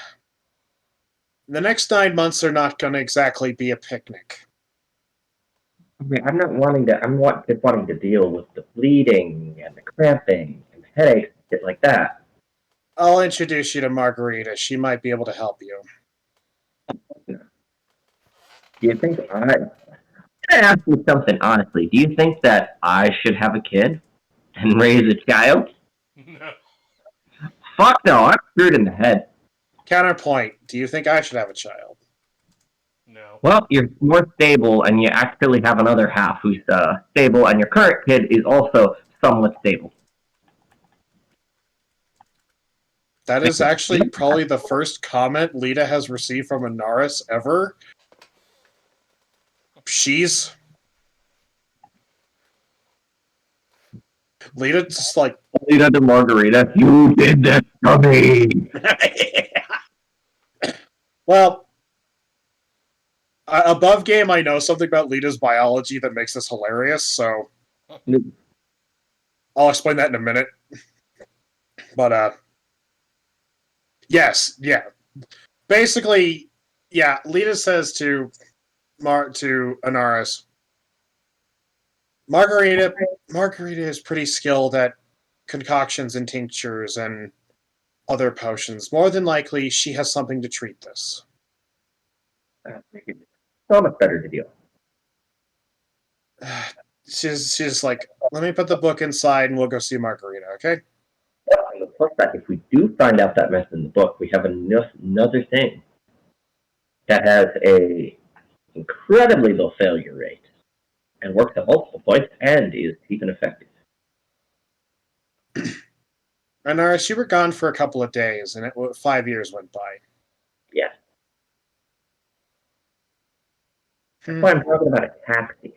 the next 9 months are not going to exactly be a picnic. Okay, I'm not wanting to. I'm just wanting to deal with the bleeding and the cramping and headaches and shit like that. I'll introduce you to Margarita. She might be able to help you. Do you think I'm gonna ask you something honestly? Do you think that I should have a kid and raise a child? No. Fuck no, I'm screwed in the head. Counterpoint, do you think I should have a child? No. Well, you're more stable, and you actually have another half who's stable, and your current kid is also somewhat stable. That is actually probably the first comment Lita has received from Anaris ever. Lita just like... Lita to Margarita, you did this to me! Well, above game, I know something about Lita's biology that makes this hilarious, so I'll explain that in a minute. But, yes, yeah. Basically, yeah, Lita says to Anaris, Margarita is pretty skilled at concoctions and tinctures and other potions. More than likely, she has something to treat this. So much better to deal. She's like, let me put the book inside and we'll go see Margarita, okay? On the plus side, if we do find out that mess in the book, we have another thing that has a incredibly low failure rate and works at multiple points and is even effective. Anaris, you were gone for a couple of days, and 5 years went by. Yeah. That's why I'm talking about a taxi.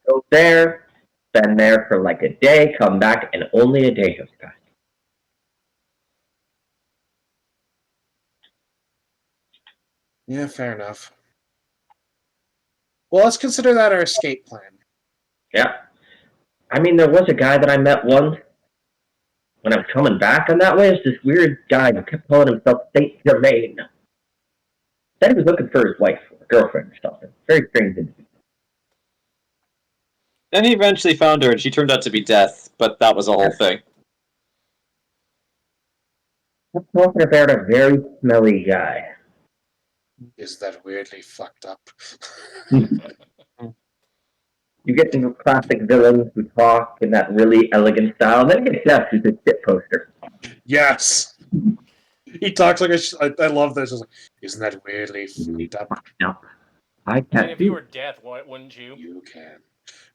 Go there, spend there for like a day, come back, and only a day has passed. Yeah, fair enough. Well, let's consider that our escape plan. Yeah. I mean, there was a guy that I met once when I was coming back on that way. It's this weird guy who kept calling himself Saint Germain. Said he was looking for his wife or girlfriend or something. Very strange individual. Then he eventually found her, and she turned out to be Death, but that was a whole thing. I'm talking about a very smelly guy. Is that weirdly fucked up? You get into classic villains who talk in that really elegant style, and then you get Death, who's a shit poster. Yes! He talks like I love this. Like, isn't that weirdly fucked up? No. I can't. And if you were Death, wouldn't you? You can.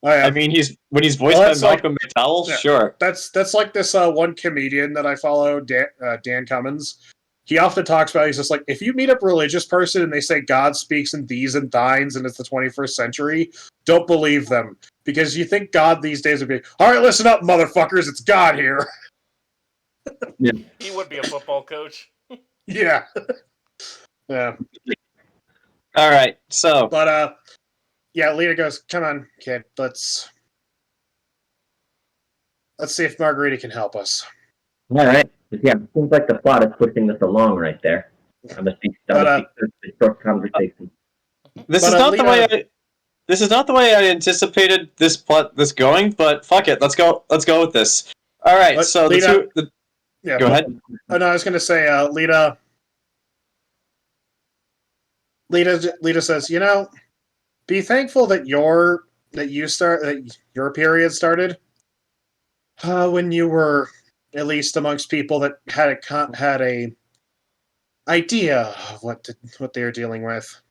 Oh, yeah. I mean, when he's voiced by Malcolm McDowell, yeah, sure. That's like this one comedian that I follow, Dan Cummins. he often talks about, he's just like, if you meet a religious person and they say God speaks in these and thines and it's the 21st century, don't believe them. Because you think God these days would be, all right, listen up, motherfuckers, it's God here. Yeah. He would be a football coach. Yeah. Yeah. All right, so But, yeah, Lita goes, come on, kid, let's see if Margarita can help us. All right. Yeah, it seems like the plot is pushing this along right there. That must be short conversation. this But, is not Lita- the way. This is not the way I anticipated this going. But fuck it, let's go with this. All right, But so Lita- the two. Yeah. Go ahead. Oh, no, I was going to say, Lita says, be thankful that your period started when you were at least amongst people that had a idea of what they were dealing with.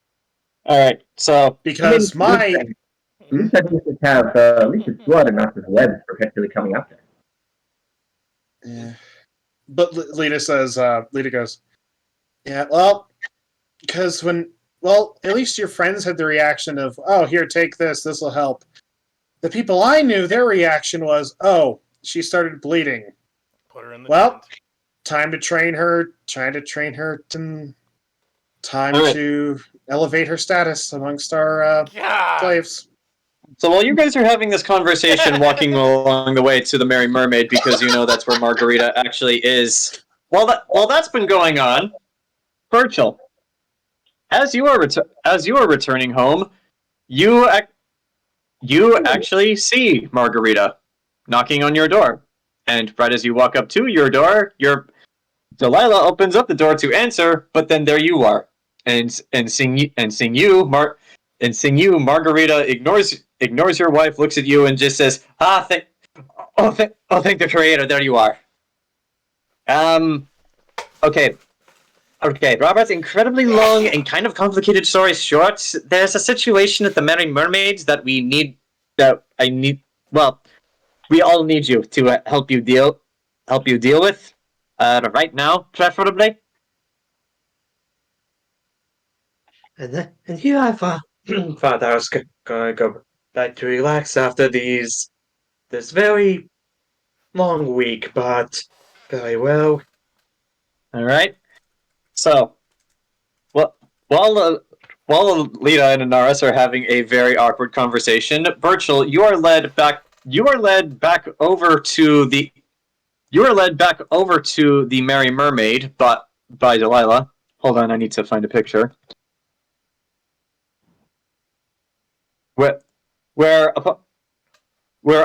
All right, so Because You said we should have at least his blood and not his webs perpetually coming up there. Yeah. But Lita goes, yeah, well, because at least your friends had the reaction of, oh, here, take this will help. The people I knew, their reaction was, oh, she started bleeding. Put her in the Well, tent. time to train her, time All right. to elevate her status amongst our slaves. So while you guys are having this conversation, walking along the way to the Merry Mermaid, because you know that's where Margarita actually is. While that's been going on, Burchill, as you are returning home, you actually see Margarita knocking on your door, and right as you walk up to your door, Delilah opens up the door to answer, but then there you are, and seeing you, Margarita ignores your wife, looks at you, and just says, thank the Creator, there you are. Okay, Robert, incredibly long and kind of complicated story short, there's a situation at the Merry Mermaids that we all need you to help you deal with, right now, preferably. And here I thought I was gonna go back to relax after this very long week, but very well. All right. So, while Lita and Anaris are having a very awkward conversation, Burchill, you are led back over to the Merry Mermaid, but by Delilah. Hold on, I need to find a picture. Where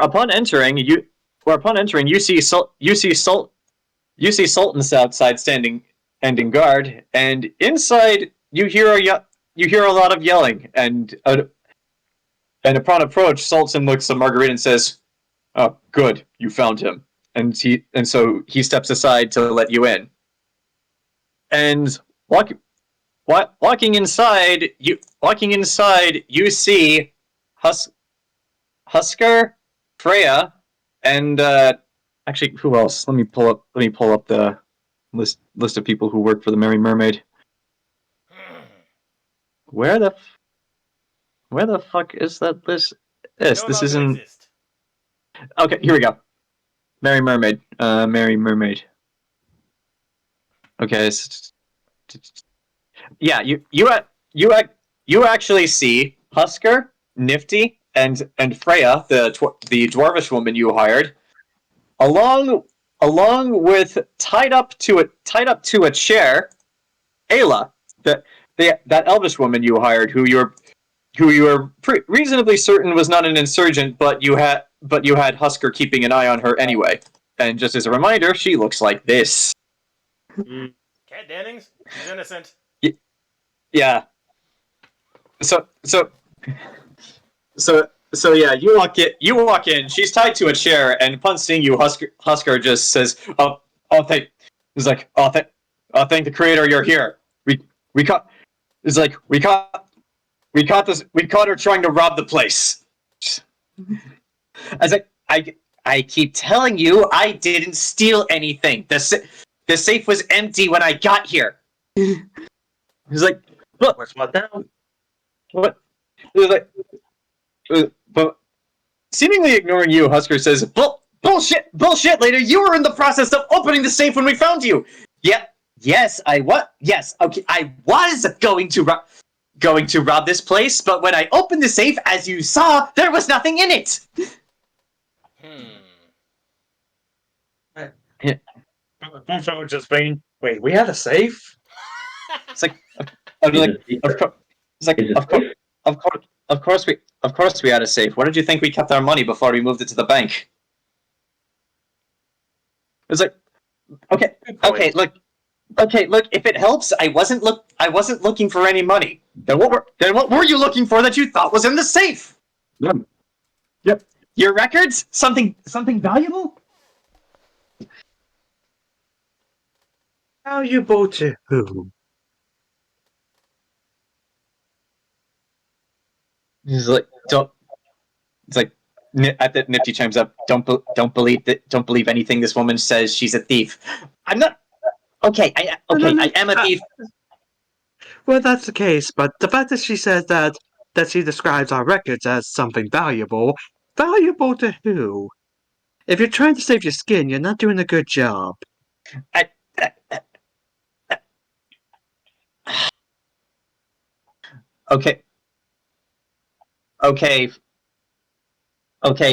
upon entering you see Sultan's outside standing guard, and inside you hear a lot of yelling, and upon approach, Sultan looks at Marguerite and says, "Oh, good, you found him." And so he steps aside to let you in. And walking inside, you see Husker, Freya, and actually, who else? Let me pull up the list of people who work for the Merry Mermaid. Where the fuck is that list? This isn't. Okay, here we go. Merry Mermaid. Merry Mermaid. Okay. Yeah, you actually see Husker, Nifty, and Freya, the dwarvish woman you hired, along with tied up to a chair, Ayla, that elvish woman you hired, who you were reasonably certain was not an insurgent, but you had Husker keeping an eye on her anyway. And just as a reminder, she looks like this. Kat Dennings, she's innocent. Yeah. So yeah, you walk in. She's tied to a chair, and upon seeing you, Husker just says, thank the Creator, you're here. We caught her trying to rob the place." As I keep telling you, I didn't steal anything. The safe was empty when I got here. He's like, look, What's what now? what? He was like, but seemingly ignoring you, Husker says, bullshit, Lita. You were in the process of opening the safe when we found you. Yeah, yes, yes, okay, I was going to rob this place, but when I opened the safe, as you saw, there was nothing in it. So just being, wait, we had a safe? It's like, of course we had a safe. Where did you think we kept our money before we moved it to the bank? It's like, okay, look, if it helps, I wasn't looking for any money. Then what were you looking for that you thought was in the safe? Yep. Your records? Something valuable? Valuable to who? He's like, don't. It's like, at that Nifty chimes up. Don't believe anything this woman says. She's a thief. I'm not. Okay, I am a thief. Well, that's the case, but the fact that she says that she describes our records as something valuable to who? If you're trying to save your skin, you're not doing a good job. Okay,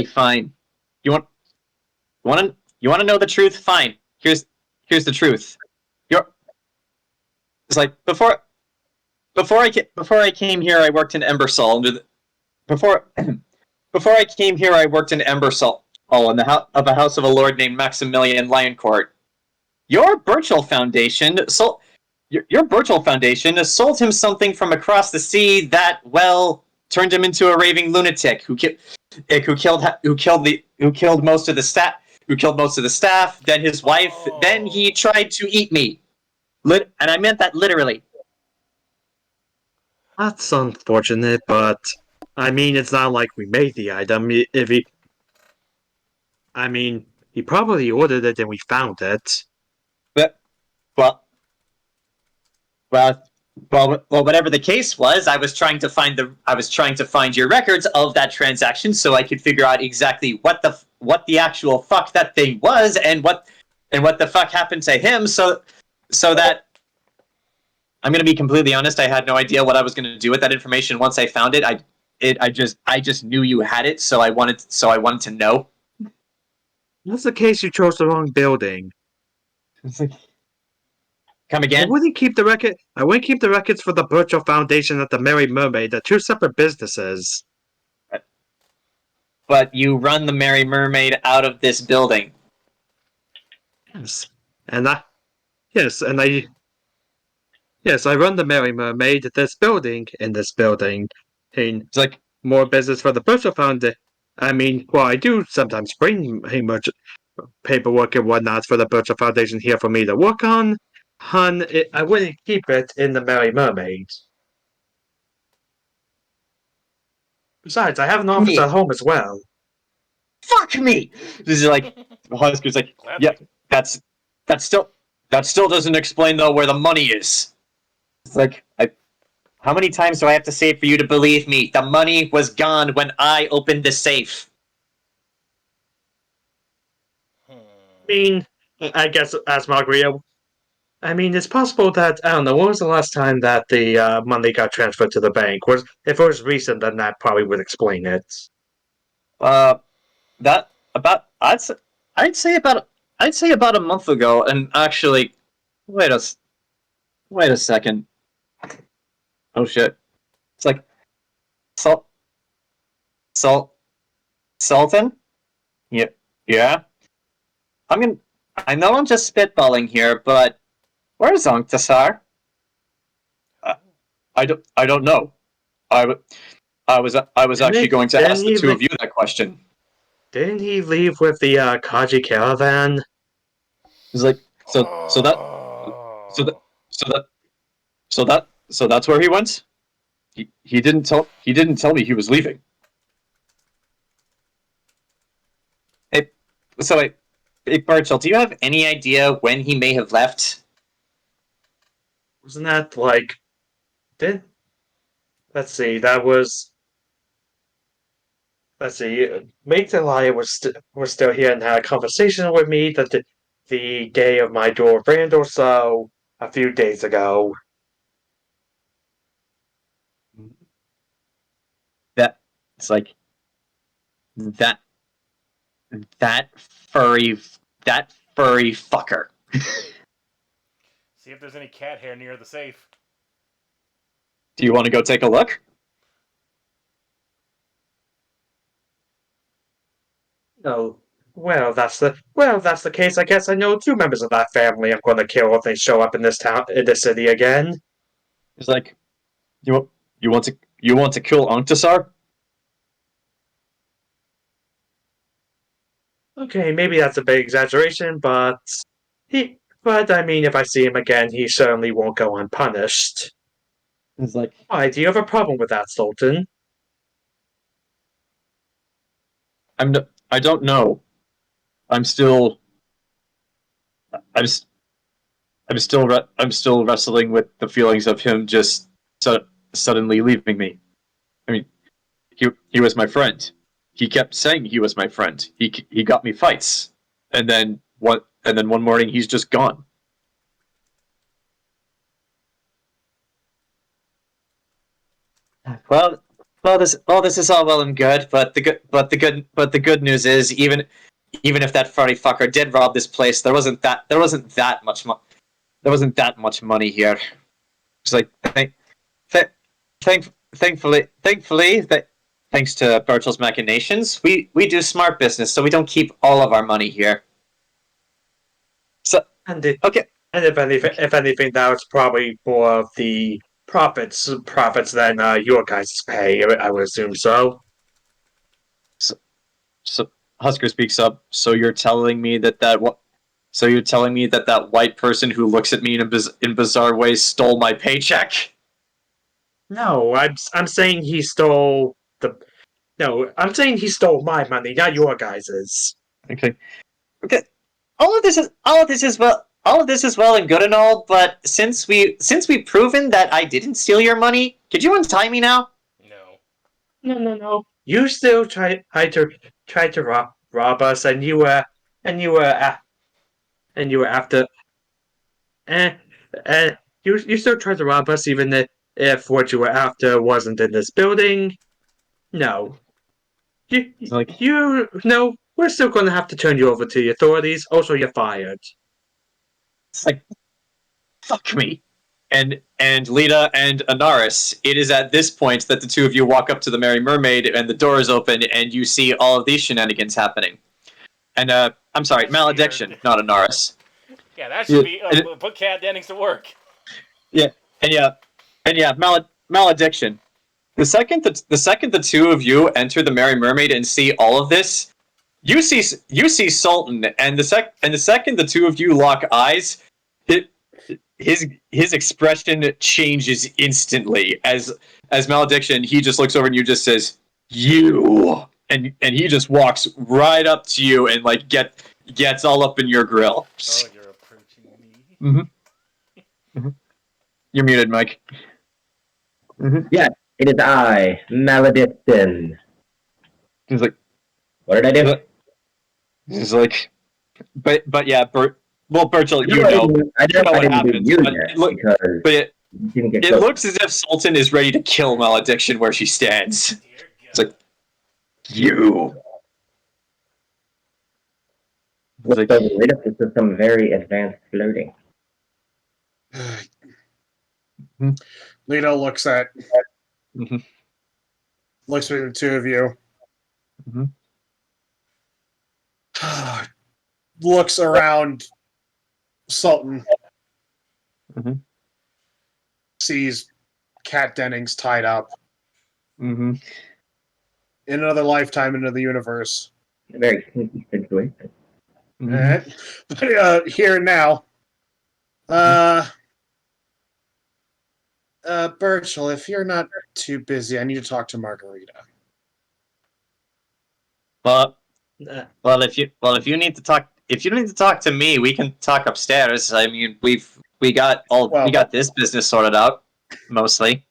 fine. You want to know the truth? Fine. Here's the truth. It's like before I came here, I worked in Embersol. Before I came here, I worked in Embersol, in the of a house of a lord named Maximilian Lioncourt. Your Burchill Foundation has sold him something from across the sea that, well, turned him into a raving lunatic who killed most of the staff. Then his wife. Then he tried to eat me. And I meant that literally. That's unfortunate, but I mean, it's not like we made the item. He probably ordered it and we found it. Well, whatever the case was, I was trying to find your records of that transaction so I could figure out exactly what the actual fuck that thing was and what the fuck happened to him. So that I'm gonna be completely honest, I had no idea what I was gonna do with that information once I found it. I just knew you had it, so I wanted to know. That's the case. You chose the wrong building. It's like, come again? I wouldn't keep the records for the Burchill Foundation and the Merry Mermaid. They're two separate businesses. But you run the Merry Mermaid out of this building. Yes, I run the Merry Mermaid in this building. It's like more business for the Burchill Foundation. I mean, well, I do sometimes bring much paperwork and whatnot for the Burchill Foundation here for me to work on. I wouldn't keep it in the Merry Mermaid. Besides, I have an office at home as well. Fuck me! This is like Husker's like, yeah, that still doesn't explain though where the money is. It's like, how many times do I have to say it for you to believe me? The money was gone when I opened the safe. I mean, I guess, as Gabrielle, I mean, it's possible that, I don't know, when was the last time that the money got transferred to the bank? If it was recent, then that probably would explain it. I'd say about a month ago, and actually, wait a second. Oh shit! It's like, Sultan? Yeah. I know I'm just spitballing here, but where's Onctasar? I don't know. I was actually going to ask the two of you that question. Didn't he leave with the Kaji caravan? He's like, so that's where he went? He didn't tell me he was leaving. Hey, so Big Burchill, do you have any idea when he may have left? Wasn't that like? Let's see. That was. Let's see. Mate and Lion was still here and had a conversation with me the day of my door brand or so a few days ago. That it's like that furry fucker. See if there's any cat hair near the safe. Do you want to go take a look? No. Well, that's the case. I guess I know 2 members of that family I'm going to kill if they show up in this city again. It's like you want to kill Unctasar? Okay, maybe that's a big exaggeration, but I mean, if I see him again, he certainly won't go unpunished. It's like Why? Do you have a problem with that, Sultan? I don't know. I'm still wrestling with the feelings of him just suddenly leaving me. I mean, he was my friend. He kept saying he was my friend. He got me fights, and then one morning he's just gone. Well, this is all well and good, but the good news is even if that furry fucker did rob this place, there wasn't that much money here. It's like thankfully that thanks to Burchill's machinations, we do smart business, so we don't keep all of our money here. So okay. And if anything, that was probably more of the profits than your guys' pay. I would assume so. So Husker speaks up. So you're telling me that white person who looks at me in bizarre ways stole my paycheck? No, I'm saying he stole the. No, I'm saying he stole my money, not your guys's. Okay. All of this is well and good and all, but since we've proven that I didn't steal your money, could you untie me now? No. You still tried to rob us, and you were after. You still tried to rob us, even if what you were after wasn't in this building. No. No, we're still going to have to turn you over to the authorities. Also, you're fired. It's like, fuck me. And Lita and Anaris, it is at this point that the two of you walk up to the Merry Mermaid and the door is open and you see all of these shenanigans happening. And, I'm sorry, Malediction, not Anaris. Yeah, that should be, put Cat Dennings to work. Yeah, Malediction. The second the two of you enter the Merry Mermaid and see all of this, you see Sultan, and the second the two of you lock eyes, his expression changes instantly. As Malediction, he just looks over and you just says, "You," and he just walks right up to you and like gets all up in your grill. Oh, you're approaching me. Mm-hmm. You're muted, Mike. Mm-hmm. Yeah, it is I, Malediction. He's like, what did I do? He's like, but yeah, Burchill, I didn't do you yet, it looks as if Sultan is ready to kill Malediction where she stands. It's like, you. This is some very advanced flirting. Lita looks at Mm-hmm. looks at the two of you. Mm-hmm. Looks around Sultan. Mm-hmm. Sees Cat Dennings tied up. Mm-hmm. In another lifetime into the universe. A very sneaky situation. Mm-hmm. But here and now. Burchill, if you're not too busy, I need to talk to Margarita. Well, if you need to talk if you don't need to talk to me, we can talk upstairs. I mean, we got this business sorted out mostly.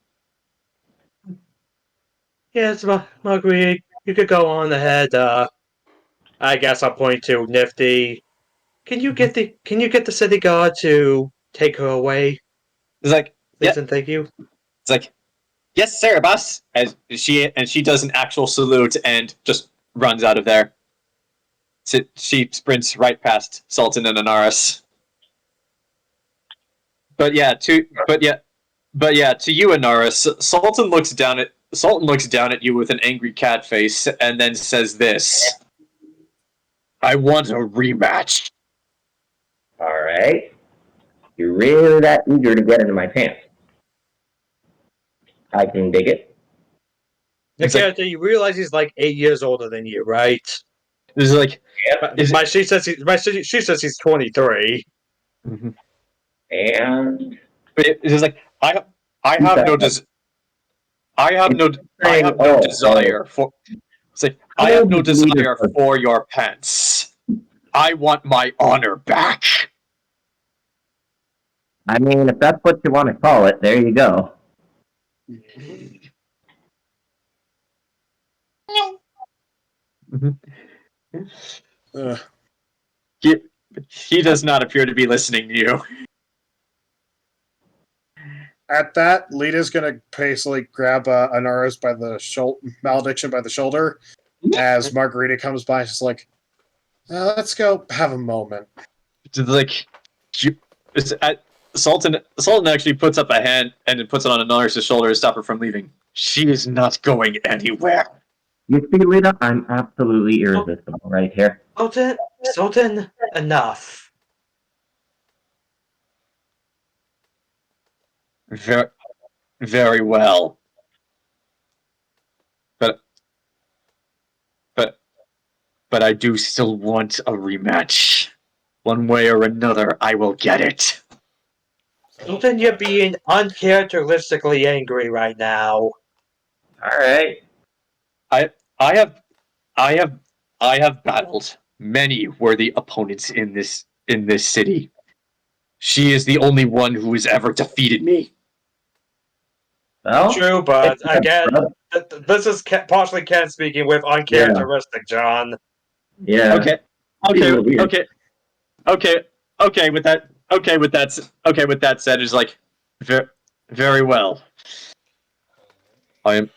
Yes, Marguerite, you could go on ahead. I guess I'll point to Nifty. Can you get the city guard to take her away? It's like, please and thank you. It's like, yes, sir, boss. And she does an actual salute and just runs out of there. She sprints right past Sultan and Anaris. But yeah, to you, Anaris, Sultan looks down at you with an angry cat face and then says this: I want a rematch. Alright. You're really that eager to get into my pants. I can dig it. Character, you realize he's like 8 years older than you, right? It's like, she says he's 23. Mm-hmm. And but it's like I have no desire for. It's like I have no desire for your pants. I want my honor back. I mean, if that's what you want to call it, there you go. He does not appear to be listening to you. At that, Lita's gonna basically grab Anaris by the malediction by the shoulder as Margarita comes by. She's like, "Let's go have a moment." Like, Sultan actually puts up a hand and then puts it on Anaris' shoulder to stop her from leaving. She is not going anywhere. You see, Lita, I'm absolutely irresistible right here. Sultan, enough. Very well. But I do still want a rematch. One way or another, I will get it. Sultan, you're being uncharacteristically angry right now. Alright. I have battled many worthy opponents in this city. She is the only one who has ever defeated me. Well, true, but again, this is partially Ken speaking with uncharacteristic, John. Yeah. Okay. With that said, it's like very well. I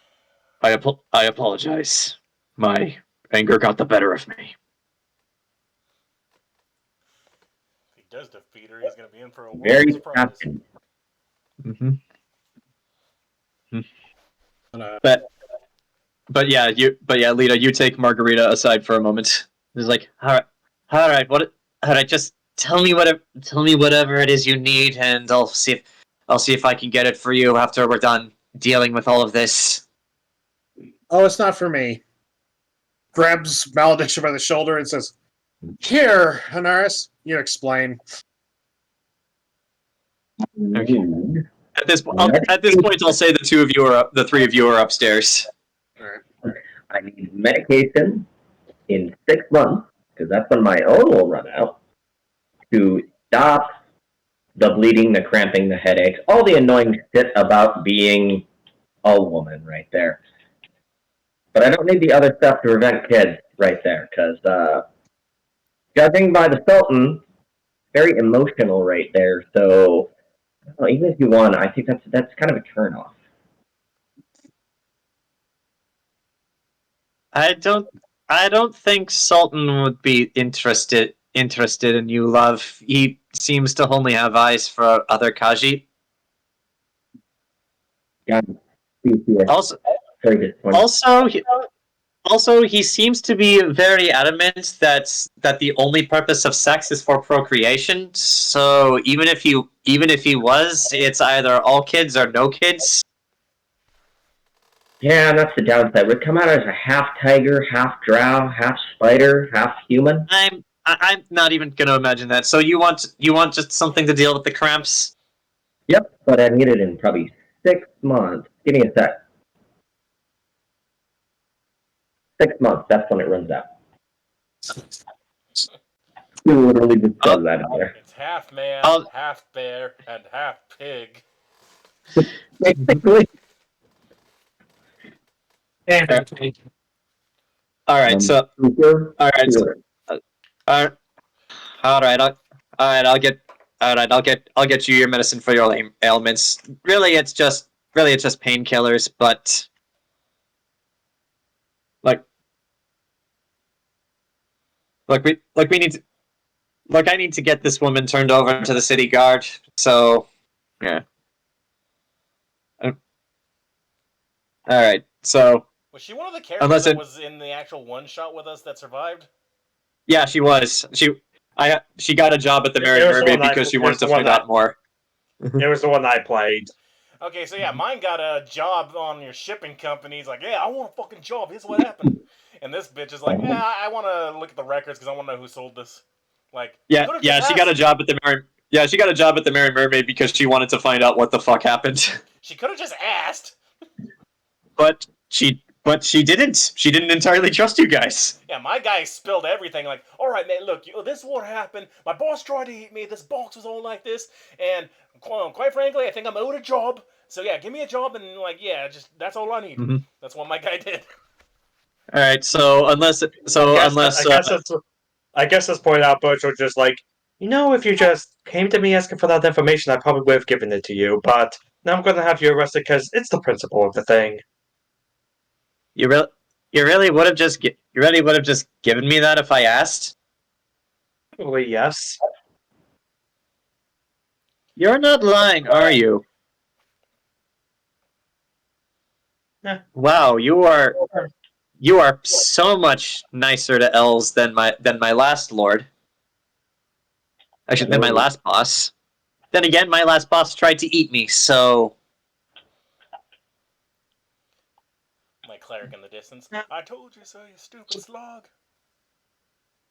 apologize. My anger got the better of me. If he does defeat her, he's going to be in for a very surprise. happy. Mm-hmm. But yeah, Lita, you take Margarita aside for a moment. It's like, all right, just tell me whatever it is you need, and I'll see if I can get it for you after we're done dealing with all of this. Oh, it's not for me. Grabs Malediction by the shoulder and says, "Here, Anaris, you explain." Okay. At this point, I'll say the three of you are upstairs. Right. I need medication in 6 months, because that's when my own will run out, to stop the bleeding, the cramping, the headaches, all the annoying shit about being a woman right there. But I don't need the other stuff to prevent kids right there, because judging by the Sultan, very emotional right there, so even if you won, I think that's kind of a turn-off. I don't think Sultan would be interested in you, love. He seems to only have eyes for other Kaji. Also, he seems to be very adamant that the only purpose of sex is for procreation. So even if he was, it's either all kids or no kids. Yeah, that's the downside. Would come out as a half tiger, half drow, half spider, half human. I'm not even going to imagine that. So you want just something to deal with the cramps? Yep, but I need it in probably 6 months. Give me a sec. 6 months, that's when it runs out. You literally just said that in there. It's half man, half bear, and half pig. Basically. And All right, so all right, so, all right, I'll get you your medicine for your ailments. Really, it's just painkillers, but we need to, I need to get this woman turned over to the city guard. So, yeah. All right, so. Was she one of the characters that was in the actual one-shot with us that survived? Yeah, she was. She got a job at the Merry Mermaid because she wanted to find out more. It was the one I played. Okay, so yeah, mine got a job on your shipping company. He's like, yeah, I want a fucking job. Here's what happened. And this bitch is like, yeah, I want to look at the records because I want to know who sold this. Like, yeah, she got a job at the Merry Mermaid because she wanted to find out what the fuck happened. She could have just asked. But she didn't. She didn't entirely trust you guys. Yeah, my guy spilled everything. Like, all right, man, look, this is what happened. My boss tried to eat me. This box was all like this, and quite frankly, I think I'm owed a job. So yeah, give me a job, and that's all I need. Mm-hmm. That's what my guy did. All right, so I guess let's point out, Burchill just like, if you just came to me asking for that information, I probably would have given it to you. But now I'm going to have you arrested because it's the principle of the thing. You really would have just given me that if I asked? Well, yes. You're not lying, are you? Yeah. Wow, you are so much nicer to elves than my last lord. Actually, than my last boss. Then again, my last boss tried to eat me, so. My cleric in the distance. I told you so, you stupid slog.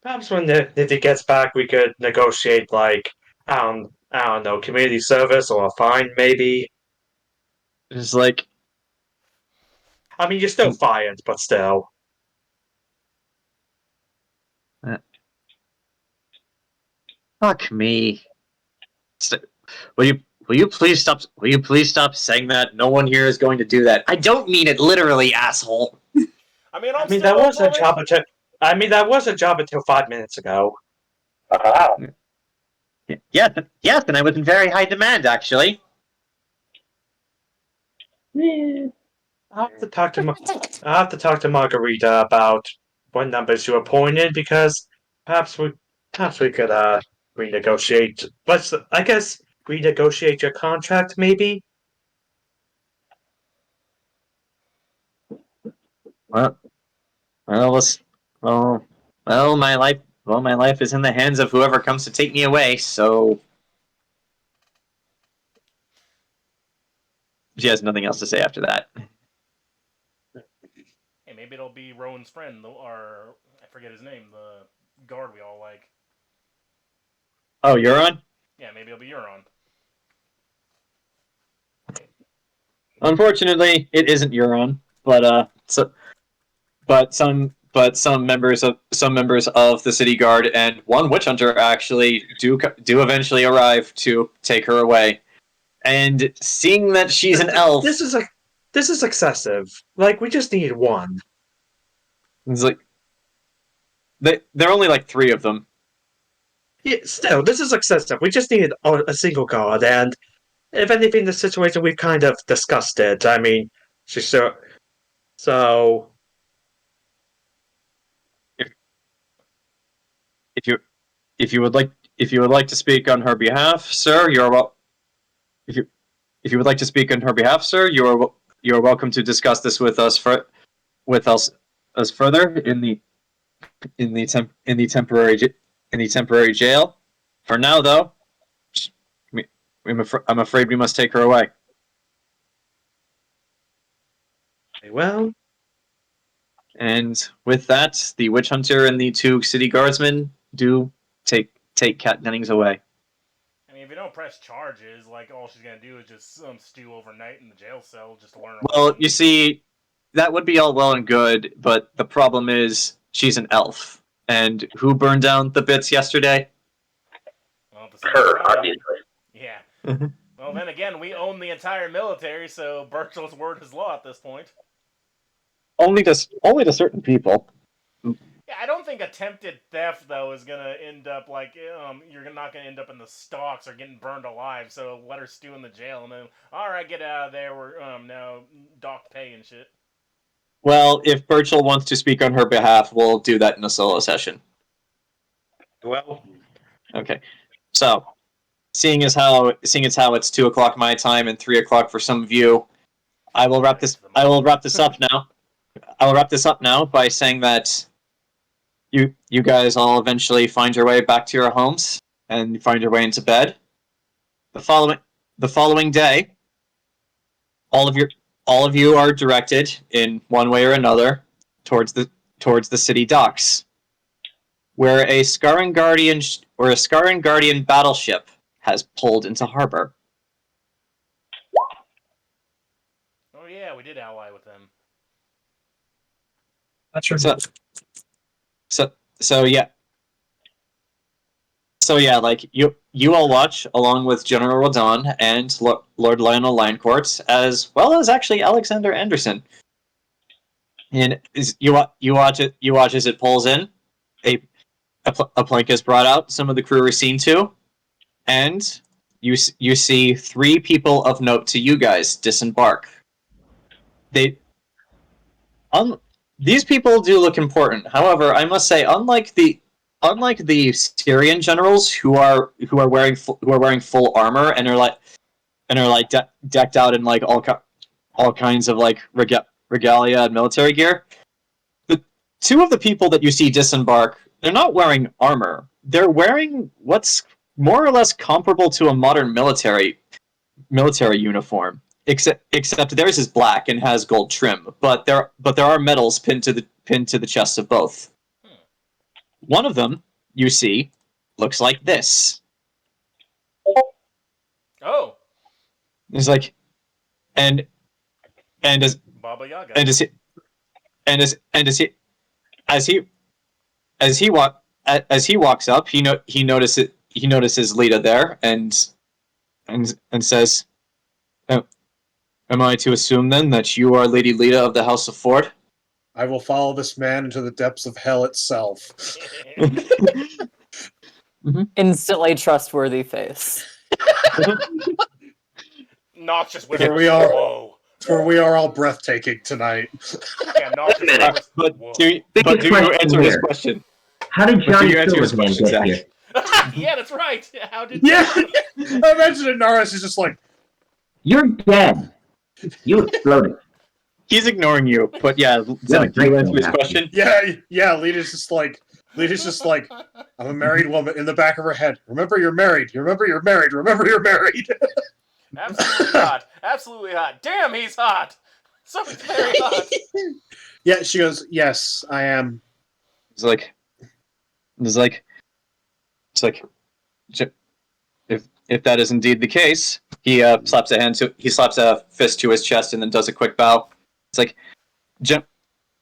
Perhaps when Nitty gets back, we could negotiate, like, I don't know, community service or a fine, maybe. It's like. I mean, you're still fired, but still. Fuck me. Will you please stop? Will you please stop saying that? No one here is going to do that. I don't mean it literally, asshole. I mean, that was a job until. That was a job until 5 minutes ago. Yes, and I was in very high demand, actually. I'll have to talk to Margarita about what numbers you appointed because perhaps we could renegotiate. Renegotiate your contract, maybe. Well, my life is in the hands of whoever comes to take me away. So she has nothing else to say after that. Hey, maybe it'll be Rowan's friend, or I forget his name, the guard we all like. Oh, Euron? Yeah, maybe it'll be Euron. Unfortunately, it isn't Euron, but some members of the city guard and one witch hunter actually do eventually arrive to take her away. And seeing that she's an elf, this is excessive. Like, we just need one. It's like there are only like 3 of them. Yeah, still, this is excessive. We just need a single guard, and if anything, the situation we've kind of discussed it. I mean, so. If you would like to speak on her behalf, sir, you're well. If you would like to speak on her behalf, sir, you're welcome to discuss this with us further in the temporary jail. For now, though, I'm afraid we must take her away. Well, and with that, the witch hunter and the 2 city guardsmen do take Kat Dennings away. I mean, if you don't press charges, like, all she's gonna do is just stew overnight in the jail cell just to learn. Well, you see, that would be all well and good, but the problem is she's an elf. And who burned down the bits yesterday? Well, the Her, side. obviously. Yeah. Well, then again, we own the entire military, so Burchill's word is law at this point. Only to certain people. Yeah, I don't think attempted theft though is gonna end up like you're not gonna end up in the stocks or getting burned alive. So let her stew in the jail, and then all right, get out of there. We're now docked pay and shit. Well, if Burchill wants to speak on her behalf, we'll do that in a solo session. Well, Okay. So, seeing as how it's 2:00 my time and 3:00 for some of you, I will wrap this up now. I will wrap this up now by saying that you guys all eventually find your way back to your homes and find your way into bed. The following day, all of you are directed in one way or another towards the city docks, where a Scarring Guardian battleship has pulled into harbor. Oh yeah, we did ally with them. That's right. So yeah, like you all watch along with General Rodon and Lord Lionel Linecourt, as well as actually Alexander Anderson. And you watch as it pulls in. A plank is brought out. Some of the crew are seen to, and you see 3 people of note to you guys disembark. These people do look important. However, I must say, unlike the Syrian generals who are wearing full armor and are decked out in like all kinds of like regalia and military gear, the 2 of the people that you see disembark, they're not wearing armor. They're wearing what's more or less comparable to a modern military uniform. Except theirs is black and has gold trim, but there are medals pinned to the chests of both. One of them, you see, looks like this. Oh. It's like, and as Baba Yaga. as he walks up, he notices Lita there and says, "Am I to assume then that you are Lady Lita of the House of Ford?" I will follow this man into the depths of hell itself. Instantly trustworthy face. Noxious Here whispers. we are. Whoa. For we are all breathtaking tonight. Yeah, noxious whispers. But Whoa. do you answer his question? How did But do Johnny you answer his Silverhand question, get Zach? here? Yeah, that's right. How did? Yeah! I imagine Anaris is just like, You're dead. You exploded. He's ignoring you, but yeah, Zach, do you answer his question? yeah, Lita's just like, I'm a married woman in the back of her head. Remember you're married. Remember you're married. Remember you're married. Absolutely hot. Absolutely hot. Damn, he's hot. So very hot. Yeah, she goes, yes, I am. It's like, if that is indeed the case, he slaps a fist to his chest and then does a quick bow. It's like,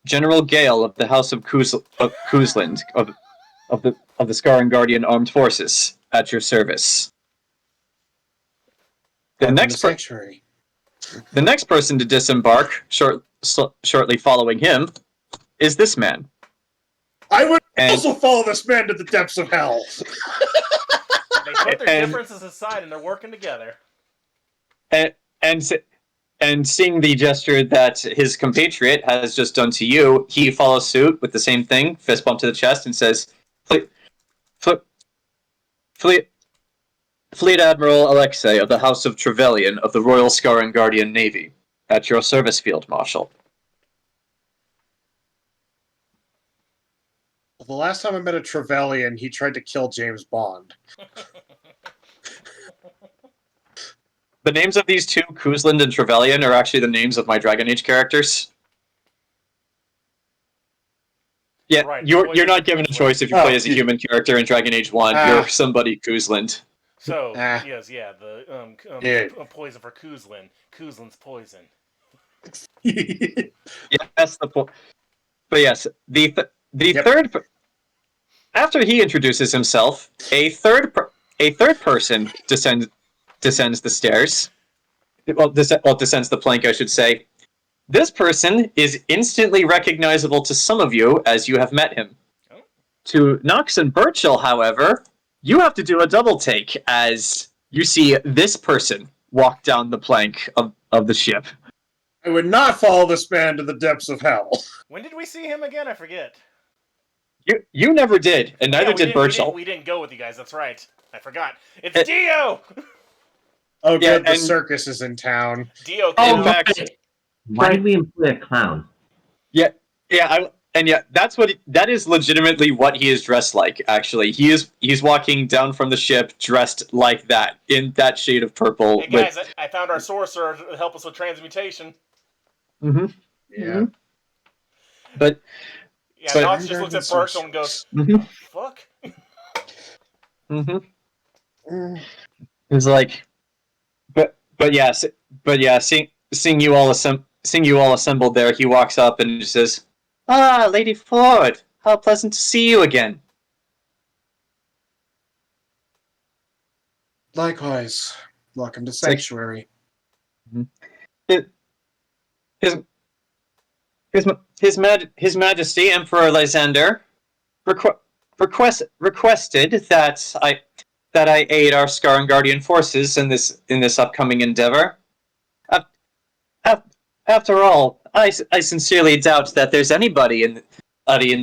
General Gale of the House of Kuzland of the Scarring Guardian Armed Forces at your service. The next person to disembark shortly following him is this man. I would also follow this man to the depths of hell. They put their differences aside and they're working together. And seeing the gesture that his compatriot has just done to you, he follows suit with the same thing, fist bump to the chest, and says, Fleet Admiral Alexei of the House of Trevelyan of the Royal Scarring Guardian Navy, at your service, Field Marshal. Well, the last time I met a Trevelyan, he tried to kill James Bond. The names of these 2, Kuzland and Trevelyan, are actually the names of my Dragon Age characters. Yeah, right. You're not given a choice if you play as a human character in Dragon Age 1. You're somebody Kuzland. So, yes, the poison for Kuzlin. Kuzlin's poison. Yes, the point. But yes, the third After he introduces himself, a third person descends the stairs. Descends the plank, I should say. This person is instantly recognizable to some of you as you have met him. Oh. To Nox and Burchill, however, you have to do a double take as you see this person walk down the plank of the ship. I would not follow this man to the depths of hell. When did we see him again? I forget. You never did, and neither did Burchill. We didn't go with you guys. That's right. I forgot. It's Dio. Oh, Yeah, good. The circus is in town. Dio. In fact, Why did we employ a clown? that is legitimately what he is dressed like. Actually, he's walking down from the ship dressed like that in that shade of purple. Hey guys, I found our sorcerer to help us with transmutation. Mm-hmm. Yeah. Mm-hmm. But Nox just looks at Burchill and goes, mm-hmm. "Fuck." Mm-hmm. He's like, seeing you all assembled there, he walks up and says, "Ah, Lady Ford, how pleasant to see you again." Likewise. Welcome to Sanctuary. His Majesty Emperor Lysander requested that I aid our Scar Guardian forces in this upcoming endeavor. After all, I sincerely doubt that there's anybody in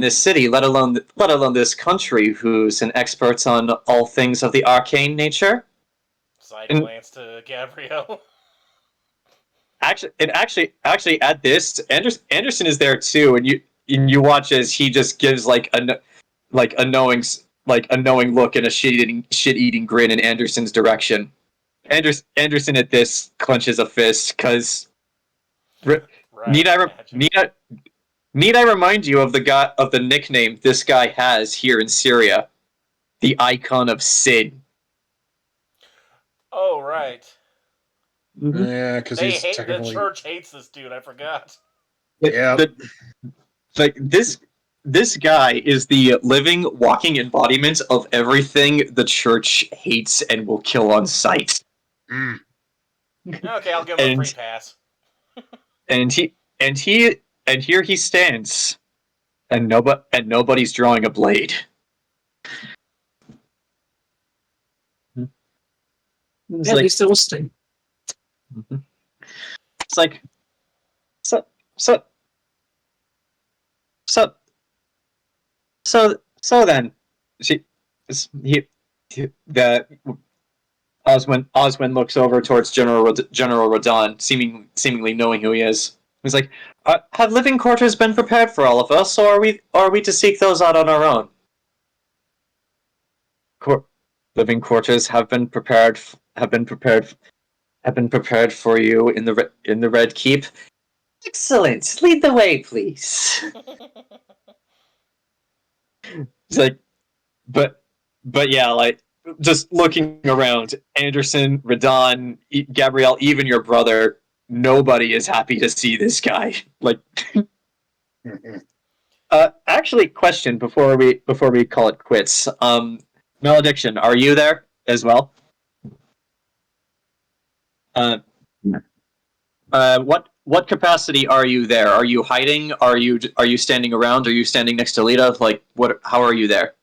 this city, let alone this country, who's an expert on all things of the arcane nature. Side glance to Gabrielle. Actually, at this, Anderson is there too, and you watch as he just gives like a knowing look and a shit-eating grin in Anderson's direction. Anderson at this clenches a fist because need I remind you of the nickname this guy has here in Syria, the Icon of Sin. Oh right. Mm-hmm. Yeah, because he's technically... The church hates this dude. I forgot. Yeah. This guy is the living, walking embodiment of everything the church hates and will kill on sight. Mm. Okay, I'll give him a free pass. and here he stands, and nobody's drawing a blade. At least it will sting. Mm-hmm. It's like so then Oswin looks over towards General Radon, seemingly knowing who he is. He's like, "Have living quarters been prepared for all of us, or are we to seek those out on our own?" Living quarters have been prepared for you in the Red Keep. Excellent. Lead the way, please. It's like, but yeah, like just looking around, Anderson, Radon, Gabrielle, even your brother, nobody is happy to see this guy. Like, actually, question before we call it quits. Malediction, are you there as well? What capacity are you there? Are you hiding? Are you standing around? Are you standing next to Lita? Like, what? How are you there?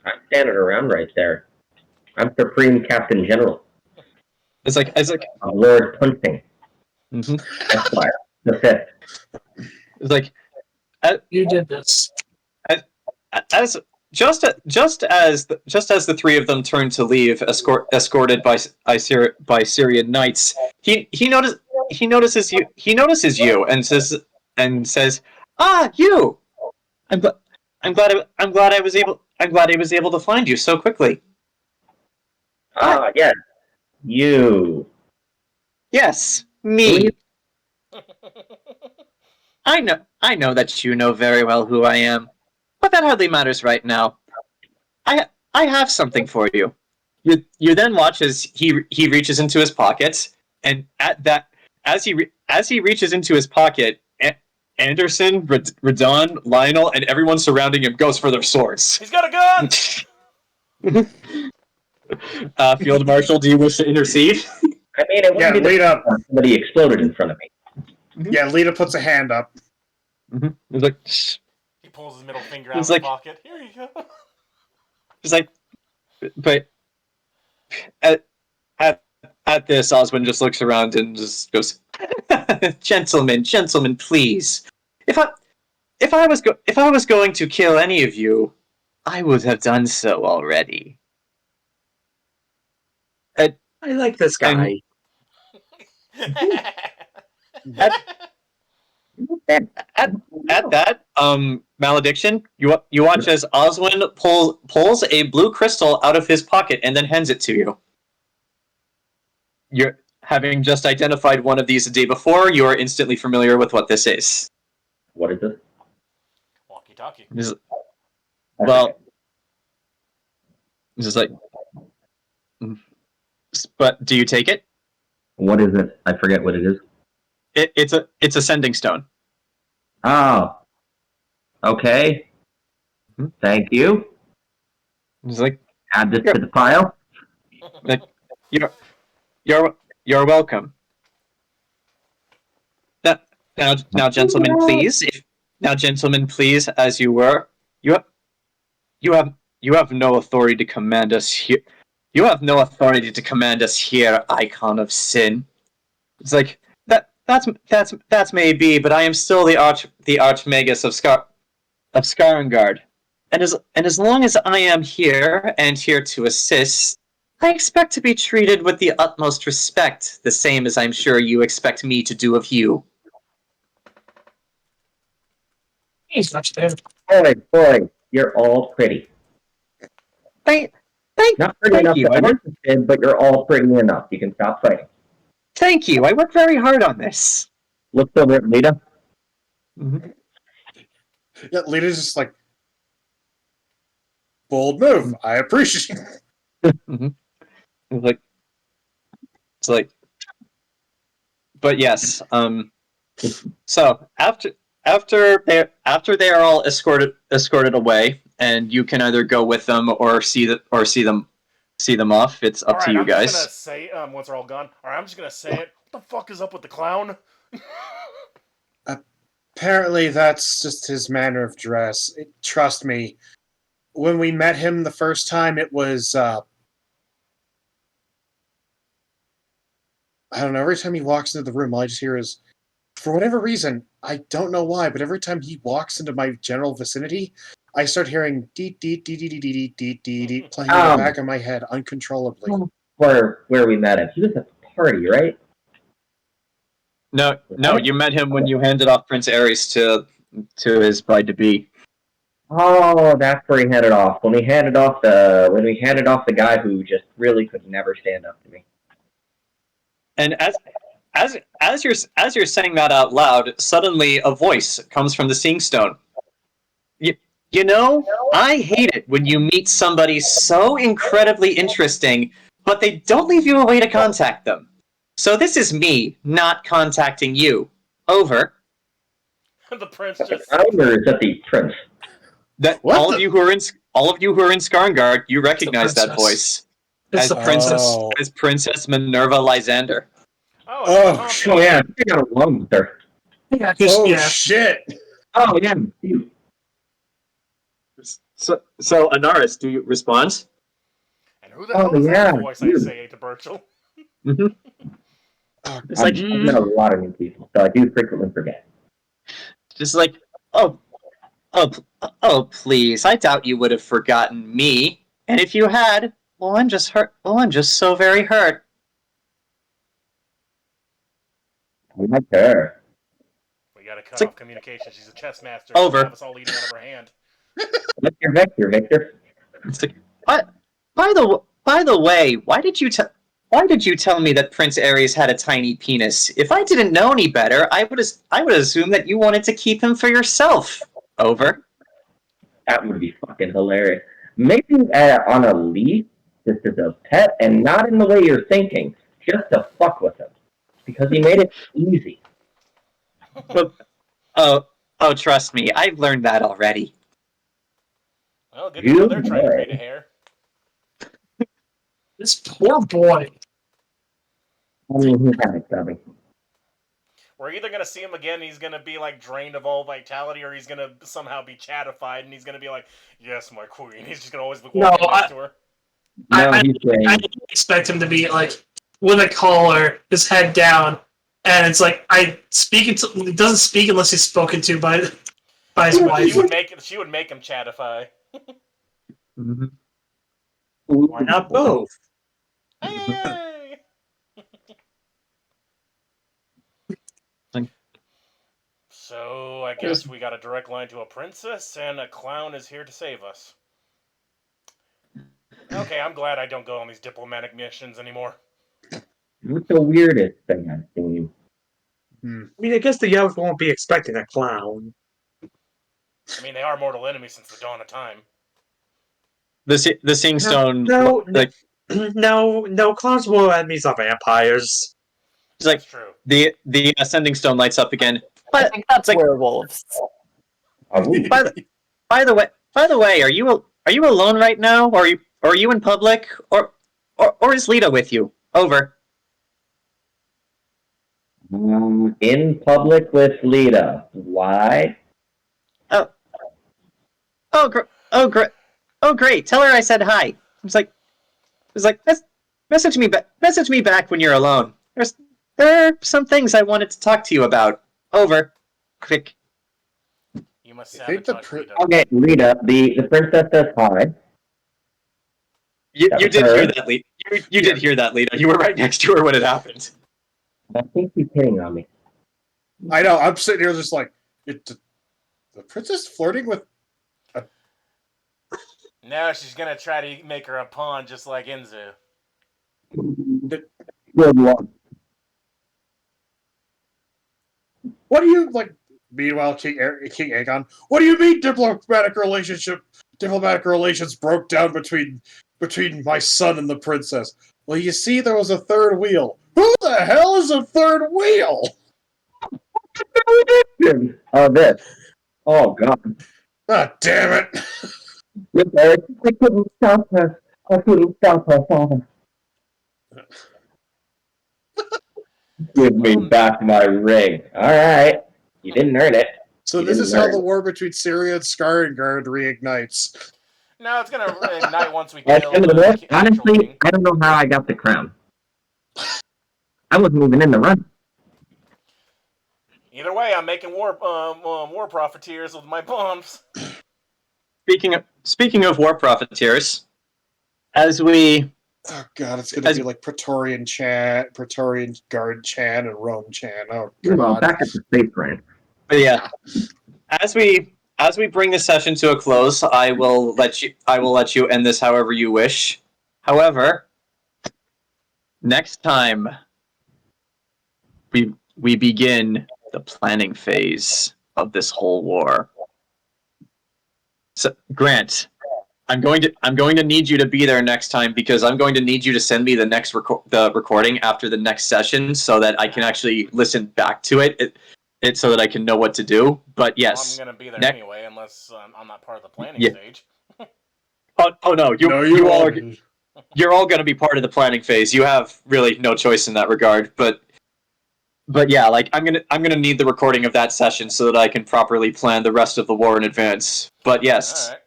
I'm standing around right there. I'm Supreme Captain General. It's like Lord Punting. Mm-hmm. Esquire, the fifth. It's like You did this. Just as the three of them turn to leave, escorted by Syrian knights, he notices you and says, "Ah, you! I'm glad I was able to find you so quickly." Ah, yes, you. Yes, me. I know that you know very well who I am. But that hardly matters right now. I have something for you. You then watch as he reaches into his pocket, and as he reaches into his pocket, Anderson, Radon, Lionel, and everyone surrounding him goes for their swords. He's got a gun! Field Marshal, do you wish to intercede? I mean, it wouldn't be Lita. somebody exploded in front of me. Yeah, Lita puts a hand up. He's like, shh. He pulls his middle finger out of his pocket. Here you go. He's like, but at this, Oswin just looks around and just goes, gentlemen, please. If I was going to kill any of you, I would have done so already. I like this guy. At that, malediction, you watch as Oswin pulls a blue crystal out of his pocket and then hands it to you. You're having just identified one of these a day before, you are instantly familiar with what this is. What is it? Walkie-talkie. Well, it's just like, but do you take it? What is it? I forget what it is. It's a sending stone. Oh. Okay. Thank you. It's like, add this to the pile. Like, you're welcome. Now, gentlemen, please. As you were, you have no authority to command us here. You have no authority to command us here, Icon of Sin. It's like that's maybe, but I am still the Archmagus of Skarngard, and as long as I am here and here to assist, I expect to be treated with the utmost respect, the same as I'm sure you expect me to do of you. He's not there. Boy, you're all pretty. Not pretty enough to understand, but you're all pretty enough. You can stop fighting. Thank you. I worked very hard on this. Look over at Lita. Mm-hmm. Yeah, Lita's just like, bold move. I appreciate it. Mm-hmm. It's like, but yes. So after they are all escorted away, and you can either go with them or see them off. It's up to you guys. I'm just gonna say, once they're all gone, I'm just gonna say it. What the fuck is up with the clown? Apparently, that's just his manner of dress. Trust me, when we met him the first time, it was, I don't know, every time he walks into the room, all I just hear is, for whatever reason, I don't know why, but every time he walks into my general vicinity, I start hearing deet deet deet deet deet deet deet deet playing in the back of my head uncontrollably. Where we met him, he was at the party, right? No, you met him when you handed off Prince Ares to his bride to be. Oh, that's where he handed off. When we handed off the guy who just really could never stand up to me. And as you're saying that out loud, suddenly a voice comes from the Seeing Stone. You know, I hate it when you meet somebody so incredibly interesting, but they don't leave you a way to contact them. So this is me not contacting you. Over. The prince just. Or is that the prince? That all of you who are in Skarngard, you recognize that voice as Princess Minerva Lysander. Oh yeah, I got along with her. Yeah, shit! Oh yeah. So Anaris, do you respond? And who the hell is that voice I say to Burchill? Mm-hmm. It's like I've met a lot of new people, so I do frequently forget. Just like, oh, please! I doubt you would have forgotten me. And if you had, well, I'm just hurt. Well, I'm just so very hurt. I like her. We gotta cut off communication. She's a chess master. Over. She'll have us all eating out of her hand. What's your vector, Victor? It's like, what? By the way, why did you tell me that Prince Ares had a tiny penis? If I didn't know any better, I would assume that you wanted to keep him for yourself. Over. That would be fucking hilarious. Maybe on a leash, just as a pet, and not in the way you're thinking, just to fuck with him. Because he made it easy. Oh, trust me, I've learned that already. Well, good to know they're trying to create a hair. This poor boy. I mean, he had it coming. We're either gonna see him again, and he's gonna be like drained of all vitality, or he's gonna somehow be chatified, and he's gonna be like, "Yes, my queen." He's just gonna always be walking next to her. No, he's saying, I didn't expect him to be like with a collar, his head down, and it's like he doesn't speak unless he's spoken to by his wife. She would make him chatify. Mm-hmm. Why not both? Hey! So I guess we got a direct line to a princess, and a clown is here to save us. Okay, I'm glad I don't go on these diplomatic missions anymore. what's the weirdest thing I've seen? I mean, I guess the elves won't be expecting a clown. I mean, they are mortal enemies since the dawn of time. The Seeing Stone. No, like, no, clowns will enemies are vampires. it's like That's true. the Ascending Stone lights up again. I think that's like- werewolves. Oh, By the way, are you alone right now? Or are you in public? Or is Lita with you? Over. in public with Lita. Why? Oh, great. Tell her I said hi. I was like, message me back when you're alone. There are some things I wanted to talk to you about. Over. Quick. You must I think the sabotage pr- Lita. Okay, Lita, the princess says hi. You That did was her. hear that, Lita. You did hear that, Lita. You were right next to her when it happened. I think he's hitting on me. I know. I'm sitting here just like, the princess flirting with. No, she's gonna try to make her a pawn just like Enzo. Good one. What do you like? Meanwhile, King Aion. What do you mean diplomatic relations broke down between my son and the princess? Well, you see, there was a third wheel. Who the hell is a third wheel? Oh, this. Oh, God. Ah, damn it! I couldn't stop her. I couldn't stop her, father. Give me back my ring. All right. You didn't earn it. So You this didn't is how learn. the war between Syria and Skarngard reignites. No, it's gonna ignite once we At kill the end of the the day, actual honestly, king. I don't know how I got the crown. I wasn't even in the run. Either way, I'm making war profiteers with my bombs. Speaking of war profiteers, as we Oh god, it's gonna be like Praetorian Guard Chan, and Rome Chan. Oh god. Well, back at the space range. But yeah, as we bring this session to a close, I will let you end this however you wish. However, next time we begin the planning phase of this whole war. So, Grant, I'm going to need you to be there next time, because I'm going to need you to send me the next recording after the next session so that I can actually listen back to it so that I can know what to do. But yes, Well, I'm gonna be there anyway, unless I'm not part of the planning stage. Oh no, you all are. You're all going to be part of the planning phase. You have really no choice in that regard. But yeah, like I'm gonna need the recording of that session so that I can properly plan the rest of the war in advance. But yes. All right.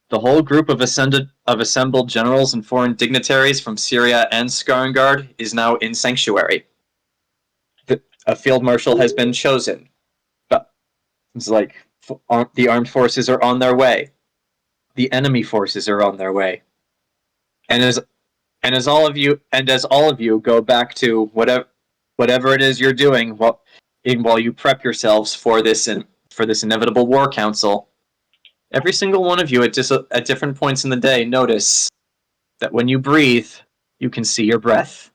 The whole group of assembled generals and foreign dignitaries from Syria and Skarngard is now in sanctuary. A field marshal has been chosen. It's like the armed forces are on their way. The enemy forces are on their way. And as all of you go back to whatever it is you're doing while you prep yourselves for this inevitable war council. Every single one of you at different points in the day notice that when you breathe, you can see your breath.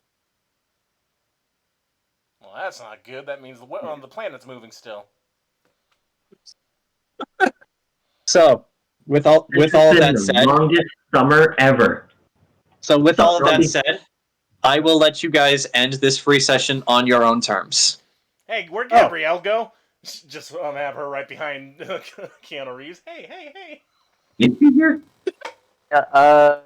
Well, that's not good. That means the planet's moving still. So, with all of that said, longest summer ever. So with all of that said, I will let you guys end this free session on your own terms. Hey, where'd Gabrielle go? Just have her right behind Keanu Reeves. Hey. Is she here? Yeah,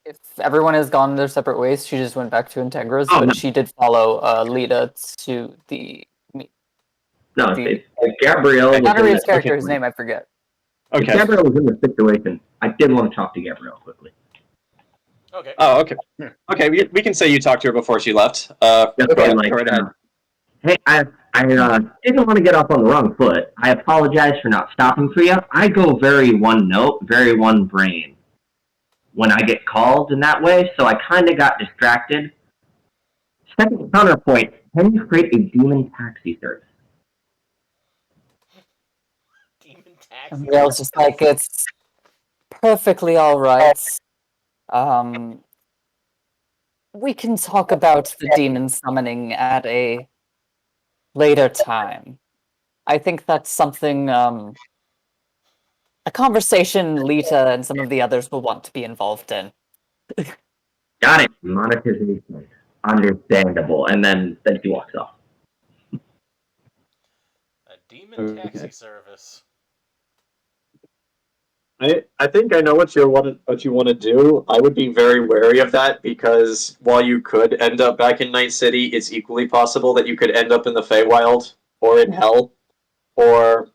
if everyone has gone their separate ways, she just went back to Integra's, but no. she did follow Lita to the... No, if Gabrielle was in Anaris' the character, his name I forget. If Gabrielle was in the situation, I did want to talk to Gabrielle quickly. Okay. Oh, okay. Okay, we can say you talked to her before she left. Just go like, right ahead. Hey, I didn't want to get off on the wrong foot. I apologize for not stopping for you. I go very one note, very one brain when I get called in that way, so I kind of got distracted. Second counterpoint, can you create a demon taxi service? Demon taxi. And Gabrielle's just like, it's perfectly alright. We can talk about the demon summoning at a later time. I think that's something, a conversation Lita and some of the others will want to be involved in. Got it. Monetization. Understandable. And then she walks off. A demon taxi service. I think I know what you want to do. I would be very wary of that because while you could end up back in Night City, it's equally possible that you could end up in the Feywild or in Hell, or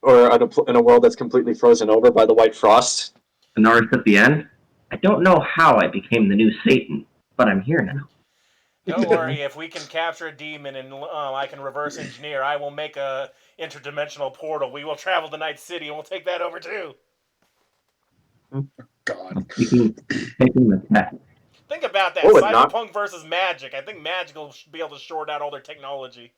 in a world that's completely frozen over by the White Frost. Anaris at the end. I don't know how I became the new Satan, but I'm here now. Don't worry, if we can capture a demon and I can reverse engineer, I will make a interdimensional portal. We will travel to Night City and we'll take that over too. God. Taking the test. Think about that. Cyberpunk versus magic. I think magic will be able to short out all their technology.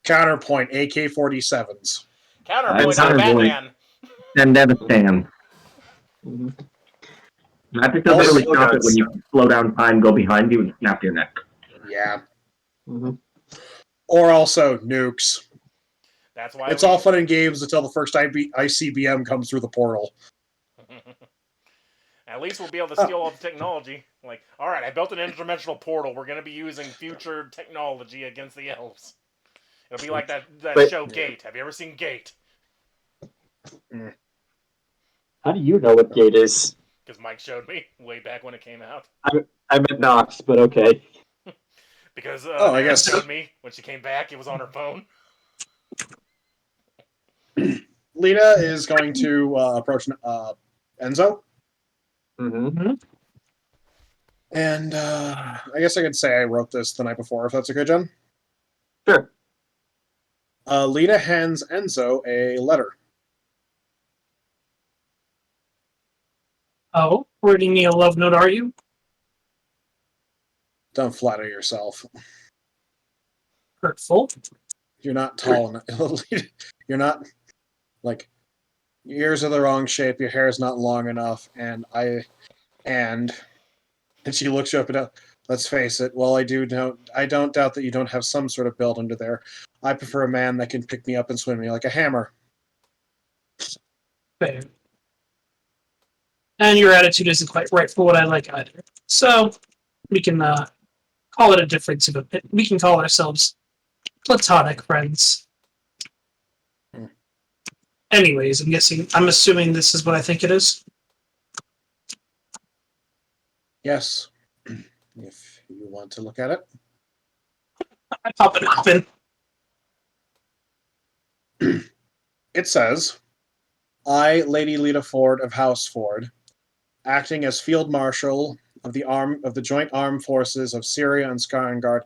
Counterpoint, AK-47s. Counterpoint, Batman. And never stand. Magic doesn't really stop it when you slow down time, go behind you, and snap your neck. Yeah. Or also nukes. That's why it's all fun and games until the first ICBM comes through the portal. At least we'll be able to steal all the technology. Like, all right, I built an interdimensional portal. We're going to be using future technology against the elves. It'll be like that show Gate. Have you ever seen Gate? How do you know what Gate is? Because Mike showed me way back when it came out. I meant Nox, but okay. Because I guess showed me when she came back. It was on her phone. Lita is going to approach Enzo. And I guess I could say I wrote this the night before, if that's okay, Jen? Sure. Lita hands Enzo a letter. Oh, reading me a love note, are you? Don't flatter yourself. Hurtful. You're not tall enough. You're not, like, your ears are the wrong shape, your hair is not long enough, and she looks you up and down. Let's face it, while I don't doubt that you don't have some sort of build under there. I prefer a man that can pick me up and swing me like a hammer. Fair. And your attitude isn't quite right for what I like either. So, we can call it a difference of opinion. We can call ourselves platonic friends. Anyways, I'm assuming this is what I think it is. Yes. If you want to look at it. I pop it open. It says, I, Lady Lita Ford of House Ford, acting as Field Marshal of the Joint Armed Forces of Syria and Skarngard,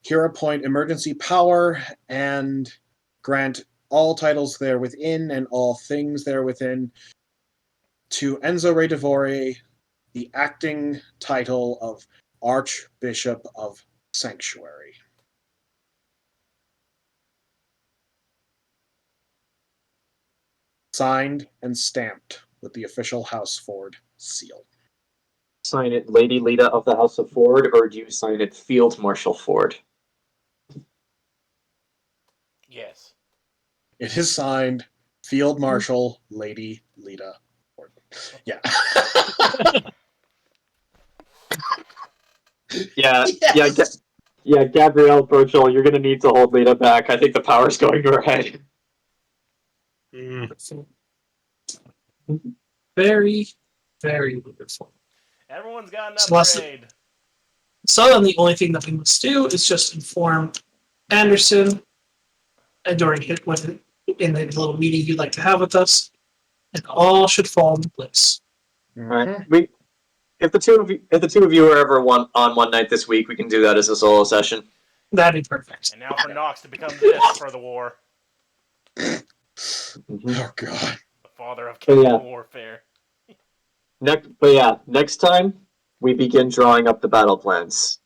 here appoint emergency power and grant all titles there within and all things there within to Enzo Redivore, the acting title of Archbishop of Sanctuary. Signed and stamped with the official House Ford seal. Sign it Lady Lita of the House of Ford, or do you sign it Field Marshal Ford? Yes. It is signed Field Marshal Lady Lita Ford. Yeah. Yeah, Yes! Gabrielle, Burchill, you're gonna need to hold Lita back. I think the power's going to her head. Very, very wonderful. Everyone's got an So upgrade. So then the only thing that we must do is just inform Anderson during in the little meeting you'd like to have with us, and all should fall into place. Right. If the two of you are ever on one night this week, we can do that as a solo session. That'd be perfect. And now for Nox to become this for the war. Oh god. The father of chemical warfare. Next time we begin drawing up the battle plans.